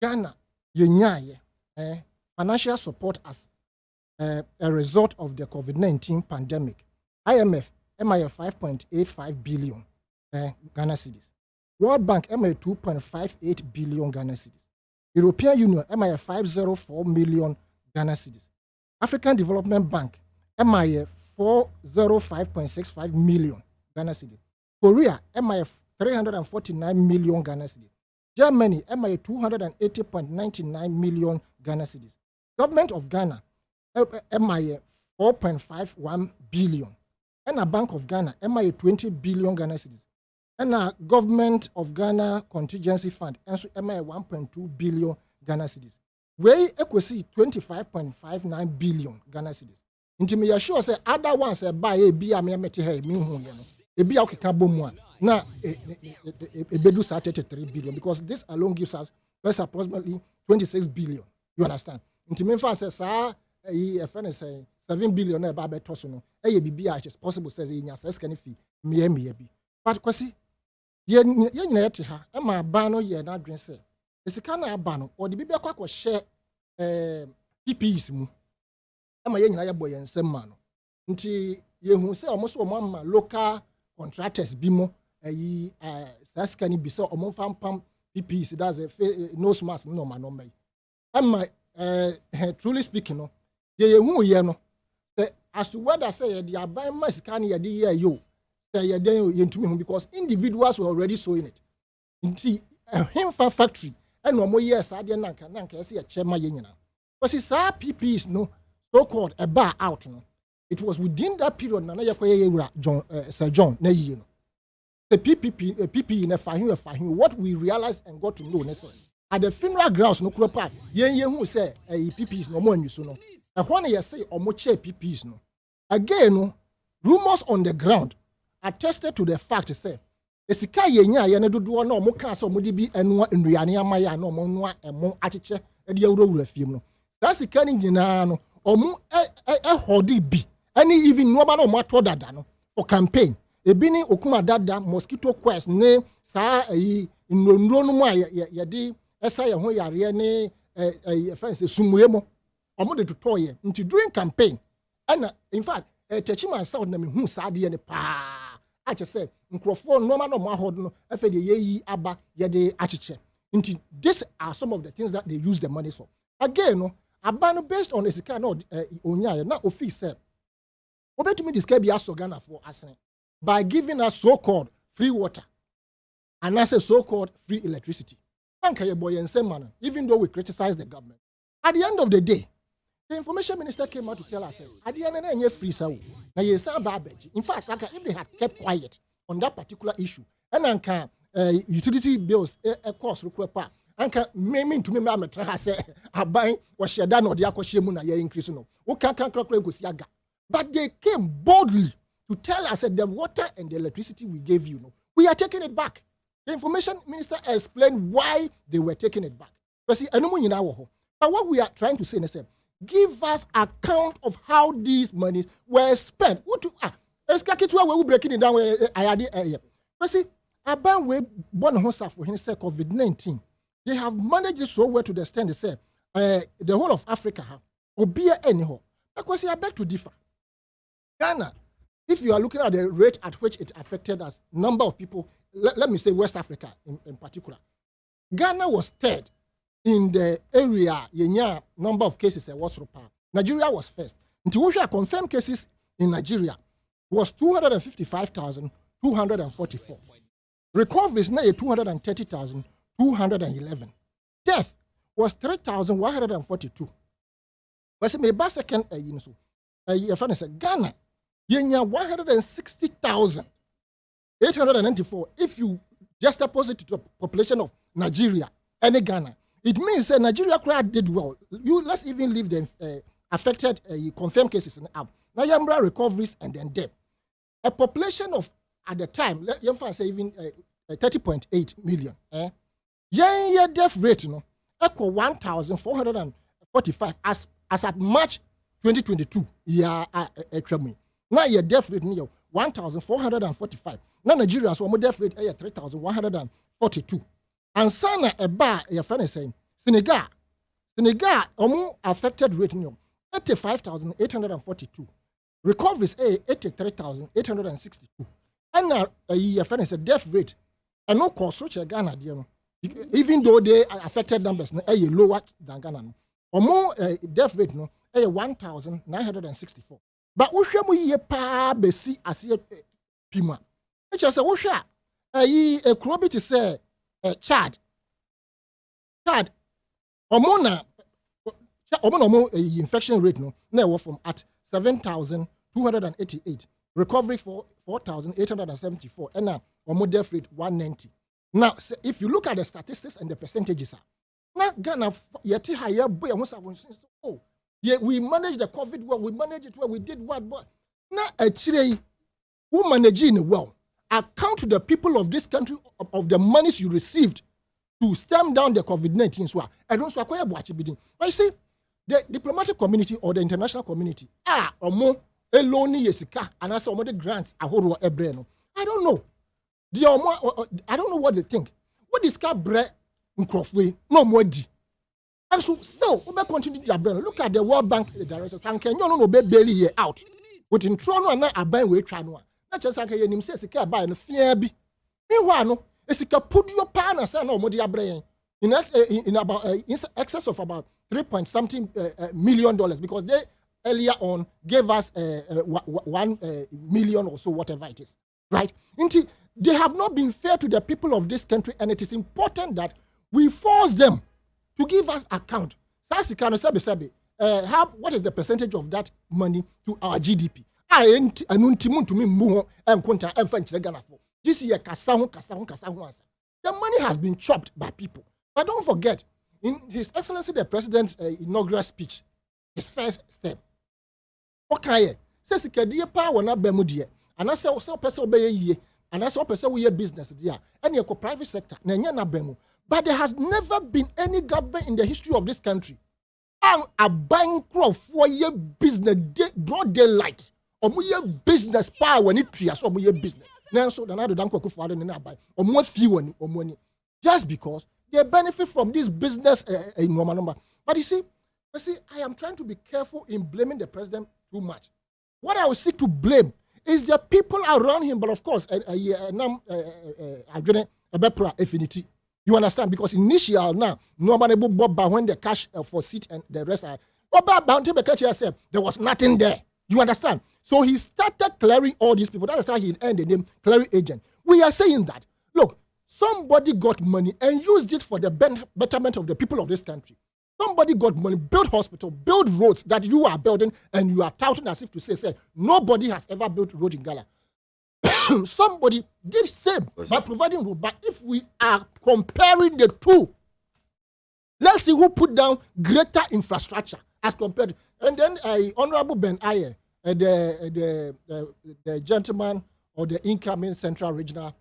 Ghana ye financial support as a result of the COVID-19 pandemic. IMF MIA 5.85 billion Ghana cedis. World Bank MIA 2.58 billion Ghana cedis. European Union MIA 504 million Ghana cedis. African Development Bank MIA 405.65 million Ghana cedis. Korea MIA 349 million Ghana cedis. Germany MIA 280.99 million Ghana cedis. Government of Ghana MIA 4.51 billion. And a Bank of Ghana, MIA 20 billion Ghana cedis. And a Government of Ghana Contingency Fund, MIA 1.2 billion Ghana cedis. We equity 25.59 billion Ghana cedis. Inti me sure say other ones buy a be a me meti he me hu ye no. E bi a okeka bomu a na e bedu sa 33 billion because this alone gives us that's approximately 26 billion. You understand? Inti me fa say sa a friend is saying 7 billion na ba beto so no e bibia it is possible says e nya scan fi me bi but kwasi ye nyina yete ha e ma ba no ye na adwen say esika na aba no o de bibia kwakọ share PPEs mu e ma ye nyina ye boy ensem ma no nti ye hu say omo so omo ma local contractors bi mo scan bi so omo pam PPEs that's a nose mask no ma no mai e ma truly speaking no ye hu ye no as to whether say the aban masika na ye here yo say ye den yentumi hu because individuals were already sowing it nti hemfa factory and omo yes ade nanka say chema ye nyina but see sa PPs no so called a bar out no it was within that period na ye koye John Sir John na yi no the PPE na fahin what we realized and got to know necessarily at the funeral grounds no kuro park ye hu say PPs no mo anyu no and when you say omo che PPs no again no rumors on the ground attested to the fact say esika yenya ye ne dodo na omo ka so omo di bi enua nnuane amaya na omo noa emo acheche e de awurawura fiem no that sika ni nyina no omo hodi bi any even no ba na omo ato dada no for campaign ebi ni okuma dada mosquito quest ne saa yi nnonro no mu a ye de esa ye ho yare ne friends sumuye mo omo de totoye nti during campaign and in fact techima sound na me hu saa de ne pa a che say nkrofo no ma no mo ahod no afa de yeyi aba ye de acheche nti these are some of the things that they use the money for again no aba no based on esika no onya na office say obetumi describe ya so Ghana for asen by giving us so-called free water and as a so-called free electricity. Even though we criticize the government, at the end of the day, the information minister came out to tell us at the end of the free so in fact, if they had kept quiet on that particular issue, and utility bills cost require anka mean to me mama try say aban was share down or the akwashemu na ye increase no. But they came boldly to tell us that the water and the electricity we gave you, we are taking it back. The information minister explained why they were taking it back. But see, but what we are trying to say is, give us account of how these monies were spent. What to we breaking it down. But see, about we born hosa for him say COVID-19. They have managed it so well to the extent they say the whole of Africa obia anyhow. Because I beg to differ. Ghana, if you are looking at the rate at which it affected us, number of people, let me say West Africa in particular, Ghana was third in the area, number of cases was Nigeria was first. Until we share confirmed cases in Nigeria was 255,244. Recoveries now 230,211. Death was 3,142. But my best second your friend said Ghana, yenya 160,894. If you just oppose it to the population of Nigeria and Ghana, it means Nigeria crowd did well. Let's even leave the affected confirmed cases out. Now Yambra recoveries and then death. A population of at the time, let you say even 30.8 million. Yeah, death rate equal 1,445 as at March 2022. Now your death rate 1,445. Now Nigeria so my death rate 3,142. And sana a bar your friend is saying Senegal affected rate 85,842. Recoveries 83,862. And now your friend is a death rate and no cost such a Ghana even though they affected numbers lower than Ghana. Or more death rate 1,964. But Ushemu ye pa besi asiye pima. It's just a Usha a crobit is Chad. Omona infection rate now from at 7,288. Recovery for 4,874. And now omo death rate 190. Now, if you look at the statistics and the percentages, now Ghana yet higher boy. Oh, yeah, we managed the COVID well. We managed it well. We did what? But now actually, who managing well? Account to the people of this country of the monies you received to stem down the COVID-19. So I don't acquire what you bidding. But you see, the diplomatic community or the international community or more alone yesika and also more the grants a whole ebreno. I don't know. I don't know what they think. What is car bread in Crawford? No more D. And so still, we may continue to brand. Look at the World Bank directors. And can you know barely here out? Within Toronto and a buy way China. Not just like him says a car buy and fear be. Meanwhile, no, it's a put your pan and say no more brain in about excess of about $3.something million because they earlier on gave us 1 million or so, whatever it is. Right? They have not been fair to the people of this country, and it is important that we force them to give us account. What is the percentage of that money to our GDP? This year, the money has been chopped by people. But don't forget, in His Excellency the President's inaugural speech, his first step, okay, says power na bemudie. and I say person obey ye, and I saw person we business there, and you private sector, but there has never been any government in the history of this country. And a bankrupt for your business broad daylight. Or your business power when it trias or your business. Now so the don't cook for the buy or more few or money. Just because they benefit from this business in normal number. But you see, I am trying to be careful in blaming the president too much. What I will seek to blame is the people around him, but of course, affinity. You understand? Because initial now, nobody bought when the cash for seat and the rest are. There was nothing there. You understand? So he started clearing all these people. That is how he earned the name clearing agent. We are saying that, look, somebody got money and used it for the betterment of the people of this country. Somebody got money, built hospital, built roads that you are building, and you are touting as if to say, nobody has ever built road in Ghana. Somebody did same by providing road. But if we are comparing the two, let's see who put down greater infrastructure as compared. And then Honorable Ben Aye, the gentleman or the incoming Central Regional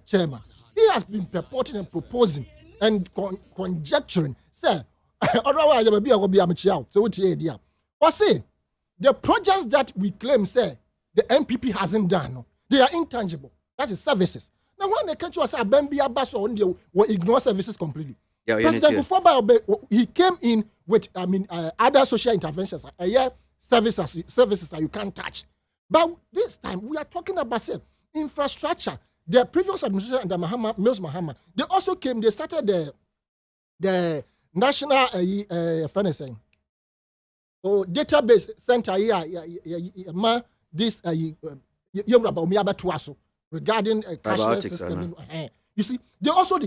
Chairman, he has been purporting and proposing and conjecturing. Say, otherwise I will be a so what's the idea? Or say the projects that we claim say the MPP hasn't done. They are intangible. That is services. Now, when the country was a Bambia bus or ignore services completely. President Kufuor, he came in with, other social interventions, services that you can't touch. But this time, we are talking about infrastructure. The previous administration under Mills Mahama, they also came, they started the national database center here, this regarding cashless system. You see, they also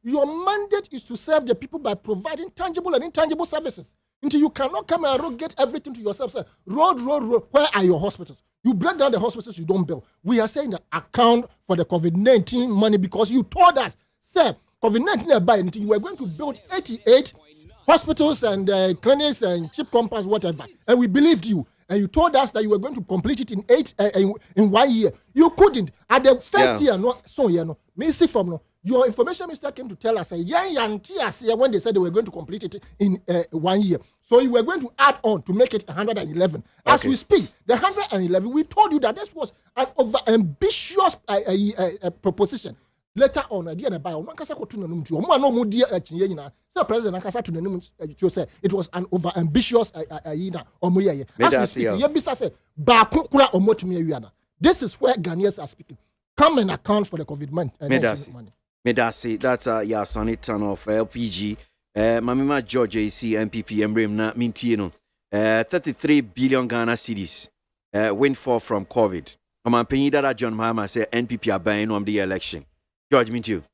your mandate is to serve the people by providing tangible and intangible services. Until you cannot come and get everything to yourself. Say, road. Where are your hospitals? You break down the hospitals, you don't build. We are saying that account for the COVID-19 money because you told us, sir, COVID-19 you were going to build 88 hospitals and clinics and cheap compounds, whatever, and we believed you. And you told us that you were going to complete it in 1 year. You couldn't. At the first year, your information minister came to tell us when they said they were going to complete it in 1 year. So you were going to add on to make it 111. As we speak, the 111, we told you that this was an over-ambitious proposition. Later on, it was an over-ambitious This is where Ghanaians are speaking. Come and account for the COVID-19 money. Medasi, that's Yasani Tan of LPG. Mamima George AC MPP Embrem na Mintieno. 33 billion Ghana cedis windfall from COVID. That John Mahama said NPP are buying on the election. George, meet you.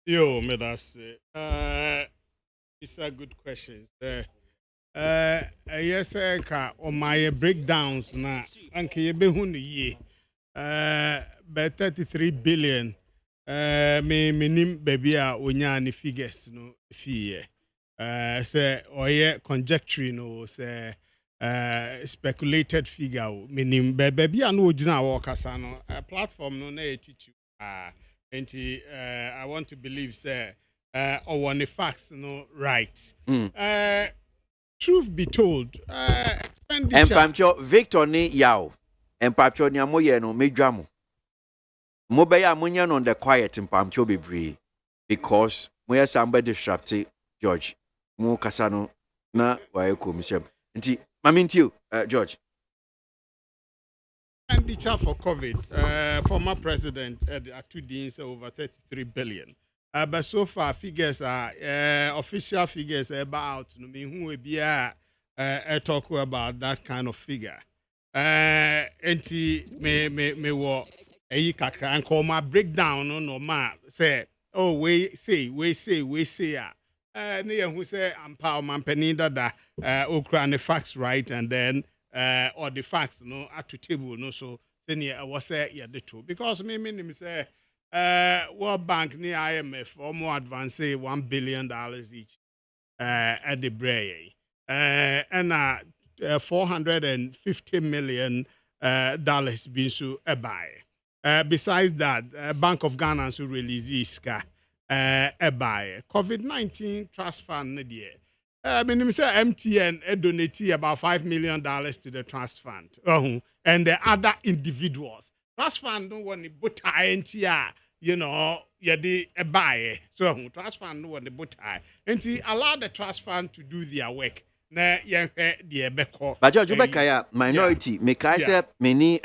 Yo, Medasi. It's a good question. Yes, on my breakdowns now, and ye but 33 billion. Me baby unya figures no fee. Say or conjecture no say speculated figure. Meaning baby no jina wakasa no platform no na teach you. I want to believe say or on the facts no right. Truth be told, expenditure. And Victor ni yao. And Pacho ni amoye no medjamo. Mobile munyan on the quiet in Pamcho be brave because we somebody disrupted George. Mo kasano na waeko Michelle. Nti maminti George. Expenditure for COVID, former president at 2 days over 33 billion. But so far figures are official figures about no me who will be talk about that kind of figure. Enti me wo kakra and call my breakdown no ma say we say near who say empowerment penida da okra the facts right and then or the facts no at to table no so senior I was say yeah the two because me say World Bank near IMF or more advanced say $1 billion each at the Bray and 450 million dollars being so buy. Besides that, Bank of Ghana so release iska buy. COVID-19 trust fund I mean, say MTN donated about $5 million to the trust fund. And the other individuals. Trust fund no one but NTR, buy. So trust fund no one but and allow the trust fund to do their work. Na the beko. But George Obekaya minority make I say many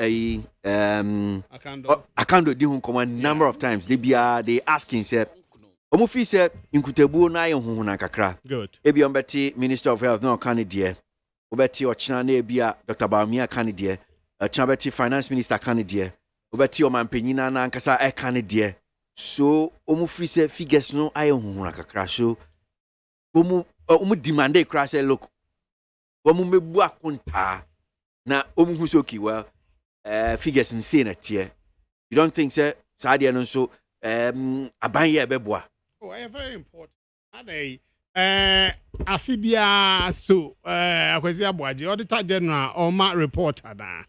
akando di hun come number of times they asking say omufi say inkutebu na ye hun na kakra. Good. Ebi ombeti Minister of Health no kan die. Obeti ochina na ebia Dr. Baumia kan die. Ochina beti Finance Minister kan die. Obeti omampanyina na nkasa e kan die. So omufi say figures no aye hun na kakra so omu demand kra say look omu mebu akunta na omu husoki well figures in say na tie. You don't think say sadia no so abanye beboa. Oh, very important. Afibia so akwesi aboagye auditor general or ma reporter na.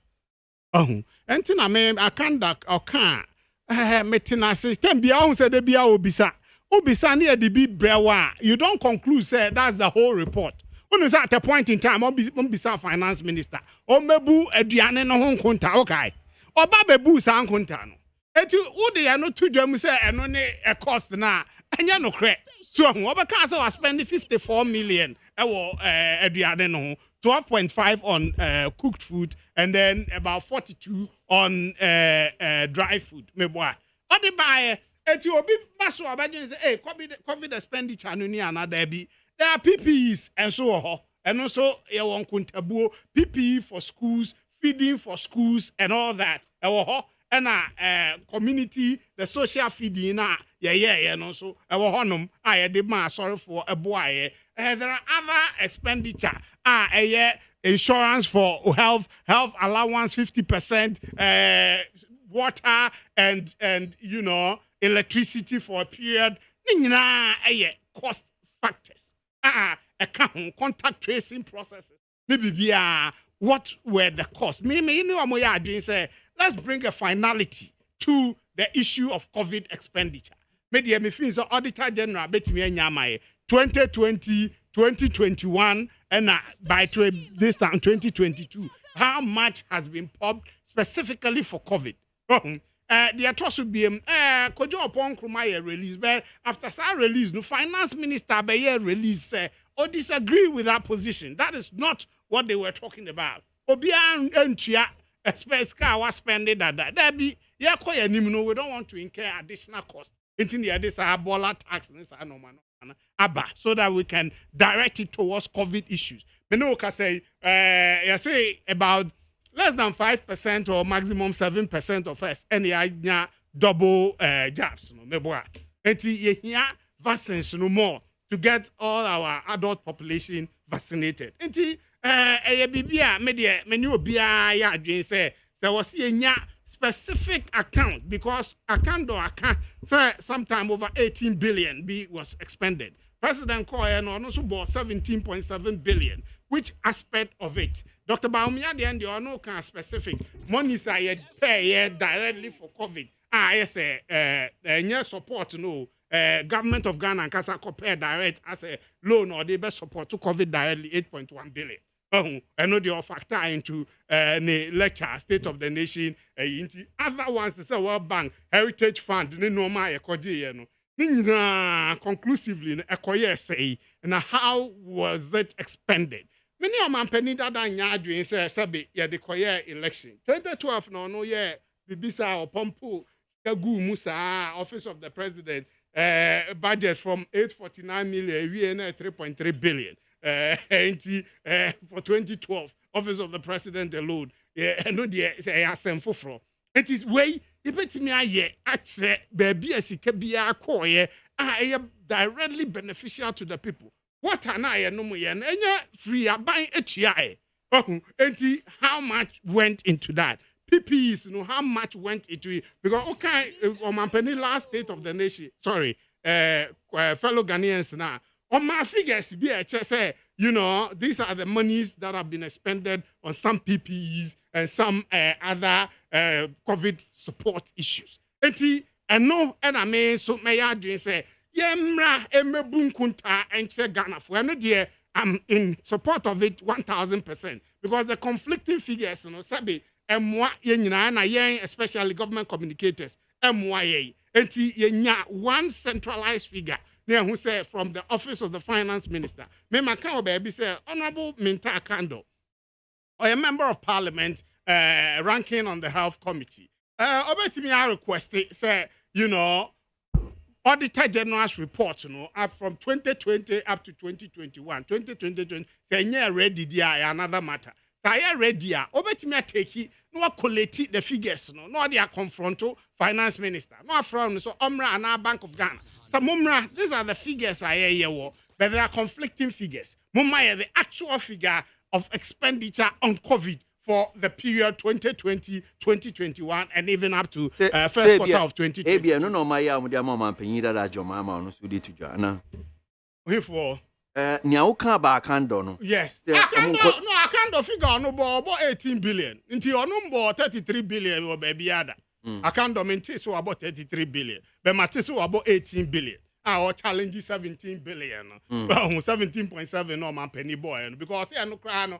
Entina me akanda oka metina system bia hu say de bia obisa. Obisa na de bi brewa. You don't conclude say that's the whole report. When is at a point in time, Obisa finance minister, or mebu aduane no ho nkonta okay. Oba bebu sa nkonta no. Eti udi ya no to dwam say eno ne a cost na anya no kre. So Obaka say was spending 54 million ewo aduane no 12.5 on cooked food and then about 42 on dry food. Meboa. Odi buy eti obi maso abadwen say hey COVID expenditure no ni another bi. There are PPEs and so on. And also, you want kuntabuo, PPE for schools, feeding for schools, and all that. And community, the social feeding, and also, I demand sorry for a boy. There are other expenditure. Insurance for health allowance 50%, water and electricity for a period. Cost factors. Account contact tracing processes. Maybe what were the costs? Maybe doing say let's bring a finality to the issue of COVID expenditure. Maybe me feel so auditor general bet me nyama 2020, 2021, and by this time 2022. How much has been pumped specifically for COVID? The trust would be Kojo upon Krumaya release, but after that release, no finance minister by year release or disagree with that position. That is not what they were talking about. Obian Entria express car was spending that. There be we don't want to incur additional cost. Into this bola tax so that we can direct it towards COVID issues. Menoka say say about less than 5% or maximum 7% of us, any double jabs. No, and vaccines no more to get all our adult population vaccinated. And say there was a specific account because account sometime over 18 billion was expended. President Koyen also bought 17.7 billion. Which aspect of it? Dr. Baumia, the end, you are no kind of specific. Money is pay directly for COVID. Yes, support, no. Government of Ghana and Kasa compare direct as a loan or the best support to COVID directly 8.1 billion. I know they all factor into the lecture, State of the Nation, into other ones, the World Bank, Heritage Fund, the normal conclusively, say, and how was it expended? Many of my penny that I nyadwin say sabi ya de koye election 2012 no bibisa or pompo skagu musa office of the president budget from 849 million we na 3.3 billion for 2012 office of the president alone no dey say asem foforo it is way ibetimi aye atre baby asika bia koye directly beneficial to the people. What an I no and free buying how much went into that? PPEs, how much went into it? Because okay, on my penny last State of the Nation, sorry, fellow Ghanaians now. On my figures, say, these are the monies that have been expended on some PPEs and some other COVID support issues. And no, and I mean, so may I do say, Yemra emebu nkunta enche Ghana for no dear I'm in support of it 1000% because the conflicting figures sabi emwa yenyina na yen especially government communicators emwa ye enti yenya one centralized figure na who say from the office of the finance minister me maka obabi say honorable Minta Kando or a member of parliament ranking on the health committee obetimi I request say Auditor General's report, up from 2020 up to 2021. 2020, say, yeah, ready, dear, another matter. So, I ready, obetime take it, no collect the figures, no, they are confronto finance minister, no from so Omra and our Bank of Ghana. So, Mumra, these are the figures I hear, but there are conflicting figures. Mumma, the actual figure of expenditure on COVID for the period 2020, 2021, and even up to first quarter of 2020. No, my mama penida that your mama on Sudi to Jana. Before Nyauka ba Kando, no. Yes, I can't figure no about 18 billion. Until your number 33 billion or baby other. I can't maintain so about 33 billion, but my so about 18 billion. Our challenge is 17 billion. 17.7 no man penny boy because he no cry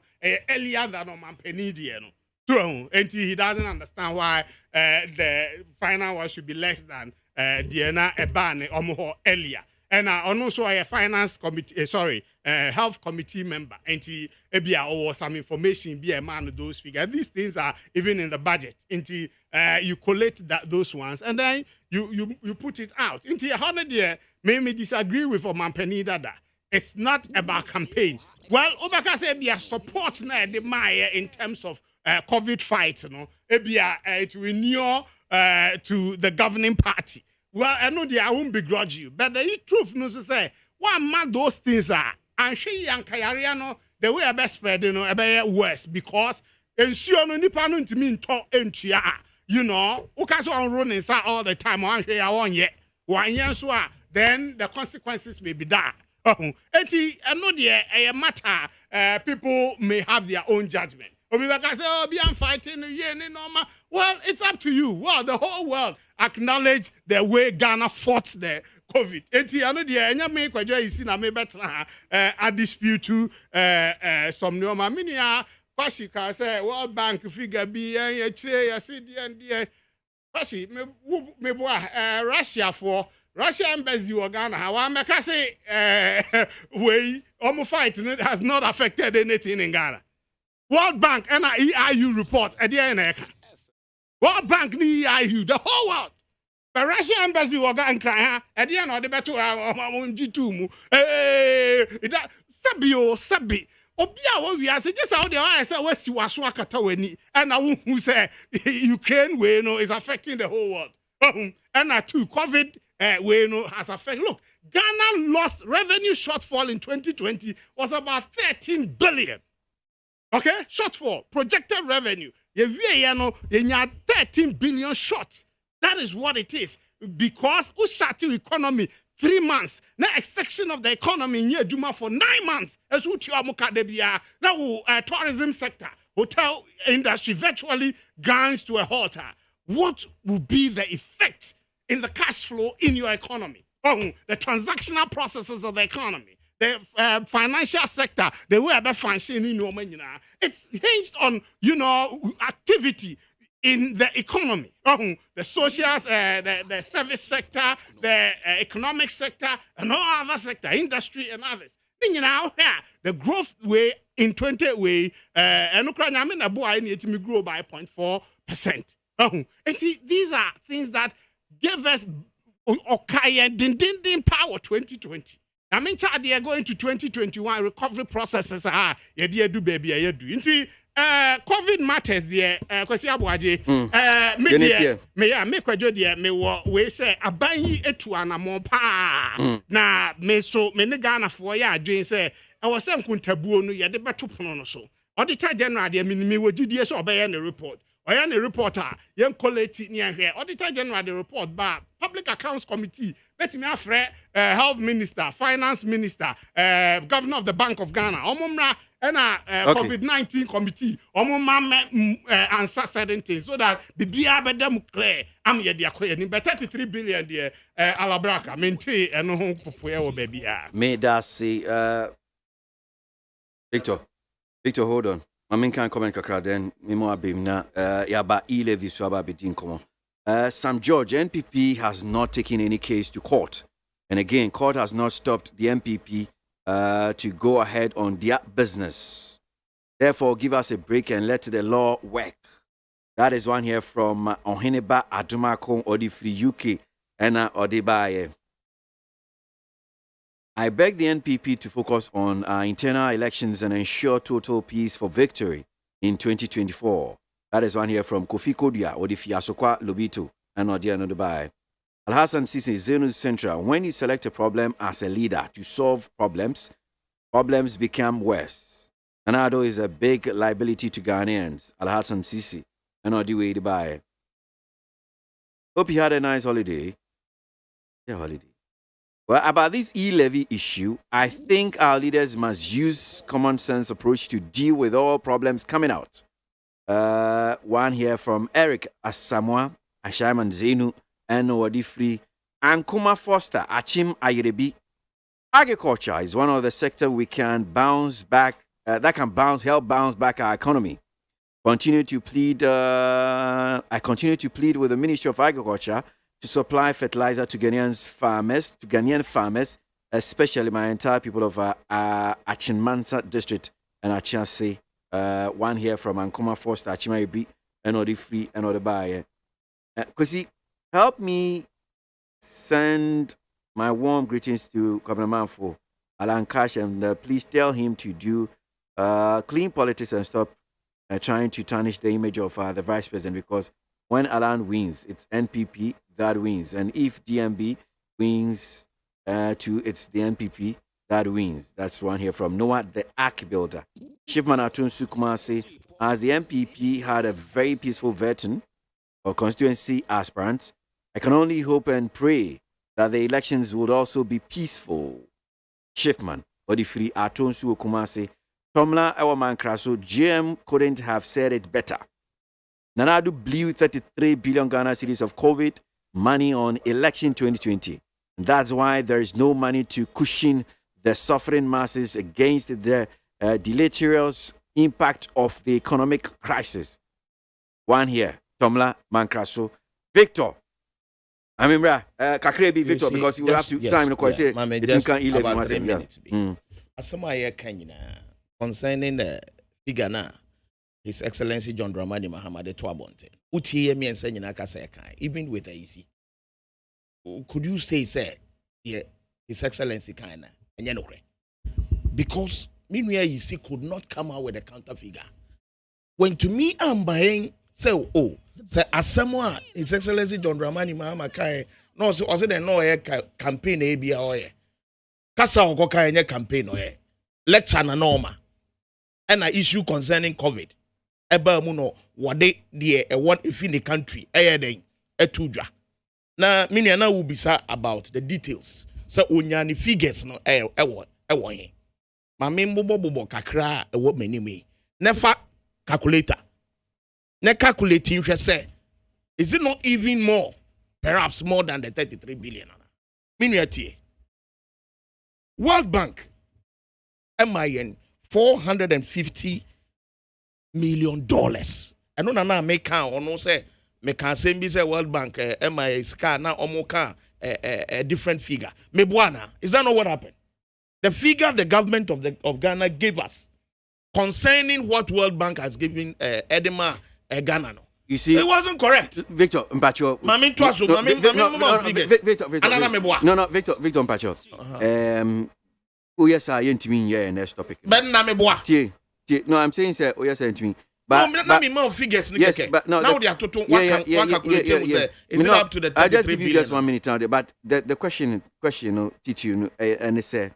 earlier than no man penny dear. True, and he doesn't understand why the final one should be less than Diana Ebane or more earlier. And also a finance committee, health committee member, and he or some information be a man of those figures. These things are even in the budget. Until you collect those ones, and then you put it out. Until 100 year, may disagree with Omampeni Dada. It's not about campaign. Well, Obaka said be a support na the Maya in terms of COVID fight, it will inure to the governing party. Well, I know I won't begrudge you, but the truth no say one man those things are and she and Kayariano the way I best spread a bit worse because ensure no nipa no ntimi nto entua ukaso on running inside all the time one share one yet 1 year so then the consequences may be that enti no dey a matter people may have their own judgment. Obibaka say, I'm fighting, normal. Well, it's up to you. Well, the whole world acknowledge the way Ghana fought the COVID. Eti ano dia enya me kwadwa isi na me betra a dispute to some normal minia kwasi ka say World Bank figure bi en chire ya CDN kwasi me bo Russia embassy or Ghana how make say way omo fight has not affected anything in Ghana. World Bank and EIU report at the end. World Bank and EIU, the whole world. The Russian embassy will go and cry at the end of the battle. G2. Sabi. Obia, we are just out there. I said, West Waswaka, and I who say Ukraine way is affecting the whole world. And COVID way has affected. Look, Ghana lost revenue shortfall in 2020 was about 13 billion. Okay, shortfall, projected revenue. You 13 billion short. That is what it is. Because Ushatu economy 3 months. Now a section of the economy in Juma for 9 months. As now tourism sector, hotel industry virtually grinds to a halt. What will be the effect in the cash flow in your economy? The transactional processes of the economy. The financial sector, the way about functioning, it's hinged on, activity in the economy. The socials, the service sector, the economic sector, and all other sector, industry and others. The growth way in 20 way, and Ukraine, grow by 0.4%. These are things that give us power 2020. I mean, they are going to 2021 recovery processes. You do, baby, you do. COVID matters there. KWASI ABOAGYE. Me kwadwo there. Me we say aban etu anamo pa. Na me so me ne Ghana for ya adwen say. I was saying kuntabuo no ye de beto pono no so. Auditor General there me wogidie so obeye ne report. Oyani reporter, yen collate near here. Auditor General the report by Public Accounts Committee. Let me have Health Minister, Finance Minister, Governor of the Bank of Ghana. Omumra and COVID-19 committee. Omumma answer certain things so that the BR bedem clear. I'm here dear 33 billion dear Alabraka. Maintain and no home for baby. May that say Victor, hold on. I mean, can't comment kakra then. Mimo abim na yaba e-levy so aba bedin komo. Sam George, NPP has not taken any case to court, and again, court has not stopped the NPP to go ahead on their business. Therefore, give us a break and let the law work. That is one here from Oheneba Adumakong Odifri UK and Odibaye. I beg the NPP to focus on our internal elections and ensure total peace for victory in 2024. That is one here from Kofi Kodia, Odifi Asokwa Lobito, and Odia Nodubai. Al-Hassan Sisi, Zenu Central. When you select a problem as a leader to solve problems, problems become worse. Nanado is a big liability to Ghanaians. Al-Hassan Sisi, and Odiwe Dubai. Hope you had a nice holiday. Yeah, holiday. Well, about this e-levy issue, I think our leaders must use common sense approach to deal with all problems coming out. One here from Eric Asamoah, Ashaiman Zenu, and Wadifri, and Kuma Foster, Achim Ayerebi. Agriculture is one of the sectors we can bounce back, help bounce back our economy. I continue to plead with the Ministry of Agriculture to supply fertilizer to Ghanaian farmers, especially my entire people of Achinmansa district and Achinase. One here from Ankoma Foster, Achimaibi, and Odifri, and Odebaye. Kwasi, help me send my warm greetings to Governor Manfo, Alan Cash, and please tell him to do clean politics and stop trying to tarnish the image of the vice president, because when Alan wins, it's NPP that wins. And if DMB wins, it's the NPP that wins. That's one here from Noah, the Ark Builder. Shipman Atun Sukumasi, as the NPP had a very peaceful veteran or constituency aspirants, I can only hope and pray that the elections would also be peaceful. Shipman, Odifri Atun Sukumasi, Tomla Ewaman Kraso, GM couldn't have said it better. Nanadu blew 33 billion Ghana cedis of COVID money on election 2020. That's why there is no money to cushion the suffering masses against the deleterious impact of the economic crisis. One here, Tomla Mankraso. Victor. I mean, Kakrebi Victor, because you will have to time to say the team can 11 minutes. Asama concerning the figure now. His Excellency John Dramani Mahama de Twabonte. Uti me and Senina Kaseka, even with easy. Could you say, yeah, His Excellency Kaina, and Yanokre? Because meanwhile, you see, could not come out with a counter figure. When to me, I'm buying, say, as someone, His Excellency John Dramani Mahama Kai, no, so was it a no campaign ABA? Kasa Okoka in campaign or lecture na norma. And an issue concerning COVID. Eba muno wade die one if in the country den etudwa na mini na will be about the details so onyani figures no ewo he ma me bobo kakra ewo manime nefa calculator ne calculating hwe say is it not even more, perhaps more than the 33 billion mini atie World Bank MIN $450 million. I don't know make count or no say me can say me say World Bank MIS car now omoka a different figure. Me buana, is that not what happened? The figure the government of Ghana gave us concerning what World Bank has given Edema Ghana. No. You see, it wasn't correct. Victor Mpacho. Victor Mpacho. Oh yes, I ain't mean yeah next topic. But na me boa. No, I'm saying say oh yes, I ain't mean. But no, me more figures. Yes, but no. Now they are to is it up to the 33 I'll just give you billion? just 1 minute now. But the question, teach you, and it say.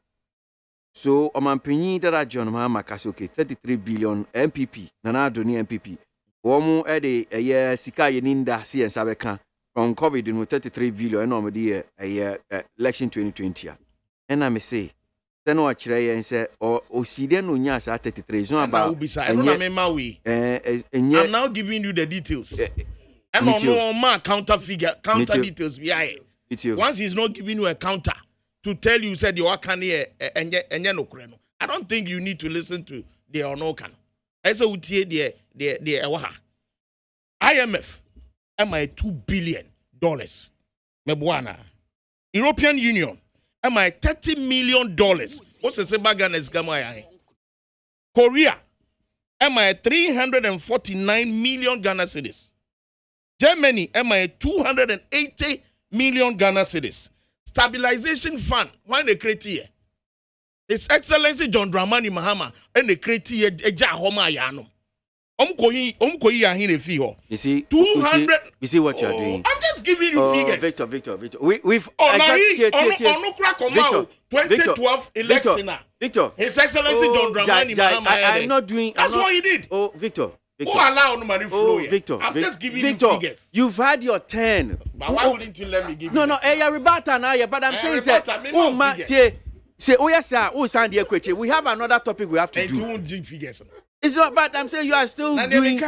So, Omampini that John Mahama Kasi, okay, 33 billion MPP, Nana Doni MPP. Womu ede a sika yeninda si ensabeka from COVID no 33 billion no me election 2020 and I say then what chire say o side no nya sa 33 so about I'm now giving you the details. And no man counter details behind. Once he's not giving you a counter to tell you said you can here and no kreno. I don't think you need to listen to the or no can. As a utie the IMF am I $2 billion. Mebuana. European Union am I $30 million. What's the same Ghana's Gamaya? Korea am I 349 million Ghana cedis. Germany am I 280 million Ghana cedis. Stabilization Fund, why they create here? His Excellency John Dramani Mahama and the create here eja homa yano. Omkoyi ahine fiho. You see 200. You see what you are doing. I'm just giving you figures. Victor. We've 2012 election. Victor. His Excellency John Dramani Mahama. I'm not doing. That's what he did. Oh, Victor. Who allow no money flow? Victor. I'm just giving Victor, you figures. You've had your turn. But why wouldn't you let me give you? No, rebata now, but I'm saying say, yes, sir. We have another topic we have to do. Figures. It's not bad. I'm saying you are still doing.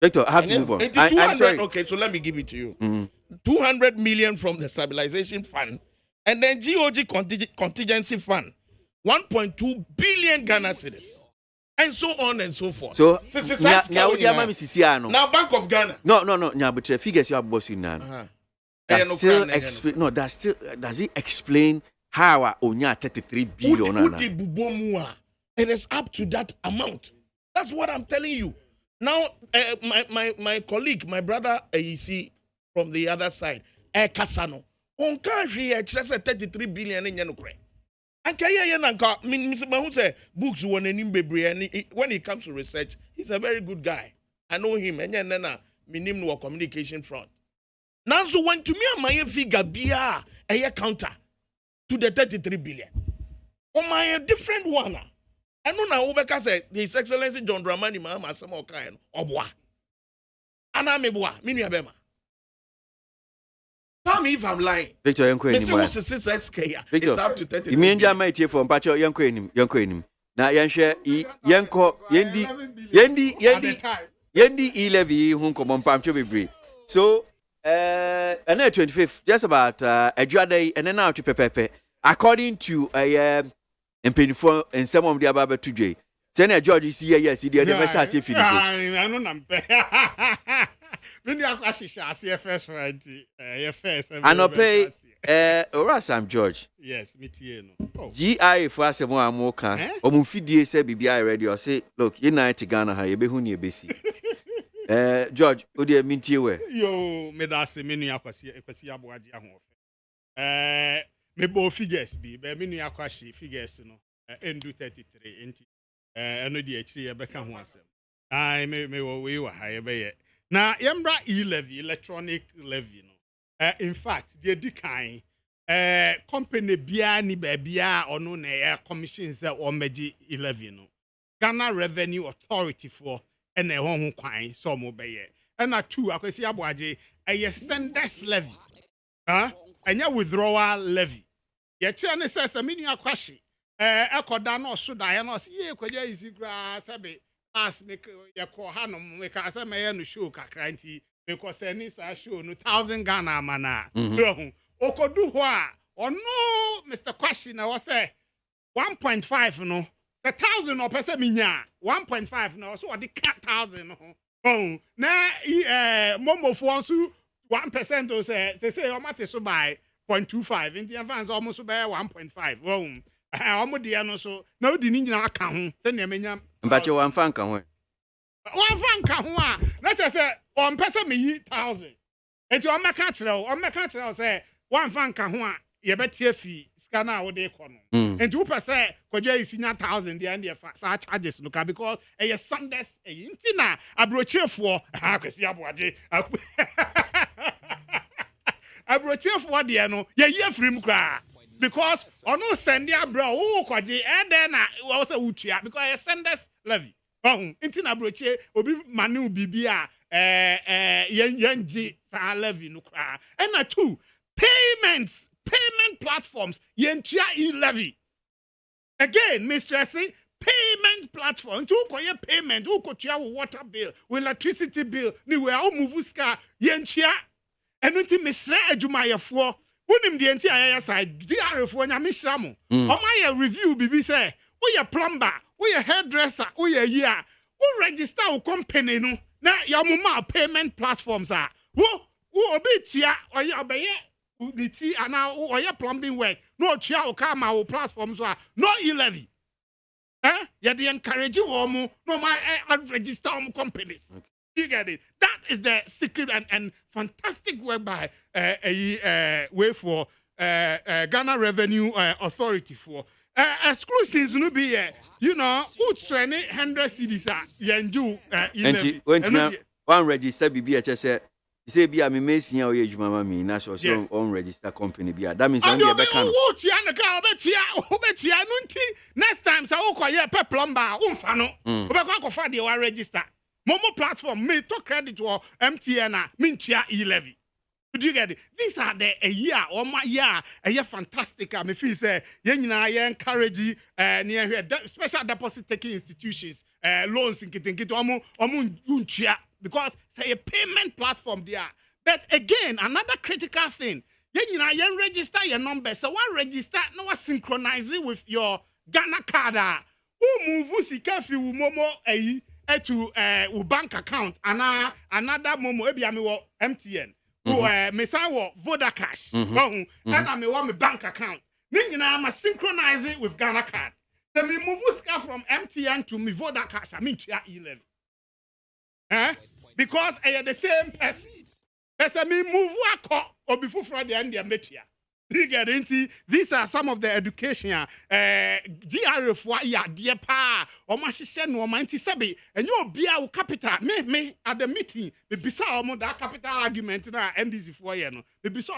Victor, I have to move on. I'm sorry. Okay, so let me give it to you. 200 million from the stabilization fund, and then GOG contingency fund, 1.2 billion Ghana cedis, and so on and so forth. So now Bank of Ghana. No. But the figures you have both in now. Does it explain how onya 33 billion? It is up to that amount. That's what I'm telling you. Now, my colleague, my brother, you see, from the other side, Kasano, on country, 33 billion in Yanukre. And Mr. say books when it comes to research, he's a very good guy. I know him, and then minim no communication front. Now, so when to me, my figure be a counter to the 33 billion. On my different one. I know now Obeka said His Excellency John Dramani Mahama Samo Kayan Obwa. Anamebwa, Miniabema. Tell me if I'm lying. Victor Yanko anymore. Victor, it's up to 30. You mean Jamaica here from Pacho Yanko him. Now Yansha Yanko Yendi E-Levy Hunko Pampcho Bibri. So and then 25th, just about a day and then out to Pepe. According to a Painful and some of the above today. Senator George see yes, he did never say finish. I know number. When you are CFS right, first. And I pay or Sam George. Yes, me too. GI for us more can. Omufidi say BBI ready or say, look, United Ghana, how you be who near BC. George, what do you mean to you? Yo, me da se menu akwasi ABOAGYE ahofe. Me bo figures be me nu akwashi figures no endu 33 enti eno de akiri ye beka ho asem ai me wo we wa ha ye be ye na yemra e-levy electronic levy no in fact the dikan company bia ni ba bia ono na ye commission say o meji e-levy no Ghana Revenue Authority for ene ho kwan so mo be ye na two akwasi ABOAGYE ye senders levy enya withdrawal levy. Yeti ane says a mini akwashi. Ekoda no so da no se ye kwaja isi gra sabe as make ye ko hanom make asa me no show kakra nti because any sa show no 1000 Ghana mana. So okodu ho a ono Mr. Kwashi na was say 1.5 no 1,000 or pese minya 1.5 no so the 1,000 no. Oh na momo fo so 1% o say o mate so by 0.25 Indian fans almost by 1.5. Wom. Omo de no so na odi ni nyina aka ho se na menya. Mbache wan fan ka ho. Wan fan ka ho a na che se on pese me yi 1,000. Enti o meka kire o se wan fan ka ho a ye betie fi sika na wo de kɔ no. Enti wo pese kwadwa isinya 1,000 de and the sa charges no ka because e Sundays e nti na abrochefo akwesi ABOAGYE Abrochefo de no ye free kra because ono send ya bro wo kwaje e den na wo say utua because ye senders levy Inti na broche obi manu bibia yenji sa levy no kra. And 2 payment platforms yentia e-levy. Again, Mr. Payment platform. To koye payment, who ko tia water bill, electricity bill, ni we all move ska yentia. And unti Mr. Ejumayefo, unim the entire side, DRFo nyame shamo. My review bibi say, we a plumber, we a hairdresser, we a year. Who register a company no? Na ya mama payment platforms are. Who obi tia or ya obeye niti ana or ya plumbing work. No tia o come our platforms are no e-levy. You de encourage you no my register companies. You get it? That is the secret and fantastic work by way for Ghana Revenue Authority for exclusions no be you know who's 100 cities yenju and when one register BB say say be a me mesia o yejuma me na so on register company be that means I'm be can obetia no nti next time say wo koye pe plumber umfa no obekwa akofa de wa register momo platform me to credit or MTN me ntua e-levy. Do you get it? These are the a year or my year a year fantastic. I feel say you encourage near special deposit taking institutions loans in kitin because say a payment platform there. But again, another critical thing, you register your number. So what register no synchronize it with your Ghana card. Who move sika fi momo to bank account and another momo ebi ami MTN. Me say wo Voda Cash. And I me want my bank account. I'm synchronize it with Ghana card. Then me move ska from MTN to me Voda Cash. I mean to e-levy. Because I are the same person. As I me move or before Friday and the metia. These are some of the education DRF ya dear pa or mashisha no manti sabi and you be our capital me at the meeting the bisa that capital argument na NDC for you no the bisa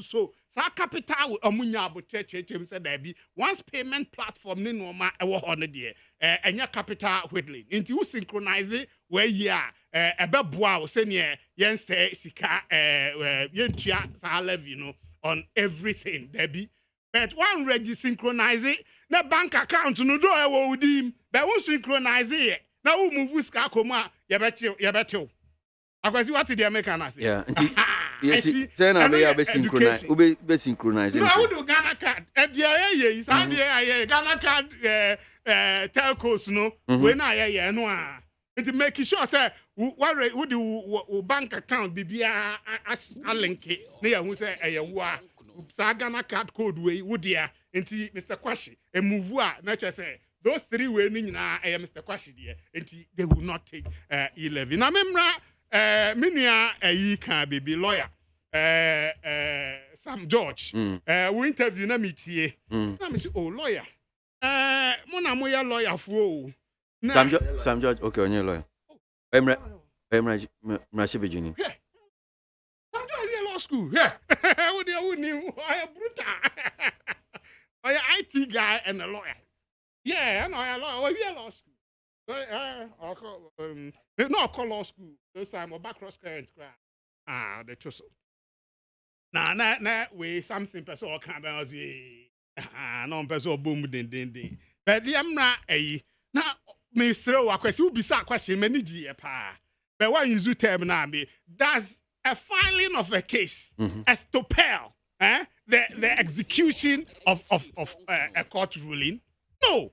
so capital omunya bo church said there be once payment platform ni no ma ewo ho no de enya capital whittling into you synchronize it where ya ebeboa se ne yen say sika yentua sa levy no on everything, Debbie. But one ready synchronize it. The bank account no do I with him. But we synchronize it. Now we move with Kakoma. You bet. I can see what the American say. Yeah. Yes. Then I be synchronize. Be synchronize. No, I do Ghana card. At the is Ghana card telcos no. When I no. To make sure say what do bank account be as link near who say Ghana card code way would dear into Mr. Kwashi and move not just say those 3 way Mr. Kwashi dear and they will not take e-levy. Now memra minia a can be lawyer Sam George we interview na metie na me say oh lawyer mona moya lawyer for Sam George, okay, on your lawyer. Emra Shibijuni. Yeah. Sam George, law school. Yeah. Who knew? I am brutal. I am IT guy and a lawyer. Yeah, I know I lawyer. We are law school. I call law school. This time, or back cross current. The truth. Nah, we something person can't be. No person boom, ding. But the Emra, now. Mr. Wakwesi will be sa question many G pa. But when you term now me, that's a filing of a case as to pale the execution of a court ruling. No.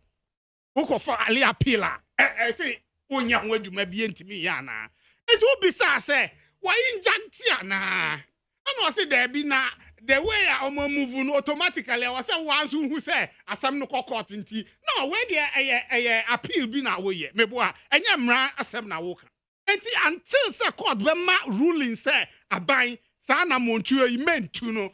Who for Ali appeal? I say onya wedu mabi ntimi ya na. It will be say why inject na. And I say there be na the way I move automatically, I was once who say, as some no court in tea. No, where the appeal be now, way, meboa, and yamra as some now walk. Until the court, when my ruling say, I buy Sana Montier, meant to know.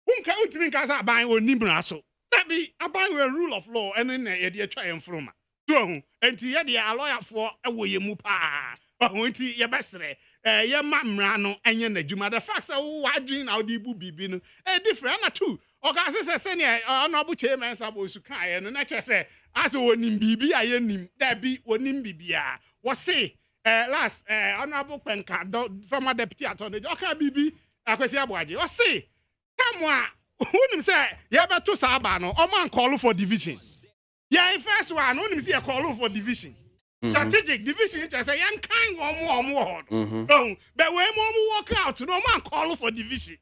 Whom can you drink as I buy or Nibraso? That be a buy a rule of law and then a dear triumph from. So, and yet a lawyer for a way mupa. But when your best. Your mamrano and your juma the facts are why dream out the booby bin different too. okay say senior honorable chairman sabo sukan no na che say as wonim bibi ayenim da bi wonim bibia wo say last honorable penka former deputy attorney okay bibi akwesi aboagye wo say come on wonim say ya beto saba no o man call for division yeah first one wonim say call for division strategic division just say yan kind one more but we more work out no man call for division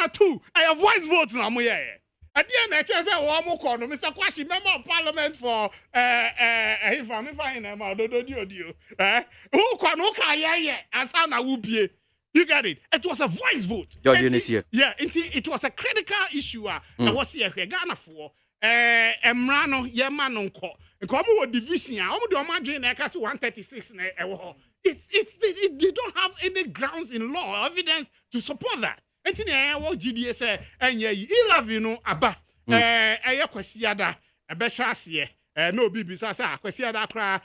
and two I voice vote na mo here at the end I say one more call Mr. Kwasi member of parliament for if I'm fine am do who can yeah as na wo bie. You got it. It was a voice vote. Yeah, it was a critical issue. I was here Ghana for Emrano Yemano nko. Nko mo division. Omo do ma dwen na ka 136 na ewo. They don't have any grounds in law evidence to support that. Enti wo GDA say enye 11 no aba. Eye kwasiada ebehya ase. No bibisa say kwasiada kra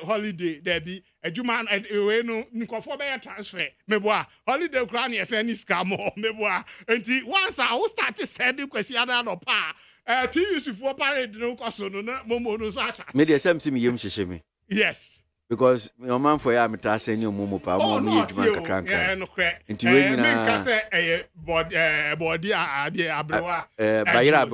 holiday there be adwuma we no nkofo be transfer meboa holiday kra na say ni scam meboa enti once I start send kwasiada no pa TUC for parade no koso no na momo no so acha me dey say me yem hyehyɛ me yes because your man for ya meta say ni momo pa mo me adwuma kakranka enti we nyina me ka say body abrewa bayira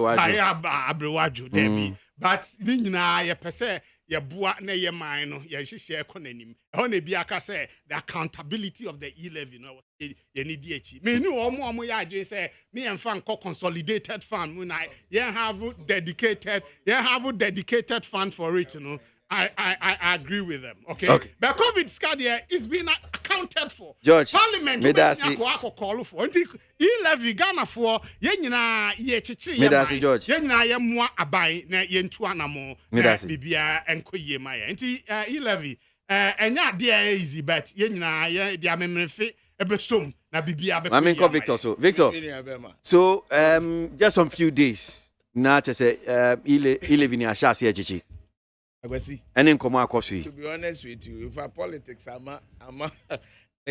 abrewaju there be but ni nyina ye pese ye boa na ye man no ye hyehyɛ ekonanim ho na bi aka say the accountability of the E11 no ye ni di achi me ni omo ye adwe say me emfa nko consolidated fund mu na ye have dedicated fund for it no I agree with them. Okay. But COVID scare is being accounted for. George, Parliament call for. Until E11 Ghana for ye nyina ye chichiri ye George. Ye nyina ye moa abai na ye ntu anamo bibia enko ye maye. Until E11 enya dey easy but ye nyina ye dia memrefe ebesom na bibia be. I mean Victor so just some few days na to say E11 ni ashase echichi. And in come across to be honest with you, if I politics, I'm a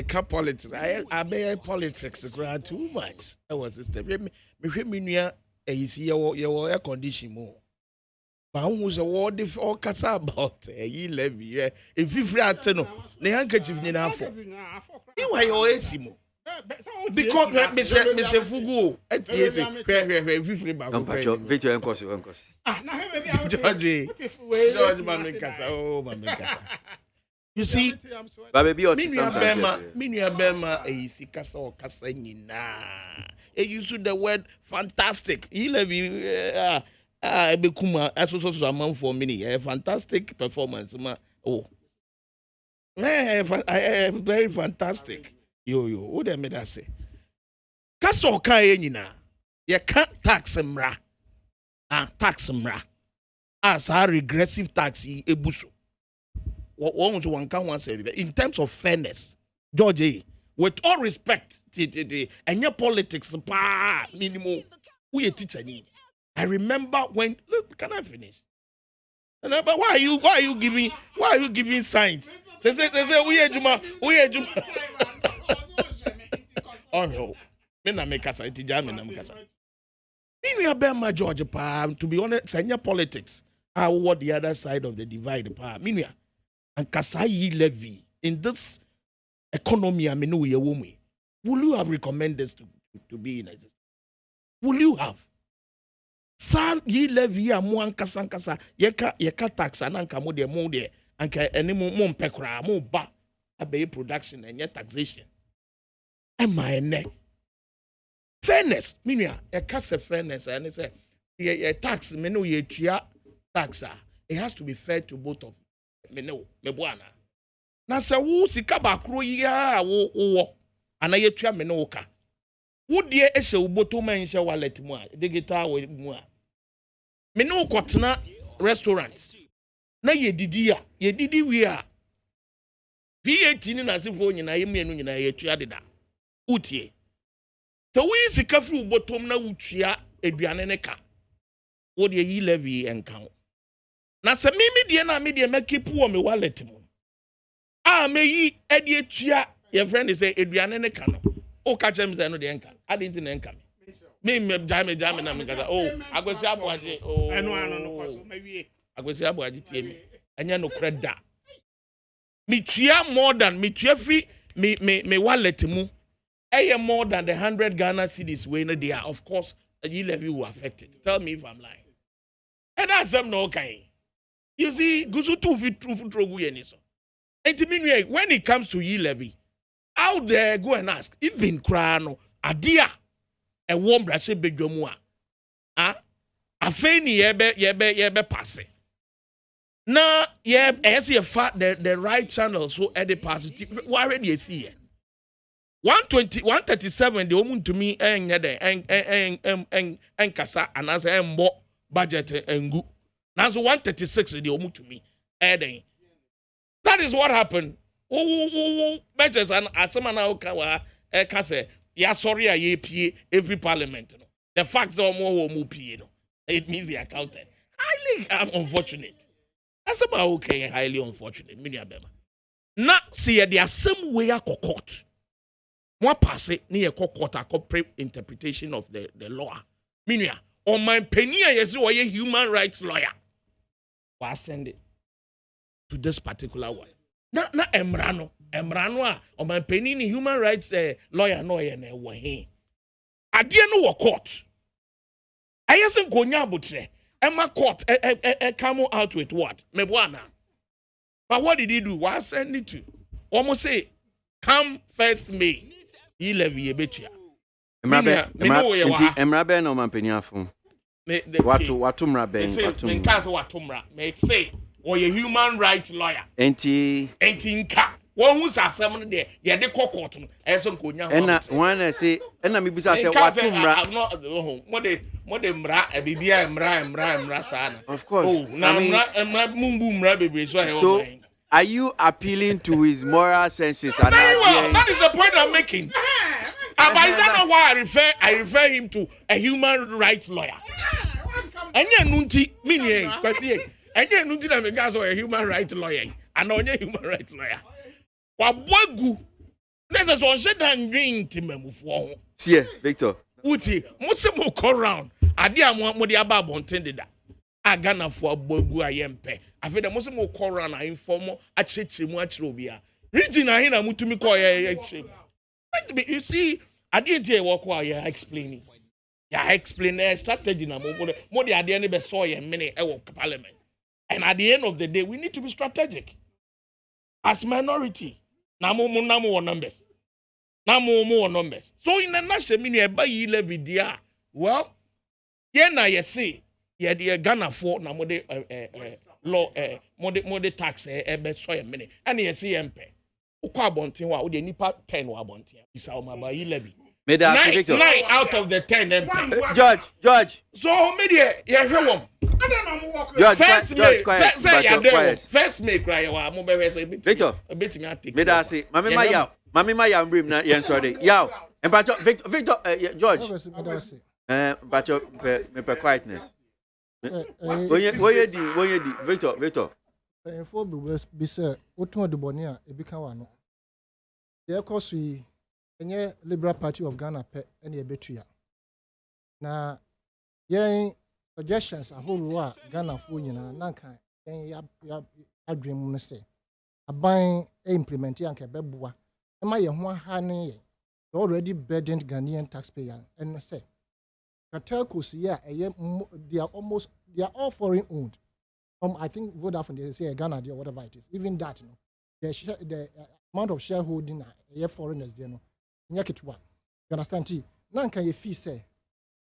cup politics. I bear politics too much. That was the step. Me near a see your air condition more. But who was a word if all cats about a levy? If you free at no, the handkerchief in half. You are your AC. Because Mr. Fugu, you see, Bema, a Sikasa or Casanina. You use the word fantastic. Bekuma, as also among for many, a fantastic performance. Oh, very fantastic. Yo, what they made us say? Kaso kaya nyina. You can't tax mra. Tax mra. As a regressive tax ebuso. What one can one say in terms of fairness, George, with all respect, and your politics, minimum, we a teacher need. I remember when look, can I finish? But why are you giving signs? They say we are Juma. Oh no, me na make kasa itija me na make kasa. Me no be my George pa, to be honest, senior politics. I what the other side of the divide pa. Me no and kasa yi levy in this economy I know ye woman. Will you have recommended to be in existence? Will you have? San yi levy a mo ankasa yeka tax ananka mo de anka eni mo mpekra mo ba abe production and yet taxation. My fairness, minia, a cast of fairness, and it's a tax, menu ye tax. It has to be fair to both of menu, mebuana. Nasa woo sikaba kruya wo, and I yet menoka. Would dear Esha Uboto man shall wallet moi, the guitar with moi. Menu Kotna restaurant. Na ye didi we are. V18 as if one in a yemi and I yet utie. So we see kafu bottom na utia eduaneneka. What ye levy and count. Na se mimi na media make poor me wallet mo. Me yi edie your friend is say eduaneneka no. O catch them no the enka. I didn't enka me. Me jam na me kasa. Oh, akwesi aboagye. Oh. No so maybe. Akwesi aboagye tie me. Anya no kreda. Me tua more than me tua free me wallet mu. More than the 100 Ghana cedis wey no there. Of course, the levy will affect it. Tell me if I'm lying. And that's them no okay. You see, gusu two fit trogu yeni so. And when it comes to levy, out there go and ask. Even krano adia a warm brashe bedwomua. Ah, afeni yebe passe. Na as you fat the right channel so at the positive. What already you see? 137 the woman to me en kasa and as embo budget engu. Now so 136 the woman to me. That is what happened. Budgets and asamana okawa kase ya sorry a pay every parliament. The facts are more pay. It means the accountant. Highly unfortunate. Asama okay highly unfortunate. Many abema. Na see the same way a court. One passe near court a corporate interpretation of the law. Minia, on my penny, yes, or a human rights lawyer. Was send it to this particular one. Not Emrano. On my penny, human rights lawyer, no, and a I didn't know a court. I hasn't gone butre. Emma court, come out with what? Mebuana. But what did he do? Was send it to? Almost say, come 1st May. He levy a bit here. Emrabe no mampeniafo. Watu mrabe. Watumra. Make say, or a human rights lawyer. Enti nka. One who's a summon there. Yeah, they call court. Ena one say, ena mi bisa say watumra. I'm not home. What they mra, a bibia mra sana. Of course. Oh, now mra baby. So are you appealing to his moral senses? Very well. That is the point I'm making. But is that not why I refer him to a human rights lawyer? Anya nunti mini kwasi. Anya nunti na megaso a human rights lawyer. Anonya human rights lawyer. Waboagu. Nesa so onse dan dream timemufo. See, Victor. Uti, mo call round. Ade mo de aba bontende da. Agana for Aboagu ayempe. After the Muslim will call around and inform a church Muachrovia. Region I hear Mutumi call you see, I didn't hear what you're explaining. Yeah, explain a strategy now. More the idea never saw a minute parliament. And at the end of the day, we need to be strategic. As minority, now more numbers. Now more numbers. So in the national meaning, by ye levy dia. Well, yeah, now you see, yeah, the Ghana for now more law more tax be so a minute and you see MP ukwa bontin wa the nipa 10 wa bontin isa o ma ba 11 9 out of the 10 MP George so me there you hear one George first May cry wa mo be say Victor bit me take me da say mami ma ya mbrim na yen sorry yaw Victor George but me quietness. When you Victor. For be said, Oton de Bonia, a big one. The course we any Liberal Party of Ghana pet any a betria. Now, ye suggestions a whole war Ghana for you know, Nanka, ya dream say. A buying implementing and Kebebua. Am I a one honey already burdened Ghanaian taxpayer and say. Telcos, yeah, they are all foreign owned. I think Vodafone they say Ghana or whatever it is. Even that, you know, the amount of shareholding foreigners, you know, you understand? Now can you fee say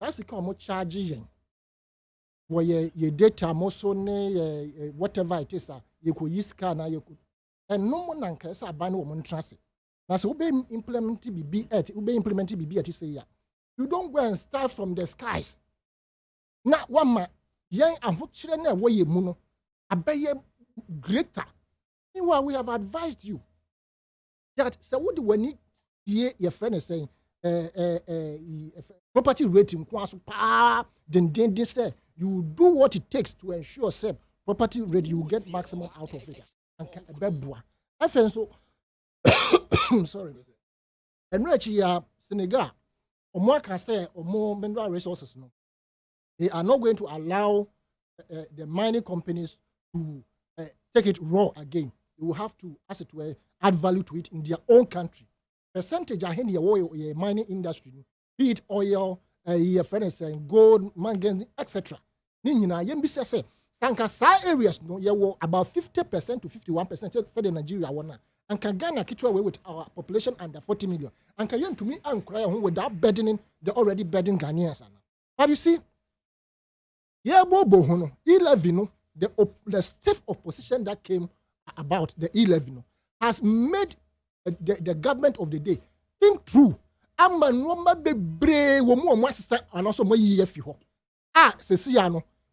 that's the kind of charge where your data also whatever it is, you could use scanner, you could, and no one can say ban woman transit. Now so be implemented BB at say yeah. You don't go and start from the skies. Now, one man, young and who children way you muno, a bay greater. Meanwhile, we have advised you that so what do we need? Your friend is saying, property rating, then they say you do what it takes to ensure safe property rate, you get maximum out of it. I feel so sorry. And Senegal. Omo can say omo mineral resources no. They are not going to allow the mining companies to take it raw again. They will have to, as it were, add value to it in their own country. Percentage of the mining industry, be it oil, gold, manganese, etc. Nina, yembisa say, sanka sa areas no, you about 50% to 51% for the Nigeria one. And can Ghana keep away with our population under 40 million. And can to me and cry without burdening the already burdened Ghanaians. But you see, yeah, Bobo, 11, the stiff opposition that came about the 11 has made the government of the day think through. And also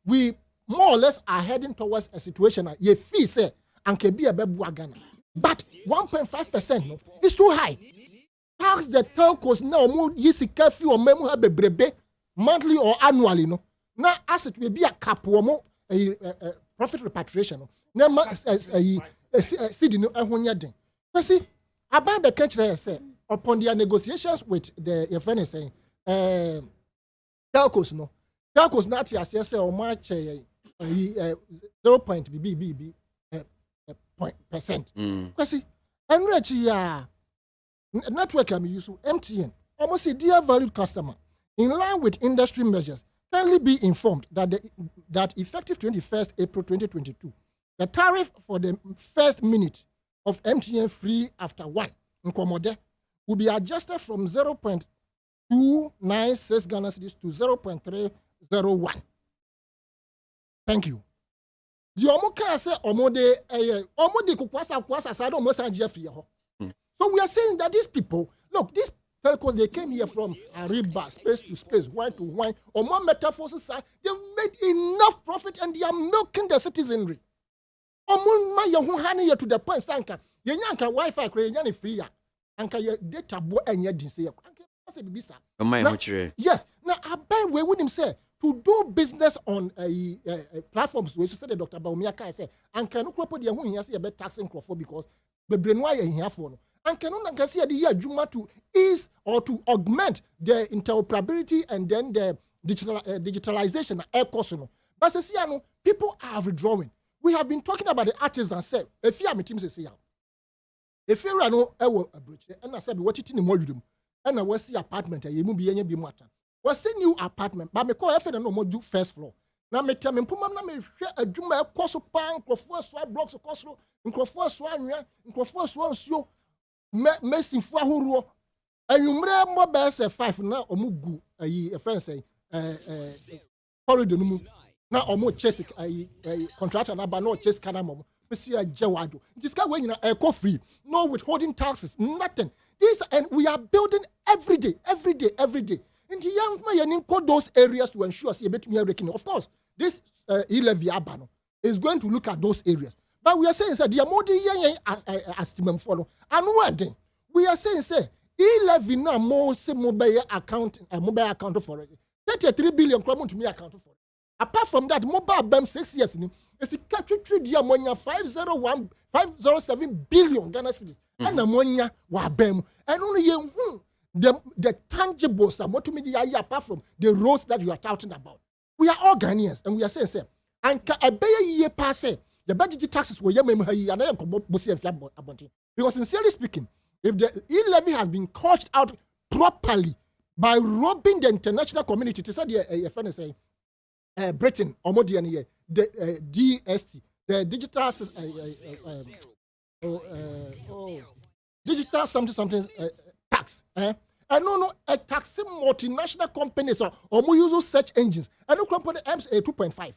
we more or less are heading towards a situation ye fee say and can be a bebu Ghana. But 1.5% is too high. Tax the telcos now more yisi curfew or memo have a monthly or annually no. Now as it will be a cap or more profit repatriation. Now see no ehonyadin. You see about the country say upon their negotiations with the your friend is saying telcos no. Telcos not here say or match 0.BBB percent. Kwesi enrich ya network am use MTN almost a dear valued customer in line with industry measures kindly be informed that effective 21st April 2022 the tariff for the first minute of MTN free after 1 Nkomode will be adjusted from 0.296 Ghana cedis to 0.301. Thank you. The Omoka say Omode Kukwasa side almost free. So we are saying that these people, look, these telcos, they came here from Ariba, space to space, wine to wine, or more metaphors aside, they've made enough profit and they are milking the citizenry. Omun ma yahu hani to the point sanka, yanka Wi-Fi kre yani free ya, anka ye data bo enye din say yes. Now I buy we with him say to do business on platforms we say the Dr. Baumiaka say and can no put the hu here say be taxing crofo because the brainwa ye here for no and can no can see the year juma to ease or to augment the interoperability and then the digitalization no. But say no people are withdrawing. We have been talking about the artisans say if you am team say if you are no a bridge and I said what it in more you and I was see apartment you mu be be mu atan was see new apartment but me call if no more do first floor na me tell me puma na me hwe adwuma e koso pan krofo so blocks koso nkrofo so anwa nkrofo so nsuo mesin fu ahoro anwumre mo be se 5 na omugu ayi friend say corridor no mu na omo chase contractor na ba no chase kana mo see a jawado this guy when you eco free no withholding taxes nothing this and we are building every day in the young man in those areas to ensure see a bit me reckoning. Of course this e-levy abano is going to look at those areas but we are saying that the modi estimate follow and what we are saying say e-levy now more say mobile account for it 33 billion to me account for it. Apart from that mobile BEM 6 years it's a country dia monya 507 billion Ghana cedis and ammonia wa BEM and only the tangibles apart from the roads that you are talking about. We are all Ghanaians and we are saying and a year pass the budget taxes were because sincerely speaking if the e-levy has been couched out properly by robbing the international community to say a friend is saying Britain or more the DST, the digital digital something tax. And no a taxing multinational companies or more use search engines. And no company aims a 2.5,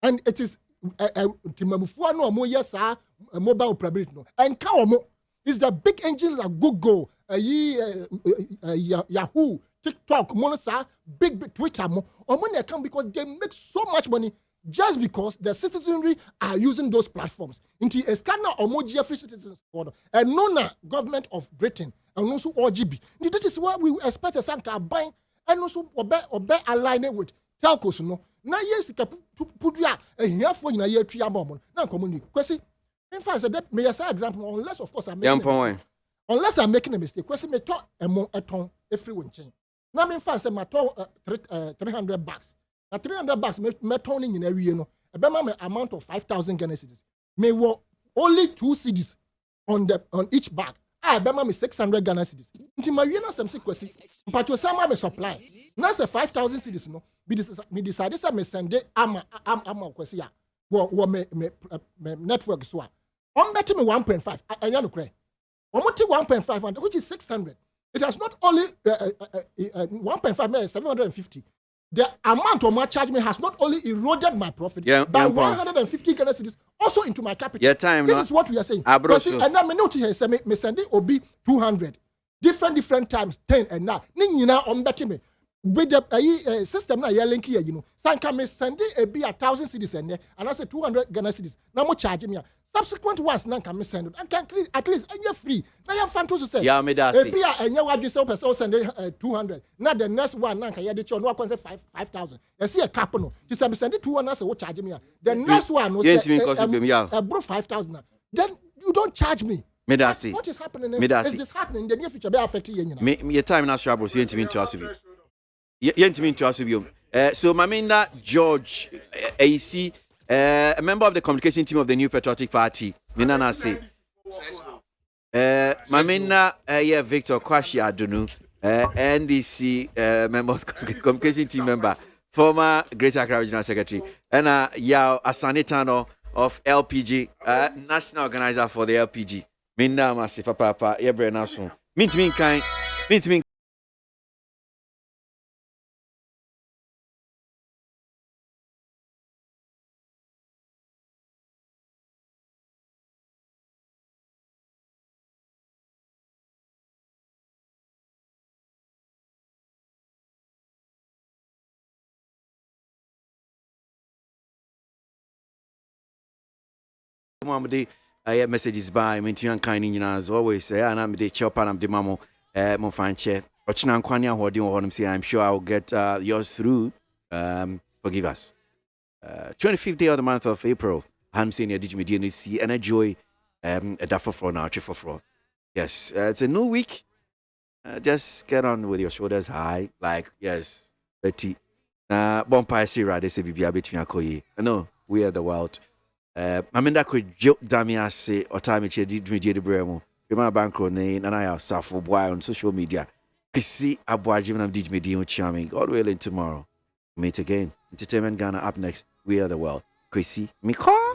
and it is no more yes mobile operability no. And Kaomo is the big engines of Google, Yahoo, TikTok, Monasa, big Twitter, or money account because they make so much money just because the citizenry are using those platforms. Into a scanner or more free citizens and no government of Britain and also OGB. That is why we expect a sanka buying and also obey aligning with telcos. No, now yes, put ya a year for in a year 3 months. Now, community question. In fact, that may I say example unless of course I'm making unless I'm making a mistake. Question me talk among a ton everyone change. Now me fa say my $300. Now $300 me turning in every year no. A me amount of 5,000 Ghana cedis. Me wo only 2 cedis on each bag. I bema me 600 Ghana cedis. Nti ma wiena sem se kwasi. Mpacho sama me supply. Na say 5,000 cedis no. Me decide say me send ama kwasi ya. Wo me network so a. On bet me 1.5. Anya no kre. Omuti 1.5 which is 600. It has not only 1.5 million 750. The amount of my charge me has not only eroded my profit, but 150 Ghana cedis also into my capital. Yeah, time. This is what we are saying. And now me note here say me send it obi 200 different times 10 and now ni nyina on bet me with the system na ye link here you know. Sanka me send it be 1,000 cedis and I say 200 Ghana cedis. Now mo charge me. Subsequent ones now can me send it and can at least you're free. Now you're fan to say. Yeah, me that see. Be and you want yourself person send 200. Now the next one now can you the no can say 5,000. You see a cap no. Just me send it 200 say what charge me. The next one no say bro 5,000. Then you don't charge me. Me that see. What is happening? Is this happening in the near future? Be affecting you. Me your time now sure bro. You ain't mean to ask you. You ain't mean to ask you. So Maminda George AC. A member of the communication team of the New Patriotic Party, Minana say, Mamina, Victor Kwashi Adunu, NDC member of communication team member, former Greater Accra Regional Secretary, and Yao Asanitano of LPG, national organizer for the LPG. Minna Masi Papa, Ebre Nason. Mint me kind, mint me. I messages by Mintian Kind as always. And I'm the chop and I'm the mamo, Monfanche. Ochinan Kwanya, what do you want to say? I'm sure I'll get yours through. Forgive us. 25th day of the month of April. I'm saying, did you see and enjoy a daffer for now, for. Yes, it's a new week. Just get on with your shoulders high. Like, yes, Betty. Bonfire Sierra, they say, Bibia between Akoye. No, we are the world. Maminda could joke Damia say or time it did me the bremo. Remember Bankro name and I have suffer boy on social media. KWASI ABOAGYE and did me the charming. God willing tomorrow. Meet again. Entertainment Ghana up next. We are the world. KWASI. Me call.